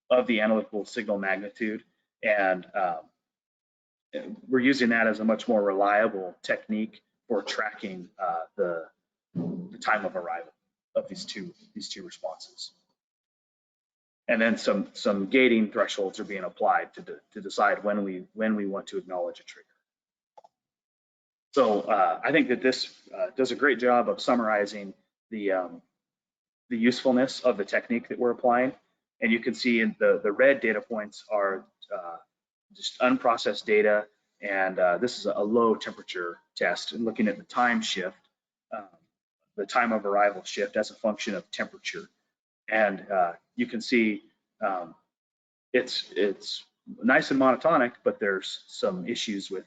of the analytical signal magnitude, and we're using that as a much more reliable technique for tracking the time of arrival of these two responses. And then some gating thresholds are being applied to decide when we want to acknowledge a trigger. So I think that this does a great job of summarizing the usefulness of the technique that we're applying. And you can see in the red data points are just unprocessed data, and this is a low temperature test, and looking at the time shift, the time of arrival shift as a function of temperature. And you can see it's nice and monotonic, but there's some issues with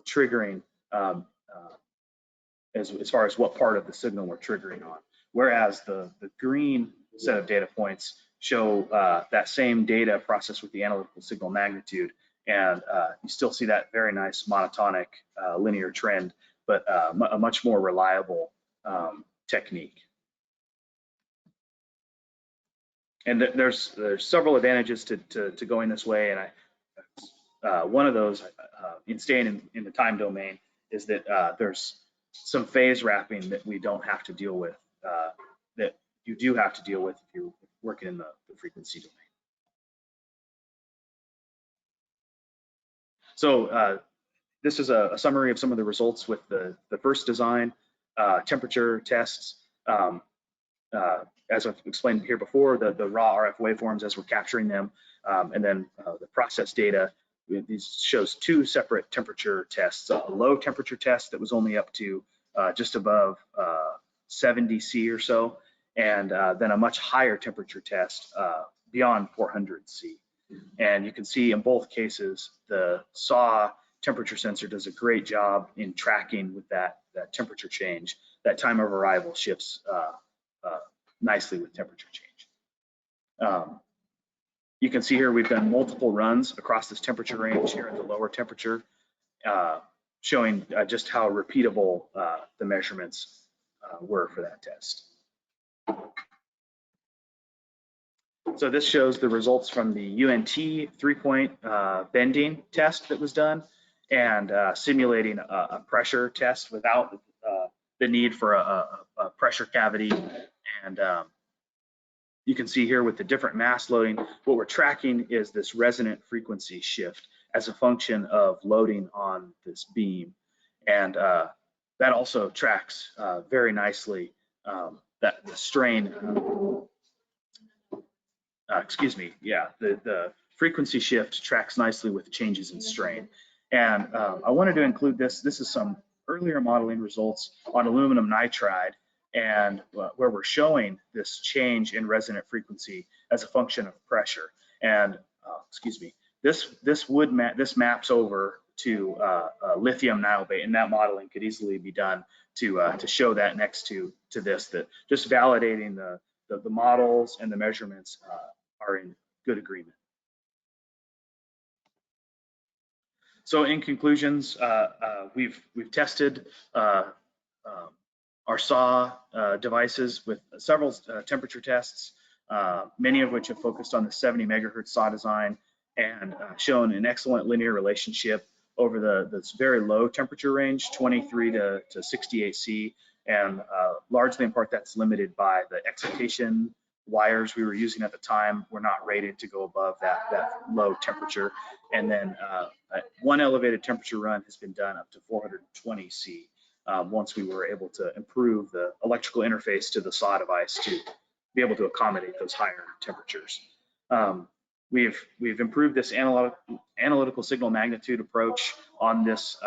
triggering as far as what part of the signal we're triggering on. Whereas the green set of data points show that same data processed with the analytical signal magnitude, and you still see that very nice monotonic linear trend, but a much more reliable technique. And there's several advantages to going this way, and one of those in staying in the time domain is that there's some phase wrapping that we don't have to deal with, that you do have to deal with if you're working in the frequency domain. So this is a summary of some of the results with the first design, temperature tests. As I've explained here before, the raw RF waveforms as we're capturing them, and then the process data. These shows two separate temperature tests, a low temperature test that was only up to just above 70 C or so, and then a much higher temperature test beyond 400 C. And you can see in both cases, the SAW temperature sensor does a great job in tracking with that temperature change. That time of arrival shifts nicely with temperature change. You can see here we've done multiple runs across this temperature range here at the lower temperature, showing just how repeatable the measurements were for that test. So this shows the results from the UNT 3-point bending test that was done, and simulating a pressure test without the need for a pressure cavity. And you can see here with the different mass loading, what we're tracking is this resonant frequency shift as a function of loading on this beam. And that also tracks very nicely that the strain, the frequency shift tracks nicely with changes in strain. And I wanted to include this. This is some earlier modeling results on aluminum nitride, and where we're showing this change in resonant frequency as a function of pressure. And excuse me, this maps over to lithium niobate, and that modeling could easily be done to show that next to this, that just validating the models and the measurements are in good agreement. So in conclusions, we've tested our SAW devices with several temperature tests, many of which have focused on the 70 megahertz SAW design and shown an excellent linear relationship over this very low temperature range, 23 to 68 C, and largely in part that's limited by the excitation wires we were using at the time were not rated to go above that low temperature. And then one elevated temperature run has been done up to 420 C once we were able to improve the electrical interface to the SAW device to be able to accommodate those higher temperatures. We've improved this analytical signal magnitude approach on this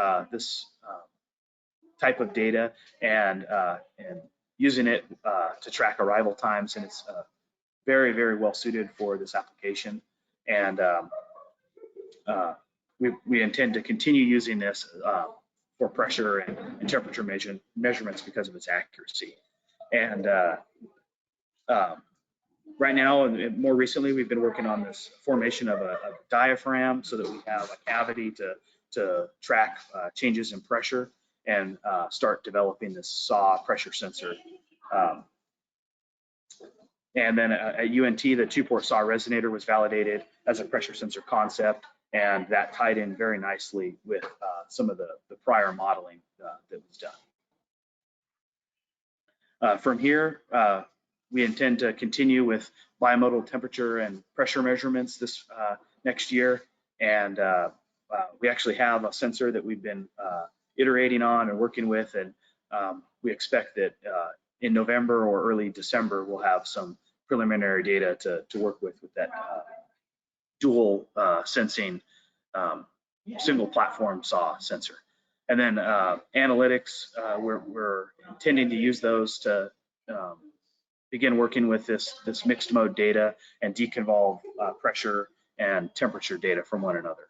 type of data and using it to track arrival times, and it's very, very well suited for this application. And we intend to continue using this for pressure and temperature measurements because of its accuracy. And right now, and more recently, we've been working on this formation of a diaphragm so that we have a cavity to track changes in pressure and start developing this SAW pressure sensor. And then at UNT, the 2-port SAW resonator was validated as a pressure sensor concept, and that tied in very nicely with some of the prior modeling that was done. From here, we intend to continue with bimodal temperature and pressure measurements this next year, and we actually have a sensor that we've been iterating on and working with, and we expect that in November or early December we'll have some preliminary data to work with that dual sensing single platform SAW sensor. And then analytics, we're intending to use those to begin working with this mixed mode data and deconvolve pressure and temperature data from one another.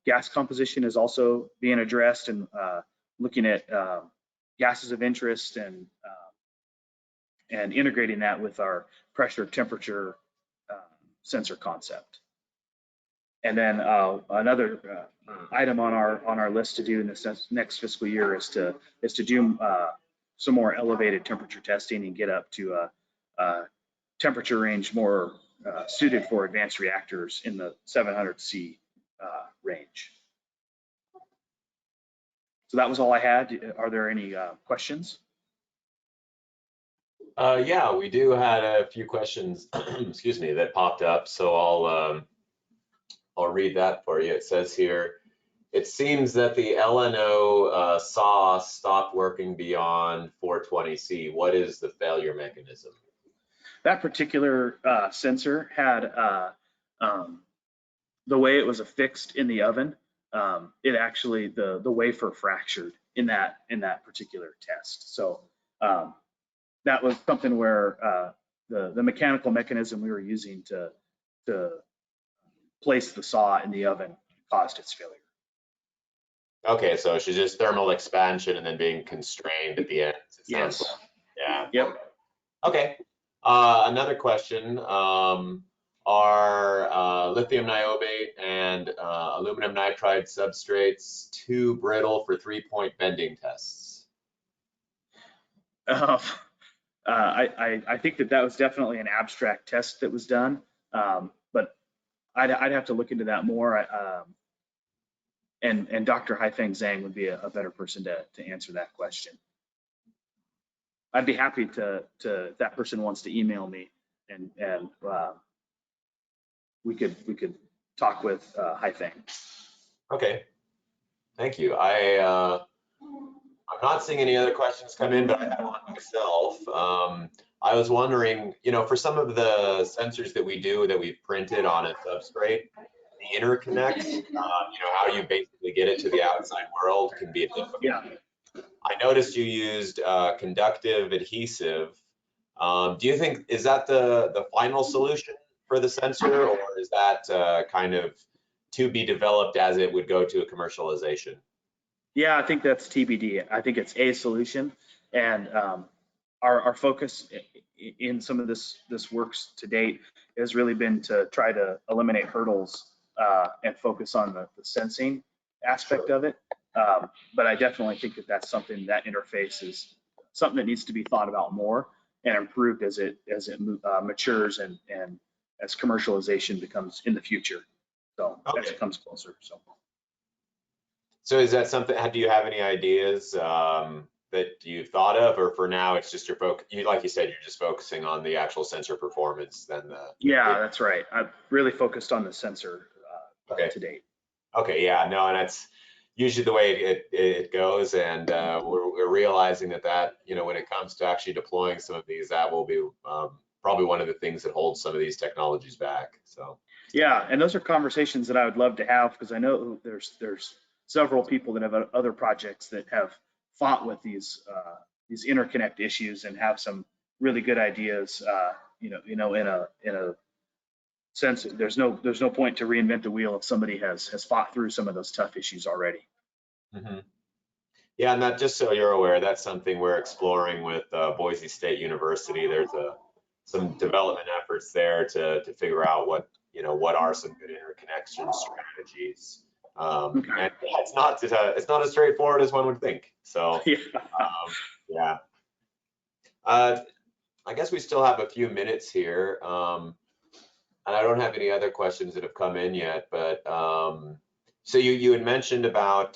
Gas composition is also being addressed and looking at gases of interest and integrating that with our pressure temperature sensor concept. And then another item on our list to do in this next fiscal year is to do some more elevated temperature testing and get up to a temperature range more suited for advanced reactors in the 700 C range. So that was all I had. Are there any questions? Yeah, we do had a few questions, excuse me, that popped up. So I'll read that for you. It says here, it seems that the LNO SAW stopped working beyond 420 C. What is the failure mechanism? That particular sensor had the way it was affixed in the oven. It actually the wafer fractured in that particular test. So that was something where the mechanical mechanism we were using to place the SAW in the oven caused its failure. Okay, so it's just thermal expansion and then being constrained at the end. Yes. Like. Yeah. Yep. Okay. Another question. Are lithium niobate and aluminum nitride substrates too brittle for 3-point bending tests? I think that was definitely an abstract test that was done, but I'd have to look into that more. And Dr. Haifeng Zhang would be a better person to answer that question. I'd be happy to if that person wants to email me and we could talk with Haifeng. Okay, thank you. I'm not seeing any other questions come in, but I have one myself. I was wondering, for some of the sensors that we do that we've printed on a substrate, the interconnects, you know, how you basically get it to the outside world can be a difficult. Yeah. I noticed you used conductive adhesive. Do you think, is that the final solution for the sensor, or is that kind of to be developed as it would go to a commercialization? Yeah, I think that's TBD. I think it's a solution, and our focus in some of this works to date has really been to try to eliminate hurdles and focus on the sensing aspect of it. But I definitely think that that's something, that interface is something that needs to be thought about more and improved as it matures and as commercialization becomes in the future. So as it comes closer. So is that something, do you have any ideas that you've thought of, or for now it's just your focus, like you said, you're just focusing on the actual sensor performance then? Yeah, that's right. I've really focused on the sensor to date. Okay, yeah, no, and that's usually the way it goes, and we're realizing that, you know, when it comes to actually deploying some of these, that will be probably one of the things that holds some of these technologies back. So yeah, and those are conversations that I would love to have, because I know there's several people that have other projects that have fought with these interconnect issues and have some really good ideas. You know, in a sense, there's no point to reinvent the wheel if somebody has fought through some of those tough issues already. Mm-hmm. Yeah, and that, just so you're aware, that's something we're exploring with Boise State University. There's some development efforts there to figure out what are some good interconnection strategies. And it's not as straightforward as one would think. So yeah. I guess we still have a few minutes here. And I don't have any other questions that have come in yet, but so you had mentioned about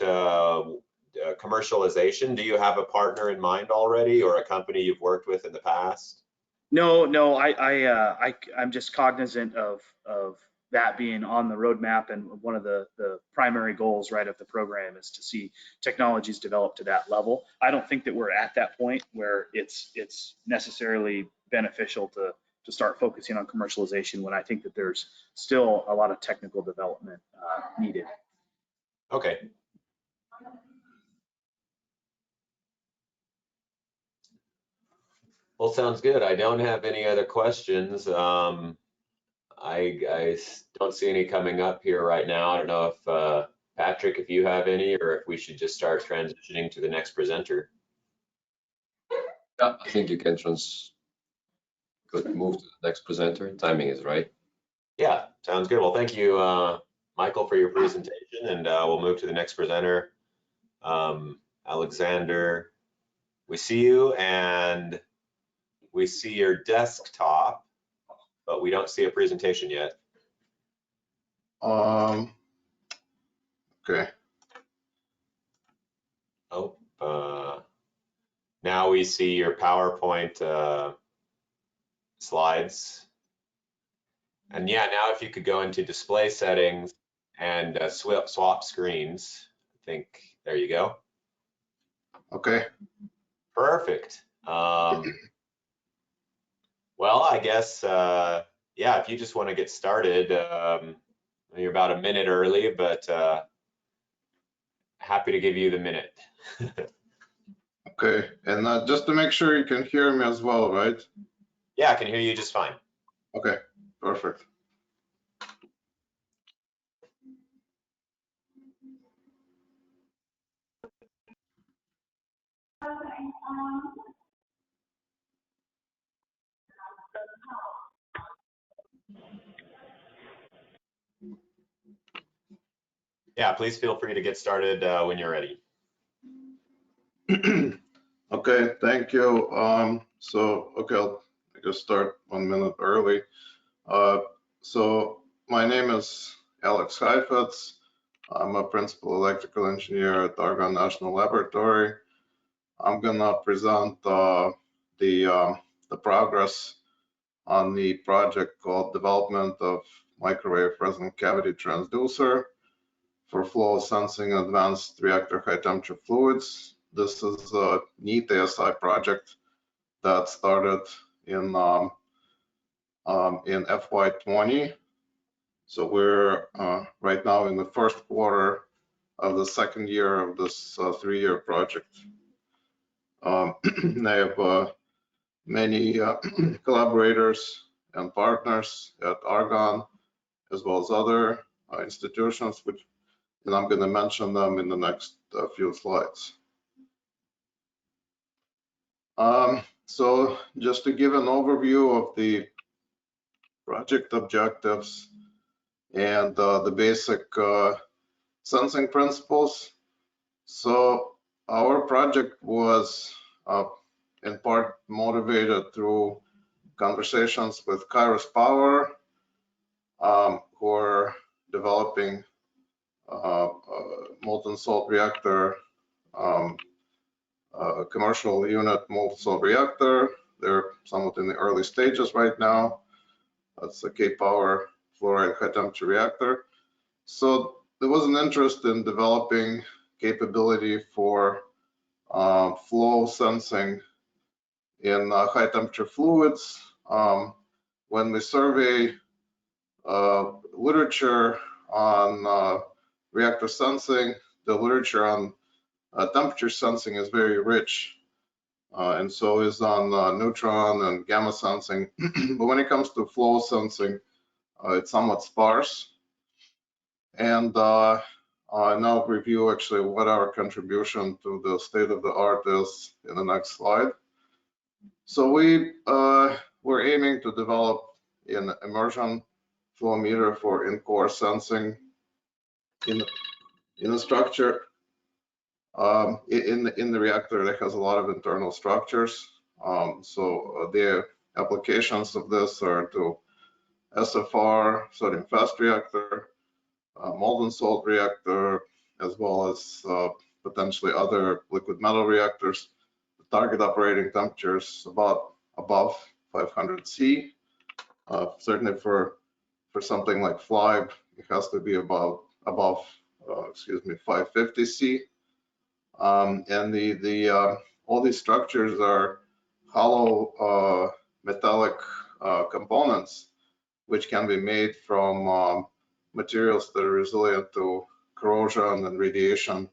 commercialization. Do you have a partner in mind already, or a company you've worked with in the past? No, I'm just cognizant of that being on the roadmap, and one of the primary goals, right, of the program is to see technologies develop to that level. I don't think that we're at that point where it's necessarily beneficial to start focusing on commercialization, when I think that there's still a lot of technical development needed. Okay. Well, sounds good. I don't have any other questions. I don't see any coming up here right now. I don't know if Patrick, if you have any, or if we should just start transitioning to the next presenter. Yeah, I think you can move to the next presenter. Timing is right. Yeah, sounds good. Well, thank you, Michael, for your presentation, and we'll move to the next presenter. Alexander, we see you, and we see your desktop, but we don't see a presentation yet. Okay. Oh, now we see your PowerPoint slides. And yeah, now if you could go into display settings and swap screens, I think, there you go. Okay. Perfect. Well, I guess, yeah, if you just want to get started, you're about a minute early, but happy to give you the minute. Okay, and just to make sure you can hear me as well, right? Yeah, I can hear you just fine. Okay, perfect. Yeah, please feel free to get started when you're ready. Okay, thank you. Okay, I guess start 1 minute early. So my name is Alex Heifetz. I'm a principal electrical engineer at Argonne National Laboratory. I'm gonna present the progress on the project called Development of Microwave Resonant Cavity Transducer for flow sensing advanced reactor high temperature fluids. This is a neat ASI project that started in FY20, So we're right now in the first quarter of the second year of this 3-year project. I have many collaborators and partners at Argonne, as well as other institutions, and I'm going to mention them in the next few slides. So just to give an overview of the project objectives and the basic sensing principles. So our project was in part motivated through conversations with Kairos Power, who are developing molten salt reactor, commercial unit molten salt reactor. They're somewhat in the early stages right now. That's a K-Power fluoride high temperature reactor. So there was an interest in developing capability for flow sensing in high temperature fluids. When we survey literature on reactor sensing, the literature on temperature sensing is very rich, and so is on neutron and gamma sensing. But when it comes to flow sensing, it's somewhat sparse. And I'll now review actually what our contribution to the state of the art is in the next slide. So we're aiming to develop an immersion flow meter for in-core sensing in a structure in the reactor that has a lot of internal structures. So the applications of this are to SFR, sodium fast reactor, molten salt reactor, as well as potentially other liquid metal reactors. The target operating temperature is about above 500 C. Certainly for something like FLIBE, it has to be above 550 C. And all these structures are hollow metallic components, which can be made from materials that are resilient to corrosion and radiation,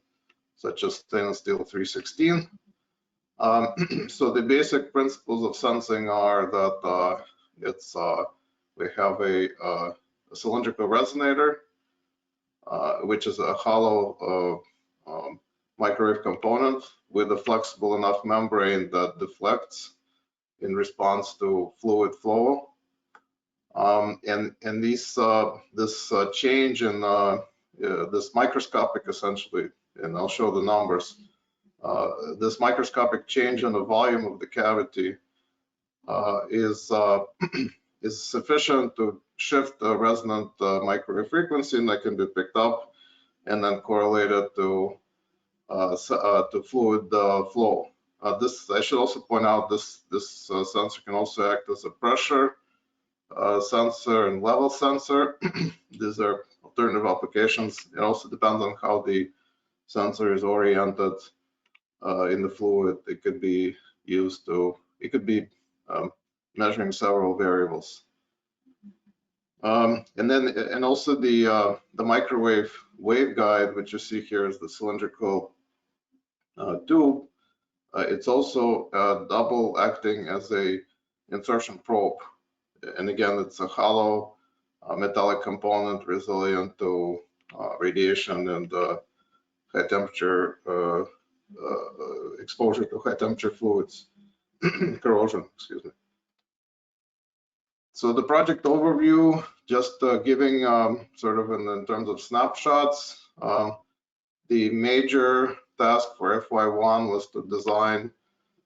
such as stainless steel 316. So the basic principles of sensing are that we have a cylindrical resonator, which is a hollow microwave component with a flexible enough membrane that deflects in response to fluid flow. And this change in this microscopic, essentially, and I'll show the numbers, this microscopic change in the volume of the cavity is sufficient to shift the resonant microwave frequency, and that can be picked up and then correlated to fluid flow. I should also point out this sensor can also act as a pressure sensor and level sensor. These are alternative applications. It also depends on how the sensor is oriented in the fluid. It could be used to, measuring several variables. And also the microwave waveguide, which you see here is the cylindrical tube. It's also double acting as a insertion probe. And again, it's a hollow metallic component resilient to radiation and high temperature exposure to high temperature fluids, corrosion, excuse me. So the project overview, just giving sort of in terms of snapshots, the major task for FY1 was to design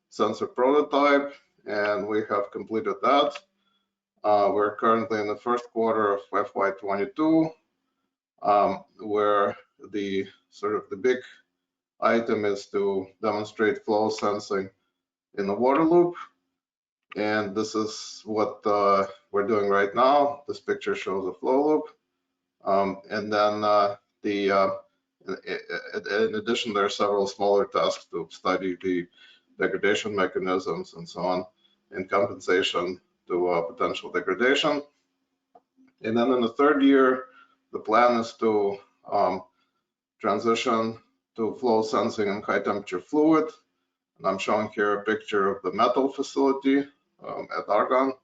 sensor prototype, and we have completed that. We're currently in the first quarter of FY22, where the big item is to demonstrate flow sensing in the water loop. And this is what we're doing right now. This picture shows a flow loop. And then in addition, there are several smaller tasks to study the degradation mechanisms and so on, and compensation to potential degradation. And then in the third year, the plan is to transition to flow sensing and high temperature fluid. And I'm showing here a picture of the metal facility at Argonne,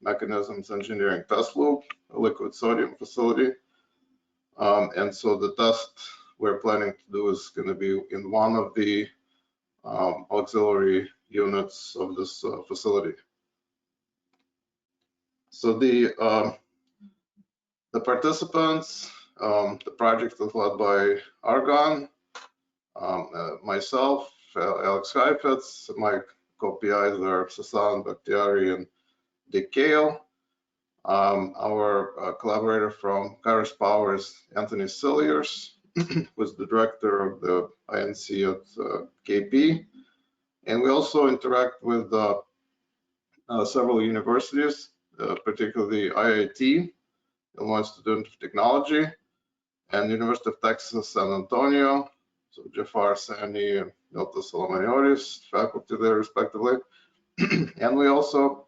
Mechanisms Engineering Test Loop, a liquid sodium facility. And so the test we're planning to do is going to be in one of the auxiliary units of this facility. So the participants, the project is led by Argonne, myself, Alex Heifetz. My co-PIs are Sasan Bakhtiari and Dick Kale. Our collaborator from Kairos Power is Anthony Silliers, who is the director of the INC at KP. And we also interact with several universities, particularly IIT, Illinois Institute of Technology, and University of Texas, San Antonio. So Jafar Sani and Miltos Solomoniotis, faculty there respectively. And we also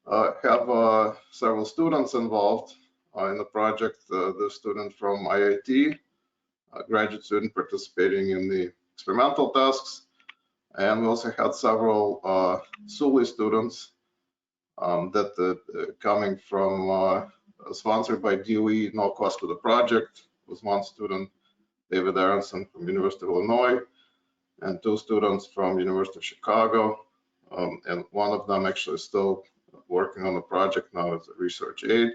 have several students involved in the project. The student from IIT, a graduate student participating in the experimental tasks. And we also had several SULI students that coming from sponsored by DOE, no cost to the project. Was one student, David Aronson from University of Illinois, and two students from University of Chicago. And one of them actually still working on the project now as a research aide.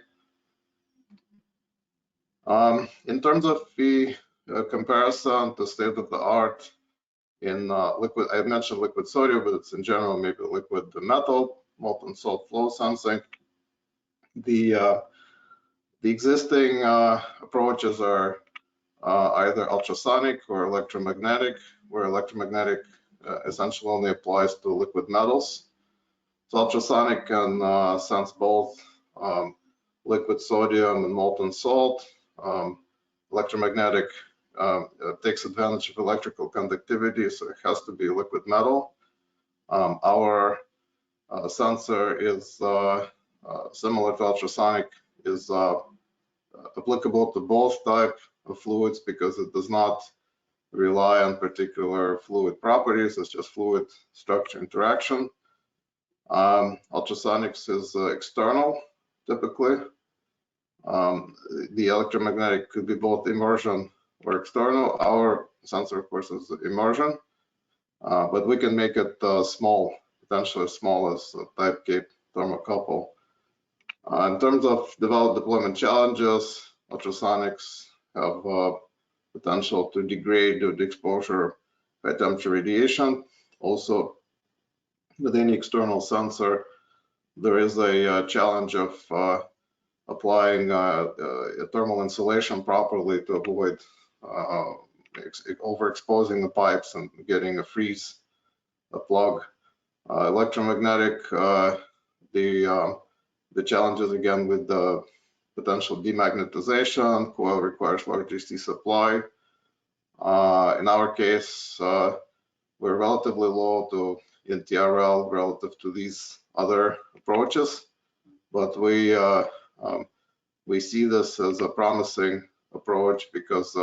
In terms of the comparison to state of the art in liquid, I mentioned liquid sodium, but it's in general maybe liquid metal, molten salt flow sensing. The existing approaches are either ultrasonic or electromagnetic, where electromagnetic essentially only applies to liquid metals. So ultrasonic can sense both liquid sodium and molten salt. Electromagnetic takes advantage of electrical conductivity, so it has to be liquid metal. Our sensor is similar to ultrasonic, is applicable to both type of fluids because it does not rely on particular fluid properties. It's just fluid structure interaction. Ultrasonics is external typically. The electromagnetic could be both immersion or external. Our sensor, of course, is immersion, but we can make it small, potentially as small as a type K thermocouple. In terms of developed deployment challenges, ultrasonics have potential to degrade due to exposure high temperature radiation. Also, with any external sensor, there is a challenge of applying thermal insulation properly to avoid overexposing the pipes and getting a freeze, a plug. Electromagnetic, the challenges again with the potential demagnetization, coil requires large DC supply. In our case, we're relatively low in TRL relative to these other approaches, but we see this as a promising approach because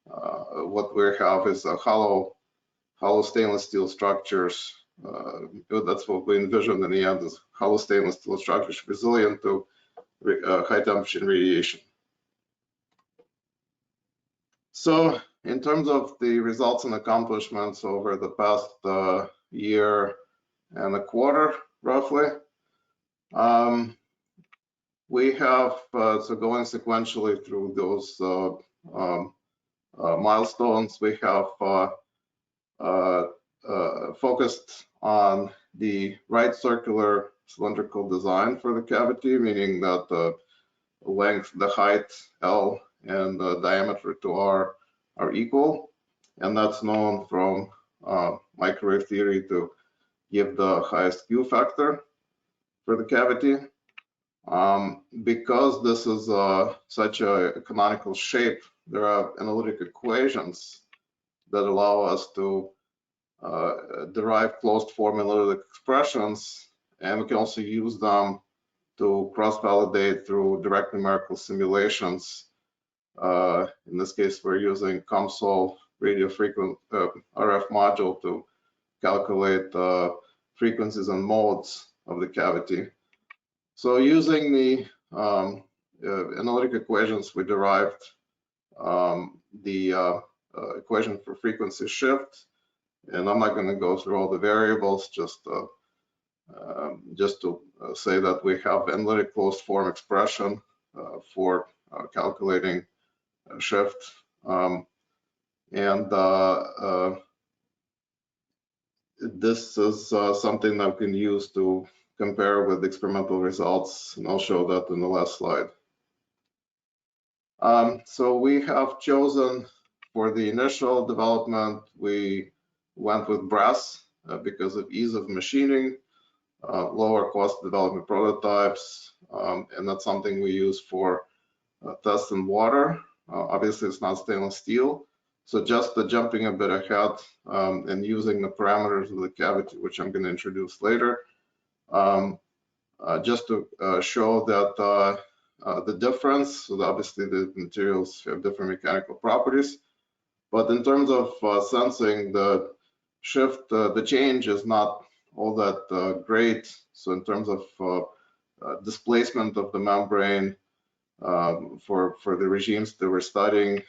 what we have is a hollow stainless steel structures. That's what we envisioned in the end, is hollow stainless steel structures resilient to high temperature radiation. So in terms of the results and accomplishments over the past year and a quarter, roughly, we have, so going sequentially through those milestones, we have focused on the right circular cylindrical design for the cavity, meaning that the length, the height L, and the diameter to R are equal, and that's known from microwave theory to give the highest Q factor for the cavity. Because this is such a canonical shape, there are analytic equations that allow us to derive closed form analytic expressions, and we can also use them to cross-validate through direct numerical simulations. In this case, we're using COMSOL radio frequency RF module to calculate frequencies and modes of the cavity. So using the analytic equations, we derived the equation for frequency shift. And I'm not going to go through all the variables, just to say that we have analytic closed form expression for calculating shift. This is something that we can use to compare with experimental results, and I'll show that in the last slide. So we have chosen for the initial development, we went with brass because of ease of machining, lower cost development prototypes, and that's something we use for tests in water. Obviously, it's not stainless steel. So just jumping a bit ahead and using the parameters of the cavity, which I'm going to introduce later, just to show that the difference, so obviously the materials have different mechanical properties, but in terms of sensing the shift, the change is not all that great. So in terms of displacement of the membrane for the regimes that we're studying,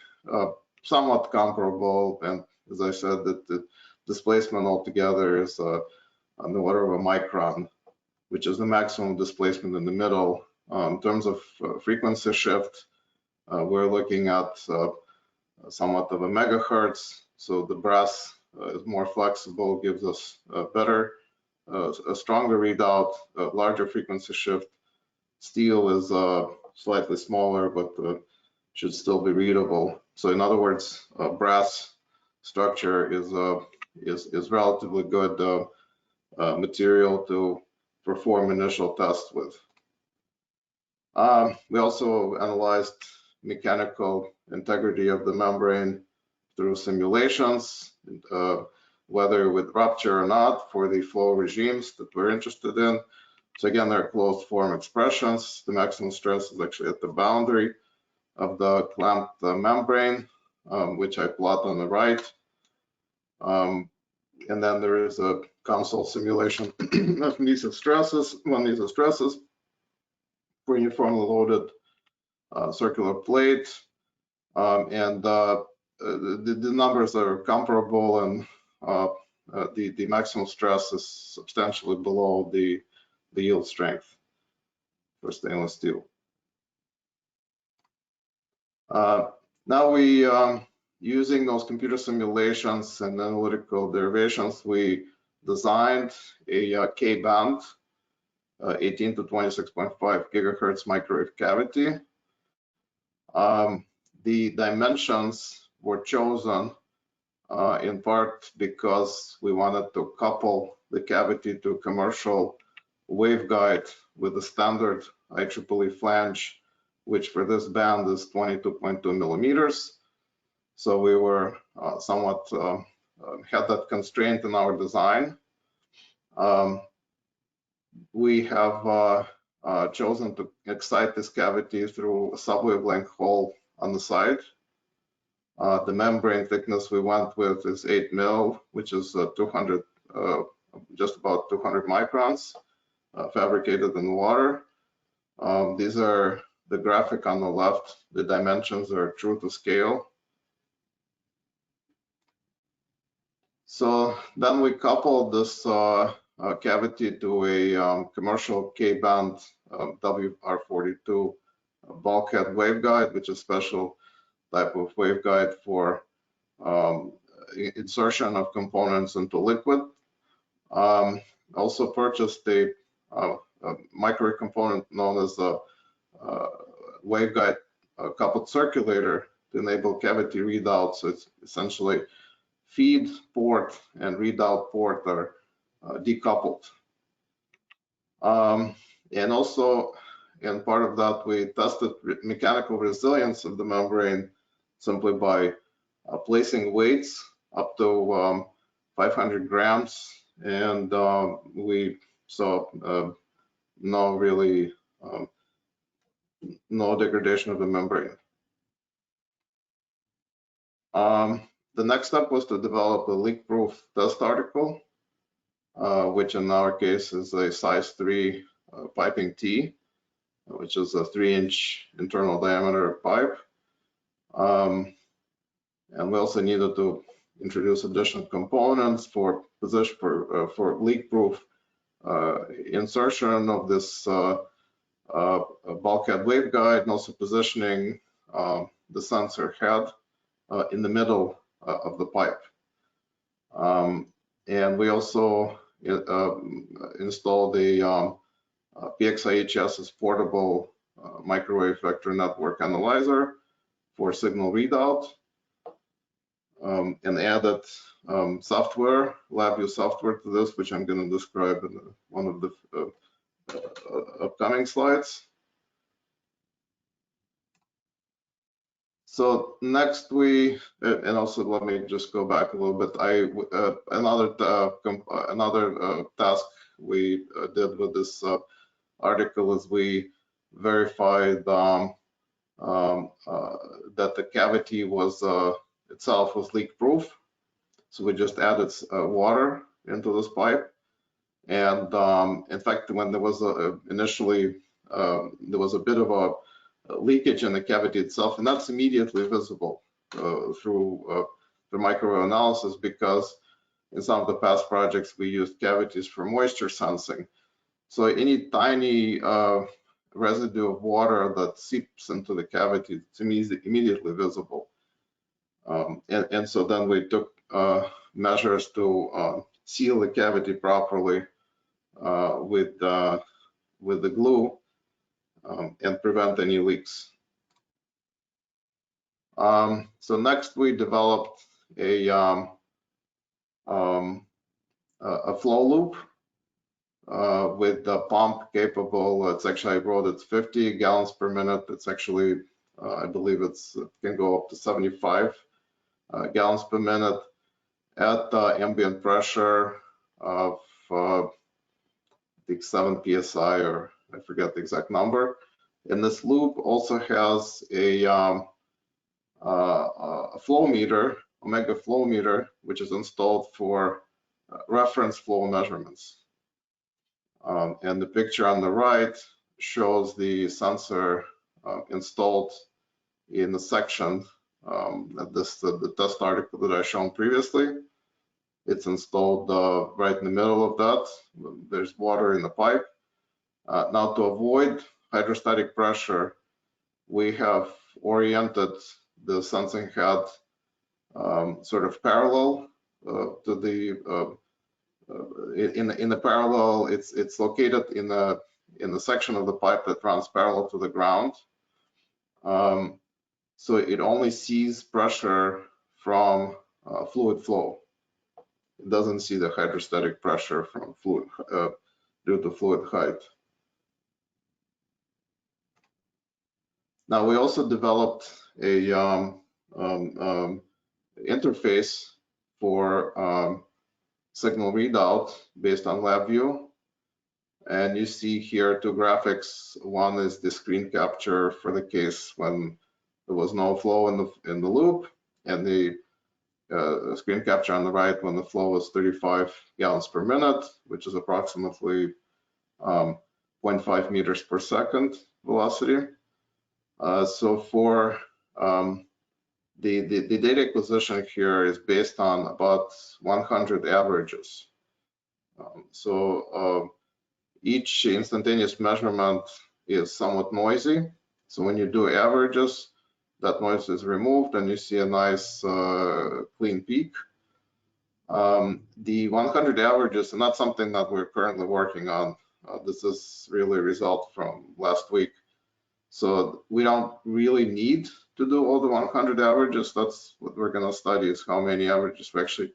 somewhat comparable, and as I said, that the displacement altogether is on the order of a micron, which is the maximum displacement in the middle. In terms of frequency shift, we're looking at somewhat of a megahertz. So the brass is more flexible, gives us a better, a stronger readout, a larger frequency shift. Steel is slightly smaller, but should still be readable. So in other words, brass structure is relatively good material to perform initial tests with. We also analyzed mechanical integrity of the membrane through simulations, whether with rupture or not, for the flow regimes that we're interested in. So again, they're closed form expressions. The maximum stress is actually at the boundary of the clamped membrane, which I plot on the right. And then there is a COMSOL simulation of mesostresses, mesostresses for uniformly loaded circular plate. The numbers are comparable, and the maximum stress is substantially below the yield strength for stainless steel. Now we, using those computer simulations and analytical derivations, we designed a K-band 18 to 26.5 gigahertz microwave cavity. The dimensions were chosen in part because we wanted to couple the cavity to a commercial waveguide with a standard IEEE flange, which for this band is 22.2 millimeters. So we were somewhat had that constraint in our design. We have chosen to excite this cavity through a sub-wavelength hole on the side. The membrane thickness we went with is 8 mil, which is 200, just about 200 microns, fabricated in water. These are the graphic on the left. The dimensions are true to scale. So then we coupled this cavity to a commercial K-band WR42 bulkhead waveguide, which is a special type of waveguide for insertion of components into liquid. Also purchased a microwave component known as the waveguide coupled circulator to enable cavity readout. So it's essentially feed port and readout port are decoupled. And also, in part of that, we tested mechanical resilience of the membrane simply by placing weights up to 500 grams. And we saw no really no degradation of the membrane. The next step was to develop a leak-proof test article, which in our case is a size 3 piping T, which is a 3-inch internal diameter pipe. And we also needed to introduce additional components for leak-proof insertion of this bulkhead waveguide, and also positioning the sensor head in the middle of the pipe. And we also installed a PXIHS's portable microwave vector network analyzer for signal readout, and added software, LabVIEW software to this, which I'm going to describe in one of the upcoming slides. So next and also let me just go back a little bit. Another task we did with this article is we verified that the cavity was itself was leak-proof. So we just added water into this pipe, and in fact, when there was initially there was a bit of a leakage in the cavity itself, and that's immediately visible through the microwave analysis, because in some of the past projects we used cavities for moisture sensing. So any tiny residue of water that seeps into the cavity, it's immediately visible. And so then we took measures to seal the cavity properly with the glue and prevent any leaks. So next we developed a flow loop with the pump capable. It's actually, I wrote it's 50 gallons per minute. It's actually, I believe it can go up to 75 gallons per minute at ambient pressure of I think 7 psi, or I forget the exact number. And this loop also has a flow meter, omega flow meter, which is installed for reference flow measurements. And the picture on the right shows the sensor installed in the section the test article that I shown previously. It's installed right in the middle of that. There's water in the pipe. Now, to avoid hydrostatic pressure, we have oriented the sensing head sort of parallel to the in the parallel. It's located in the section of the pipe that runs parallel to the ground. So it only sees pressure from fluid flow. It doesn't see the hydrostatic pressure from fluid due to fluid height. Now we also developed a interface for signal readout based on LabVIEW. And you see here two graphics. One is the screen capture for the case when there was no flow in the loop, and the screen capture on the right when the flow was 35 gallons per minute, which is approximately 0.5 meters per second velocity. So for the data acquisition here is based on about 100 averages. Each instantaneous measurement is somewhat noisy. So when you do averages, that noise is removed and you see a nice clean peak. The 100 averages are not something that we're currently working on. This is really a result from last week. So we don't really need to do all the 100 averages. That's what we're going to study, is how many averages we actually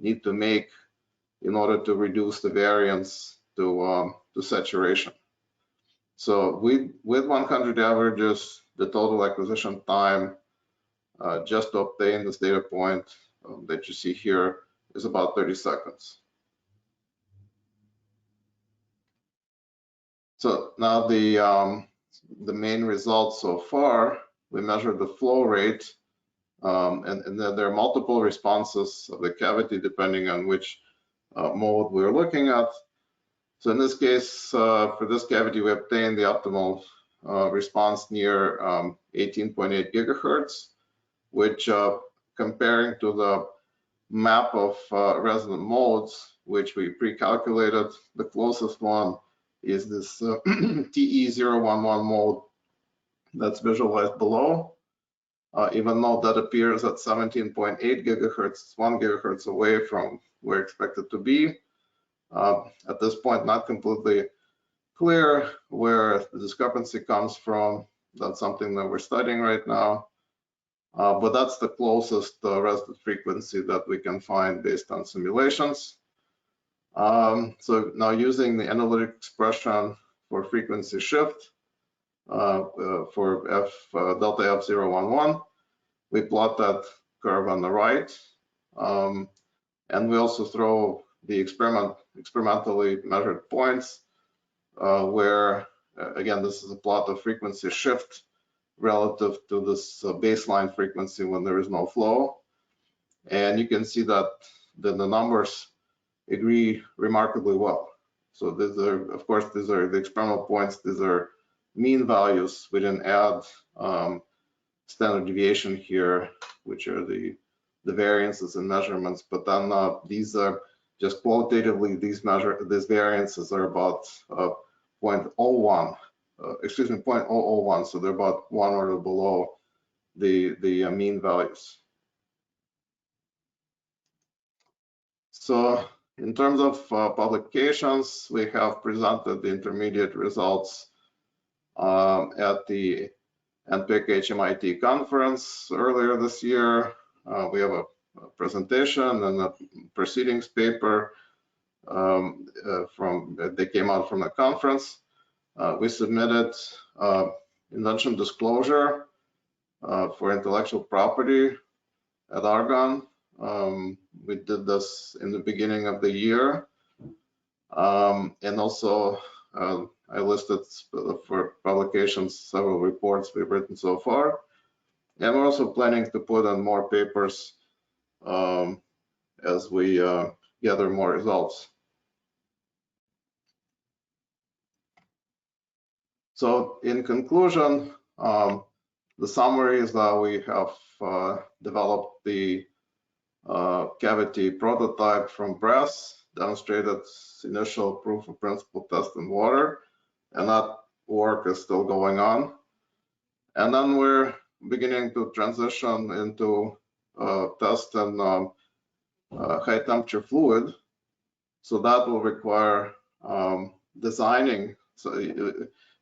need to make in order to reduce the variance to saturation. So with 100 averages, the total acquisition time just to obtain this data point that you see here is about 30 seconds. So now the main results so far, we measured the flow rate, and then there are multiple responses of the cavity depending on which mode we're looking at. So in this case, for this cavity, we obtained the optimal response near 18.8 gigahertz, which comparing to the map of resonant modes, which we pre-calculated, the closest one is this TE011 mode that's visualized below. Even though that appears at 17.8 gigahertz, 1 gigahertz away from where expected to be. At this point, not completely clear where the discrepancy comes from. That's something that we're studying right now. But that's the closest resonant frequency that we can find based on simulations. So now using the analytic expression for frequency shift for delta F011, we plot that curve on the right. And we also throw the experimentally measured points where, again, this is a plot of frequency shift relative to this baseline frequency when there is no flow. And you can see that the numbers agree remarkably well. So these are, of course, these are the experimental points. These are mean values. We didn't add standard deviation here, which are the variances and measurements. But then these are just qualitatively, these variances are about 0.01. Excuse me, 0.001. So they're about 1 order below the mean values. So in terms of publications, we have presented the intermediate results at the NPIC HMIT conference earlier this year. We have a presentation and a proceedings paper they came out from the conference. We submitted invention disclosure for intellectual property at Argonne. We did this in the beginning of the year. And also I listed for publications several reports we've written so far. And we're also planning to put on more papers as we gather more results. So in conclusion, the summary is that we have developed the cavity prototype from brass, demonstrated initial proof of principle test in water, and that work is still going on. And then we're beginning to transition into test in high temperature fluid. So that will require designing, so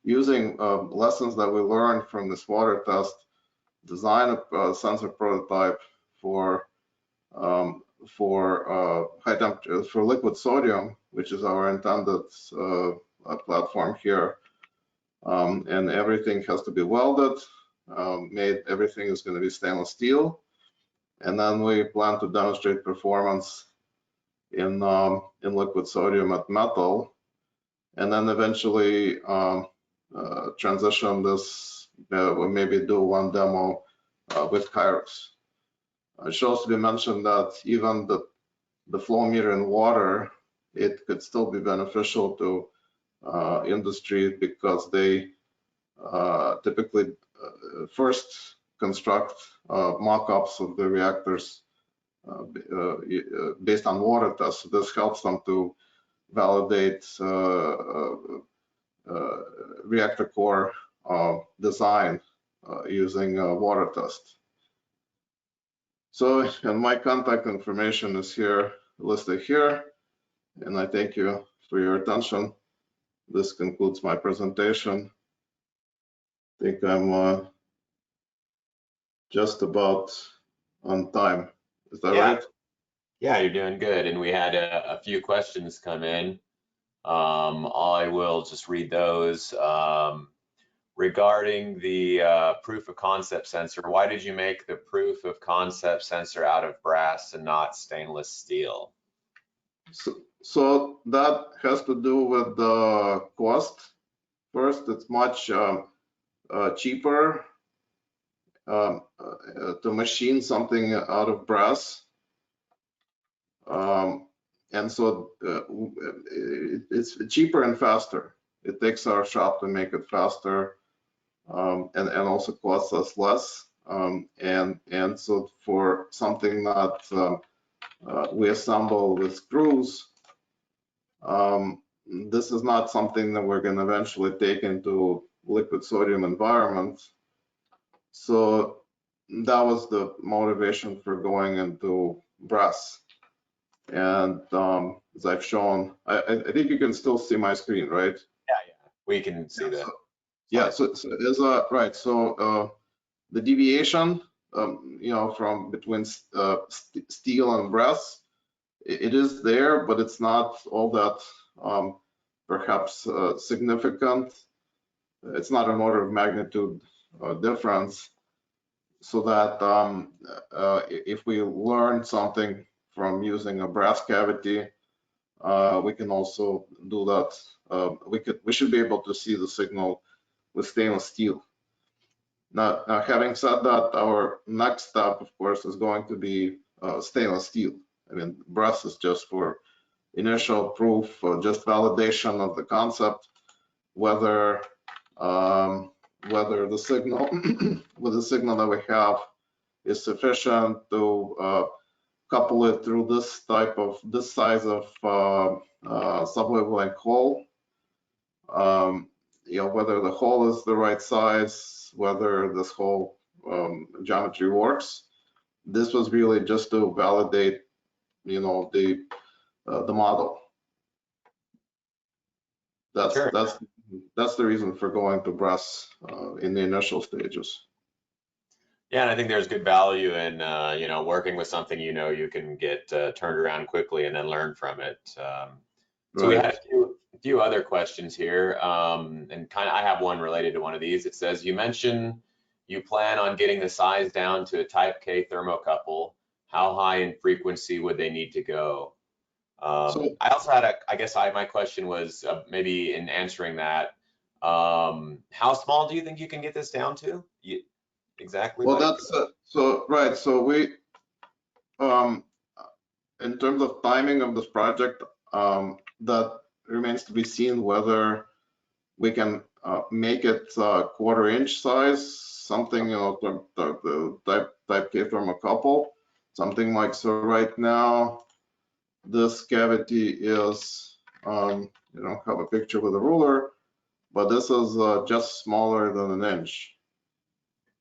using lessons that we learned from this water test, design a sensor prototype for high temperature, for liquid sodium, which is our intended platform here. And everything has to be welded, everything is going to be stainless steel. And then we plan to demonstrate performance in liquid sodium at metal, and then eventually transition this, we'll maybe do one demo with Kairos. It should also be mentioned that even the flow meter in water, it could still be beneficial to industry because they typically first construct mock-ups of the reactors based on water tests. So this helps them to validate reactor core design using water test. So, and my contact information is here, listed here, and I thank you for your attention. This concludes my presentation. I think I'm just about on time. Is that right? Yeah, you're doing good. And we had a few questions come in. I will just read those. Regarding the proof of concept sensor, why did you make the proof of concept sensor out of brass and not stainless steel? So that has to do with the cost. First, it's much cheaper to machine something out of brass. And so it's cheaper and faster. It takes our shop to make it faster, and also costs us less. And so for something that we assemble with screws, this is not something that we're going to eventually take into liquid sodium environment. So that was the motivation for going into brass. And as I've shown, I think you can still see my screen, right? Yeah, we can see that. So there's a right. So the deviation, from between steel and brass, it is there, but it's not all that perhaps significant. It's not an order of magnitude difference. So that if we learn something from using a brass cavity, we can also do that. We should be able to see the signal with stainless steel. Now, having said that, our next step, of course, is going to be stainless steel. I mean, brass is just for initial proof, just validation of the concept, whether the signal with the signal that we have is sufficient to couple it through this size of subwavelength hole. Whether the hole is the right size, whether this whole geometry works. This was really just to validate, the model. That's the reason for going to brass in the initial stages. Yeah, and I think there's good value in working with something you can get turned around quickly and then learn from it. So we had a few other questions here, and I have one related to one of these. It says, you mentioned you plan on getting the size down to a type K thermocouple. How high in frequency would they need to go? I also had my question was maybe in answering that, how small do you think you can get this down to? Exactly. Well, that's right. So we, in terms of timing of this project, that remains to be seen whether we can make it quarter-inch size, something the type K thermocouple, something like so. Right now, this cavity is have a picture with a ruler, but this is just smaller than an inch.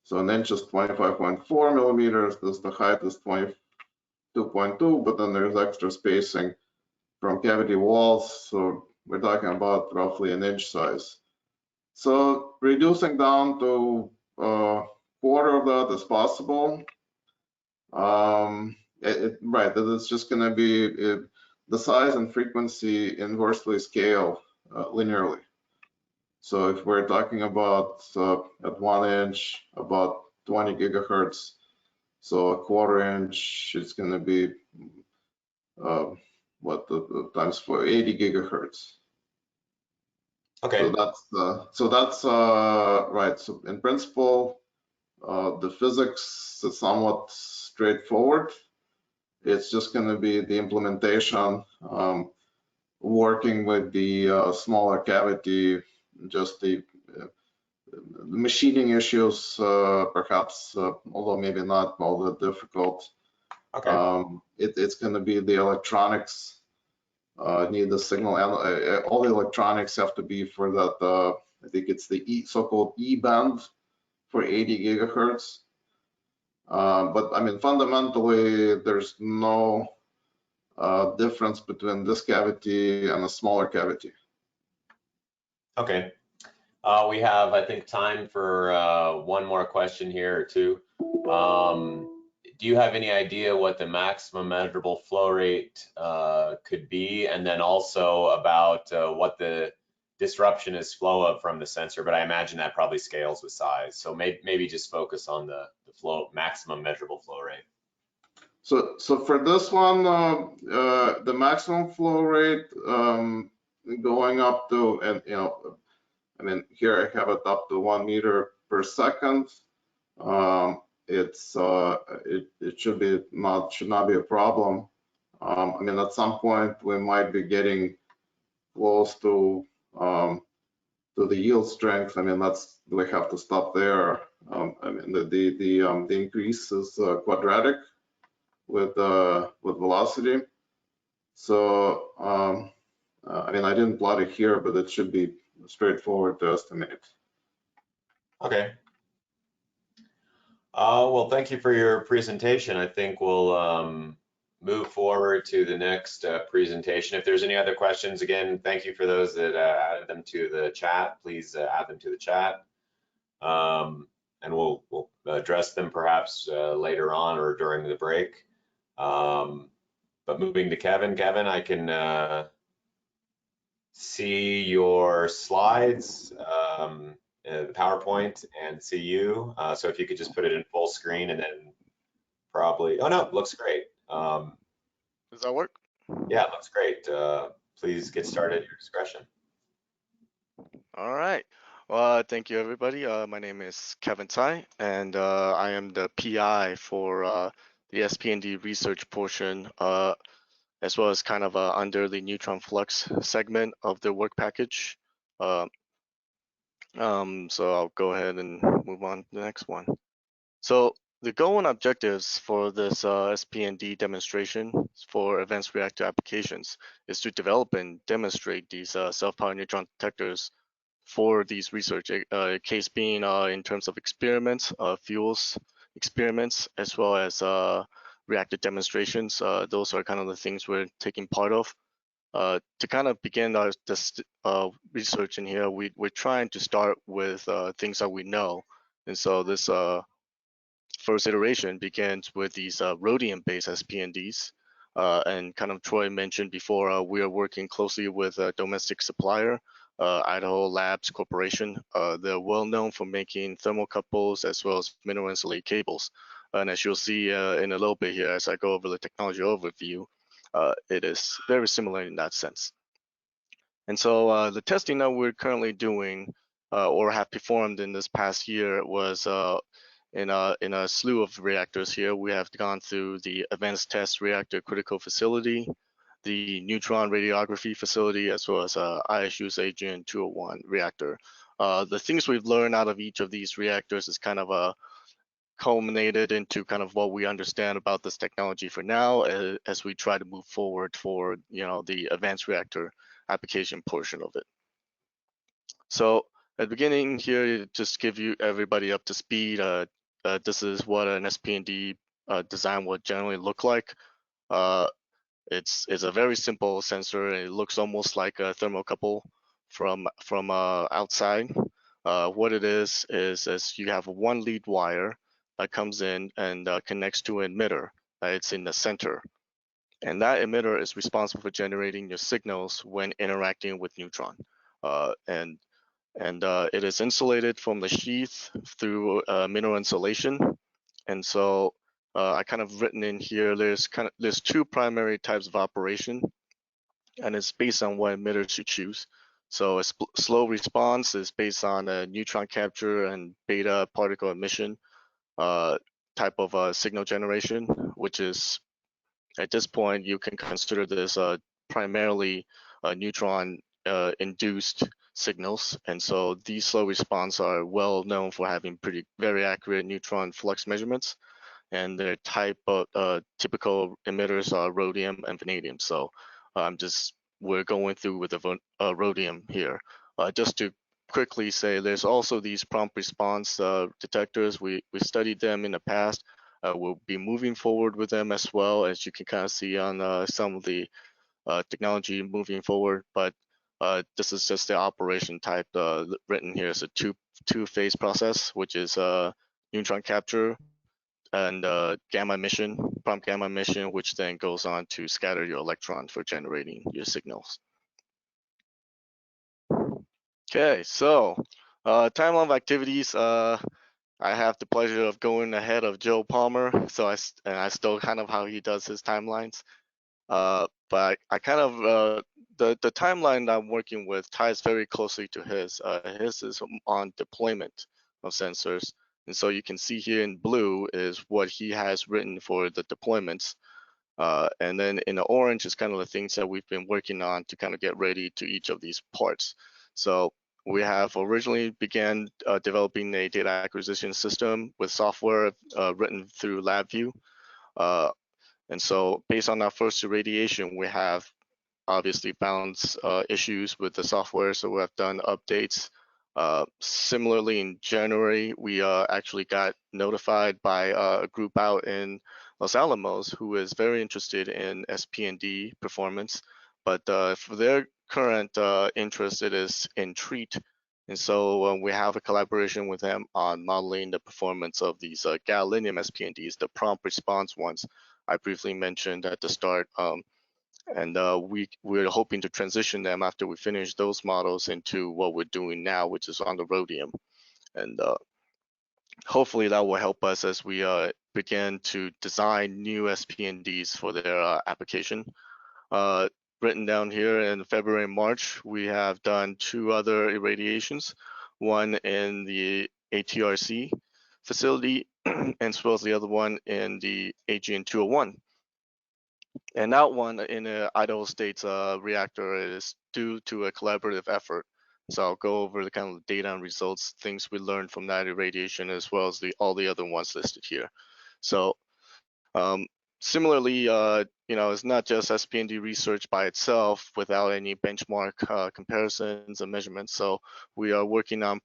So an inch is 25.4 millimeters. The height is 22.2, but then there's extra spacing from cavity walls. So we're talking about roughly an inch size. So reducing down to a quarter of that is possible. Right, it's just going to be the size and frequency inversely scale linearly. So if we're talking about at 1 inch, about 20 gigahertz, so a quarter inch is going to be times for 80 gigahertz. Okay. So that's right. So in principle, the physics is somewhat straightforward. It's just going to be the implementation, working with the smaller cavity, just the machining issues, perhaps, although maybe not all that difficult. Okay. It's going to be the electronics. Need the signal, and all the electronics have to be for that. I think it's the so-called E band for 80 gigahertz. But I mean, fundamentally, there's no difference between this cavity and a smaller cavity. Okay. We have, I think, time for one more question here or two. Do you have any idea what the maximum measurable flow rate could be? And then also about what the disruption is flow of from the sensor, but I imagine that probably scales with size. So maybe just focus on the flow, maximum measurable flow rate. So for this one, the maximum flow rate going up to, and I mean, here I have it up to 1 meter per second. It should not be a problem. I mean, at some point we might be getting close to the yield strength. I mean, we have to stop there. I mean, the increase is quadratic with velocity. So I mean, I didn't plot it here, but it should be straightforward to estimate. Okay. Well, thank you for your presentation. I think we'll move forward to the next presentation. If there's any other questions, again, thank you for those that added them to the chat. Please add them to the chat. And we'll address them perhaps later on or during the break. But moving to Kevin. Kevin, I can see your slides, the PowerPoint, and see you. So if you could just put it in full screen and then probably, oh no, it looks great. Does that work? Yeah, it looks great. Please get started at your discretion. All right. Thank you, everybody. My name is Kevin Tsai, and I am the PI for the SP&D research portion, as well as kind of under the neutron flux segment of the work package. So I'll go ahead and move on to the next one. So the goal and objectives for this SP&D demonstration for advanced reactor applications is to develop and demonstrate these self-powered neutron detectors for these research case being in terms of experiments, fuels experiments, as well as reactor demonstrations. Those are kind of the things we're taking part of. To kind of begin this research in here, we're trying to start with things that we know. And so this first iteration begins with these rhodium-based SPNDs. And kind of Troy mentioned before, we are working closely with a domestic supplier, Idaho Labs Corporation. They're well known for making thermocouples as well as mineral insulated cables. And as you'll see in a little bit here, as I go over the technology overview, it is very similar in that sense. And so the testing that we're currently doing or have performed in this past year was in a slew of reactors here. We have gone through the Advanced Test Reactor Critical Facility, the Neutron Radiography Facility, as well as ISU's AGN 201 reactor. The things we've learned out of each of these reactors is kind of culminated into kind of what we understand about this technology for now as we try to move forward for the advanced reactor application portion of it. So at the beginning here, just give you everybody up to speed. This is what an SP&D design would generally look like. It's a very simple sensor. It looks almost like a thermocouple from outside. What it is you have one lead wire that comes in and connects to an emitter. It's in the center. And that emitter is responsible for generating your signals when interacting with neutron. And it is insulated from the sheath through mineral insulation. And so I kind of written in here, there's two primary types of operation, and it's based on what emitters you choose. So a slow response is based on a neutron capture and beta particle emission type of signal generation, which is at this point you can consider this primarily neutron induced signals. And so these slow response are well known for having very accurate neutron flux measurements. And their type of typical emitters are rhodium and vanadium. So we're going through with the rhodium here. Just to quickly say, there's also these prompt response detectors. We studied them in the past. We'll be moving forward with them as well, as you can kind of see on some of the technology moving forward. But this is just the operation type written here. It's a two-phase process, which is neutron capture and gamma emission, prompt gamma emission, which then goes on to scatter your electrons for generating your signals. Okay, so timeline of activities. I have the pleasure of going ahead of Joe Palmer, so I stole kind of how he does his timelines. But I kind of the timeline that I'm working with ties very closely to his. His is on deployment of sensors, and so you can see here in blue is what he has written for the deployments. And then in the orange is kind of the things that we've been working on to kind of get ready to each of these parts. So we have originally began developing a data acquisition system with software written through LabVIEW. And so based on our first irradiation, we have obviously found issues with the software, so we have done updates. Similarly, in January, we actually got notified by a group out in Los Alamos who is very interested in SPND performance, but for their current interest, it is in treat. And so we have a collaboration with them on modeling the performance of these gadolinium SPNDs, the prompt response ones I briefly mentioned at the start. And we're hoping to transition them after we finish those models into what we're doing now, which is on the rhodium. And hopefully that will help us as we begin to design new SPNDs for their application. Written down here in February and March, we have done 2 other irradiations, one in the ATRC facility, as well as the other one in the AGN 201. And that one in Idaho State's reactor is due to a collaborative effort. So I'll go over the kind of data and results, things we learned from that irradiation, as well as all the other ones listed here. So similarly, it's not just SPND research by itself without any benchmark comparisons and measurements. So we are working on,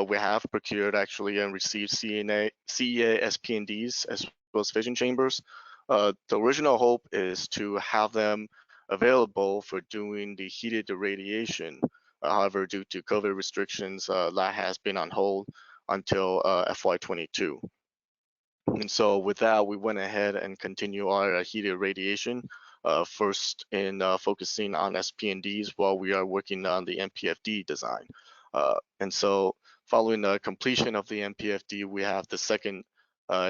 we have procured actually and received CEA SPNDs as well as fission chambers. The original hope is to have them available for doing the heated irradiation. However, due to COVID restrictions, that has been on hold until FY22. And so with that, we went ahead and continue our heated irradiation, first in focusing on SPNDs while we are working on the MPFD design. And so following the completion of the MPFD, we have the second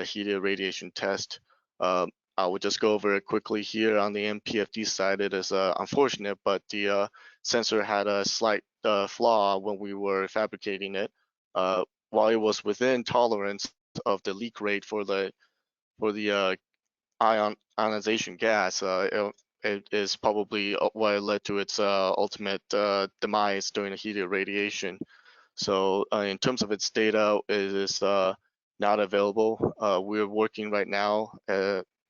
heated irradiation test. I will just go over it quickly here on the MPFD side. It is unfortunate, but the sensor had a slight flaw when we were fabricating it. While it was within tolerance of the leak rate for the ionization gas, it is probably what led to its ultimate demise during the heated irradiation. So in terms of its data, it is not available. We're working right now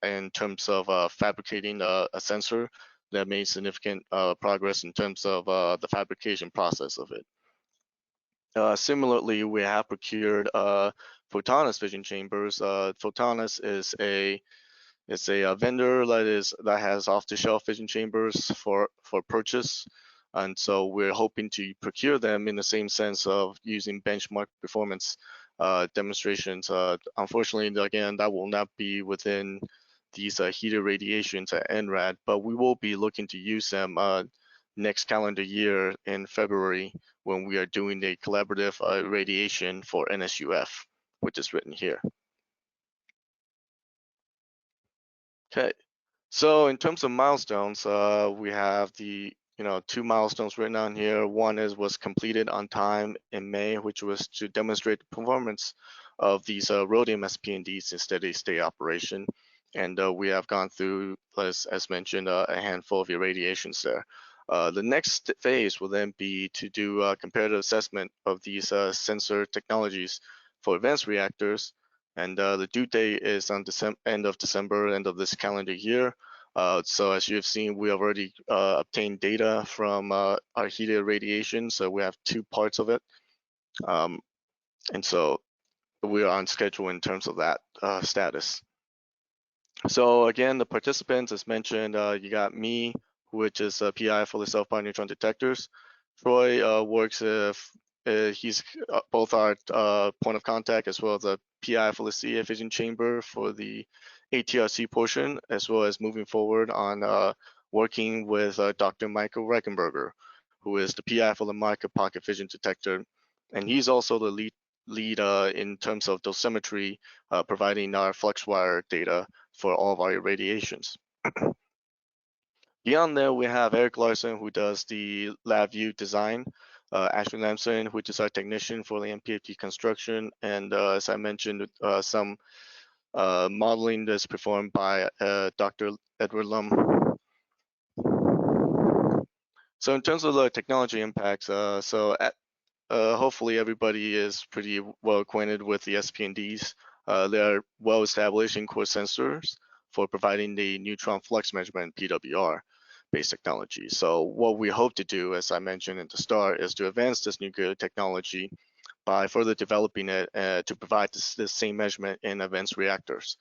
in terms of fabricating a sensor that made significant progress in terms of the fabrication process of it. Similarly, we have procured Photonis fission chambers. Photonis is a vendor that has off-the-shelf fission chambers for purchase, and so we're hoping to procure them in the same sense of using benchmark performance demonstrations. Unfortunately, again, that will not be within these heated irradiations at NRAD, but we will be looking to use them next calendar year in February when we are doing the collaborative irradiation for NSUF, which is written here. Okay, so in terms of milestones, we have the 2 milestones written on here. One was completed on time in May, which was to demonstrate the performance of these rhodium SPNDs in steady state operation. And we have gone through, as mentioned, a handful of irradiations there. The next phase will then be to do a comparative assessment of these sensor technologies for advanced reactors. And the due date is on end of December, end of this calendar year. So as you have seen, we have already obtained data from our heated irradiation. So we have 2 parts of it. And so we are on schedule in terms of that status. So again, the participants, as mentioned, you got me, which is a PI for the self-binding neutron detectors. Troy works he's both our point of contact as well as a PI for the CA fission chamber for the ATRC portion, as well as moving forward on working with Dr. Michael Reichenberger, who is the PI for the market pocket fission detector. And he's also the lead in terms of dosimetry, providing our flux wire data for all of our irradiations. Beyond there, we have Eric Larson, who does the lab view design, Ashley Lamson, which is our technician for the MPFD construction, and as I mentioned, some modeling that's performed by Dr. Edward Lum. So in terms of the technology impacts, hopefully everybody is pretty well acquainted with the SPNDs. They are well established in-core sensors for providing the neutron flux measurement PWR based technology. So what we hope to do, as I mentioned at the start, is to advance this nuclear technology by further developing it to provide this same measurement in advanced reactors.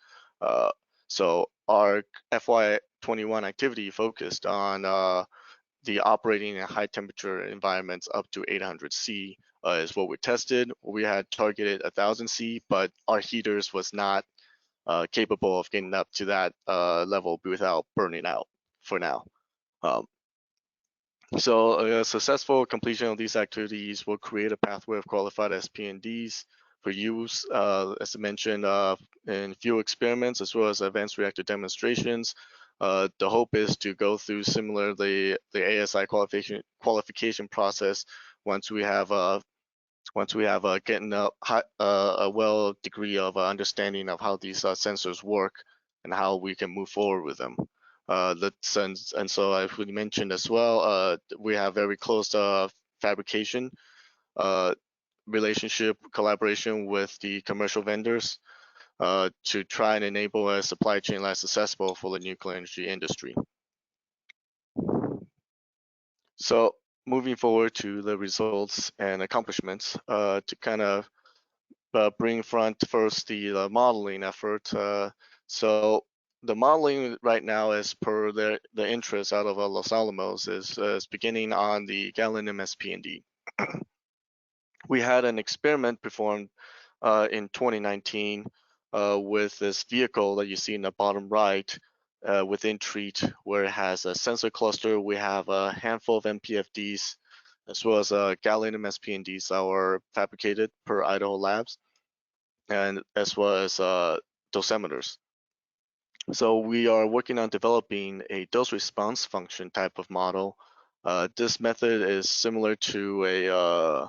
So our FY21 activity focused on the operating in high temperature environments up to 800 C is what we tested. We had targeted 1000 C, but our heaters was not capable of getting up to that level without burning out for now. So a successful completion of these activities will create a pathway of qualified SPNDs for use, as I mentioned, in field experiments as well as advanced reactor demonstrations. The hope is to go through similarly the ASI qualification process once we have getting a well degree of understanding of how these sensors work and how we can move forward with them. And so as we mentioned as well, we have very close fabrication relationship collaboration with the commercial vendors to try and enable a supply chain less accessible for the nuclear energy industry. So moving forward to the results and accomplishments, to kind of bring front first the modeling effort. So the modeling right now, as per the interest out of Los Alamos, is beginning on the gallium SPND. We had an experiment performed in 2019 with this vehicle that you see in the bottom right within TREAT, where it has a sensor cluster. We have a handful of MPFDs as well as gallium SPNDs that were fabricated per Idaho Labs, and as well as dosimeters. So we are working on developing a dose response function type of model. This method is similar to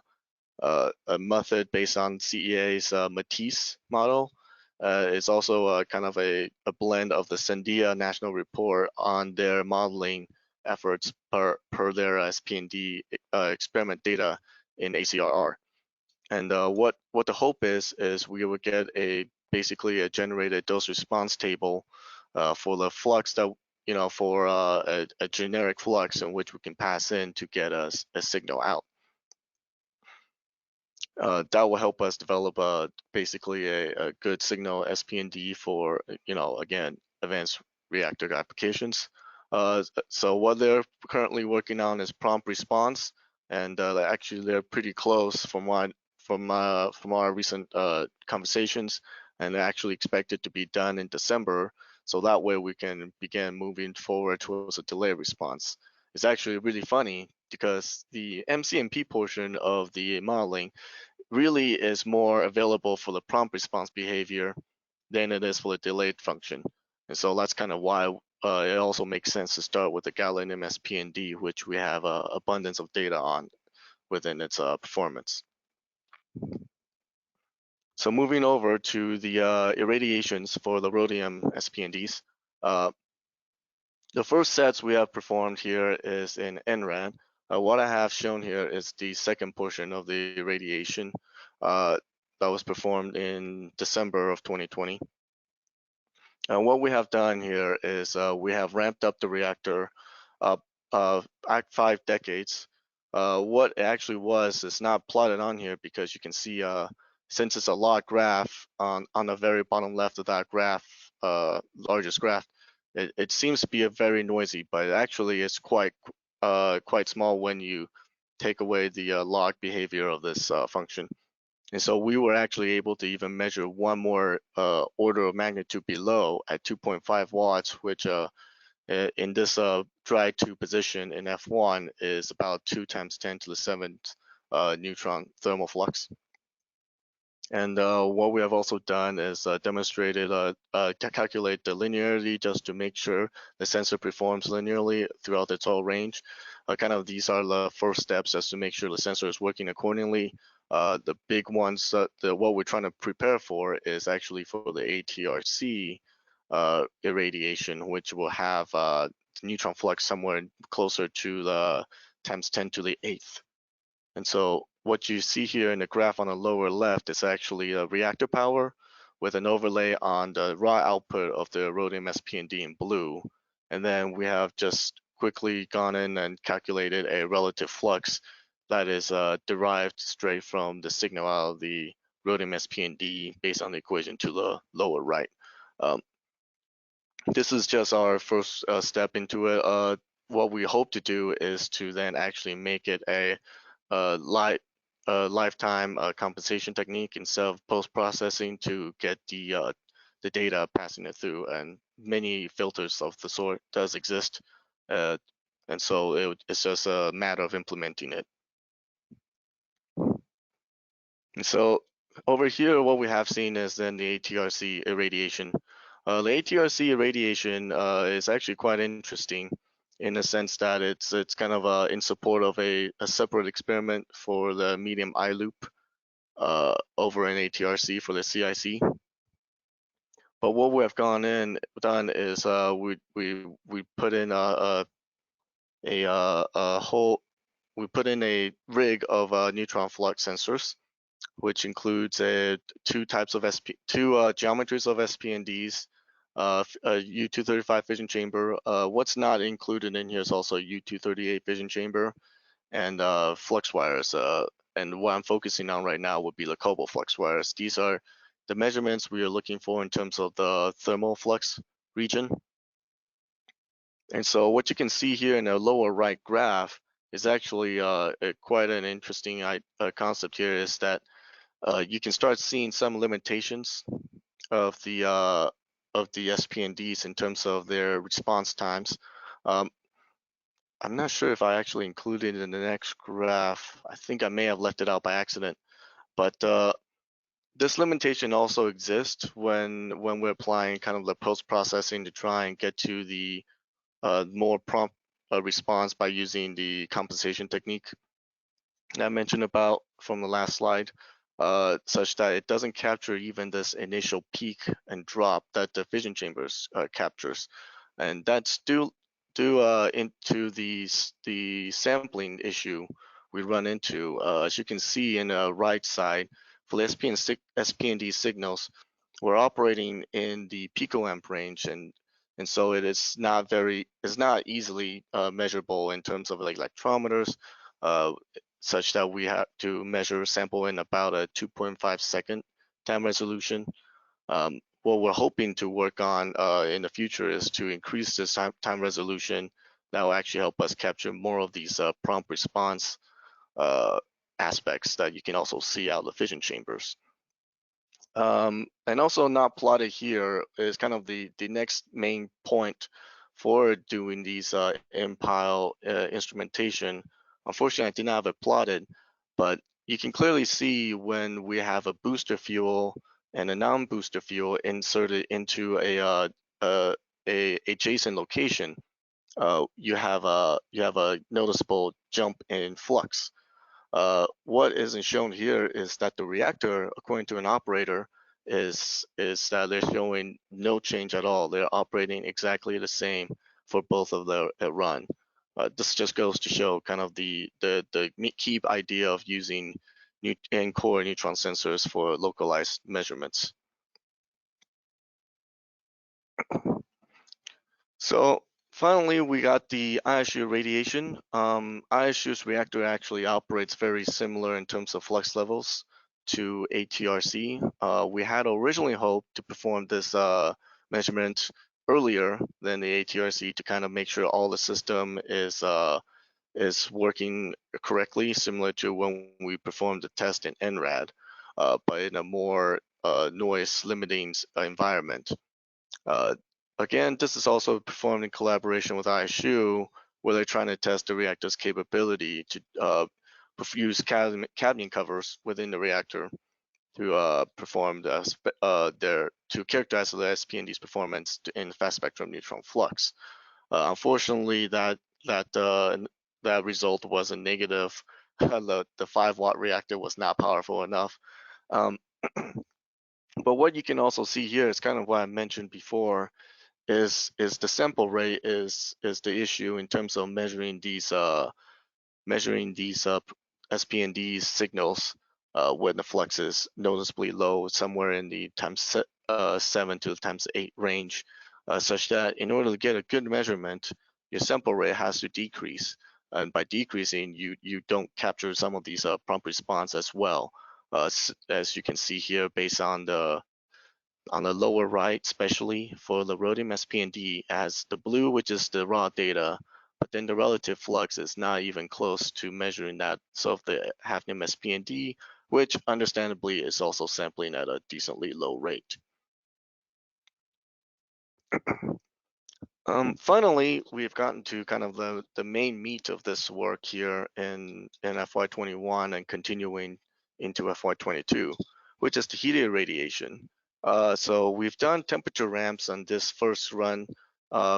a method based on CEA's Matisse model. It's also kind of a blend of the Sandia National Report on their modeling efforts per their SPND experiment data in ACRR. And what the hope is we will get basically a generated dose response table for the flux that, for a generic flux in which we can pass in to get a signal out. That will help us develop basically a good signal SPND for, again, advanced reactor applications. So what they're currently working on is prompt response, and actually they're pretty close from our recent conversations, and they're actually expected to be done in December. So that way we can begin moving forward towards a delay response. It's actually really funny because the MCMP portion of the modeling really is more available for the prompt response behavior than it is for the delayed function. And so that's kind of why it also makes sense to start with the gallium SPND, which we have abundance of data on within its performance. So moving over to the irradiations for the rhodium SPNDs. The first sets we have performed here is in NRAD. What I have shown here is the second portion of the irradiation that was performed in December of 2020. And what we have done here is we have ramped up the reactor up 5 decades. What it actually was is not plotted on here because you can see since it's a log graph on the very bottom left of that graph, largest graph, it seems to be a very noisy, but actually it's quite small when you take away the log behavior of this function. And so we were actually able to even measure one more order of magnitude below at 2.5 watts, which in this dry 2 position in F1 is about 2 × 10⁻⁷ neutron thermal flux. And what we have also done is demonstrated calculate the linearity just to make sure the sensor performs linearly throughout its whole range. Kind of these are the first steps as to make sure the sensor is working accordingly. The big ones, what we're trying to prepare for is actually for the ATRC irradiation, which will have neutron flux somewhere closer to the times 10 to the 8th. And so what you see here in the graph on the lower left is actually a reactor power with an overlay on the raw output of the rhodium SPND in blue. And then we have just quickly gone in and calculated a relative flux that is derived straight from the signal out of the rhodium SPND based on the equation to the lower right. This is just our first step into it. What we hope to do is to then actually make it a lifetime compensation technique instead of post-processing to get the data passing it through, and many filters of the sort does exist, and so it's just a matter of implementing it. And so over here, what we have seen is then the ATRC irradiation. The ATRC irradiation is actually quite interesting in the sense that it's kind of in support of a separate experiment for the medium I loop over in ATRC for the CIC. But what we have done is we put in we put in a rig of neutron flux sensors, which includes two geometries of SPNDs, a U235 fission chamber. What's not included in here is also a U238 fission chamber and flux wires. And what I'm focusing on right now would be the cobalt flux wires. These are the measurements we are looking for in terms of the thermal flux region. And so what you can see here in the lower right graph is actually quite an interesting concept here, is that you can start seeing some limitations of the SPNDs in terms of their response times. I'm not sure if I actually included it in the next graph. I think I may have left it out by accident, but this limitation also exists when we're applying kind of the post-processing to try and get to the more prompt response by using the compensation technique that I mentioned about from the last slide, such that it doesn't capture even this initial peak and drop that the fission chambers captures. And that's due into the sampling issue we run into. As you can see in the right side, for the SPND signals, we're operating in the picoamp range, and so it's not easily measurable in terms of like electrometers, such that we have to measure sample in about a 2.5 second time resolution. What we're hoping to work on in the future is to increase this time resolution that will actually help us capture more of these prompt response aspects that you can also see out of the fission chambers. And also not plotted here is kind of the next main point for doing these in-pile instrumentation. Unfortunately, I did not have it plotted, but you can clearly see when we have a booster fuel and a non-booster fuel inserted into a adjacent location, you have a noticeable jump in flux. What isn't shown here is that the reactor, according to an operator, is that they're showing no change at all. They're operating exactly the same for both of their run. This just goes to show kind of the key idea of using core neutron sensors for localized measurements. So finally, we got the ISU radiation. ISU's reactor actually operates very similar in terms of flux levels to ATRC. We had originally hoped to perform this measurement earlier than the ATRC to kind of make sure all the system is working correctly, similar to when we performed the test in NRAD, but in a more noise limiting environment. Again, this is also performed in collaboration with ISU, where they're trying to test the reactor's capability to use cadmium covers within the reactor perform to characterize the SPND's performance in fast spectrum neutron flux. Unfortunately, that result was a negative. The 5-watt reactor was not powerful enough. But what you can also see here is kind of what I mentioned before, is the sample rate is the issue in terms of measuring these SPND signals when the flux is noticeably low, somewhere in the ×7 to ×8 range, such that in order to get a good measurement, your sample rate has to decrease. And by decreasing, you don't capture some of these prompt response as well. As you can see here, based on the lower right, especially for the rhodium SPND, as the blue, which is the raw data, but then the relative flux is not even close to measuring that. So of the hafnium SPND, which understandably is also sampling at a decently low rate. Finally, we've gotten to kind of the main meat of this work here in FY21 and continuing into FY22, which is the heat irradiation. So we've done temperature ramps on this first run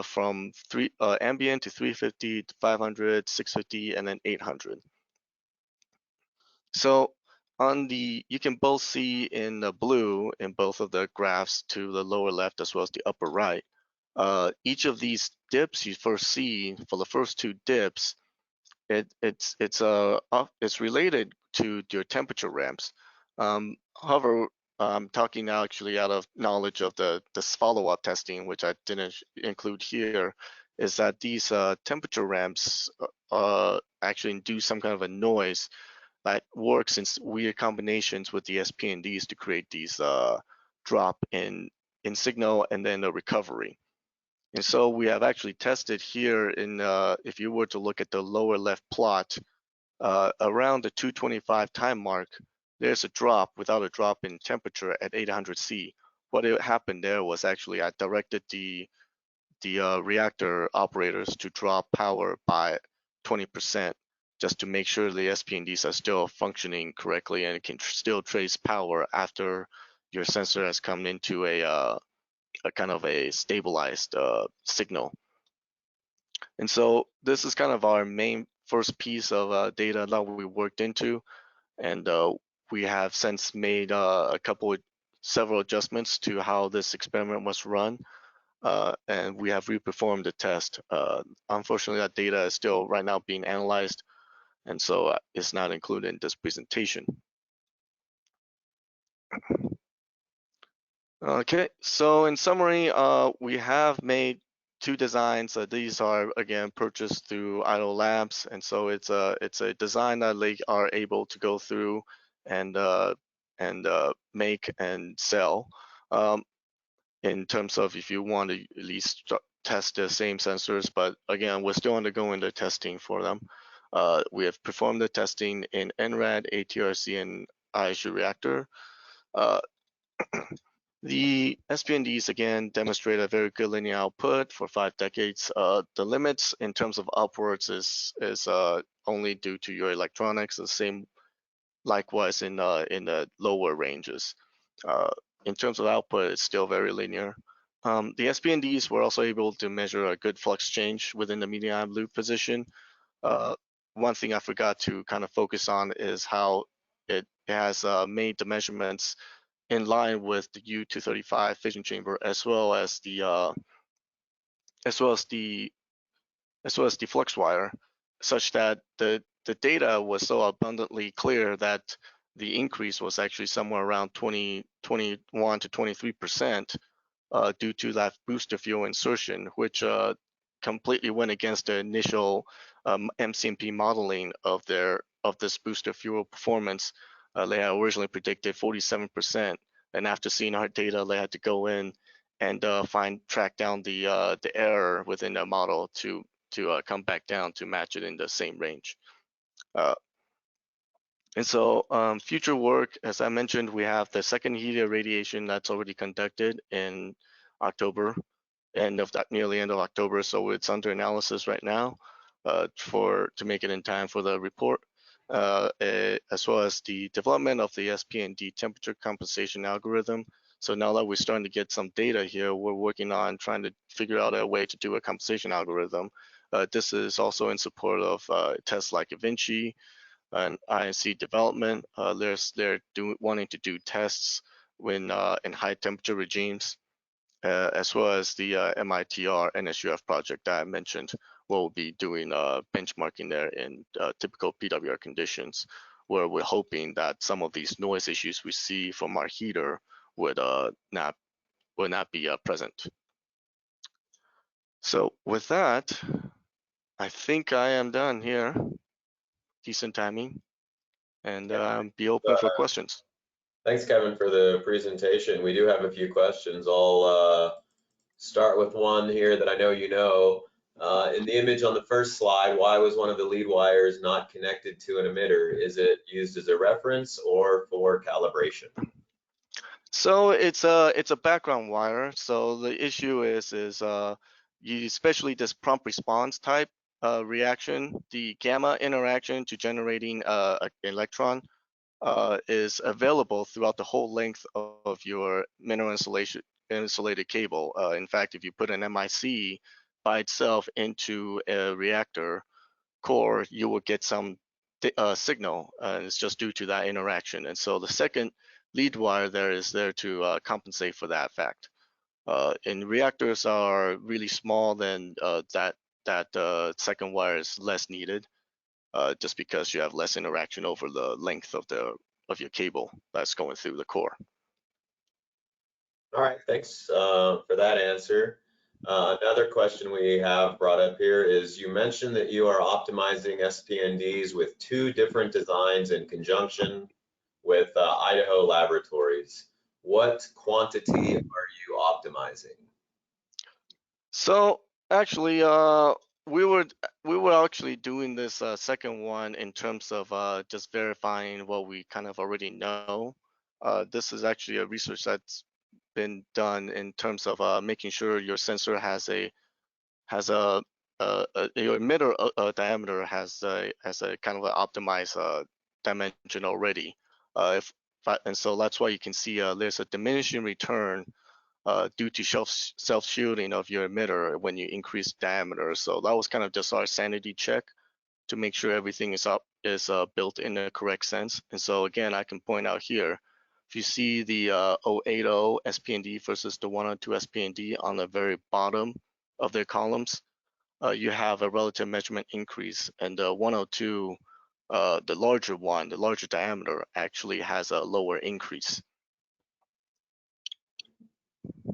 from ambient to 350 to 500, 650, and then 800. So you can both see in the blue in both of the graphs to the lower left as well as the upper right. Each of these dips you first see, for the first 2 dips, it's related to your temperature ramps. However, I'm talking now actually out of knowledge of this follow-up testing, which I didn't include here, is that these temperature ramps actually induce some kind of a noise that works in weird combinations with the SPNDs to create these drop in signal and then a recovery. And so we have actually tested here if you were to look at the lower left plot, around the 225 time mark, there's a drop without a drop in temperature at 800 C. What happened there was actually I directed the reactor operators to drop power by 20%, just to make sure the SPNDs are still functioning correctly and it can still trace power after your sensor has come into a kind of a stabilized signal. And so this is kind of our main first piece of data that we worked into, and we have since made several adjustments to how this experiment was run, and we have reperformed the test. Unfortunately, that data is still right now being analyzed, and so it's not included in this presentation. Okay, so in summary, we have made 2 designs. These are again purchased through IDLE Labs, and so it's a design that they are able to go through and make and sell. In terms of if you want to at least test the same sensors, but again, we're still undergoing the testing for them. We have performed the testing in NRAD, ATRC, and ISU reactor. The SPNDs again demonstrate a very good linear output for 5 decades. The limits in terms of upwards is only due to your electronics. The same likewise in the lower ranges. In terms of output, it's still very linear. The SPNDs were also able to measure a good flux change within the medium loop position. One thing I forgot to kind of focus on is how it has made the measurements in line with the U-235 fission chamber, as well as the flux wire, such that the data was so abundantly clear that the increase was actually somewhere around 21 to 23% due to that booster fuel insertion, which completely went against the initial MCMP modeling of this booster fuel performance. They had originally predicted 47%, and after seeing our data, they had to go in and track down the error within the model to come back down to match it in the same range. And so future work, as I mentioned, we have the second heat irradiation that's already conducted in October, nearly end of October. So it's under analysis right now to make it in time for the report. as well as the development of the SPND temperature compensation algorithm. So now that we're starting to get some data here, we're working on trying to figure out a way to do a compensation algorithm. This is also in support of tests like Vinci and INC development. They're wanting to do tests when in high temperature regimes, as well as the MITR NSUF project that I mentioned. We'll be doing benchmarking there in typical PWR conditions, where we're hoping that some of these noise issues we see from our heater would not be present. So with that, I think I am done here. Decent timing, and be open for questions. Thanks, Kevin, for the presentation. We do have a few questions. I'll start with one here that I know you know. In the image on the first slide, why was one of the lead wires not connected to an emitter? Is it used as a reference or for calibration? So it's a background wire. So the issue is especially this prompt response type reaction, the gamma interaction to generating an electron is available throughout the whole length of your mineral insulated cable. In fact, if you put an MIC by itself into a reactor core, you will get some signal. It's just due to that interaction. And so the second lead wire there is there to compensate for that fact. And reactors are really small, then that second wire is less needed, just because you have less interaction over the length of your cable that's going through the core. All right, thanks for that answer. Another question we have brought up here is you mentioned that you are optimizing SPNDs with 2 different designs in conjunction with Idaho laboratories. What quantity are you optimizing? So actually, we were actually doing this second one in terms of just verifying what we kind of already know. This is actually a research that's been done in terms of making sure your sensor has a your emitter diameter has a kind of an optimized dimension already. And so that's why you can see there's a diminishing return due to self-shielding of your emitter when you increase diameter. So that was kind of just our sanity check to make sure everything is built in the correct sense. And so again, I can point out here, if you see the 080 SPND versus the 102 SPND on the very bottom of their columns, you have a relative measurement increase, and the 102, the larger one, the larger diameter, actually has a lower increase.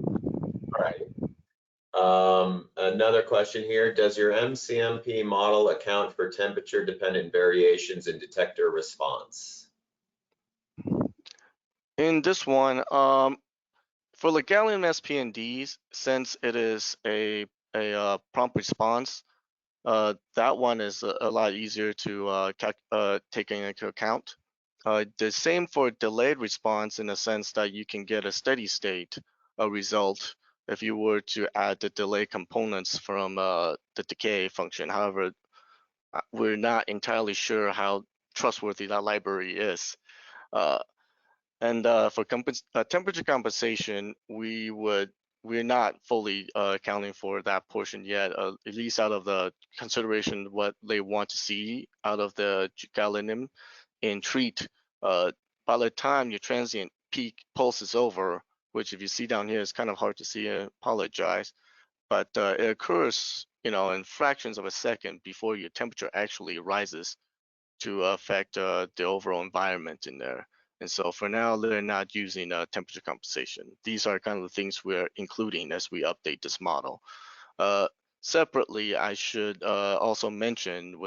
All right. Another question here. Does your MCMP model account for temperature-dependent variations in detector response? In this one, for the gallium SPNDs, since it is a prompt response, that one is a lot easier to take into account. The same for delayed response, in the sense that you can get a steady state result if you were to add the delay components from the decay function. However, we're not entirely sure how trustworthy that library is. And for temperature compensation, we're not fully accounting for that portion yet, at least out of the consideration what they want to see out of the gallium in treat. By the time your transient peak pulse is over, which if you see down here, it's kind of hard to see, I apologize, but it occurs, in fractions of a second before your temperature actually rises to affect the overall environment in there. And so for now, they're not using temperature compensation. These are kind of the things we're including as we update this model. Separately, I should also mention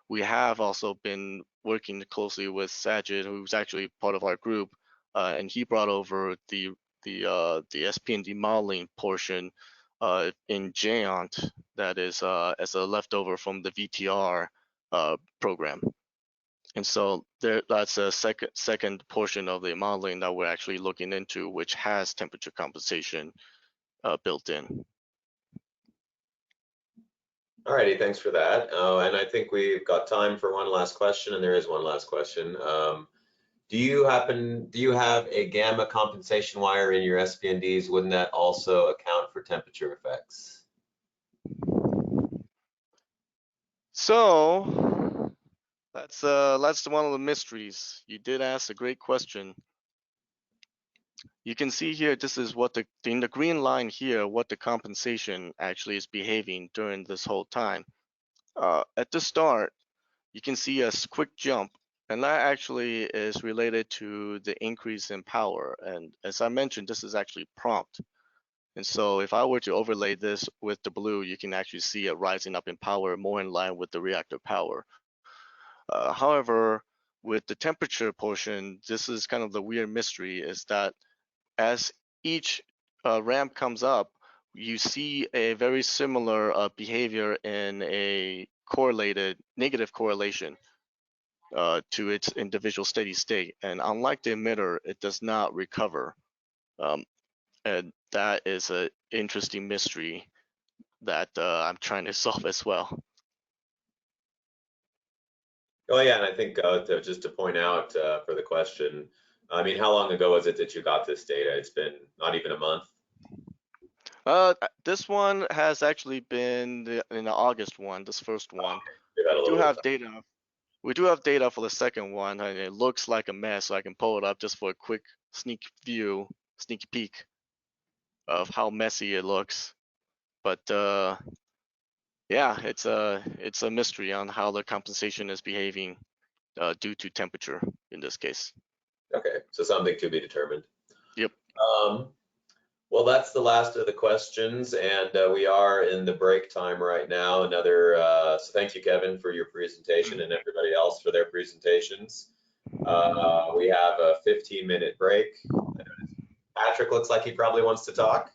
we have also been working closely with Sajid, who's actually part of our group, and he brought over the SPND modeling portion in Giant that is as a leftover from the VTR program. And so that's a second portion of the modeling that we're actually looking into, which has temperature compensation built in. All righty, thanks for that. And I think we've got time for one last question, and there is one last question. Do you have a gamma compensation wire in your SPNDs? Wouldn't that also account for temperature effects? So that's one of the mysteries. You did ask a great question. You can see here, this is what in the green line here, what the compensation actually is behaving during this whole time. At the start, you can see a quick jump, and that actually is related to the increase in power. And as I mentioned, this is actually prompt. And so if I were to overlay this with the blue, you can actually see it rising up in power more in line with the reactor power. However, with the temperature portion, this is kind of the weird mystery, is that as each ramp comes up, you see a very similar behavior in a correlated negative correlation to its individual steady state. And unlike the emitter, it does not recover. And that is an interesting mystery that I'm trying to solve as well. Oh yeah, and I think just to point out for the question, I mean, how long ago was it that you got this data? It's been not even a month. This one has actually been in the August one, this first one. We do have data. We do have data for the second one, and it looks like a mess. So I can pull it up just for a quick sneak peek of how messy it looks. But yeah, it's a mystery on how the compensation is behaving due to temperature in this case. Okay, so something to be determined. Yep. Well, that's the last of the questions, and we are in the break time right now. So thank you, Kevin, for your presentation, and everybody else for their presentations. We have a 15-minute break. Patrick looks like he probably wants to talk.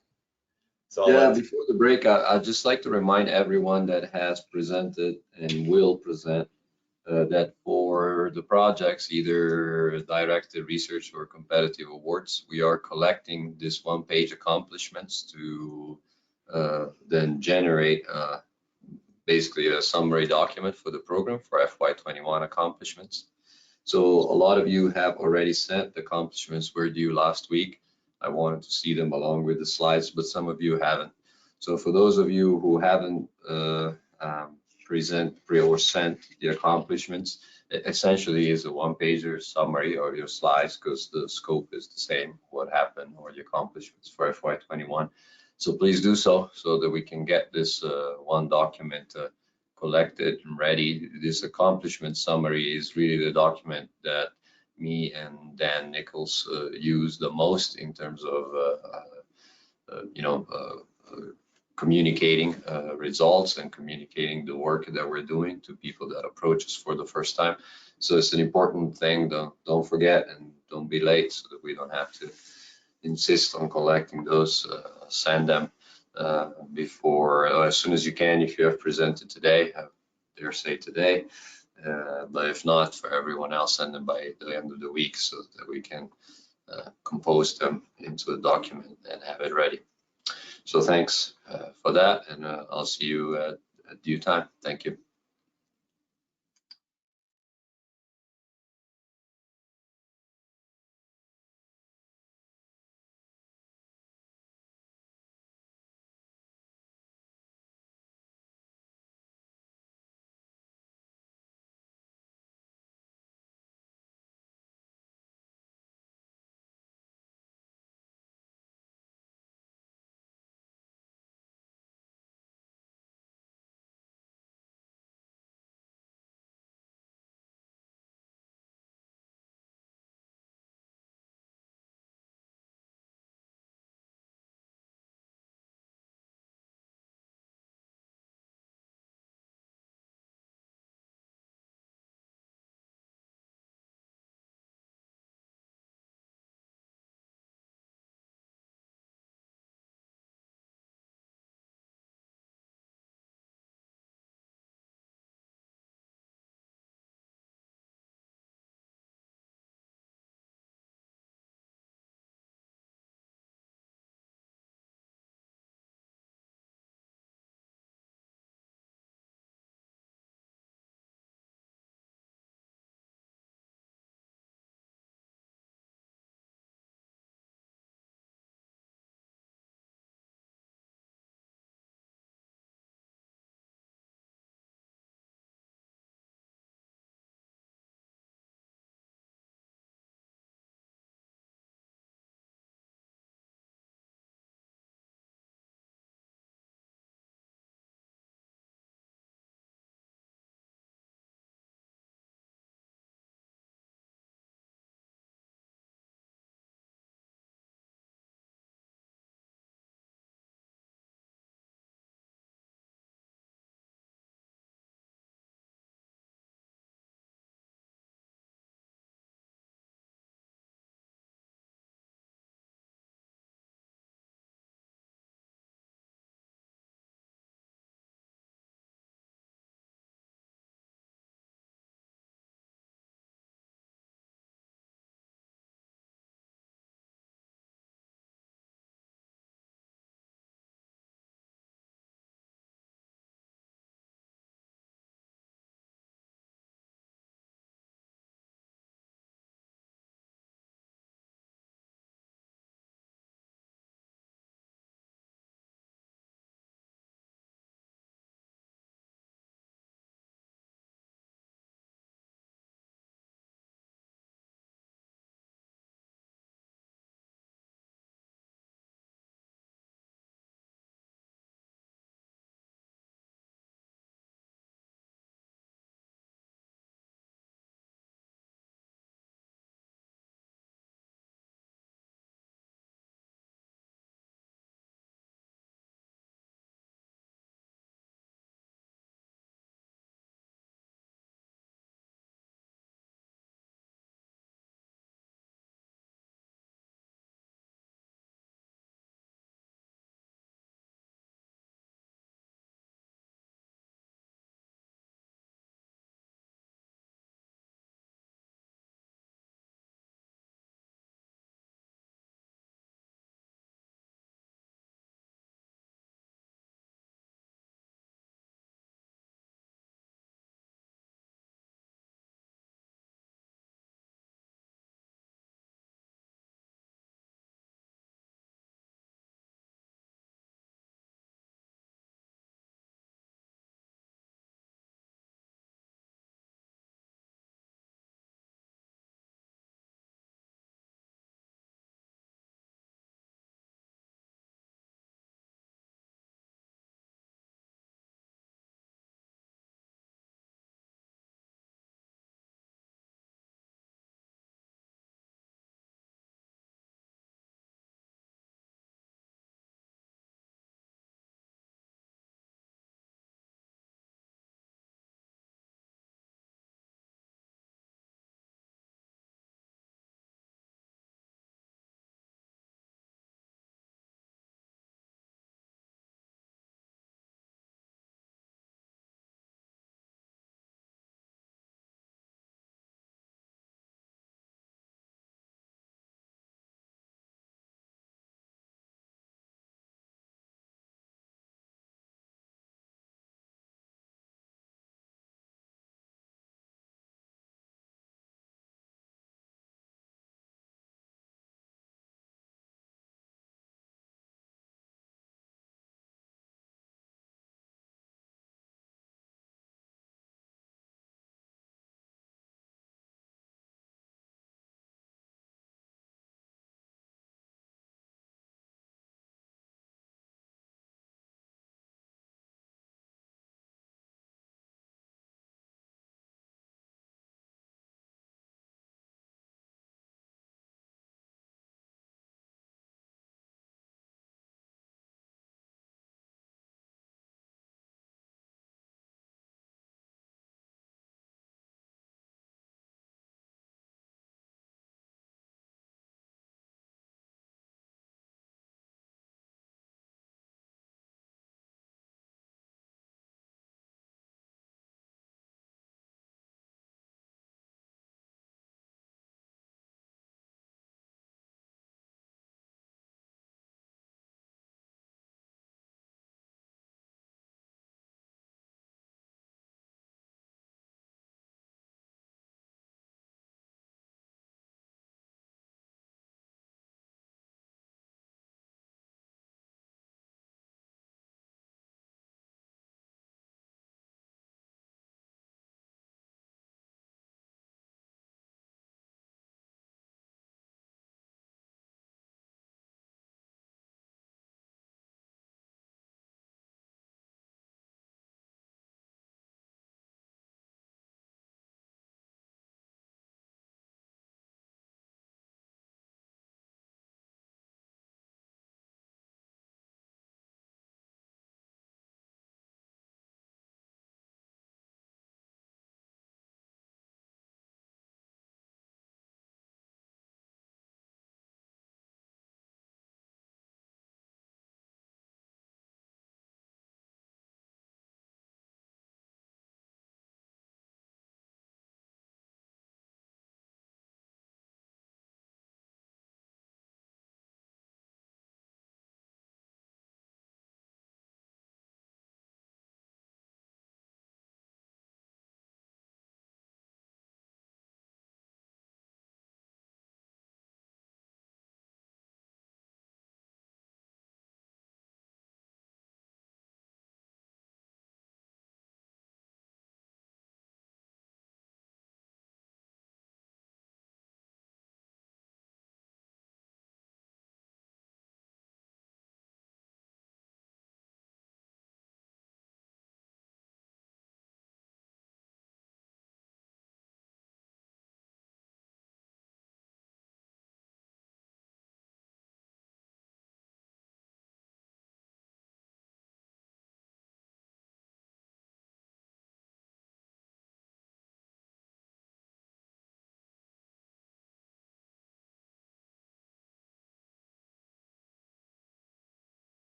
So yeah, before the break, I'd just like to remind everyone that has presented and will present that for the projects, either directed research or competitive awards, we are collecting this one-page accomplishments to then generate basically a summary document for the program for FY21 accomplishments. So a lot of you have already sent the accomplishments were due last week. I wanted to see them along with the slides, but some of you haven't. So for those of you who haven't or sent the accomplishments, it essentially is a one-pager summary of your slides because the scope is the same, what happened or the accomplishments for FY21. So please do so that we can get this one document collected and ready. This accomplishment summary is really the document that me and Dan Nichols use the most in terms of communicating results and communicating the work that we're doing to people that approach us for the first time. So it's an important thing. Don't forget and don't be late so that we don't have to insist on collecting those. Send them before as soon as you can. If you have presented today, I dare say today, but if not, for everyone else, send them by the end of the week so that we can compose them into a document and have it ready. So thanks for that, and I'll see you at due time. Thank you.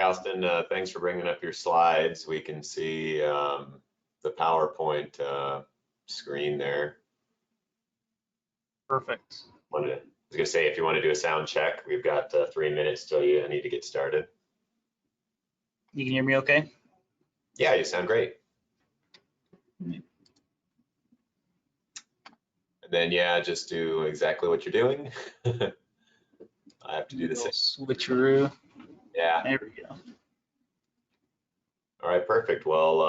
Austin, thanks for bringing up your slides. We can see the PowerPoint screen there. Perfect. I was gonna say, if you want to do a sound check, we've got 3 minutes till you need to get started. You can hear me okay? Yeah, you sound great. And then, yeah, just do exactly what you're doing. I have to do the same. Switcheroo. Yeah. There we go. All right, perfect. Well,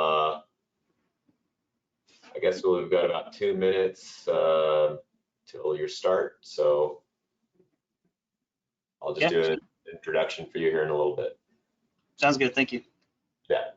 I guess we've got about 2 minutes till your start. So I'll just do an introduction for you here in a little bit. Sounds good. Thank you. Yeah.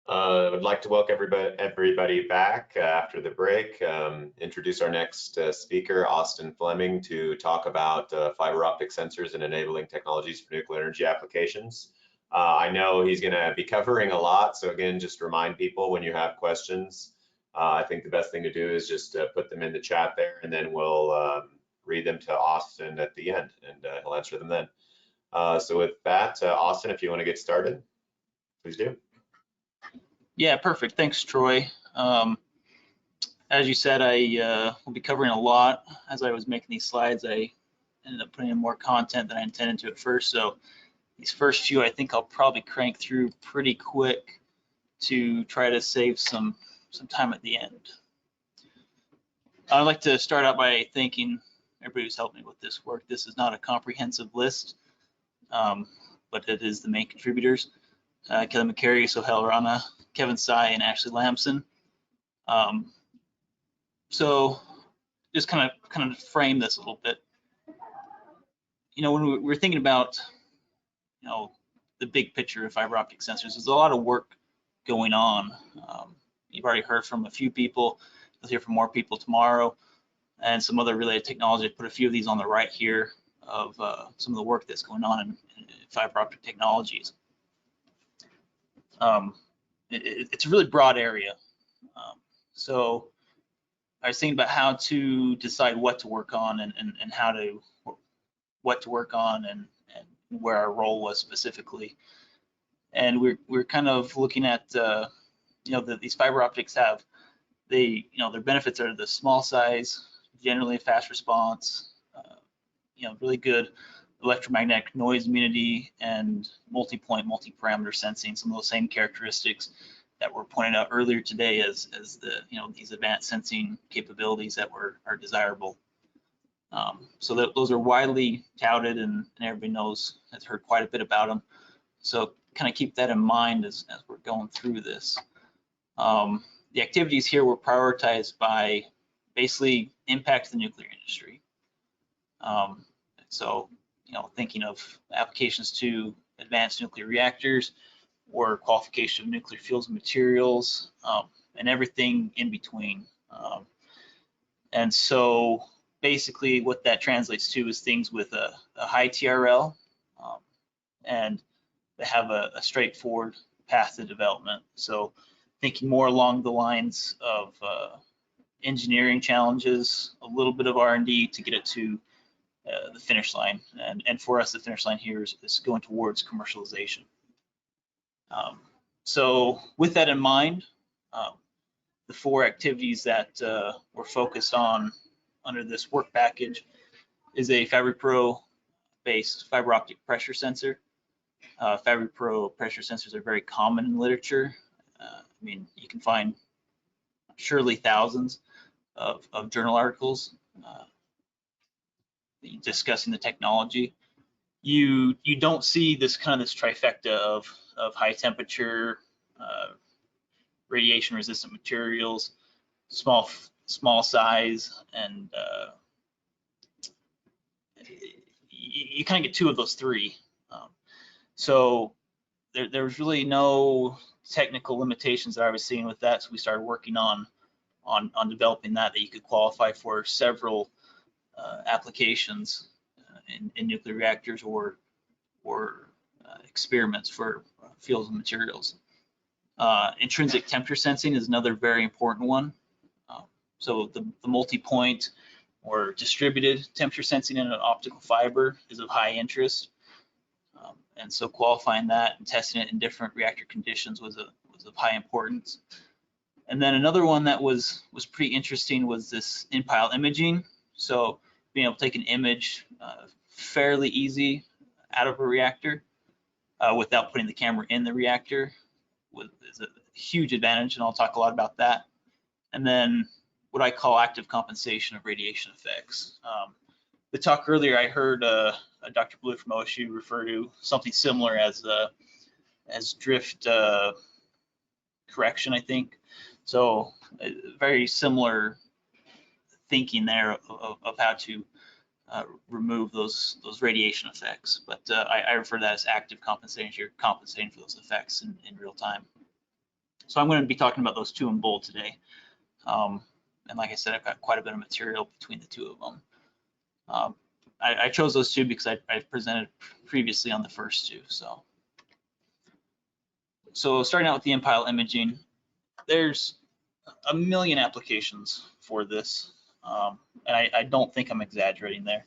I would like to welcome everybody back after the break. Introduce our next speaker, Austin Fleming, to talk about fiber optic sensors and enabling technologies for nuclear energy applications. I know he's going to be covering a lot, so again, just remind people when you have questions. I think the best thing to do is just put them in the chat there, and then we'll read them to Austin at the end, and he'll answer them then. So with that, Austin, if you want to get started, please do. Yeah, perfect. Thanks, Troy. As you said, I will be covering a lot. As I was making these slides, I ended up putting in more content than I intended to at first. So these first few, I think I'll probably crank through pretty quick to try to save some time at the end. I'd like to start out by thanking everybody who's helped me with this work. This is not a comprehensive list, but it is the main contributors. Kelly McCary, Sohail Rana, Kevin Tsai, and Ashley Lamson. So just kind of frame this a little bit. You know, when we're thinking about, you know, the big picture of fiber optic sensors, there's a lot of work going on. You've already heard from a few people. You'll hear from more people tomorrow, and some other related technology. I put a few of these on the right here of some of the work that's going on in fiber optic technologies. It's a really broad area. So I was thinking about how to decide what to work on and what to work on and where our role was specifically. And we're kind of looking at you know, these fiber optics have their benefits are the small size, generally fast response, you know, really good electromagnetic noise immunity and multi-point, multi-parameter sensing, some of those same characteristics that were pointed out earlier today as the, you know, these advanced sensing capabilities that are desirable. So those are widely touted, and everybody has heard quite a bit about them. So kind of keep that in mind as we're going through this. The activities here were prioritized by basically impact the nuclear industry. So, you know, thinking of applications to advanced nuclear reactors, or qualification of nuclear fuels and materials, and everything in between. And so basically what that translates to is things with a high TRL, and they have a straightforward path to development. So thinking more along the lines of engineering challenges, a little bit of R&D to get it to the finish line. And for us, the finish line here is going towards commercialization. So with that in mind, the 4 activities that we're focused on under this work package is a FabriPro-based fiber optic pressure sensor. FabriPro pressure sensors are very common in literature. I mean, you can find surely thousands of journal articles discussing the technology. You don't see this trifecta of high temperature, radiation resistant materials, small size, and you kind of get 2 of those 3. So there was really no technical limitations that I was seeing with that, so we started working on developing that you could qualify for several applications in nuclear reactors or experiments for fuels and materials. Intrinsic temperature sensing is another very important one. So the multi-point or distributed temperature sensing in an optical fiber is of high interest. And so qualifying that and testing it in different reactor conditions was of high importance. And then another one that was pretty interesting was this in-pile imaging. So being able to take an image fairly easy out of a reactor without putting the camera in the reactor is a huge advantage, and I'll talk a lot about that. And then what I call active compensation of radiation effects. The talk earlier, I heard Dr. Blue from OSU refer to something similar as drift correction, I think. So very similar thinking there of how to remove those radiation effects. But I refer to that as active compensation. You're compensating for those effects in real time. So I'm going to be talking about those 2 in bold today. And like I said, I've got quite a bit of material between the 2 of them. I chose those 2 because I presented previously on the first 2. So starting out with the in-pile imaging, there's a million applications for this, and I don't think I'm exaggerating there.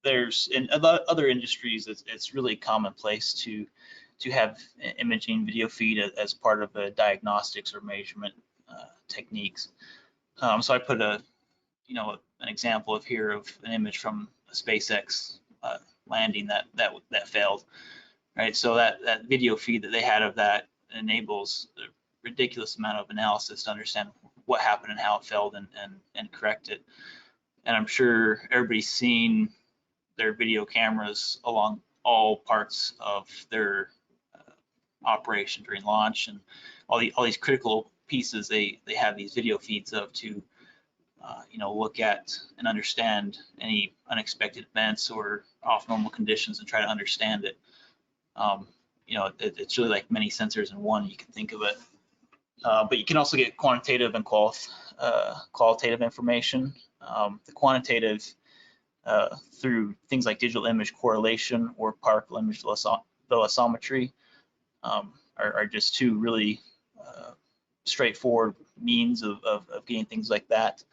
There's in other industries, it's really commonplace to have imaging video feed as part of a diagnostics or measurement techniques. So I put an example of an image from a SpaceX landing that failed. Right, so that video feed that they had of that enables a ridiculous amount of analysis to understand what happened and how it failed and correct it. And I'm sure everybody's seen their video cameras along all parts of their operation during launch, and all these critical pieces they have these video feeds of to look at and understand any unexpected events or off normal conditions and try to understand it. It's really like many sensors in one, you can think of it. But you can also get quantitative and qualitative information. The quantitative through things like digital image correlation or particle image velocimetry are just 2 really straightforward means of getting things like that.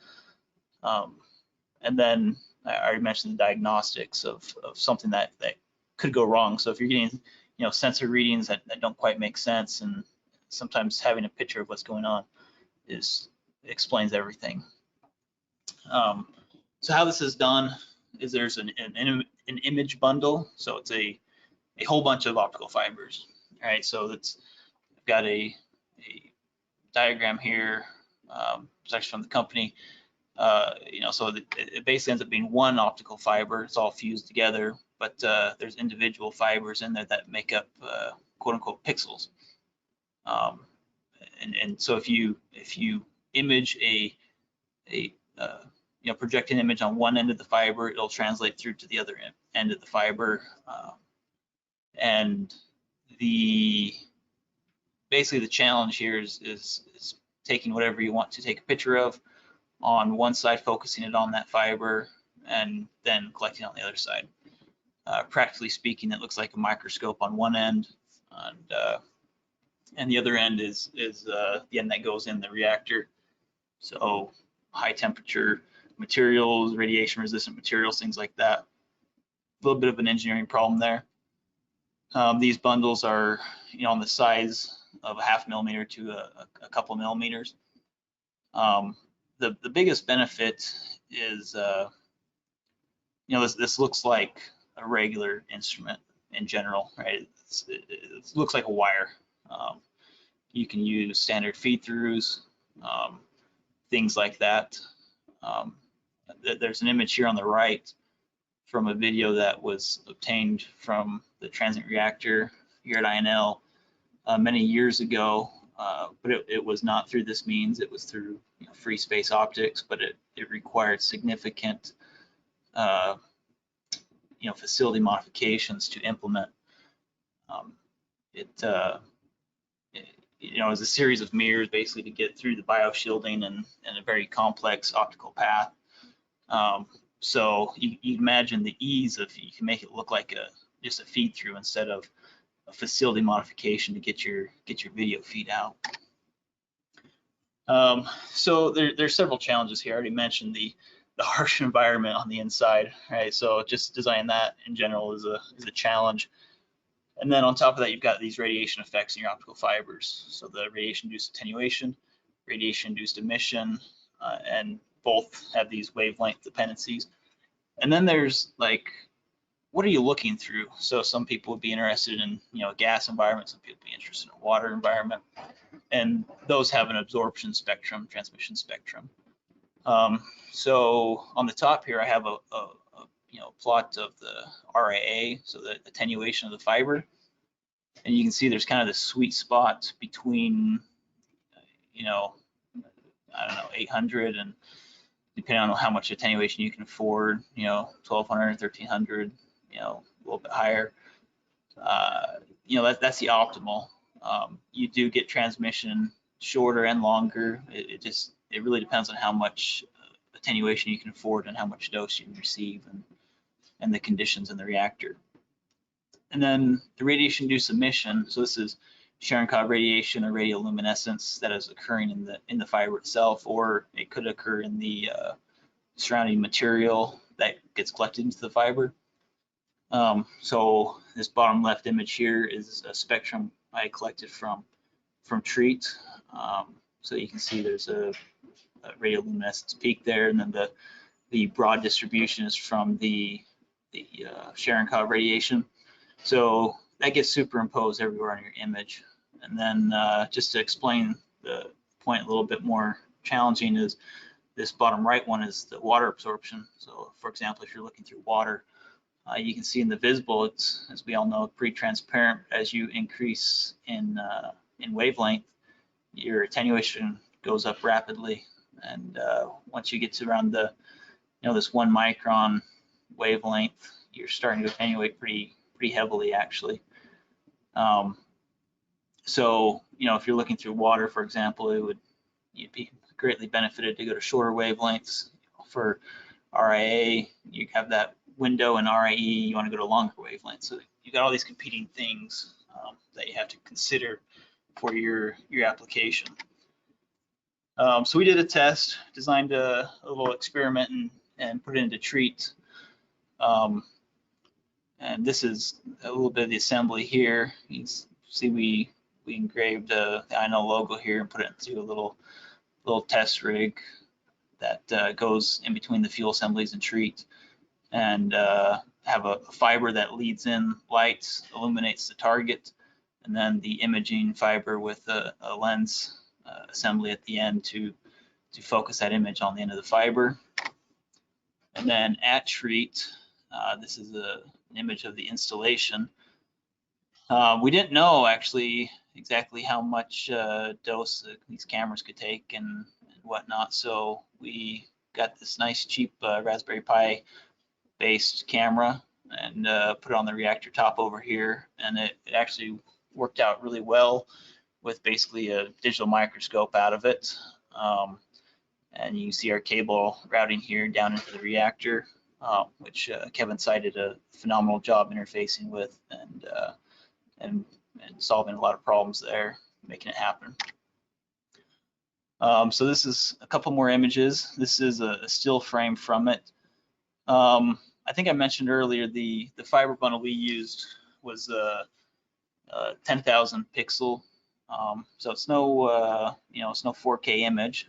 And then I already mentioned the diagnostics of something that could go wrong. So if you're getting sensor readings that don't quite make sense, and sometimes having a picture of what's going on explains everything. So how this is done is there's an image bundle. So it's a whole bunch of optical fibers. All right, so I've got a diagram here. It's actually from the company. So it basically ends up being one optical fiber. It's all fused together, but there's individual fibers in there that make up quote unquote pixels. And so if you image project an image on one end of the fiber, it'll translate through to the other end of the fiber. And basically the challenge here is taking whatever you want to take a picture of on one side, focusing it on that fiber, and then collecting on the other side. Practically speaking, it looks like a microscope on one end, and the other end is the end that goes in the reactor. So high temperature materials, radiation resistant materials, things like that. A little bit of an engineering problem there. These bundles are, on the size of a 0.5 millimeter to a couple millimeters. The biggest benefit is, this looks like a regular instrument in general, right? It looks like a wire. You can use standard feed-throughs, things like that. There's an image here on the right from a video that was obtained from the transient reactor here at INL many years ago, but it was not through this means. It was through free space optics, but it required significant facility modifications to implement. It was a series of mirrors basically to get through the bioshielding and a very complex optical path. So you imagine the ease of, you can make it look like just a feed through instead of a facility modification to get your video feed out. So there's several challenges here. I already mentioned the harsh environment on the inside, right? So just designing that in general is a challenge. And then on top of that, you've got these radiation effects in your optical fibers. So the radiation-induced attenuation, radiation-induced emission, and both have these wavelength dependencies. And then there's like, what are you looking through? So some people would be interested in, a gas environment. Some people would be interested in a water environment. And those have an absorption spectrum, transmission spectrum. So on the top here, I have a plot of the RAA, so the attenuation of the fiber. And you can see there's kind of this sweet spot between, I don't know, 800 and depending on how much attenuation you can afford, 1200, 1300, a little bit higher. That's the optimal. You do get transmission shorter and longer. It really depends on how much attenuation you can afford and how much dose you can receive and the conditions in the reactor. And then the radiation-induced emission. So this is Cherenkov radiation or radioluminescence that is occurring in the fiber itself, or it could occur in the surrounding material that gets collected into the fiber. So this bottom left image here is a spectrum I collected from TREAT. So you can see there's a radioluminescence peak there, and then the broad distribution is from the Cherenkov radiation. So that gets superimposed everywhere on your image. And then just to explain the point a little bit more challenging is this bottom right one is the water absorption. So for example, if you're looking through water, you can see in the visible, it's, as we all know, pretty transparent. As you increase in wavelength, your attenuation goes up rapidly. And once you get to around the, this 1 micron wavelength, you're starting to attenuate pretty heavily, actually. So, if you're looking through water, for example, you'd be greatly benefited to go to shorter wavelengths. For RIA, you have that window, and RIE, you want to go to longer wavelengths. So you've got all these competing things that you have to consider for your application. So we did a test, designed a little experiment and put it into TREAT. And this is a little bit of the assembly here. You can see we engraved the INL logo here and put it into a little test rig that goes in between the fuel assemblies and TREAT, and have a fiber that leads in light, illuminates the target, and then the imaging fiber with a lens assembly at the end to focus that image on the end of the fiber. And then at TREAT, this is an image of the installation. We didn't know actually exactly how much dose these cameras could take and whatnot, so we got this nice cheap Raspberry Pi based camera and put it on the reactor top over here, and it actually worked out really well with basically a digital microscope out of it. And you can see our cable routing here down into the reactor, which Kevin cited a phenomenal job interfacing with and solving a lot of problems there, making it happen. So this is a couple more images. This is a still frame from it. I think I mentioned earlier the fiber bundle we used was 10,000 pixel. So it's no it's no 4K image.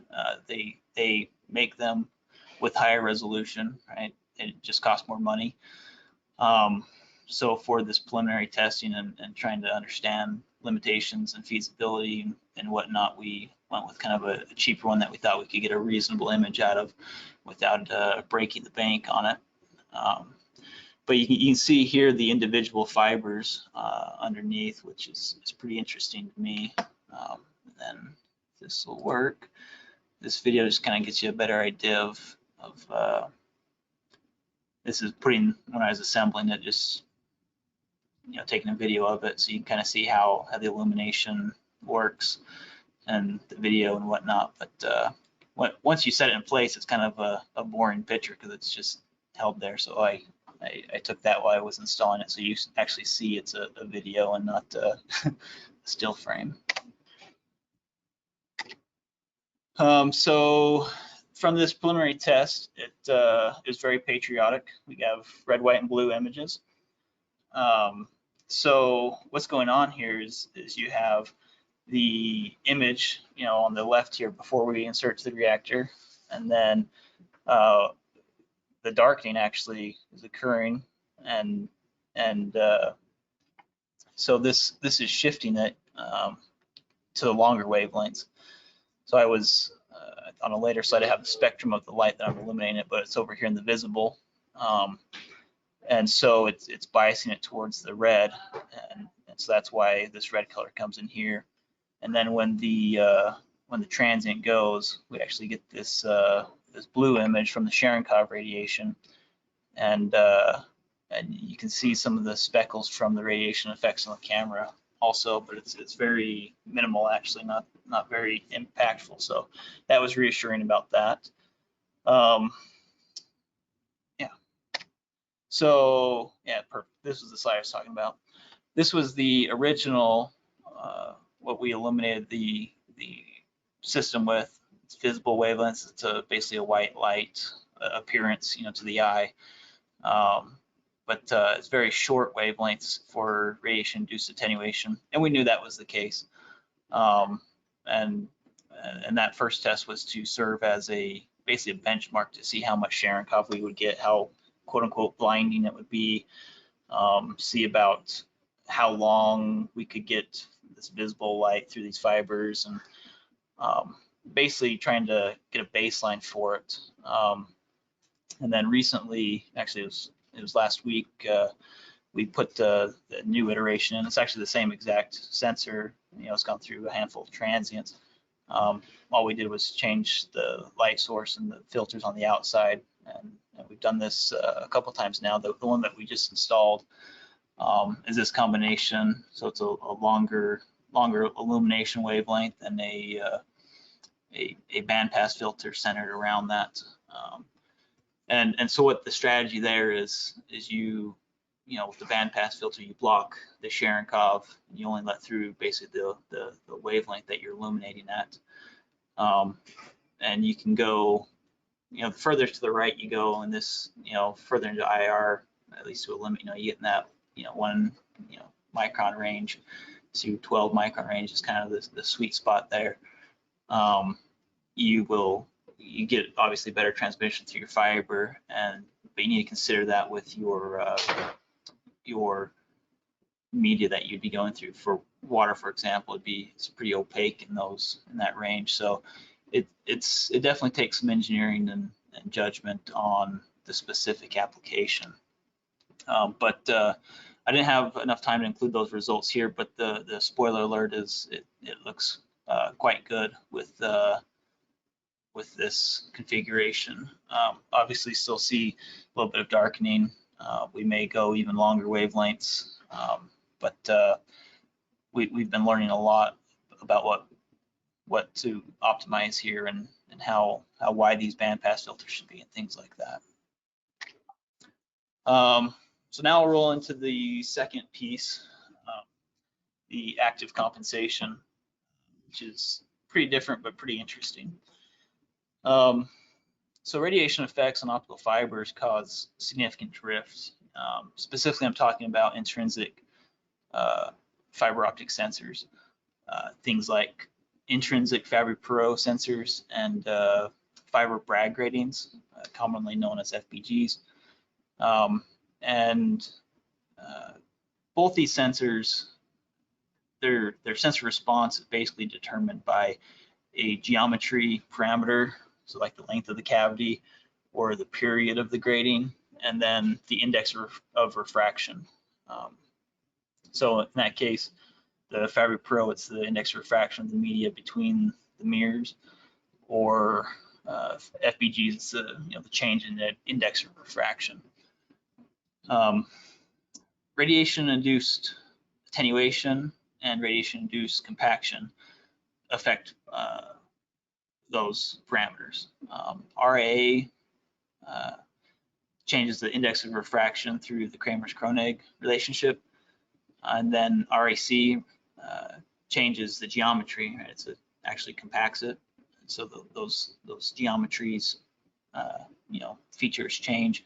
They make them with higher resolution, right? It just costs more money. So for this preliminary testing and trying to understand limitations and feasibility and whatnot, we went with kind of a cheaper one that we thought we could get a reasonable image out of without breaking the bank on it. But you can see here the individual fibers underneath, which is pretty interesting to me. And then this will work. This video just kind of gets you a better idea of this is putting, when I was assembling it, just taking a video of it, so you can kind of see how the illumination works and the video and whatnot. But once you set it in place, it's kind of a boring picture because it's just held there. So I took that while I was installing it, so you actually see it's a video and not a still frame. So from this preliminary test, it is very patriotic. We have red, white, and blue images. So what's going on here is you have the image, on the left here before we insert to the reactor, and then the darkening actually is occurring, and so this is shifting it to the longer wavelengths. So I was on a later slide, I have the spectrum of the light that I'm illuminating it, but it's over here in the visible. And so it's biasing it towards the red, and so that's why this red color comes in here. And then when the transient goes, we actually get this this blue image from the Cherenkov radiation, and you can see some of the speckles from the radiation effects on the camera also, but it's very minimal, actually, not very impactful. So that was reassuring about that. So yeah, perfect. This was the slide I was talking about. This was the original, what we illuminated the system with. It's visible wavelengths. It's basically a white light appearance, to the eye. But it's very short wavelengths for radiation-induced attenuation, and we knew that was the case. And that first test was to serve as basically a benchmark to see how much Cherenkov we would get, how quote unquote blinding it would be, see about how long we could get this visible light through these fibers, and basically trying to get a baseline for it. And then recently, actually it was last week, we put the new iteration in. It's actually the same exact sensor. It's gone through a handful of transients. All we did was change the light source and the filters on the outside, and we've done this a couple times now. The one that we just installed is this combination, so it's a longer illumination wavelength and a bandpass filter centered around that. And so what the strategy there is with the bandpass filter, you block the Cherenkov, and you only let through basically the wavelength that you're illuminating at. And you can go, the further to the right you go, and this, further into IR, at least to a limit, you get in that, 1 micron range to 12 micron range is kind of the sweet spot there. You get obviously better transmission through your fiber, but you need to consider that with your media that you'd be going through. For water, for example, it's pretty opaque in that range. So it definitely takes some engineering and judgment on the specific application. But I didn't have enough time to include those results here, but the spoiler alert is it looks quite good with this configuration. Obviously still see a little bit of darkening We may go even longer wavelengths, but we've been learning a lot about what to optimize here and how wide these bandpass filters should be and things like that. So now I'll roll into the second piece, the active compensation, which is pretty different but pretty interesting. So radiation effects on optical fibers cause significant drift. Specifically, I'm talking about intrinsic fiber optic sensors, things like intrinsic Fabry-Perot sensors and fiber Bragg gratings, commonly known as FPGs. Both these sensors, their sensor response is basically determined by a geometry parameter, so like the length of the cavity or the period of the grating, and then the index of refraction. So in that case, the Fabry-Perot, it's the index of refraction of the media between the mirrors, or FPGs, it's the change in the index of refraction. Radiation-induced attenuation and radiation-induced compaction affect those parameters. RAA changes the index of refraction through the Kramers-Kronig relationship, and then RAC changes the geometry. Right? It actually compacts it, so those geometries, features change.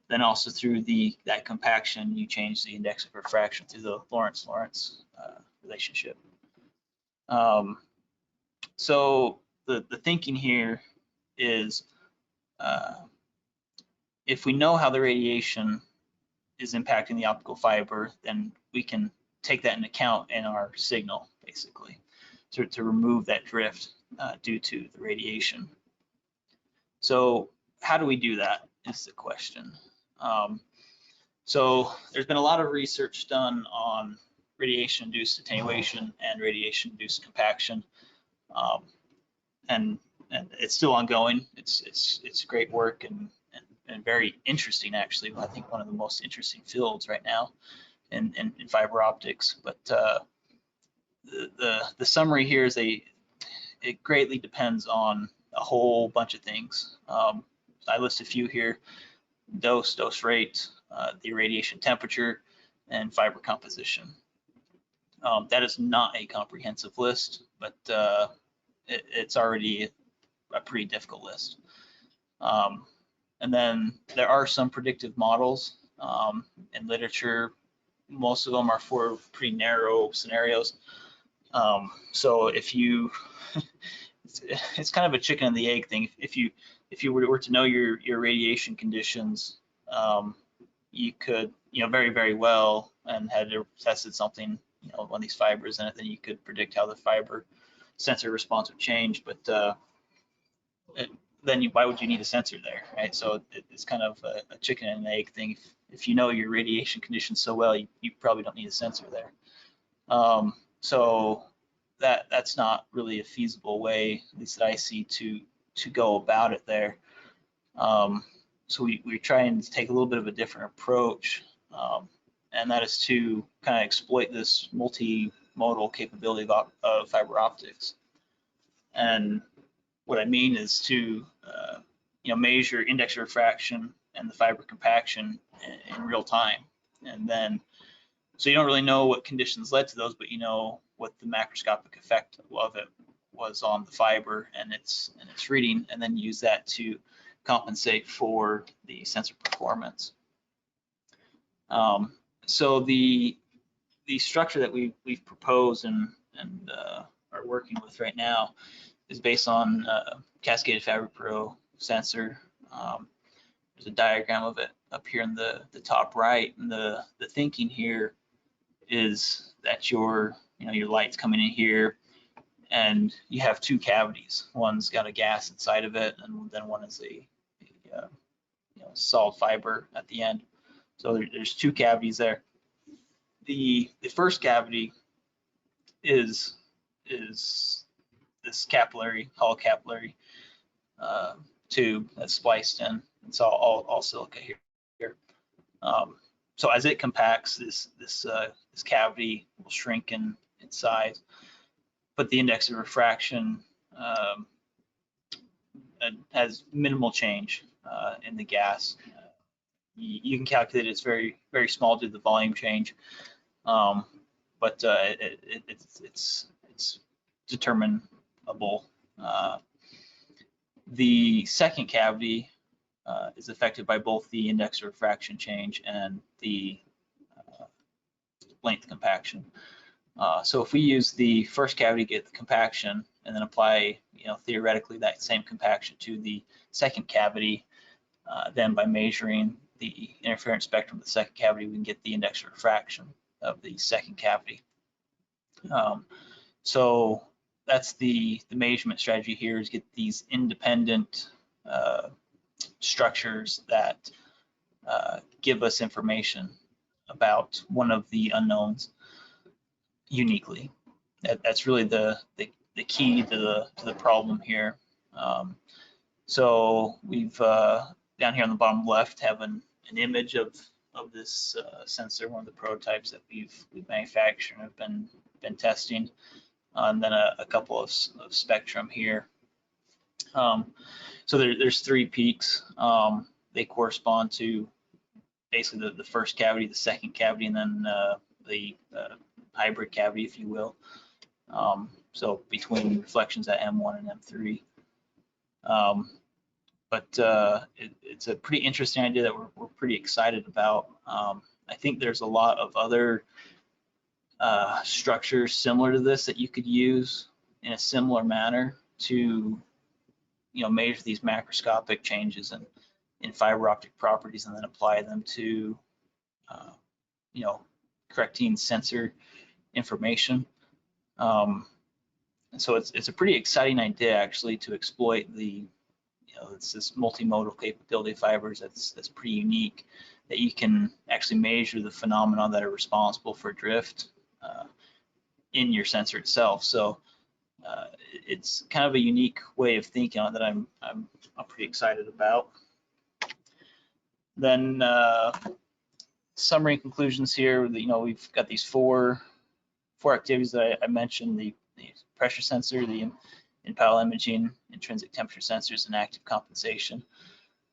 Then also through that compaction, you change the index of refraction through the Lorentz relationship. So the thinking here is, if we know how the radiation is impacting the optical fiber, then we can take that into account in our signal, basically, to remove that drift due to the radiation. So how do we do that is the question. So there's been a lot of research done on radiation-induced attenuation and radiation-induced compaction, and it's still ongoing. It's great work and very interesting, actually. I think one of the most interesting fields right now in fiber optics. But the summary here is it greatly depends on a whole bunch of things. I list a few here: dose rate, the irradiation temperature, and fiber composition. That is not a comprehensive list, but it's already a pretty difficult list. And then there are some predictive models in literature. Most of them are for pretty narrow scenarios. So if you, it's kind of a chicken and the egg thing. If you were to know your radiation conditions, you could, very, very well, and had tested something, one of these fibers in it, then you could predict how the fiber sensor response would change. But then why would you need a sensor there, right? So it's kind of a chicken and egg thing. If you know your radiation conditions so well, you probably don't need a sensor there. So that's not really a feasible way, at least that I see, to go about it there. So we try and take a little bit of a different approach, and that is to kind of exploit this multimodal capability of fiber optics. And what I mean is to measure index of refraction and the fiber compaction in real time, and then so you don't really know what conditions led to those, but you know what the macroscopic effect of it was on the fiber and its reading, and then use that to compensate for the sensor performance. So the structure that we've proposed and are working with right now is based on cascaded Fabry-Perot sensor. There's a diagram of it up here in the top right, and the thinking here is that your light's coming in here, and you have two cavities. One's got a gas inside of it, and then one is a solid fiber at the end. So there's two cavities there. The first cavity is this hollow capillary tube that's spliced in. It's all silica here. So as it compacts, this cavity will shrink in size, but the index of refraction has minimal change in the gas. You can calculate it's very small due to the volume change, but it's determinable. The second cavity is affected by both the index of refraction change and the length compaction. So if we use the first cavity to get the compaction and then apply, theoretically that same compaction to the second cavity, then by measuring the interference spectrum of the second cavity, we can get the index of refraction of the second cavity. So that's the measurement strategy here, is get these independent structures that give us information about one of the unknowns uniquely. That's really the key to the problem here. So we've down here on the bottom left have an image of this sensor, one of the prototypes that we've manufactured and have been testing, and then a couple of spectrum here. So there's 3 peaks. They correspond to basically the first cavity, the second cavity, and then the hybrid cavity, if you will. So between reflections at M1 and M3. But it's a pretty interesting idea that we're pretty excited about. I think there's a lot of other structures similar to this that you could use in a similar manner to measure these macroscopic changes in fiber optic properties and then apply them to correcting sensor information. So it's a pretty exciting idea actually to exploit it's this multimodal capability of fibers that's pretty unique, that you can actually measure the phenomena that are responsible for drift in your sensor itself. So it's kind of a unique way of thinking on it that I'm pretty excited about. Then summary and conclusions here. We've got these four activities that I mentioned: the pressure sensor, the in-pile imaging, intrinsic temperature sensors, and active compensation.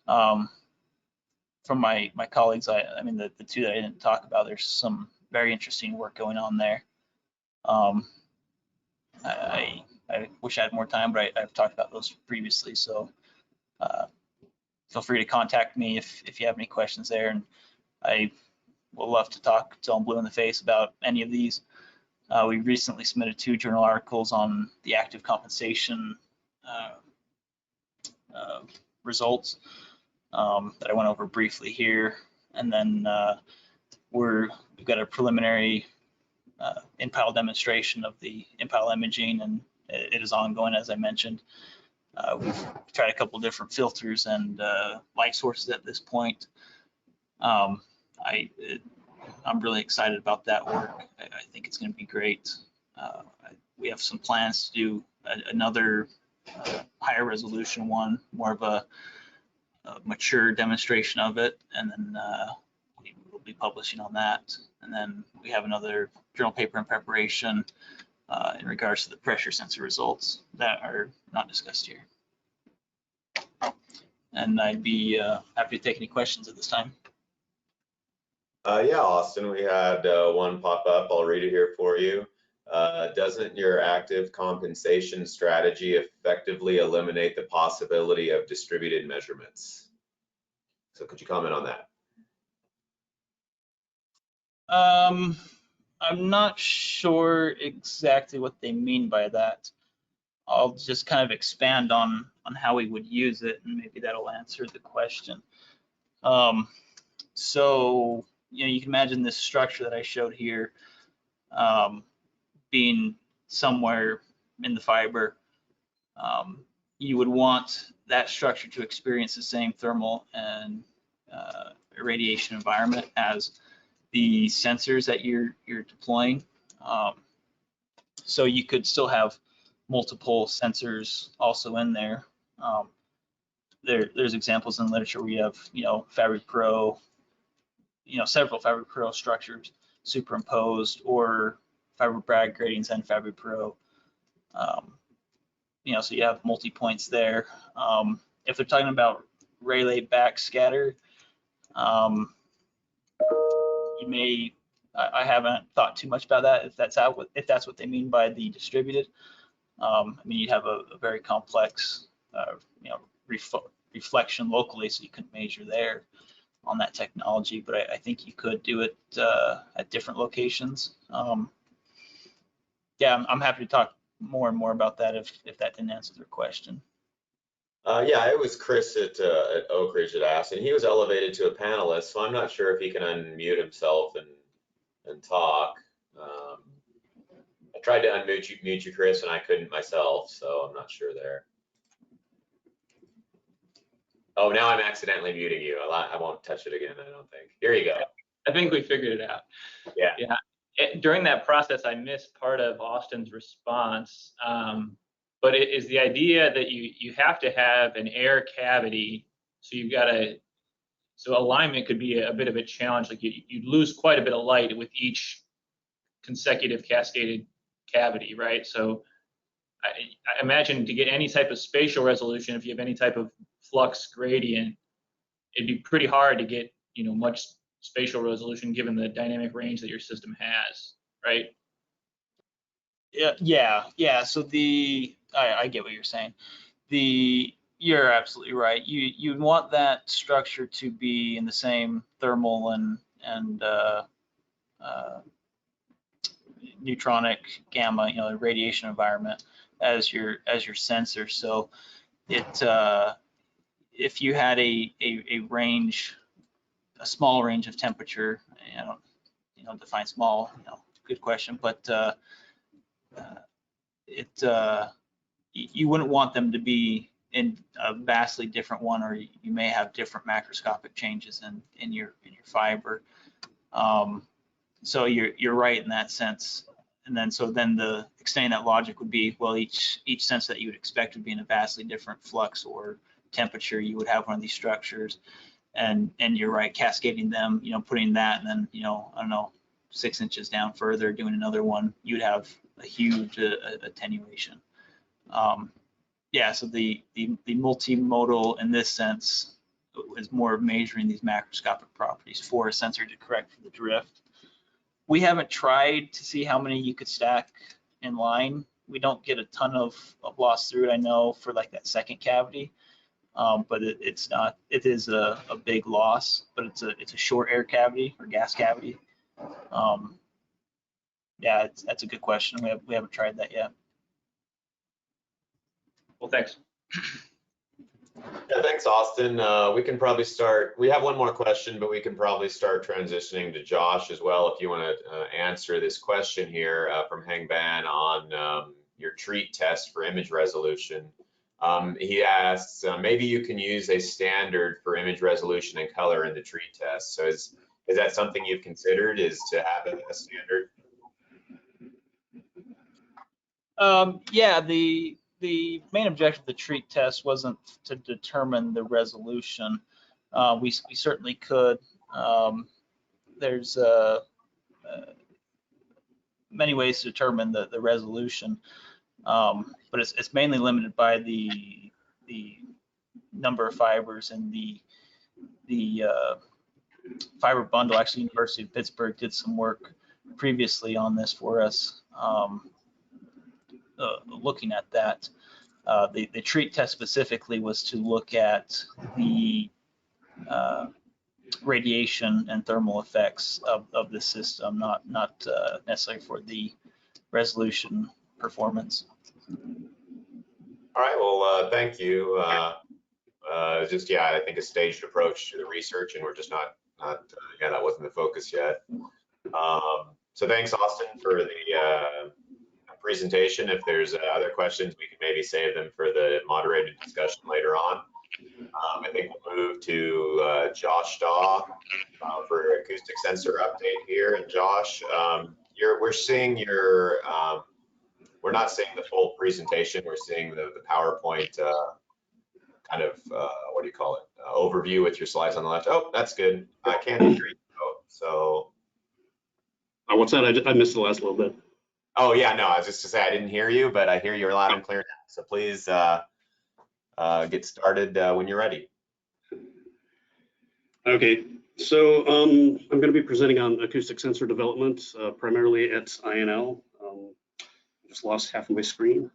From my colleagues, I mean the 2 that I didn't talk about, there's some very interesting work going on there. I wish I had more time, but I've talked about those previously. So feel free to contact me if you have any questions there, and I will love to talk till I'm blue in the face about any of these. We recently submitted 2 journal articles on the active compensation results that I went over briefly here, and then we've got a preliminary in-pile demonstration of the in-pile imaging, and it is ongoing, as I mentioned. We've tried a couple different filters and light sources at this point. I'm really excited about that work. I think it's going to be great. We have some plans to do another higher resolution one, more of a mature demonstration of it, and then we will be publishing on that. And then we have another journal paper in preparation in regards to the pressure sensor results that are not discussed here. And I'd be happy to take any questions at this time. Yeah, Austin, we had one pop up. I'll read it here for you. Doesn't your active compensation strategy effectively eliminate the possibility of distributed measurements? So could you comment on that? I'm not sure exactly what they mean by that. I'll just kind of expand on how we would use it, and maybe that'll answer the question. So you can imagine this structure that I showed here being somewhere in the fiber. You would want that structure to experience the same thermal and irradiation environment as the sensors that you're deploying. So you could still have multiple sensors also in there. There's examples in literature where you have, Fabric Pro, several FiberPro structures superimposed, or FiberBrag gratings and FiberPro. So you have multi-points there. If they're talking about relay backscatter, you may, I haven't thought too much about that, if that's what they mean by the distributed. You'd have a very complex, reflection locally, so you couldn't measure there on that technology, but I think you could do it at different locations. Yeah, I'm happy to talk more and more about that if that didn't answer their question. Yeah, it was Chris at Oak Ridge that asked, and he was elevated to a panelist, so I'm not sure if he can unmute himself and talk. I tried to mute you, Chris, and I couldn't myself, so I'm not sure there. Oh, now I'm accidentally muting you. I won't touch it again, I don't think. Here you go. I think we figured it out. Yeah. Yeah. During that process, I missed part of Austin's response. But it is the idea that you have to have an air cavity, so alignment could be a bit of a challenge. Like you'd lose quite a bit of light with each consecutive cascaded cavity, right? So I imagine to get any type of spatial resolution, if you have any type of flux gradient, it'd be pretty hard to get much spatial resolution given the dynamic range that your system has, right? Yeah. So I get what you're saying. You're absolutely right. You want that structure to be in the same thermal and neutronic gamma, radiation environment as your sensor. So if you had a range, a small range of temperature, define small, good question, but you wouldn't want them to be in a vastly different one, or you may have different macroscopic changes in your fiber. So you're right in that sense. And then the extending that logic would be, well, each sense that you would expect would be in a vastly different flux or temperature. You would have one of these structures, and you're right, cascading them, putting that, and then I don't know, 6 inches down further, doing another one, you'd have a huge attenuation. Yeah, so the multimodal in this sense is more of measuring these macroscopic properties for a sensor to correct for the drift. We haven't tried to see how many you could stack in line. We don't get a ton of loss through it, I know, for like that second cavity, but it is a big loss, but it's a short air cavity or gas cavity. Yeah, that's a good question. We haven't tried that yet. Well, thanks. Yeah, thanks, Austin. We can probably start. We have one more question, but we can probably start transitioning to Josh as well if you want to answer this question here from Hang Ban on your treat test for image resolution. He asks, maybe you can use a standard for image resolution and color in the treat test. So is that something you've considered, is to have a standard? Yeah, the main objective of the treat test wasn't to determine the resolution. We certainly could. There's many ways to determine the resolution, but it's mainly limited by the number of fibers and the fiber bundle. Actually, University of Pittsburgh did some work previously on this for us. Looking at that, the treat test specifically was to look at the radiation and thermal effects of the system, not necessarily for the resolution performance. All right, well, thank you. Just, yeah, I think a staged approach to the research, and we're just not yeah, that wasn't the focus yet. So thanks, Austin, for the presentation. If there's other questions, we can maybe save them for the moderated discussion later on. I think we'll move to Josh Daw for acoustic sensor update here. And Josh, we're seeing your, we're not seeing the full presentation. We're seeing the PowerPoint kind of, what do you call it, overview with your slides on the left. Oh, that's good. I can't hear you. Oh, What's that? I missed the last little bit. Oh yeah, no, I was just to say I didn't hear you, but I hear you loud and clear now. So please get started when you're ready. Okay, so I'm going to be presenting on acoustic sensor development, primarily at INL. I just lost half of my screen.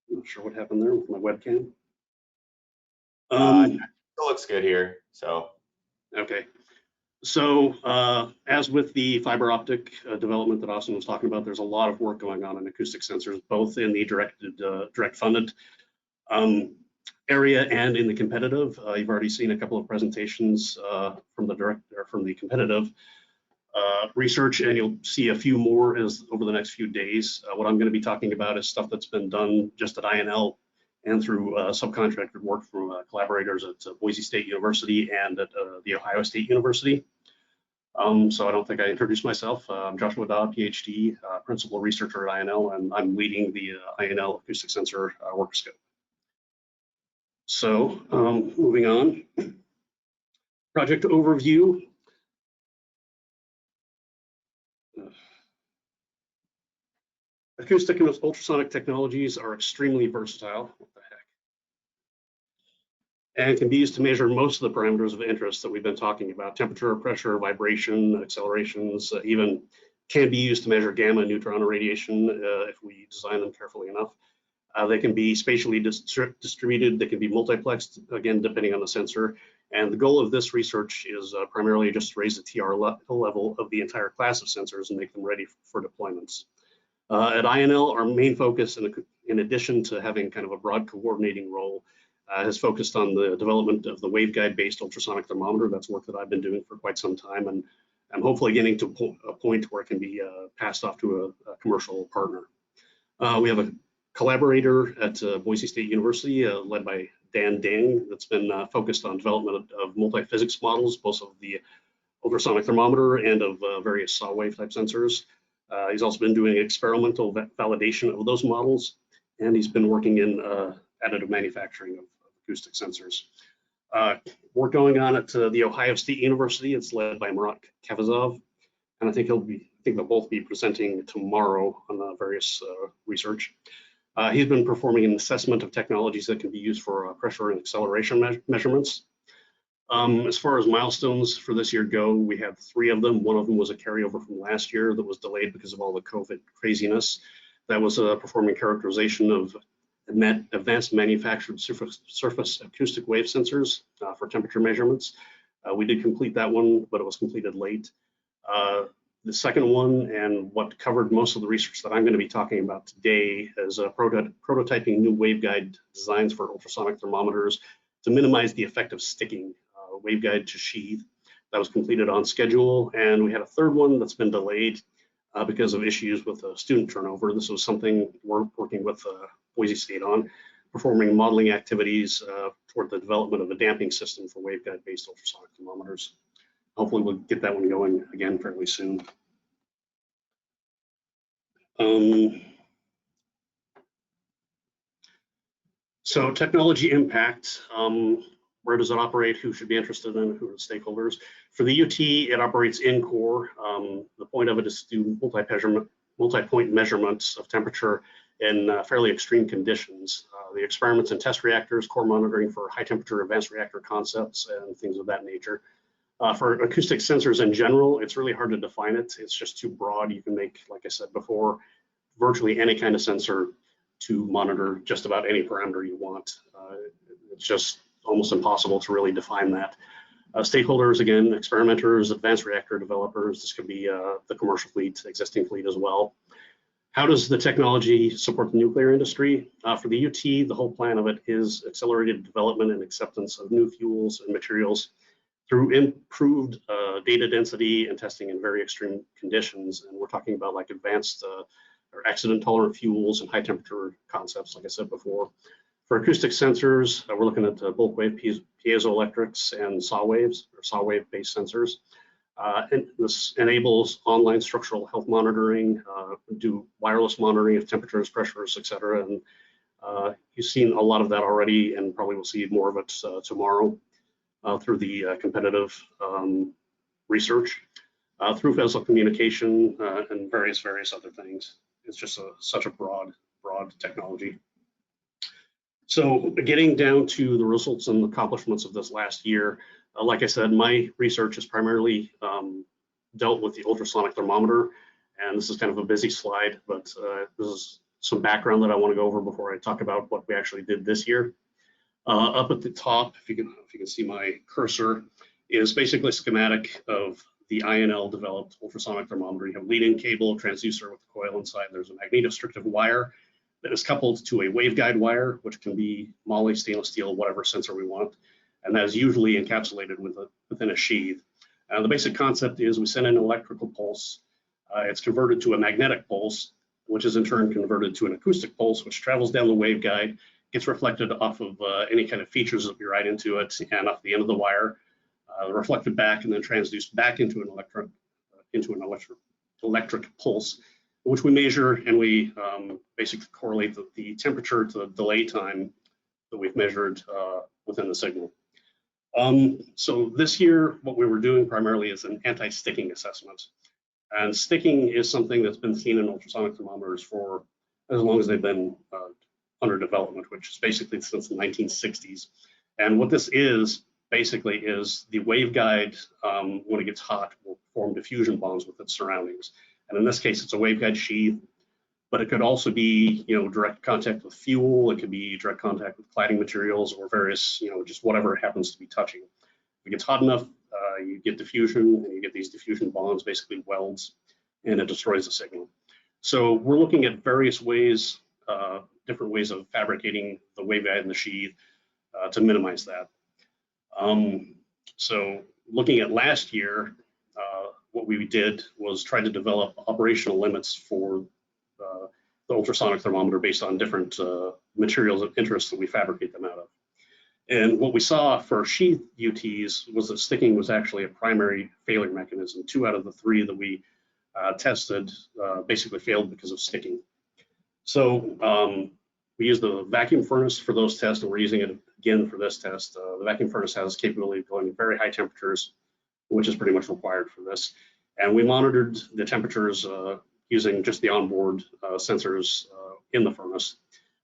I'm not sure what happened there with my webcam. It looks good here. So okay. So as with the fiber optic development that Austin was talking about, there's a lot of work going on in acoustic sensors, both in the direct funded area and in the competitive. You've already seen a couple of presentations from the competitive research, and you'll see a few more as over the next few days. What I'm going to be talking about is stuff that's been done just at INL and through subcontracted work from collaborators at Boise State University and at the Ohio State University. So I don't think I introduced myself. I'm Joshua Dodd, PhD, principal researcher at INL, and I'm leading the INL acoustic sensor work scope. So moving on, project overview. Acoustic and ultrasonic technologies are extremely versatile. What the heck? And can be used to measure most of the parameters of interest that we've been talking about: temperature, pressure, vibration, accelerations, even can be used to measure gamma, neutron radiation if we design them carefully enough. They can be spatially distributed. They can be multiplexed, again, depending on the sensor. And the goal of this research is primarily just to raise the TR level of the entire class of sensors and make them ready for deployments. At INL, our main focus, in addition to having kind of a broad coordinating role, has focused on the development of the waveguide-based ultrasonic thermometer. That's work that I've been doing for quite some time, and I'm hopefully getting to a point where it can be passed off to a commercial partner. We have a collaborator at Boise State University, led by Dan Dang, that's been focused on development of multi-physics models, both of the ultrasonic thermometer and of various saw wave type sensors. He's also been doing experimental validation of those models, and he's been working in additive manufacturing of acoustic sensors. Work going on at the Ohio State University. It's led by Murat Kavazov, and I think they'll both be presenting tomorrow on various research. He's been performing an assessment of technologies that can be used for pressure and acceleration measurements. As far as milestones for this year go, we have 3 of them. One of them was a carryover from last year that was delayed because of all the COVID craziness. That was performing characterization of advanced manufactured surface acoustic wave sensors for temperature measurements. We did complete that one, but it was completed late. The second one, and what covered most of the research that I'm going to be talking about today, is prototyping new waveguide designs for ultrasonic thermometers to minimize the effect of sticking waveguide to sheath. That was completed on schedule, and we had a third one that's been delayed because of issues with student turnover. This was something we're working with Boise State on, performing modeling activities toward the development of a damping system for waveguide-based ultrasonic thermometers. Hopefully we'll get that one going again fairly soon. So technology impact, where does it operate? Who should be interested in it? Who are the stakeholders? For the UT, it operates in core. The point of it is to do multi-point measurements of temperature in fairly extreme conditions. The experiments and test reactors, core monitoring for high temperature advanced reactor concepts and things of that nature. For acoustic sensors in general, it's really hard to define it. It's just too broad. You can make, like I said before, virtually any kind of sensor to monitor just about any parameter you want. It's just almost impossible to really define that. Stakeholders, again, experimenters, advanced reactor developers. This could be the commercial fleet, existing fleet as well. How does the technology support the nuclear industry? For the UT, the whole plan of it is accelerated development and acceptance of new fuels and materials through improved data density and testing in very extreme conditions. And we're talking about like advanced or accident tolerant fuels and high temperature concepts, like I said before. For acoustic sensors, we're looking at bulk wave piezoelectrics and saw waves, or saw wave based sensors. And this enables online structural health monitoring, do wireless monitoring of temperatures, pressures, et cetera. And you've seen a lot of that already, and probably will see more of it tomorrow through the competitive research. through vessel communication, and various other things. It's just such a broad technology. So getting down to the results and accomplishments of this last year, like I said, my research has primarily dealt with the ultrasonic thermometer, and this is kind of a busy slide, but this is some background that I want to go over before I talk about what we actually did this year. Up at the top, if you can see my cursor, is basically a schematic of the INL developed ultrasonic thermometer. You have lead-in cable, transducer with a coil inside. There's a magnetostrictive wire that is coupled to a waveguide wire, which can be moly, stainless steel, whatever sensor we want, and that is usually encapsulated within a sheath. The basic concept is we send an electrical pulse. It's converted to a magnetic pulse, which is in turn converted to an acoustic pulse, which travels down the waveguide, gets reflected off of any kind of features that we write into it, and off the end of the wire, reflected back and then transduced back into an electric pulse, which we measure, and we basically correlate the temperature to the delay time that we've measured within the signal. So this year, what we were doing primarily is an anti-sticking assessment. And sticking is something that's been seen in ultrasonic thermometers for as long as they've been under development, which is basically since the 1960s. And what this is basically is the waveguide, when it gets hot, will form diffusion bonds with its surroundings. And in this case, it's a waveguide sheath, but it could also be, direct contact with fuel. It could be direct contact with cladding materials or various, just whatever it happens to be touching. If it gets hot enough, you get diffusion, and you get these diffusion bonds, basically welds, and it destroys the signal. So we're looking at various ways, different ways of fabricating the waveguide and the sheath to minimize that. So looking at last year, what we did was try to develop operational limits for the ultrasonic thermometer based on different materials of interest that we fabricate them out of. And what we saw for sheath UTs was that sticking was actually a primary failure mechanism. 2 out of the 3 that we tested basically failed because of sticking. So we used the vacuum furnace for those tests, and we're using it again for this test. The vacuum furnace has capability of going to very high temperatures, which is pretty much required for this. And we monitored the temperatures using just the onboard sensors in the furnace.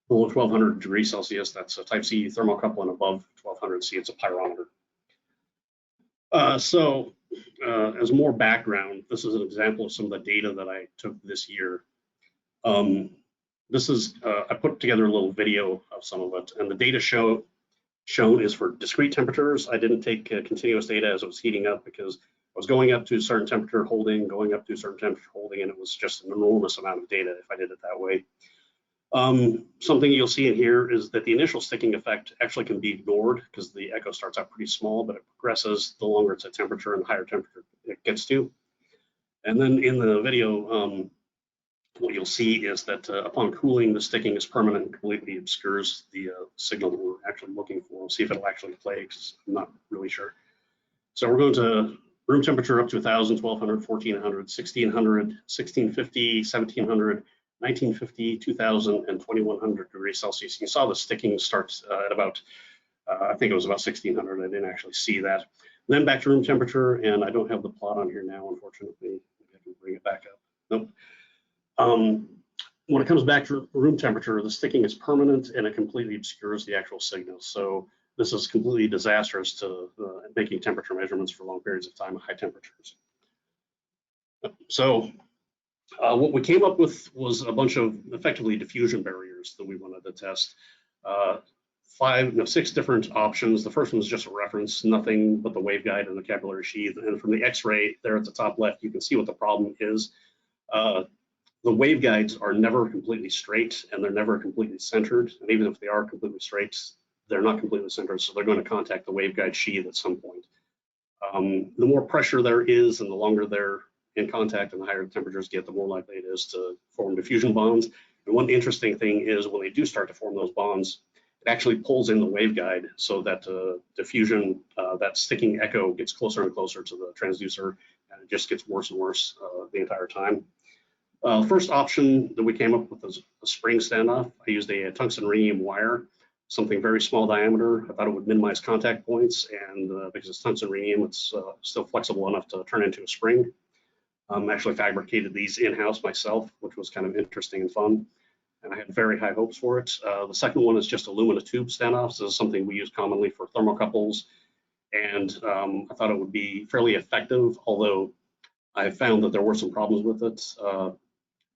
Below 1200 degrees Celsius, that's a type C thermocouple, and above 1200 C, it's a pyrometer. So as more background, this is an example of some of the data that I took this year. This is, I put together a little video of some of it, and the data shown is for discrete temperatures. I didn't take continuous data as it was heating up because I was going up to a certain temperature holding, going up to a certain temperature holding, and it was just an enormous amount of data if I did it that way. Something you'll see in here is that the initial sticking effect actually can be ignored because the echo starts out pretty small, but it progresses the longer it's at temperature and the higher temperature it gets to. And then in the video, what you'll see is that upon cooling, the sticking is permanent and completely obscures the signal that we're actually looking for. We'll see if it'll actually play, because I'm not really sure. So we're going to room temperature up to 1,000, 1,200, 1,400, 1,600, 1,650, 1,700, 1950, 2000, and 2100 degrees Celsius. You saw the sticking starts at about, I think it was about 1600. I didn't actually see that. And then back to room temperature, and I don't have the plot on here now, unfortunately. Maybe I can bring it back up. Nope. When it comes back to room temperature, the sticking is permanent and it completely obscures the actual signal. So this is completely disastrous to making temperature measurements for long periods of time at high temperatures. So what we came up with was a bunch of effectively diffusion barriers that we wanted to test. 6 different options. The first one is just a reference, nothing but the waveguide and the capillary sheath. And from the X-ray there at the top left, you can see what the problem is. The waveguides are never completely straight, and they're never completely centered. And even if they are completely straight, they're not completely centered, so they're going to contact the waveguide sheath at some point. The more pressure there is, and the longer they're in contact, and the higher the temperatures get, the more likely it is to form diffusion bonds. And one interesting thing is when they do start to form those bonds, it actually pulls in the waveguide so that diffusion, that sticking echo gets closer and closer to the transducer, and it just gets worse and worse the entire time. First option that we came up with was a spring standoff. I used a tungsten rhenium wire, something very small diameter. I thought it would minimize contact points, and because it's tungsten rhenium, it's still flexible enough to turn into a spring. Actually fabricated these in-house myself, which was kind of interesting and fun. And I had very high hopes for it. The second one is just alumina tube standoffs. This is something we use commonly for thermocouples. And I thought it would be fairly effective, although I found that there were some problems with it.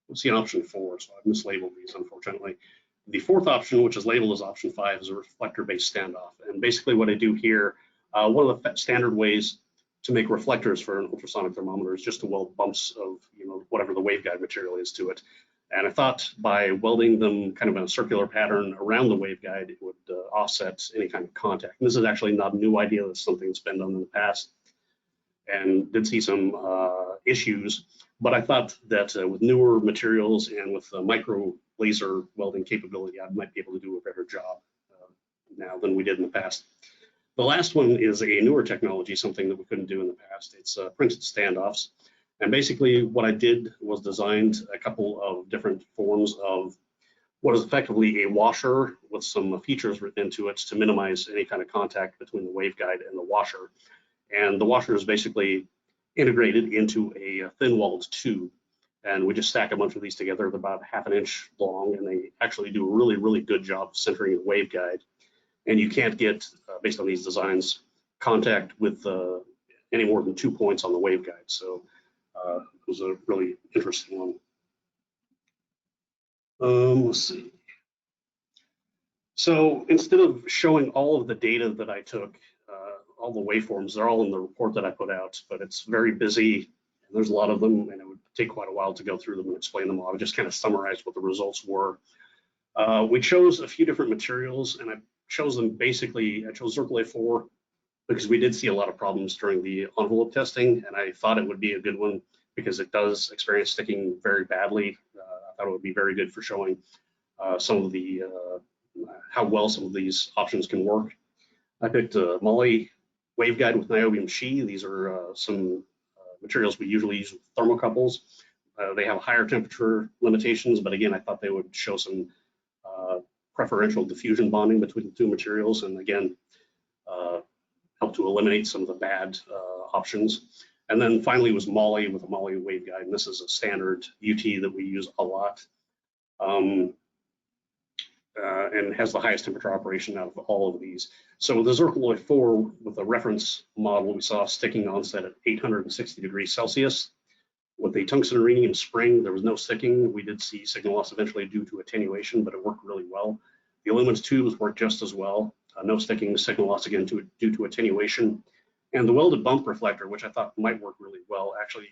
Let's see an option 4, so I've mislabeled these, unfortunately. The fourth option, which is labeled as option 5, is a reflector-based standoff. And basically what I do here, one of the standard ways to make reflectors for an ultrasonic thermometer is just to weld bumps of, whatever the waveguide material is to it. And I thought by welding them kind of in a circular pattern around the waveguide, it would offset any kind of contact. And this is actually not a new idea. It's something that's been done in the past and did see some issues. But I thought that with newer materials and with micro laser welding capability, I might be able to do a better job now than we did in the past. The last one is a newer technology, something that we couldn't do in the past. It's printed standoffs. And basically what I did was designed a couple of different forms of what is effectively a washer with some features written into it to minimize any kind of contact between the waveguide and the washer. And the washer is basically integrated into a thin-walled tube. And we just stack a bunch of these together. They're about ½ an inch long, and they actually do a really, really good job of centering the waveguide. And you can't get, based on these designs, contact with any more than 2 points on the waveguide. So it was a really interesting one. Let's see. So instead of showing all of the data that I took, all the waveforms, they're all in the report that I put out, but it's very busy and there's a lot of them and it would take quite a while to go through them and explain them all. I would just kind of summarize what the results were. We chose a few different materials and I chose them basically, I chose Zircon A4 because we did see a lot of problems during the envelope testing and I thought it would be a good one because it does experience sticking very badly. I thought it would be very good for showing some of the, how well some of these options can work. I picked a Moly waveguide with niobium She. These are some materials we usually use with thermocouples. They have higher temperature limitations, but again, I thought they would show some preferential diffusion bonding between the two materials, and again, help to eliminate some of the bad options. And then finally was Moly with a Moly waveguide, and this is a standard UT that we use a lot. And has the highest temperature operation out of all of these. So with the Zircon 4, with the reference model, we saw sticking onset at 860 degrees Celsius. With the tungsten iridium spring, there was no sticking. We did see signal loss eventually due to attenuation, but it worked really well. The aluminum tubes worked just as well. No sticking, signal loss again due to attenuation. And the welded bump reflector, which I thought might work really well, actually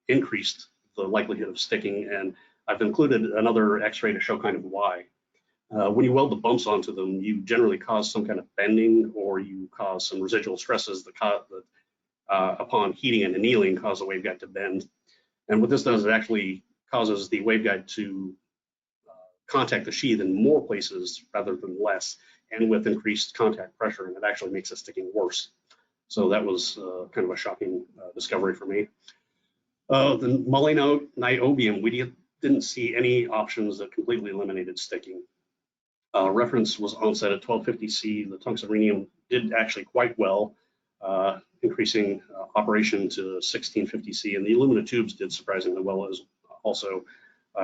increased the likelihood of sticking. And I've included another X-ray to show kind of why. When you weld the bumps onto them, you generally cause some kind of bending or you cause some residual stresses that upon heating and annealing cause the waveguide to bend. And what this does, it actually causes the waveguide to contact the sheath in more places rather than less, and with increased contact pressure, and it actually makes the sticking worse. So that was kind of a shocking discovery for me. The Moly niobium, we didn't see any options that completely eliminated sticking. Reference was onset at 1250 C. The tungsten rhenium did actually quite well, increasing operation to 1650 C, and the aluminum tubes did surprisingly well as also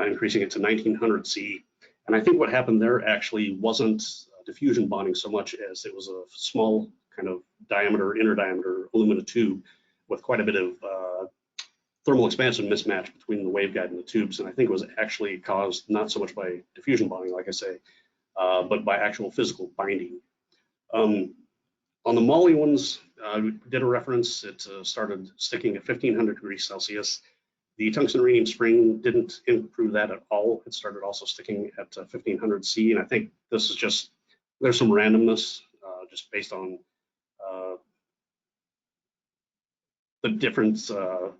increasing it to 1900 C. And I think what happened there actually wasn't diffusion bonding so much as it was a small kind of diameter, inner diameter aluminum tube with quite a bit of thermal expansion mismatch between the waveguide and the tubes. And I think it was actually caused not so much by diffusion bonding, like I say, but by actual physical binding. On the Moly ones, we did a reference. It started sticking at 1500 degrees Celsius. The tungsten iridium spring didn't improve that at all. It started also sticking at 1500 C, and I think this is just, there's some randomness just based on the different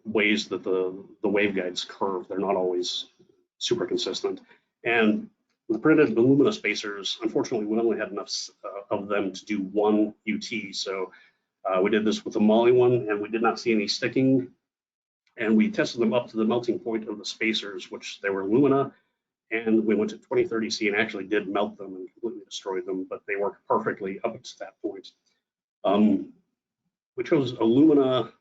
ways that the waveguides curve. They're not always super consistent. And the printed alumina spacers, unfortunately, we only had enough of them to do one UT. So we did this with the Moly one, and we did not see any sticking. And we tested them up to the melting point of the spacers, which they were alumina. And we went to 2030 C and actually did melt them and completely destroyed them, but they worked perfectly up to that point. We chose alumina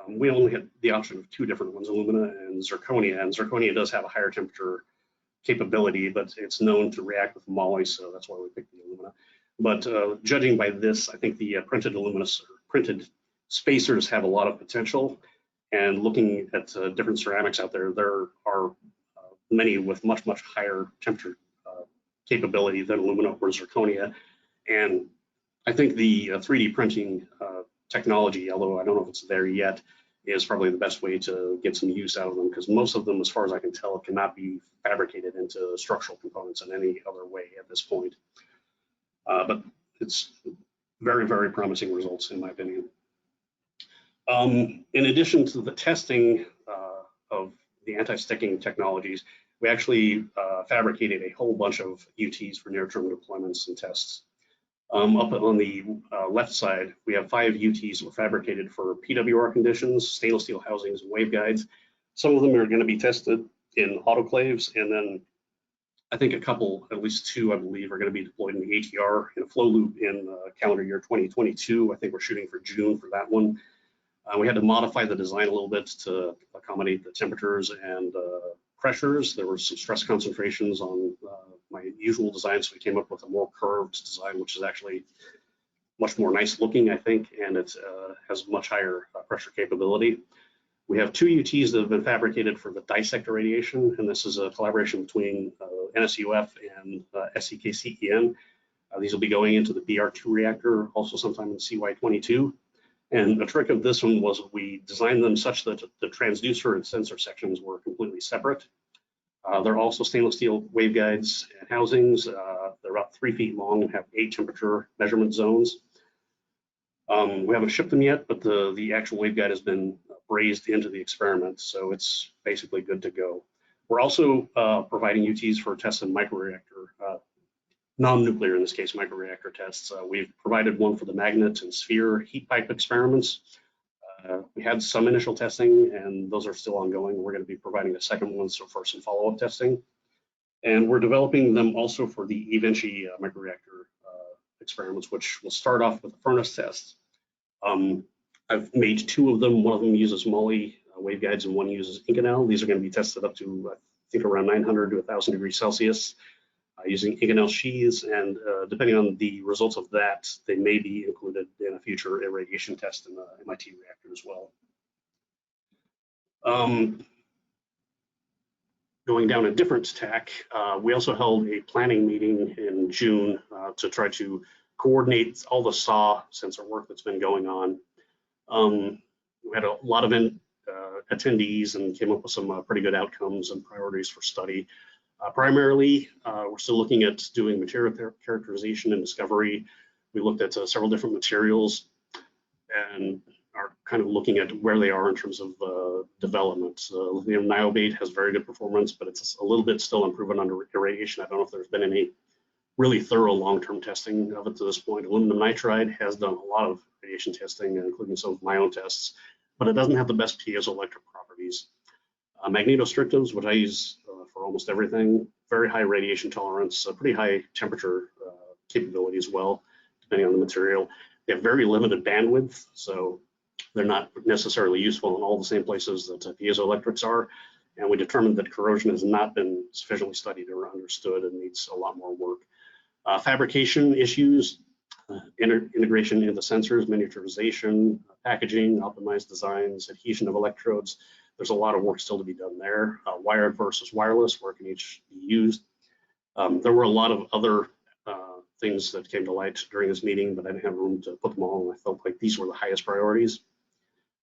we only had the option of 2 different ones, alumina and zirconia. And zirconia does have a higher temperature capability, but it's known to react with moly, so that's why we picked the alumina. But judging by this, I think the printed alumina, printed spacers have a lot of potential. And looking at different ceramics out there, there are many with much, much higher temperature capability than alumina or zirconia. And I think the 3D printing technology, although I don't know if it's there yet, is probably the best way to get some use out of them, because most of them, as far as I can tell, cannot be fabricated into structural components in any other way at this point. But it's very, very promising results, in my opinion. In addition to the testing of the anti-sticking technologies, we actually fabricated a whole bunch of UTs for near-term deployments and tests. Up on the left side, we have 5 UTs that were fabricated for PWR conditions, stainless steel housings, and waveguides. Some of them are going to be tested in autoclaves, and then I think a couple, at least 2, I believe, are going to be deployed in the ATR in a flow loop in calendar year 2022. I think we're shooting for June for that one. We had to modify the design a little bit to accommodate the temperatures and pressures. There were some stress concentrations on my usual design, so we came up with a more curved design, which is actually much more nice looking, I think, and it has much higher pressure capability. We have 2 UTs that have been fabricated for the dissect irradiation, and this is a collaboration between NSUF and SEKCEN. These will be going into the BR2 reactor also sometime in CY22. And the trick of this one was we designed them such that the transducer and sensor sections were completely separate. They're also stainless steel waveguides and housings. They're about 3 feet long and have 8 temperature measurement zones. We haven't shipped them yet, but the actual waveguide has been brazed into the experiment, so it's basically good to go. We're also providing UTs for tests in microreactor, non-nuclear in this case, microreactor tests. We've provided one for the magnet and sphere heat pipe experiments. We had some initial testing, and those are still ongoing. We're going to be providing a second one for some follow-up testing. And we're developing them also for the eVinci microreactor experiments, which will start off with a furnace test. I've made 2 of them. One of them uses moly waveguides and one uses Inconel. These are going to be tested up to, I think, around 900 to 1,000 degrees Celsius using Inconel sheaths. And depending on the results of that, they may be included in a future irradiation test in the MIT reactor as well. Going down a different tack, we also held a planning meeting in June to try to coordinate all the SAW sensor work that's been going on. We had a lot of attendees and came up with some pretty good outcomes and priorities for study. Primarily, we're still looking at doing material characterization and discovery. We looked at several different materials and are kind of looking at where they are in terms of development. Lithium niobate has very good performance, but it's a little bit still unproven under irradiation. I don't know if there's been any really thorough long-term testing of it to this point. Aluminum nitride has done a lot of radiation testing, including some of my own tests, but it doesn't have the best piezoelectric properties. Magnetostrictives, which I use for almost everything, very high radiation tolerance, pretty high temperature capability as well, depending on the material. They have very limited bandwidth, so they're not necessarily useful in all the same places that piezoelectrics are. And we determined that corrosion has not been sufficiently studied or understood and needs a lot more work. Fabrication issues, integration into sensors, miniaturization, packaging, optimized designs, adhesion of electrodes. There's a lot of work still to be done there. Wired versus wireless, where can each be used? There were a lot of other things that came to light during this meeting, but I didn't have room to put them all, and I felt like these were the highest priorities.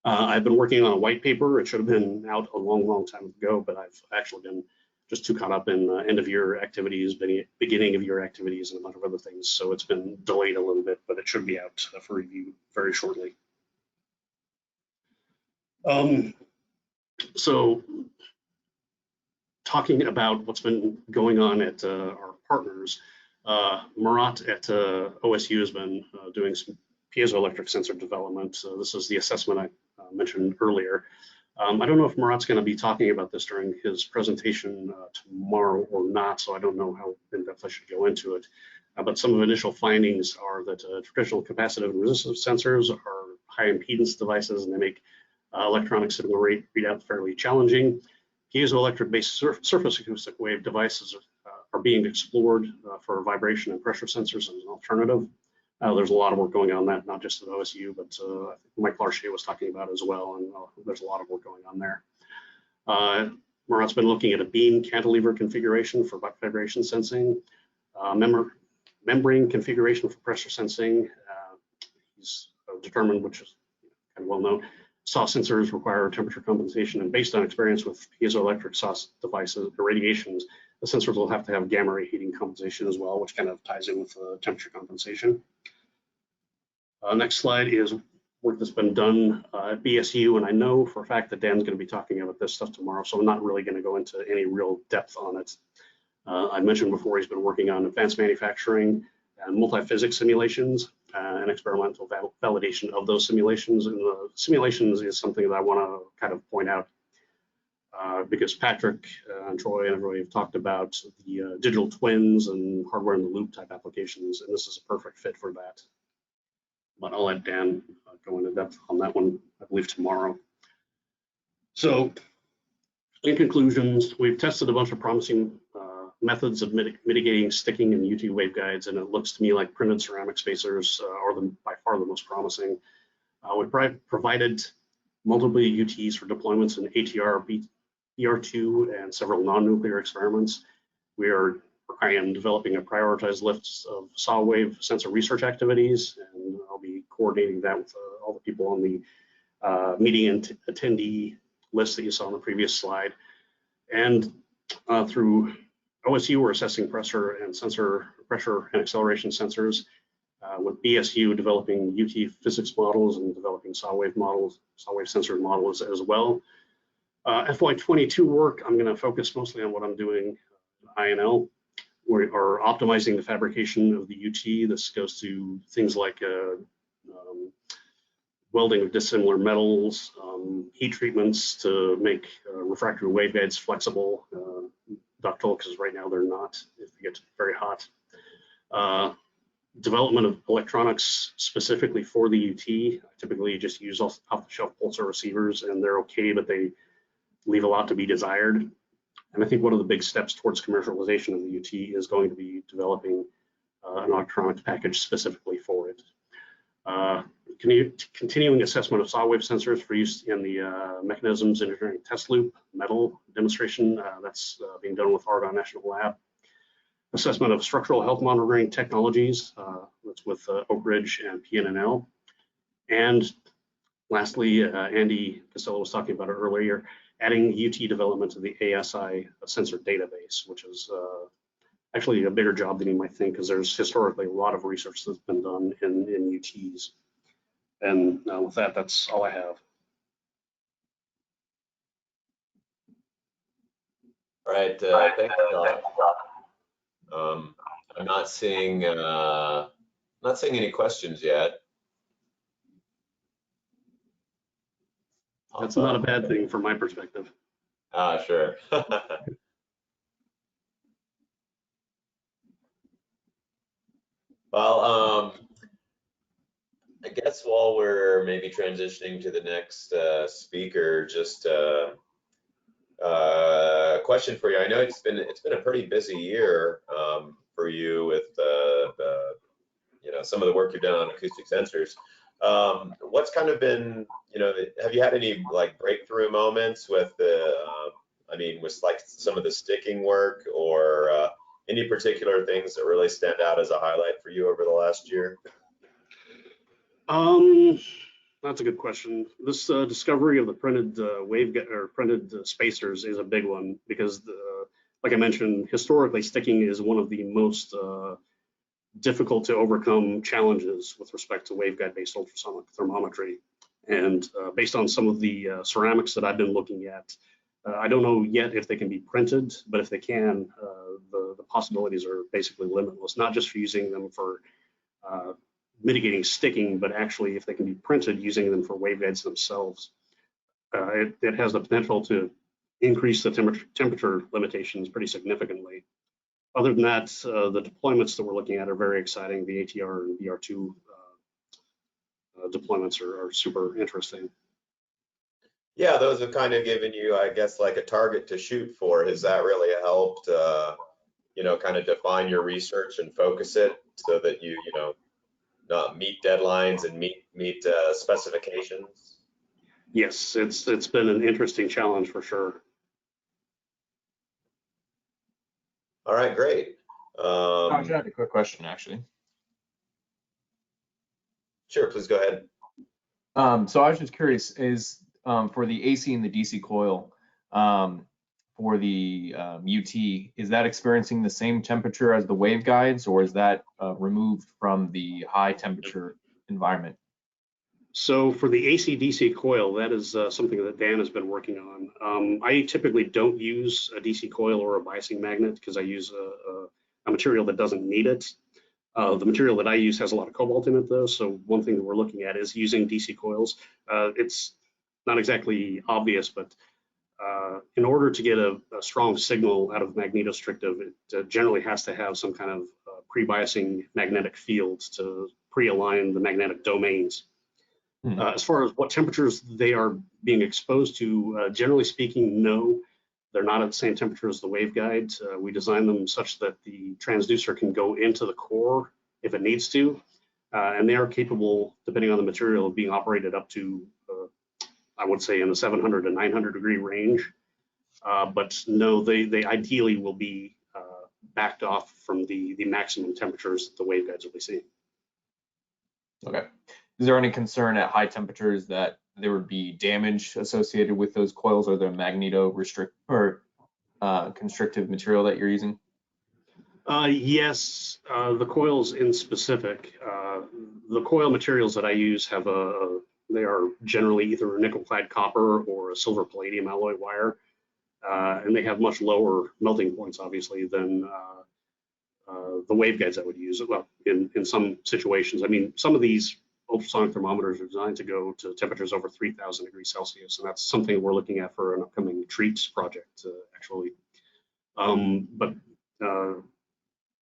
I've been working on a white paper. It should have been out a long, long time ago, but I've actually been just too caught up in end of year activities, beginning of year activities, and a bunch of other things. So it's been delayed a little bit, but it should be out for review very shortly. So talking about what's been going on at our partners, Murat at OSU has been doing some piezoelectric sensor development. So this is the assessment I mentioned earlier. I don't know if Murat's going to be talking about this during his presentation tomorrow or not, so I don't know how in depth I should go into it. But some of the initial findings are that traditional capacitive and resistive sensors are high impedance devices, and they make Electronic signal rate readout fairly challenging. Piezoelectric-based surface acoustic wave devices are being explored for vibration and pressure sensors as an alternative. There's a lot of work going on that, not just at OSU, but Mike Larche was talking about as well, and there's a lot of work going on there. Murat's been looking at a beam cantilever configuration for vibration sensing, membrane configuration for pressure sensing. He's determined, which is kind of well known, SAW sensors require temperature compensation, and based on experience with piezoelectric SAW devices, irradiations, the sensors will have to have gamma ray heating compensation as well, which kind of ties in with temperature compensation. Next slide is work that's been done at BSU, and I know for a fact that Dan's going to be talking about this stuff tomorrow, so I'm not really going to go into any real depth on it. I mentioned before he's been working on advanced manufacturing and multi-physics simulations and experimental validation of those simulations. And the simulations is something that I want to kind of point out because Patrick and Troy and everybody have talked about the digital twins and hardware in the loop type applications, and this is a perfect fit for that. But I'll let Dan go into depth on that one, I believe, tomorrow. So in conclusions, we've tested a bunch of promising methods of mitigating sticking in UT waveguides, and it looks to me like printed ceramic spacers are by far the most promising. We provided multiple UTs for deployments in ATR, BR2, and several non-nuclear experiments. I am developing a prioritized list of SAW wave sensor research activities, and I'll be coordinating that with all the people on the meeting attendee list that you saw on the previous slide. And through OSU, we're assessing pressure and acceleration sensors. With BSU developing UT physics models and developing SAW wave models, SAW wave sensor models as well. FY22 work, I'm going to focus mostly on what I'm doing INL. We are optimizing the fabrication of the UT. This goes to things like welding of dissimilar metals, heat treatments to make refractory waveguides flexible, ductile, because right now they're not if they get very hot. Development of electronics specifically for the UT. I typically just use off-the-shelf pulsar receivers, and they're okay, but they leave a lot to be desired. And I think one of the big steps towards commercialization of the UT is going to be developing an electronics package specifically for it. Continuing assessment of SAW wave sensors for use in the mechanisms engineering test loop, metal demonstration, that's being done with Argonne National Lab. Assessment of structural health monitoring technologies, that's with Oak Ridge and PNNL. And lastly, Andy Casella was talking about it earlier, adding UT development to the ASI sensor database, which is actually a bigger job than you might think, because there's historically a lot of research that's been done in UTs. And with that, that's all I have. All right, thank you, John. I'm not seeing any questions yet. That's not a bad thing from my perspective. Sure. Well, I guess while we're maybe transitioning to the next speaker, just a question for you. I know it's been a pretty busy year for you with some of the work you've done on acoustic sensors. What's kind of been, have you had any like breakthrough moments with with like some of the sticking work, or any particular things that really stand out as a highlight for you over the last year? That's a good question. This discovery of the printed printed spacers is a big one, because like I mentioned, historically sticking is one of the most difficult to overcome challenges with respect to waveguide-based ultrasonic thermometry. And based on some of the ceramics that I've been looking at, I don't know yet if they can be printed, but if they can, the possibilities are basically limitless, not just for using them for mitigating sticking, but actually if they can be printed, using them for waveguides themselves. It has the potential to increase the temperature limitations pretty significantly. Other than that, the deployments that we're looking at are very exciting. The ATR and BR2 deployments are super interesting. Yeah, those have kind of given you, I guess, like a target to shoot for. Has that really helped, you know, kind of define your research and focus it so that you know, not meet deadlines and meet specifications? Yes, it's been an interesting challenge for sure. All right, great. I had a quick question, actually. Sure, please go ahead. So I was just curious, is for the AC and the DC coil, for the UT, is that experiencing the same temperature as the waveguides, or is that removed from the high temperature environment? So for the AC-DC coil, that is something that Dan has been working on. I typically don't use a DC coil or a biasing magnet because I use a material that doesn't need it. The material that I use has a lot of cobalt in it, though. So one thing that we're looking at is using DC coils. It's not exactly obvious, but in order to get a strong signal out of magnetostrictive, it generally has to have some kind of pre-biasing magnetic fields to pre-align the magnetic domains. As far as what temperatures they are being exposed to, generally speaking, no, they're not at the same temperature as the waveguides. We design them such that the transducer can go into the core if it needs to, and they are capable, depending on the material, of being operated up to, I would say, in the 700 to 900 degree range. But no, they ideally will be backed off from the maximum temperatures that the waveguides will be seeing. Okay. Is there any concern at high temperatures that there would be damage associated with those coils or the constrictive material that you're using? Yes, the coils in specific. The coil materials that I use have they are generally either a nickel-clad copper or a silver palladium alloy wire, and they have much lower melting points, obviously, than the waveguides I would use. Well, in some situations, I mean, some of these ultrasonic thermometers are designed to go to temperatures over 3,000 degrees Celsius, and that's something we're looking at for an upcoming treats project, actually. But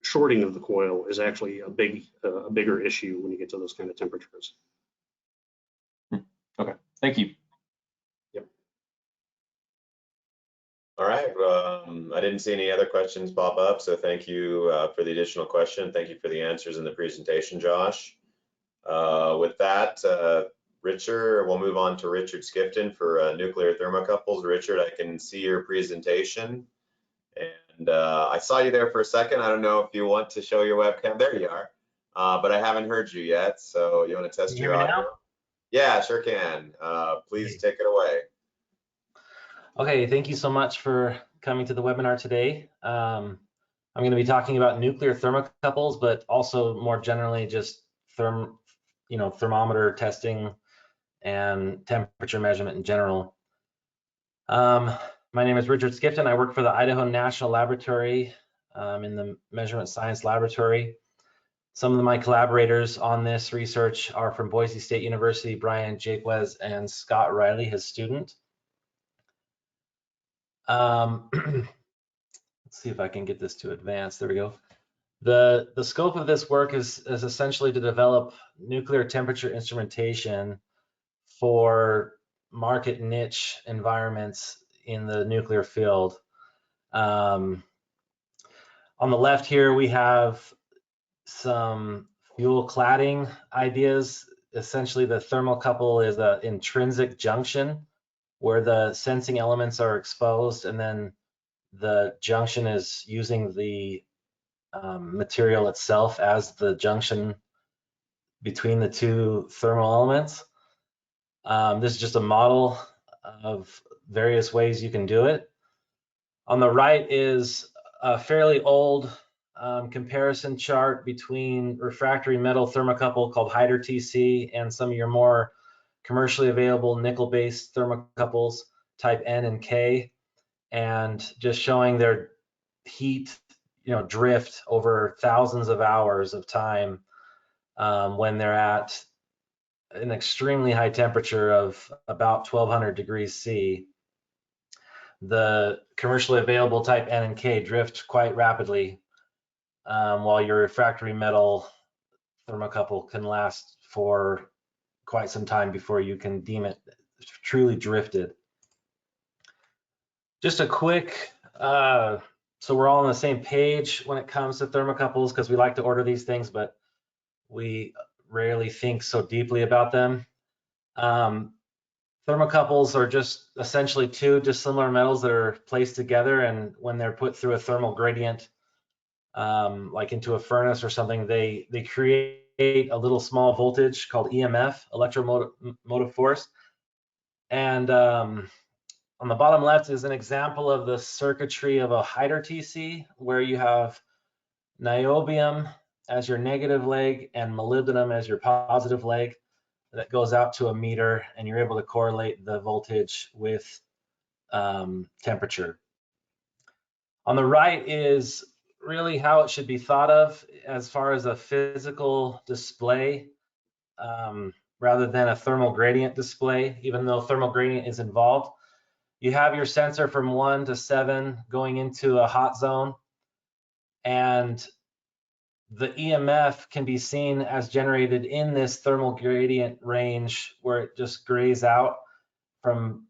shorting of the coil is actually a bigger issue when you get to those kind of temperatures. Okay, thank you. Yep. All right, I didn't see any other questions pop up, so thank you for the additional question. Thank you for the answers in the presentation, Josh. With that, Richard, we'll move on to Richard Skifton for nuclear thermocouples. Richard, I can see your presentation, and I saw you there for a second. I don't know if you want to show your webcam. There you are, but I haven't heard you yet, so you want to test your audio? Yeah, sure can. Please take it away. Okay, thank you so much for coming to the webinar today. I'm going to be talking about nuclear thermocouples, but also more generally just thermometer testing and temperature measurement in general. My name is Richard Skifton. I work for the Idaho National Laboratory in the Measurement Science Laboratory. Some of my collaborators on this research are from Boise State University, Brian Jaquez and Scott Riley, his student. Let's see if I can get this to advance. There we go. The scope of this work is essentially to develop nuclear temperature instrumentation for market niche environments in the nuclear field. On the left here, we have some fuel cladding ideas. Essentially, the thermocouple is an intrinsic junction where the sensing elements are exposed, and then the junction is using the material itself as the junction between the two thermal elements. This is just a model of various ways you can do it. On the right is a fairly old comparison chart between refractory metal thermocouple called Hyder TC and some of your more commercially available nickel-based thermocouples type N and K, and just showing their heat, drift over thousands of hours of time when they're at an extremely high temperature of about 1200 degrees C. The commercially available type N and K drift quite rapidly, while your refractory metal thermocouple can last for quite some time before you can deem it truly drifted. Just a quick, so we're all on the same page when it comes to thermocouples, because we like to order these things, but we rarely think so deeply about them. Thermocouples are just essentially two dissimilar metals that are placed together, and when they're put through a thermal gradient, like into a furnace or something, they create a little small voltage called EMF, electromotive force. And on the bottom left is an example of the circuitry of a Hyder TC, where you have niobium as your negative leg and molybdenum as your positive leg that goes out to a meter, and you're able to correlate the voltage with temperature. On the right is really how it should be thought of as far as a physical display rather than a thermal gradient display, even though thermal gradient is involved. You have your sensor from 1 to 7 going into a hot zone, and the EMF can be seen as generated in this thermal gradient range where it just grays out from,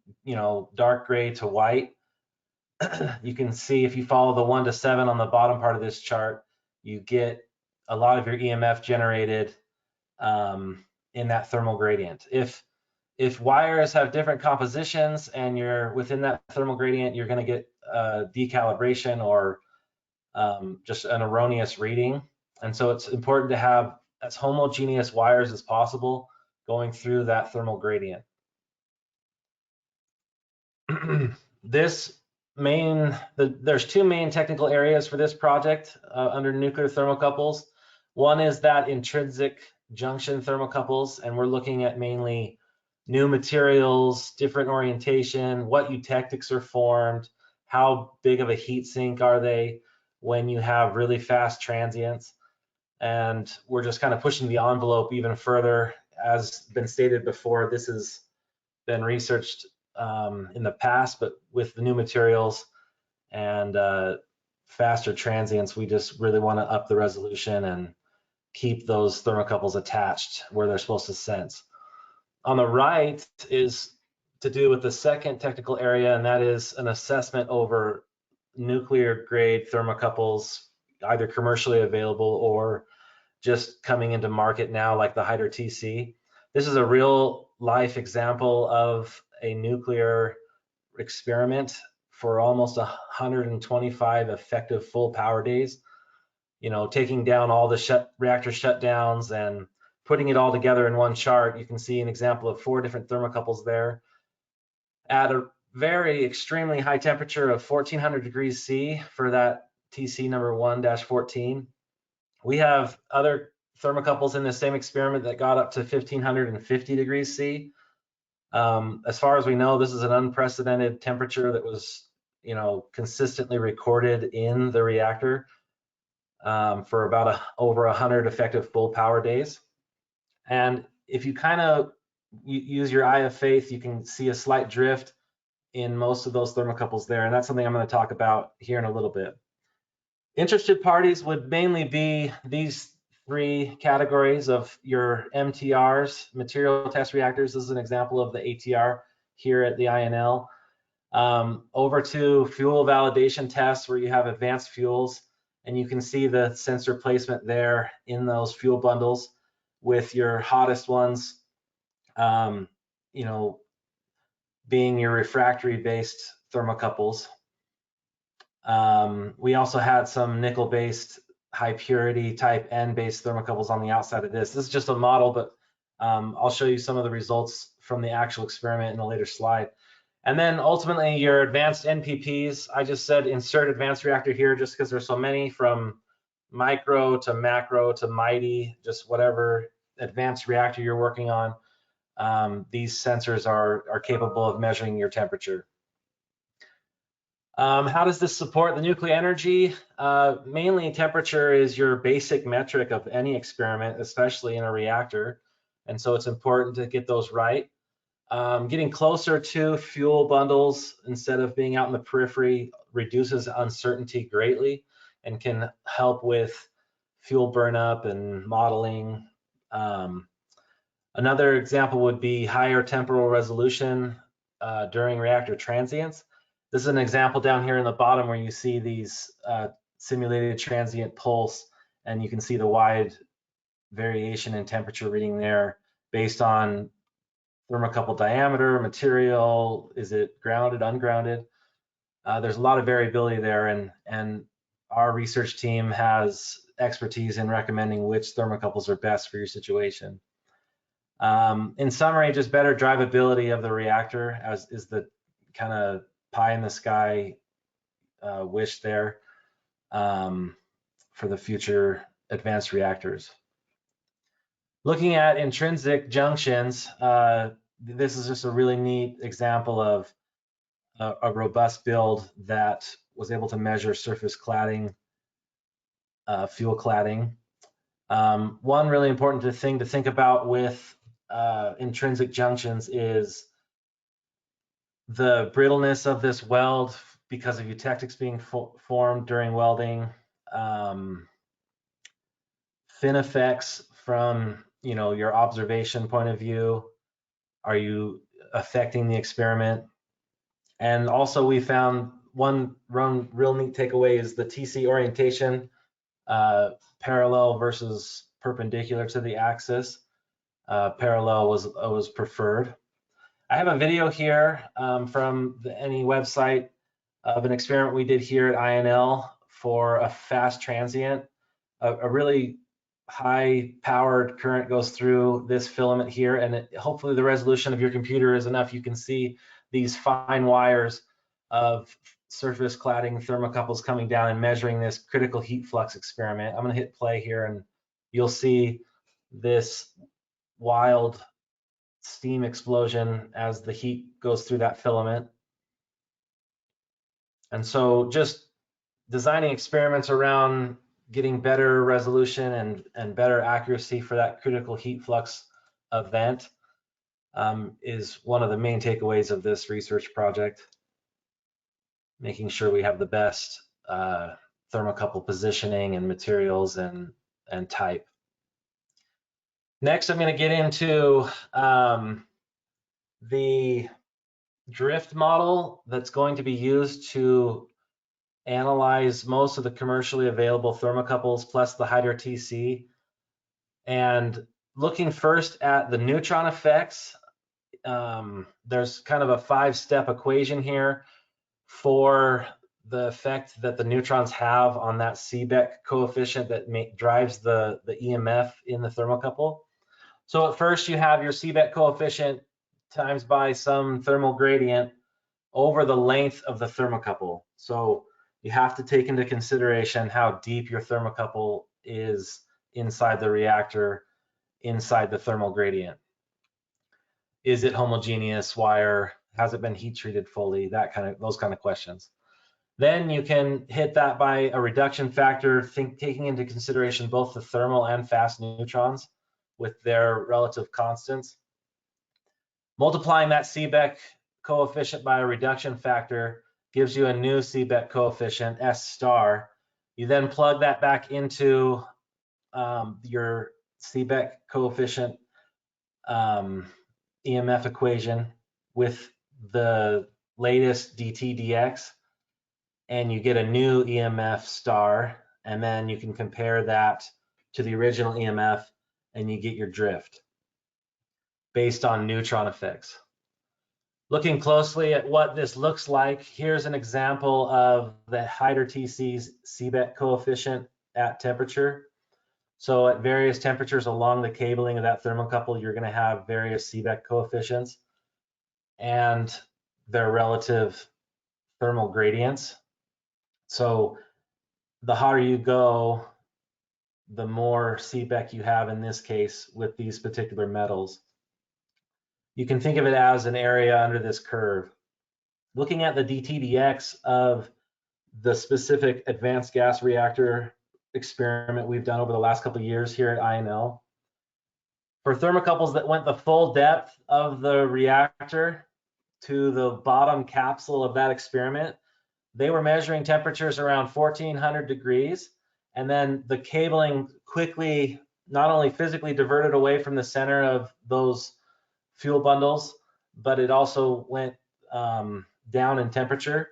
dark gray to white. You can see if you follow the 1 to 7 on the bottom part of this chart, you get a lot of your EMF generated in that thermal gradient. If wires have different compositions and you're within that thermal gradient, you're going to get decalibration or just an erroneous reading. And so it's important to have as homogeneous wires as possible going through that thermal gradient. There's two main technical areas for this project under nuclear thermocouples. One is that intrinsic junction thermocouples, and we're looking at mainly new materials, different orientation, what eutectics are formed, how big of a heat sink are they when you have really fast transients. And we're just kind of pushing the envelope even further. As been stated before, this has been researched in the past, but with the new materials and faster transients, we just really want to up the resolution and keep those thermocouples attached where they're supposed to sense. On the right is to do with the second technical area, and that is an assessment over nuclear grade thermocouples, either commercially available or just coming into market now, like the Hyder TC. This is a real life example of a nuclear experiment for almost 125 effective full power days. Taking down all the reactor shutdowns and putting it all together in one chart. You can see an example of 4 different thermocouples there. At a very extremely high temperature of 1400 degrees C for that TC number 1-14. We have other thermocouples in the same experiment that got up to 1550 degrees C. As far as we know, this is an unprecedented temperature that was, consistently recorded in the reactor for about over 100 effective full power days. And if you kind of use your eye of faith, you can see a slight drift in most of those thermocouples there, and that's something I'm going to talk about here in a little bit. Interested parties would mainly be these 3 categories of your MTRs, material test reactors. This is an example of the ATR here at the INL. Over to fuel validation tests where you have advanced fuels, and you can see the sensor placement there in those fuel bundles with your hottest ones, being your refractory-based thermocouples. We also had some nickel-based high purity type N-based thermocouples on the outside of this. This is just a model, but I'll show you some of the results from the actual experiment in a later slide. And then ultimately your advanced NPPs, I just said insert advanced reactor here just because there's so many, from micro to macro to mighty, just whatever advanced reactor you're working on. These sensors are capable of measuring your temperature. How does this support the nuclear energy? Mainly temperature is your basic metric of any experiment, especially in a reactor. And so it's important to get those right. Getting closer to fuel bundles instead of being out in the periphery reduces uncertainty greatly and can help with fuel burnup and modeling. Another example would be higher temporal resolution during reactor transients. This is an example down here in the bottom where you see these simulated transient pulse, and you can see the wide variation in temperature reading there based on thermocouple diameter, material, is it grounded, ungrounded? There's a lot of variability there, and our research team has expertise in recommending which thermocouples are best for your situation. In summary, just better drivability of the reactor as is the kind of pie in the sky wish there for the future advanced reactors. Looking at intrinsic junctions, this is just a really neat example of a robust build that was able to measure surface cladding, fuel cladding. One really important thing to think about with intrinsic junctions is the brittleness of this weld because of eutectics being formed during welding, fin effects from your observation point of view. Are you affecting the experiment? And also we found one real neat takeaway is the TC orientation, parallel versus perpendicular to the axis. Parallel was preferred. I have a video here from the NE website of an experiment we did here at INL for a fast transient. A really high powered current goes through this filament here, and hopefully the resolution of your computer is enough. You can see these fine wires of surface cladding thermocouples coming down and measuring this critical heat flux experiment. I'm going to hit play here, and you'll see this wild steam explosion as the heat goes through that filament. And so just designing experiments around getting better resolution and better accuracy for that critical heat flux event is one of the main takeaways of this research project. Making sure we have the best thermocouple positioning and materials and type. Next, I'm going to get into the drift model that's going to be used to analyze most of the commercially available thermocouples plus the Hydra TC. And looking first at the neutron effects, there's kind of a 5-step equation here for the effect that the neutrons have on that Seebeck coefficient that drives the EMF in the thermocouple. So at first you have your Seebeck coefficient times by some thermal gradient over the length of the thermocouple. So you have to take into consideration how deep your thermocouple is inside the reactor, inside the thermal gradient. Is it homogeneous wire? Has it been heat treated fully? Those kind of questions. Then you can hit that by a reduction factor, taking into consideration both the thermal and fast neutrons with their relative constants. Multiplying that Seebeck coefficient by a reduction factor gives you a new Seebeck coefficient, S star. You then plug that back into your Seebeck coefficient EMF equation with the latest dt dx, and you get a new EMF star, and then you can compare that to the original EMF and you get your drift based on neutron effects. Looking closely at what this looks like, here's an example of the Hydra TC's Seebeck coefficient at temperature. So at various temperatures along the cabling of that thermocouple, you're going to have various Seebeck coefficients and their relative thermal gradients. So the hotter you go, the more Seebeck you have in this case with these particular metals. You can think of it as an area under this curve. Looking at the dTdx of the specific advanced gas reactor experiment we've done over the last couple of years here at INL, for thermocouples that went the full depth of the reactor to the bottom capsule of that experiment, they were measuring temperatures around 1400 degrees, and then the cabling quickly not only physically diverted away from the center of those fuel bundles, but it also went down in temperature.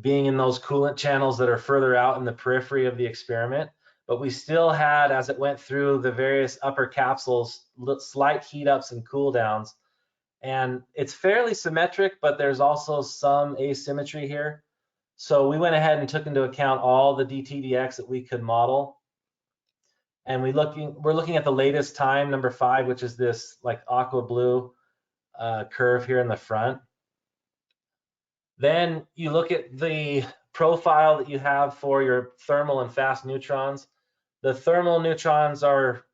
being in those coolant channels that are further out in the periphery of the experiment. But we still had, as it went through the various upper capsules, slight heat ups and cool downs. And it's fairly symmetric, but there's also some asymmetry here. So we went ahead and took into account all the DTDX that we could model. And we're looking at the latest time, number 5, which is this like aqua blue curve here in the front. Then you look at the profile that you have for your thermal and fast neutrons. The thermal neutrons are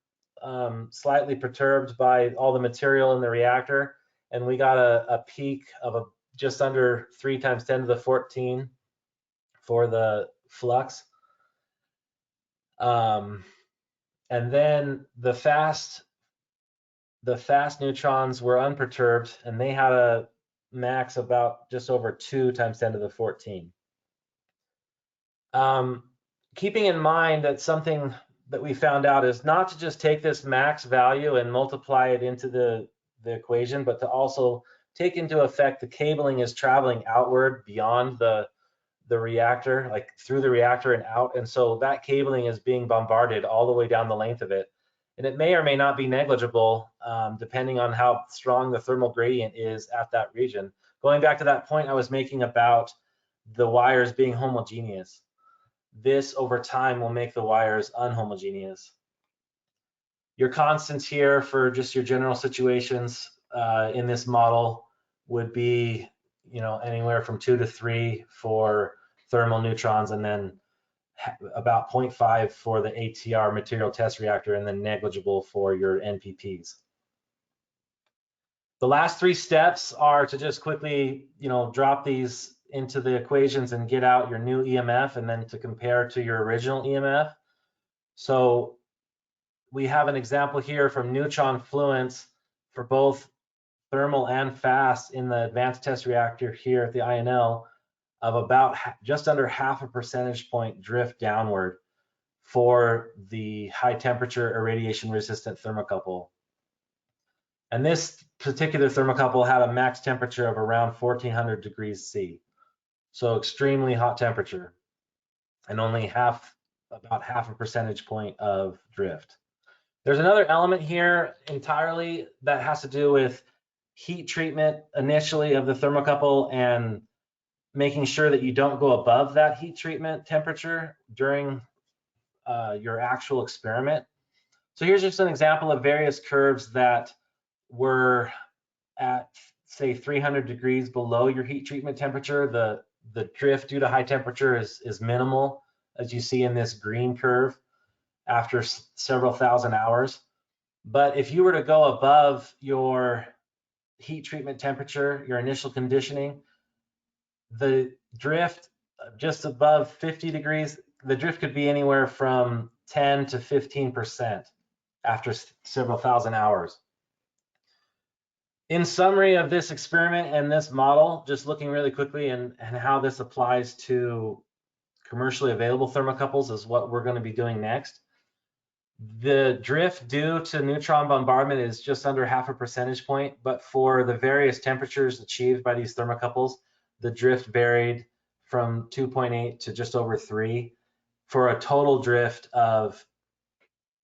slightly perturbed by all the material in the reactor, and we got a peak of just under 3 × 10⁻14 for the flux. And then the fast neutrons were unperturbed, and they had a max about just over 2 × 10⁻14. Keeping in mind that something that we found out is not to just take this max value and multiply it into the equation, but to also take into effect the cabling is traveling outward beyond the reactor, like through the reactor and out. And so that cabling is being bombarded all the way down the length of it. And it may or may not be negligible, depending on how strong the thermal gradient is at that region. Going back to that point I was making about the wires being homogeneous. This over time will make the wires unhomogeneous. Your constants here for just your general situations in this model would be, anywhere from 2 to 3 for thermal neutrons, and then about 0.5 for the ATR material test reactor, and then negligible for your NPPs. The last 3 steps are to just quickly, drop these into the equations and get out your new EMF, and then to compare to your original EMF. So we have an example here from neutron fluence for both thermal and fast in the advanced test reactor here at the INL of about just under 0.5 percentage point drift downward for the high temperature irradiation resistant thermocouple. And this particular thermocouple had a max temperature of around 1400 degrees C. So extremely hot temperature, and only about 0.5 percentage point of drift. There's another element here entirely that has to do with heat treatment initially of the thermocouple and making sure that you don't go above that heat treatment temperature during your actual experiment. So here's just an example of various curves that were at, say, 300 degrees below your heat treatment temperature. The drift due to high temperature is minimal, as you see in this green curve after several thousand hours. But if you were to go above your heat treatment temperature, your initial conditioning, the drift just above 50 degrees, the drift could be anywhere from 10 to 15% after several thousand hours. In summary of this experiment and this model, just looking really quickly and how this applies to commercially available thermocouples is what we're going to be doing next. The drift due to neutron bombardment is just under 0.5 percentage point, but for the various temperatures achieved by these thermocouples, the drift varied from 2.8 to just over 3, for a total drift of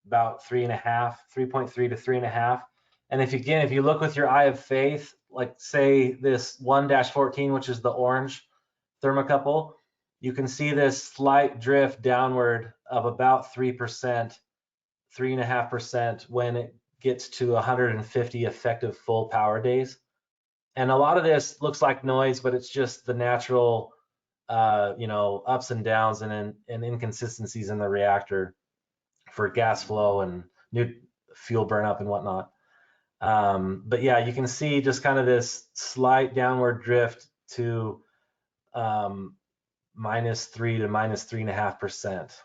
about 3.3 to 3.5. And if you look with your eye of faith, like say this 1-14, which is the orange thermocouple, you can see this slight drift downward of about 3%, 3.5% when it gets to 150 effective full power days. And a lot of this looks like noise, but it's just the natural, ups and downs and inconsistencies in the reactor for gas flow and new fuel burnup and whatnot. But yeah, you can see just kind of this slight downward drift to -3 to -3.5%.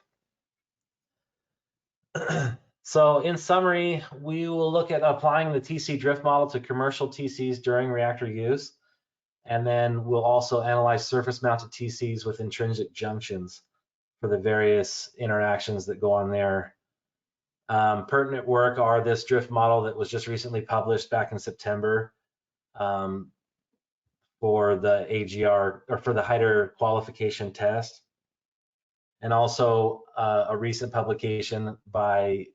So in summary, we will look at applying the TC drift model to commercial TCs during reactor use. And then we'll also analyze surface mounted TCs with intrinsic junctions for the various interactions that go on there. Pertinent work are this drift model that was just recently published back in September, for the AGR or for the HIDER qualification test. And also a recent publication by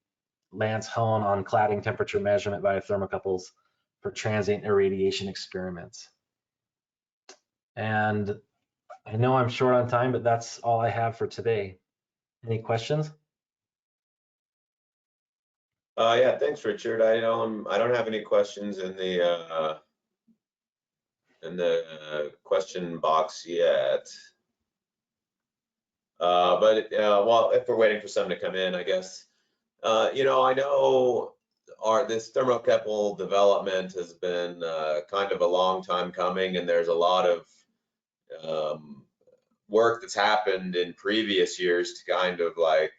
Lance Hone on cladding temperature measurement via thermocouples for transient irradiation experiments. And I know I'm short on time, but that's all I have for today. Any questions? Yeah, thanks, Richard. I don't have any questions in the question box yet. But well, if we're waiting for some to come in, I guess. You know, I know this thermocouple development has been kind of a long time coming, and there's a lot of work that's happened in previous years to kind of like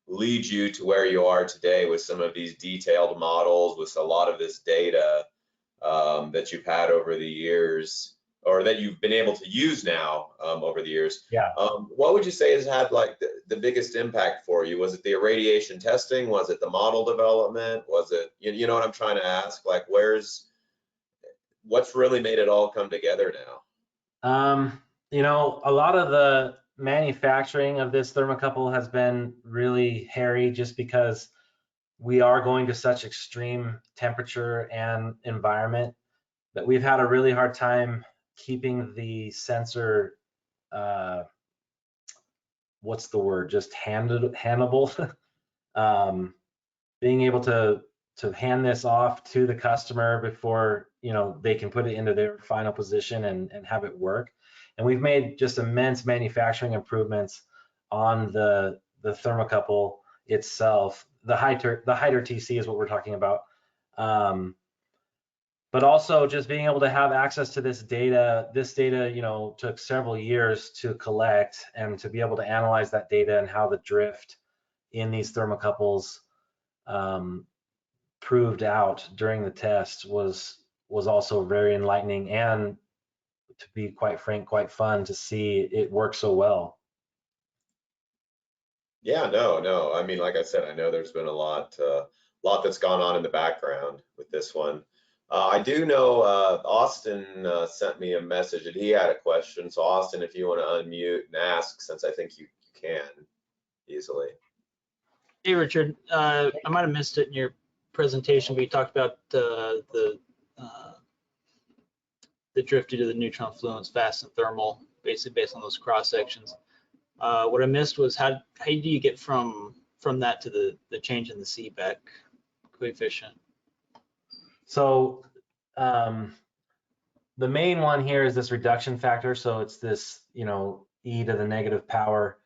lead you to where you are today with some of these detailed models, with a lot of this data that you've had over the years, or that you've been able to use now over the years. Yeah. What would you say has had like the biggest impact for you? Was it the irradiation testing? Was it the model development? Was it, you know what I'm trying to ask? Like, what's really made it all come together now? You know, a lot of the manufacturing of this thermocouple has been really hairy just because we are going to such extreme temperature and environment that we've had a really hard time keeping the sensor, what's the word, just handleable. Being able to hand this off to the customer before, you know, they can put it into their final position and have it work. And we've made just immense manufacturing improvements on the thermocouple itself. The HIDER TC is what we're talking about. But also just being able to have access to this data, you know, took several years to collect, and to be able to analyze that data and how the drift in these thermocouples proved out during the test was also very enlightening, and to be quite frank, quite fun to see it work so well. Yeah, no. I mean, like I said, I know there's been a lot that's gone on in the background with this one. I do know Austin sent me a message that he had a question. So Austin, if you want to unmute and ask, since I think you can easily. Hey, Richard. I might have missed it in your presentation, but you talked about the drift due to the neutron fluence, fast and thermal, basically based on those cross sections. What I missed was how do you get from that to the change in the Seebeck coefficient? So the main one here is this reduction factor. So it's this, you know, e to the negative power,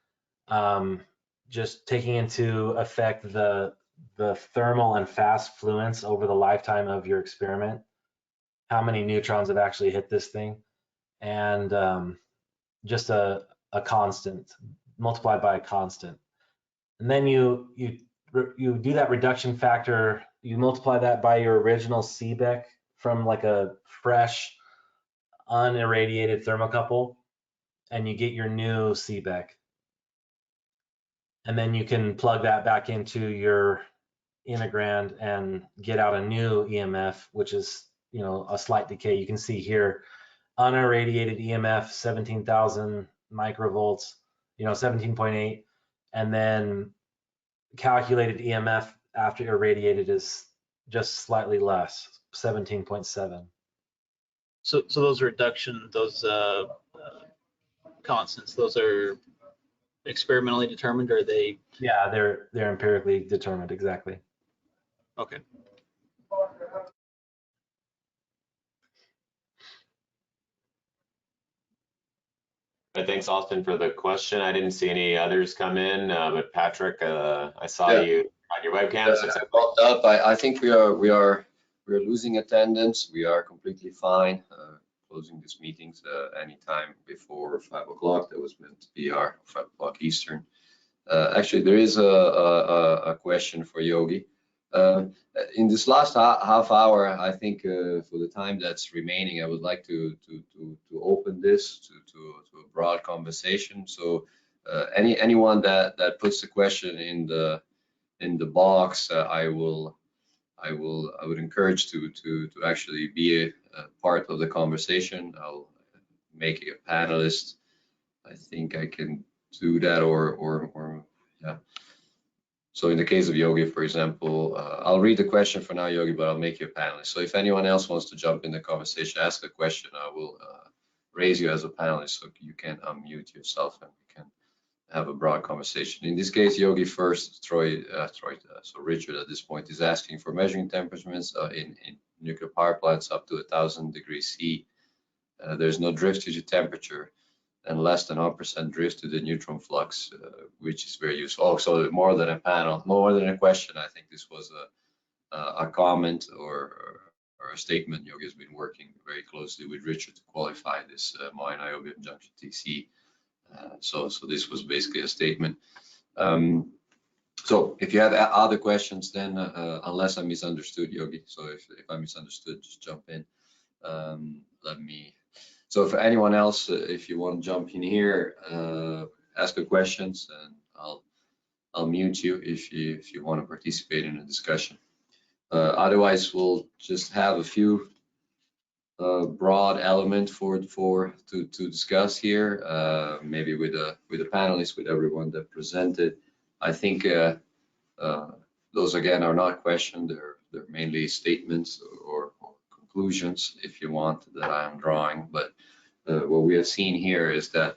just taking into effect the thermal and fast fluence over the lifetime of your experiment, how many neutrons have actually hit this thing, and just a constant multiplied by a constant. And then you do that reduction factor, you multiply that by your original Seebeck from like a fresh unirradiated thermocouple, and you get your new Seebeck. And then you can plug that back into your integrand and get out a new EMF, which is, you know, a slight decay. You can see here, unirradiated EMF, 17,000 microvolts, you know, 17.8, and then calculated EMF after irradiated is just slightly less, 17.7. So those reduction, those constants, those are experimentally determined, or are they? Yeah, they're empirically determined, exactly. Okay. Thanks, Austin, for the question. I didn't see any others come in, but Patrick, I saw you on your webcam. I think we are losing attendance. We are completely fine. Closing these meetings anytime before 5 o'clock. That was meant to be our 5 o'clock Eastern. Actually, there is a question for Yogi. In this last half hour, I think for the time that's remaining, I would like to open this to a broad conversation. So anyone that puts the question in the box, I would encourage to actually be a part of the conversation. I'll make a panelist. I think I can do that, or yeah. So in the case of Yogi, for example, I'll read the question for now, Yogi, but I'll make you a panelist. So if anyone else wants to jump in the conversation, ask a question, I will raise you as a panelist so you can unmute yourself and we can have a broad conversation. In this case, Yogi first, so Richard at this point is asking for measuring temperatures in nuclear power plants up to 1,000 degrees C. There's no drift to the temperature and less than 1% drift to the neutron flux, which is very useful. Oh, so more than a panel, more than a question. I think this was a comment or a statement. Yogi has been working very closely with Richard to qualify this mine niobium junction TC. So this was basically a statement. So if you have other questions, then unless I misunderstood, Yogi, so if I misunderstood, just jump in. Let me. So for anyone else, if you want to jump in here, ask your questions, and I'll mute you if you want to participate in the discussion. Otherwise, we'll just have a few broad element to discuss here, maybe with the panelists, with everyone that presented. I think those again are not questions; they're mainly statements or conclusions, if you want, that I am drawing. But what we have seen here is that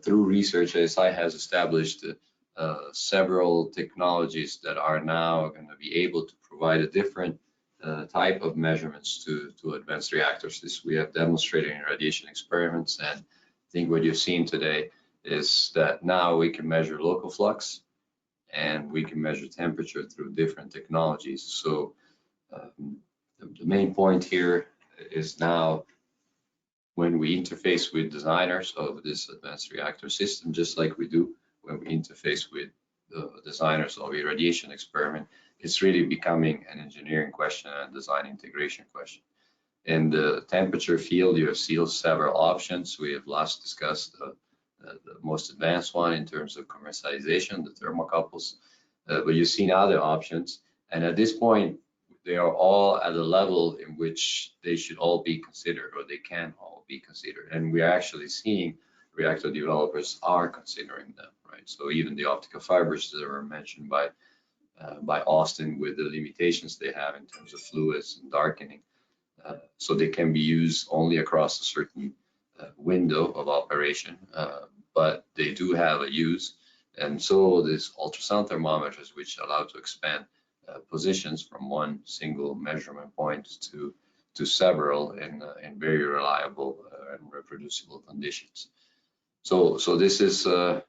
through research, ASI has established several technologies that are now going to be able to provide a different type of measurements to advanced reactors. This we have demonstrated in radiation experiments, and I think what you've seen today is that now we can measure local flux and we can measure temperature through different technologies. So the main point here is now when we interface with designers of this advanced reactor system, just like we do when we interface with the designers of a radiation experiment, it's really becoming an engineering question and a design integration question. In the temperature field, you have seen several options. We have last discussed the most advanced one in terms of commercialization, the thermocouples, but you've seen other options. And at this point, they are all at a level in which they should all be considered, or they can all be considered. And we are actually seeing reactor developers are considering them, right? So even the optical fibers that were mentioned by Austin, with the limitations they have in terms of fluids and darkening, so they can be used only across a certain window of operation, but they do have a use. And so these ultrasound thermometers, which allow to expand positions from one single measurement point to several in very reliable and reproducible conditions. So this is a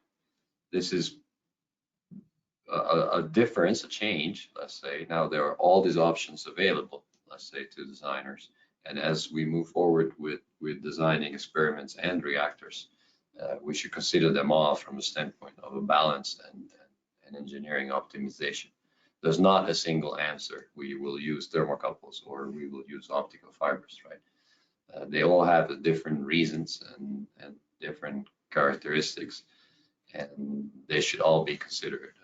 difference, a change, let's say. Now there are all these options available, let's say, to designers. And as we move forward with designing experiments and reactors, we should consider them all from the standpoint of a balance and engineering optimization. There's not a single answer. We will use thermocouples or we will use optical fibers, right? They all have different reasons and different characteristics, and they should all be considered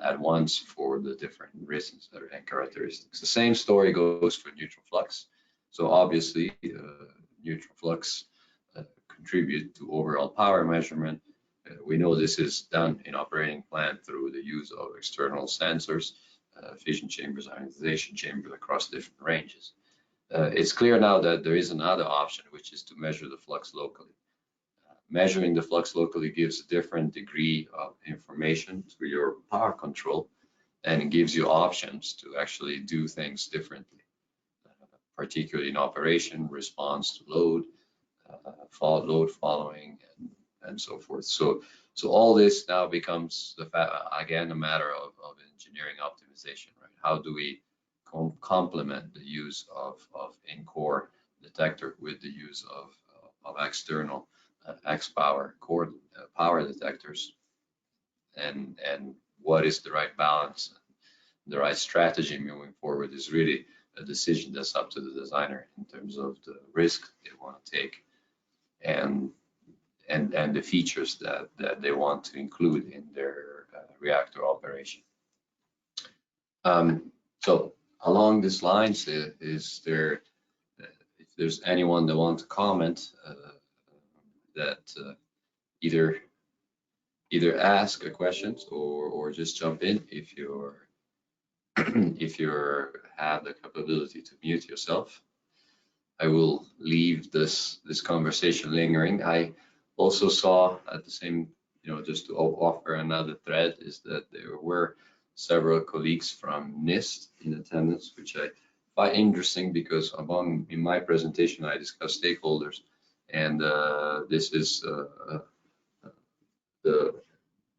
at once for the different reasons and characteristics. The same story goes for neutral flux. So obviously, neutral flux contribute to overall power measurement. We know this is done in operating plant through the use of external sensors, fission chambers, ionization chambers across different ranges. It's clear now that there is another option, which is to measure the flux locally. Measuring the flux locally gives a different degree of information to your power control, and it gives you options to actually do things differently, particularly in operation, response to load, load following, and so forth. So all this now becomes, again, a matter of engineering optimization, right? How do we complement the use of in-core detector with the use of external X-power core power detectors, and what is the right balance, the right strategy moving forward is really a decision that's up to the designer in terms of the risk they want to take and the features that they want to include in their reactor operation. So along these lines, if there's anyone that wants to comment, that either ask a questions or just jump in if you're if you have the capability to mute yourself. I will leave this conversation lingering. I also saw at the same, just to offer another thread, is that there were several colleagues from NIST in attendance, which I find interesting because in my presentation I discussed stakeholders, and this is the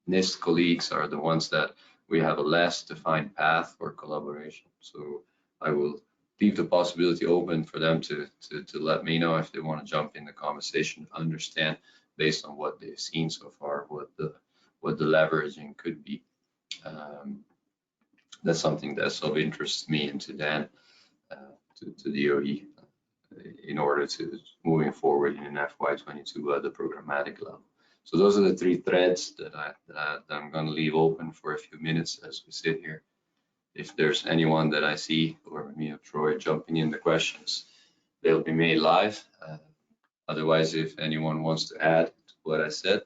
NIST colleagues are the ones that we have a less defined path for collaboration. So I will leave the possibility open for them to let me know if they want to jump in the conversation, understand based on what they've seen so far, what the leveraging could be. That's something that's of interest to me and to Dan, to DOE, in order to moving forward in an FY22 at the programmatic level. So those are the three threads that I'm going to leave open for a few minutes as we sit here. If there's anyone that I see, or me or Troy jumping in the questions, they'll be made live. Otherwise, if anyone wants to add to what I said,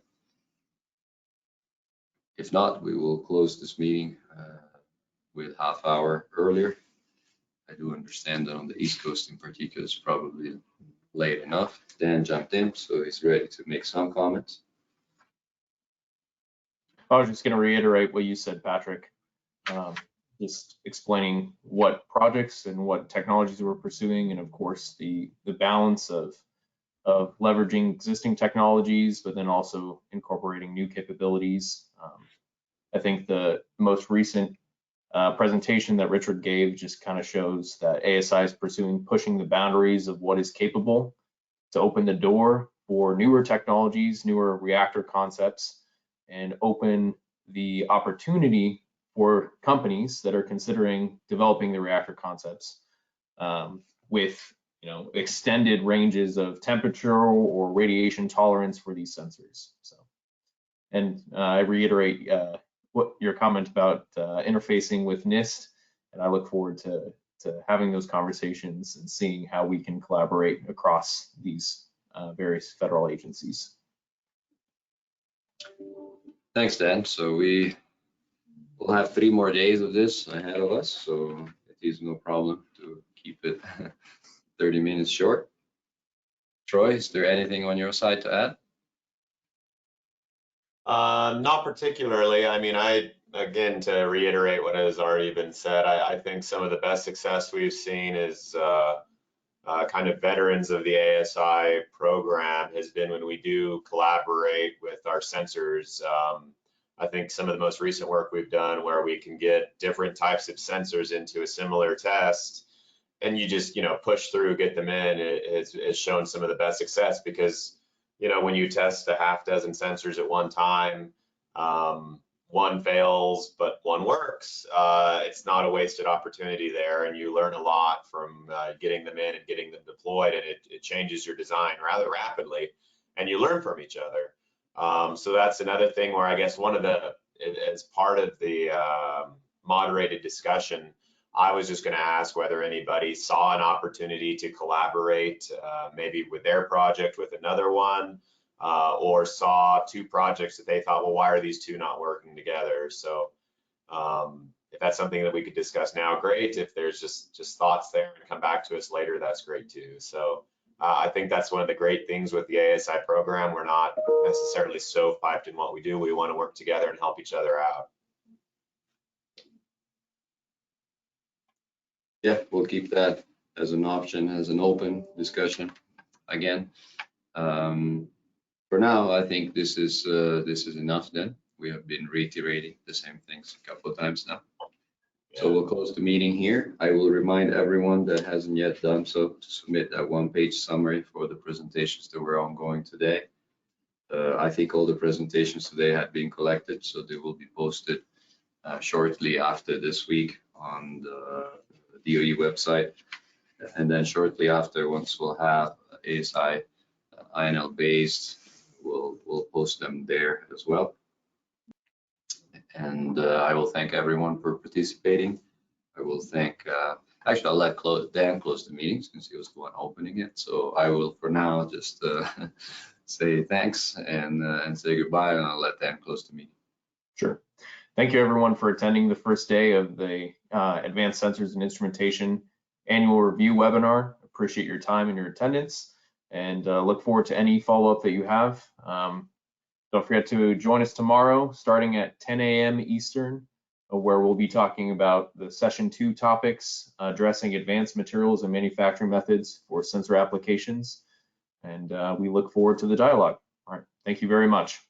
if not, we will close this meeting with half hour earlier. I do understand that on the East Coast in particular, it's probably late enough. Dan jumped in, so he's ready to make some comments. I was just going to reiterate what you said, Patrick. Just explaining what projects and what technologies we're pursuing, and of course the balance of leveraging existing technologies, but then also incorporating new capabilities. I think the most recent presentation that Richard gave just kind of shows that ASI is pushing the boundaries of what is capable to open the door for newer technologies, newer reactor concepts, and open the opportunity for companies that are considering developing the reactor concepts with extended ranges of temperature or radiation tolerance for these sensors. So, and I reiterate what your comment about interfacing with NIST, and I look forward to having those conversations and seeing how we can collaborate across these various federal agencies. Thanks, Dan. So we will have 3 more days of this ahead of us, so it is no problem to keep it 30 minutes short. Troy, is there anything on your side to add? Not particularly. I mean, again, to reiterate what has already been said, I think some of the best success we've seen is kind of veterans of the ASI program has been when we do collaborate with our sensors. I think some of the most recent work we've done where we can get different types of sensors into a similar test, and you just, push through, get them in, it has shown some of the best success because, when you test a half dozen sensors at one time, one fails, but one works. It's not a wasted opportunity there, and you learn a lot from getting them in and getting them deployed, and it changes your design rather rapidly, and you learn from each other. So that's another thing where I guess as part of the moderated discussion, I was just going to ask whether anybody saw an opportunity to collaborate, maybe with their project with another one, or saw 2 projects that they thought, well, why are these 2 not working together? So if that's something that we could discuss now, great. If there's just thoughts there and come back to us later, that's great too. So I think that's one of the great things with the ASI program. We're not necessarily stovepiped in what we do. We want to work together and help each other out. Yeah, we'll keep that as an option, as an open discussion again. For now, I think this is enough then. We have been reiterating the same things a couple of times now. Yeah. So we'll close the meeting here. I will remind everyone that hasn't yet done so to submit that 1-page summary for the presentations that were ongoing today. I think all the presentations today have been collected, so they will be posted shortly after this week on the DOE website, and then shortly after, once we'll have ASI INL based, we'll post them there as well. And I will thank everyone for participating. I will thank, actually I'll let Dan close the meeting since he was the one opening it. So I will for now just say thanks and say goodbye, and I'll let Dan close the meeting. Sure. Thank you everyone for attending the first day of the Advanced Sensors and Instrumentation Annual Review webinar. Appreciate your time and your attendance, and look forward to any follow-up that you have. Don't forget to join us tomorrow starting at 10 a.m. Eastern, where we'll be talking about the session 2 topics, addressing advanced materials and manufacturing methods for sensor applications. And we look forward to the dialogue. All right, thank you very much.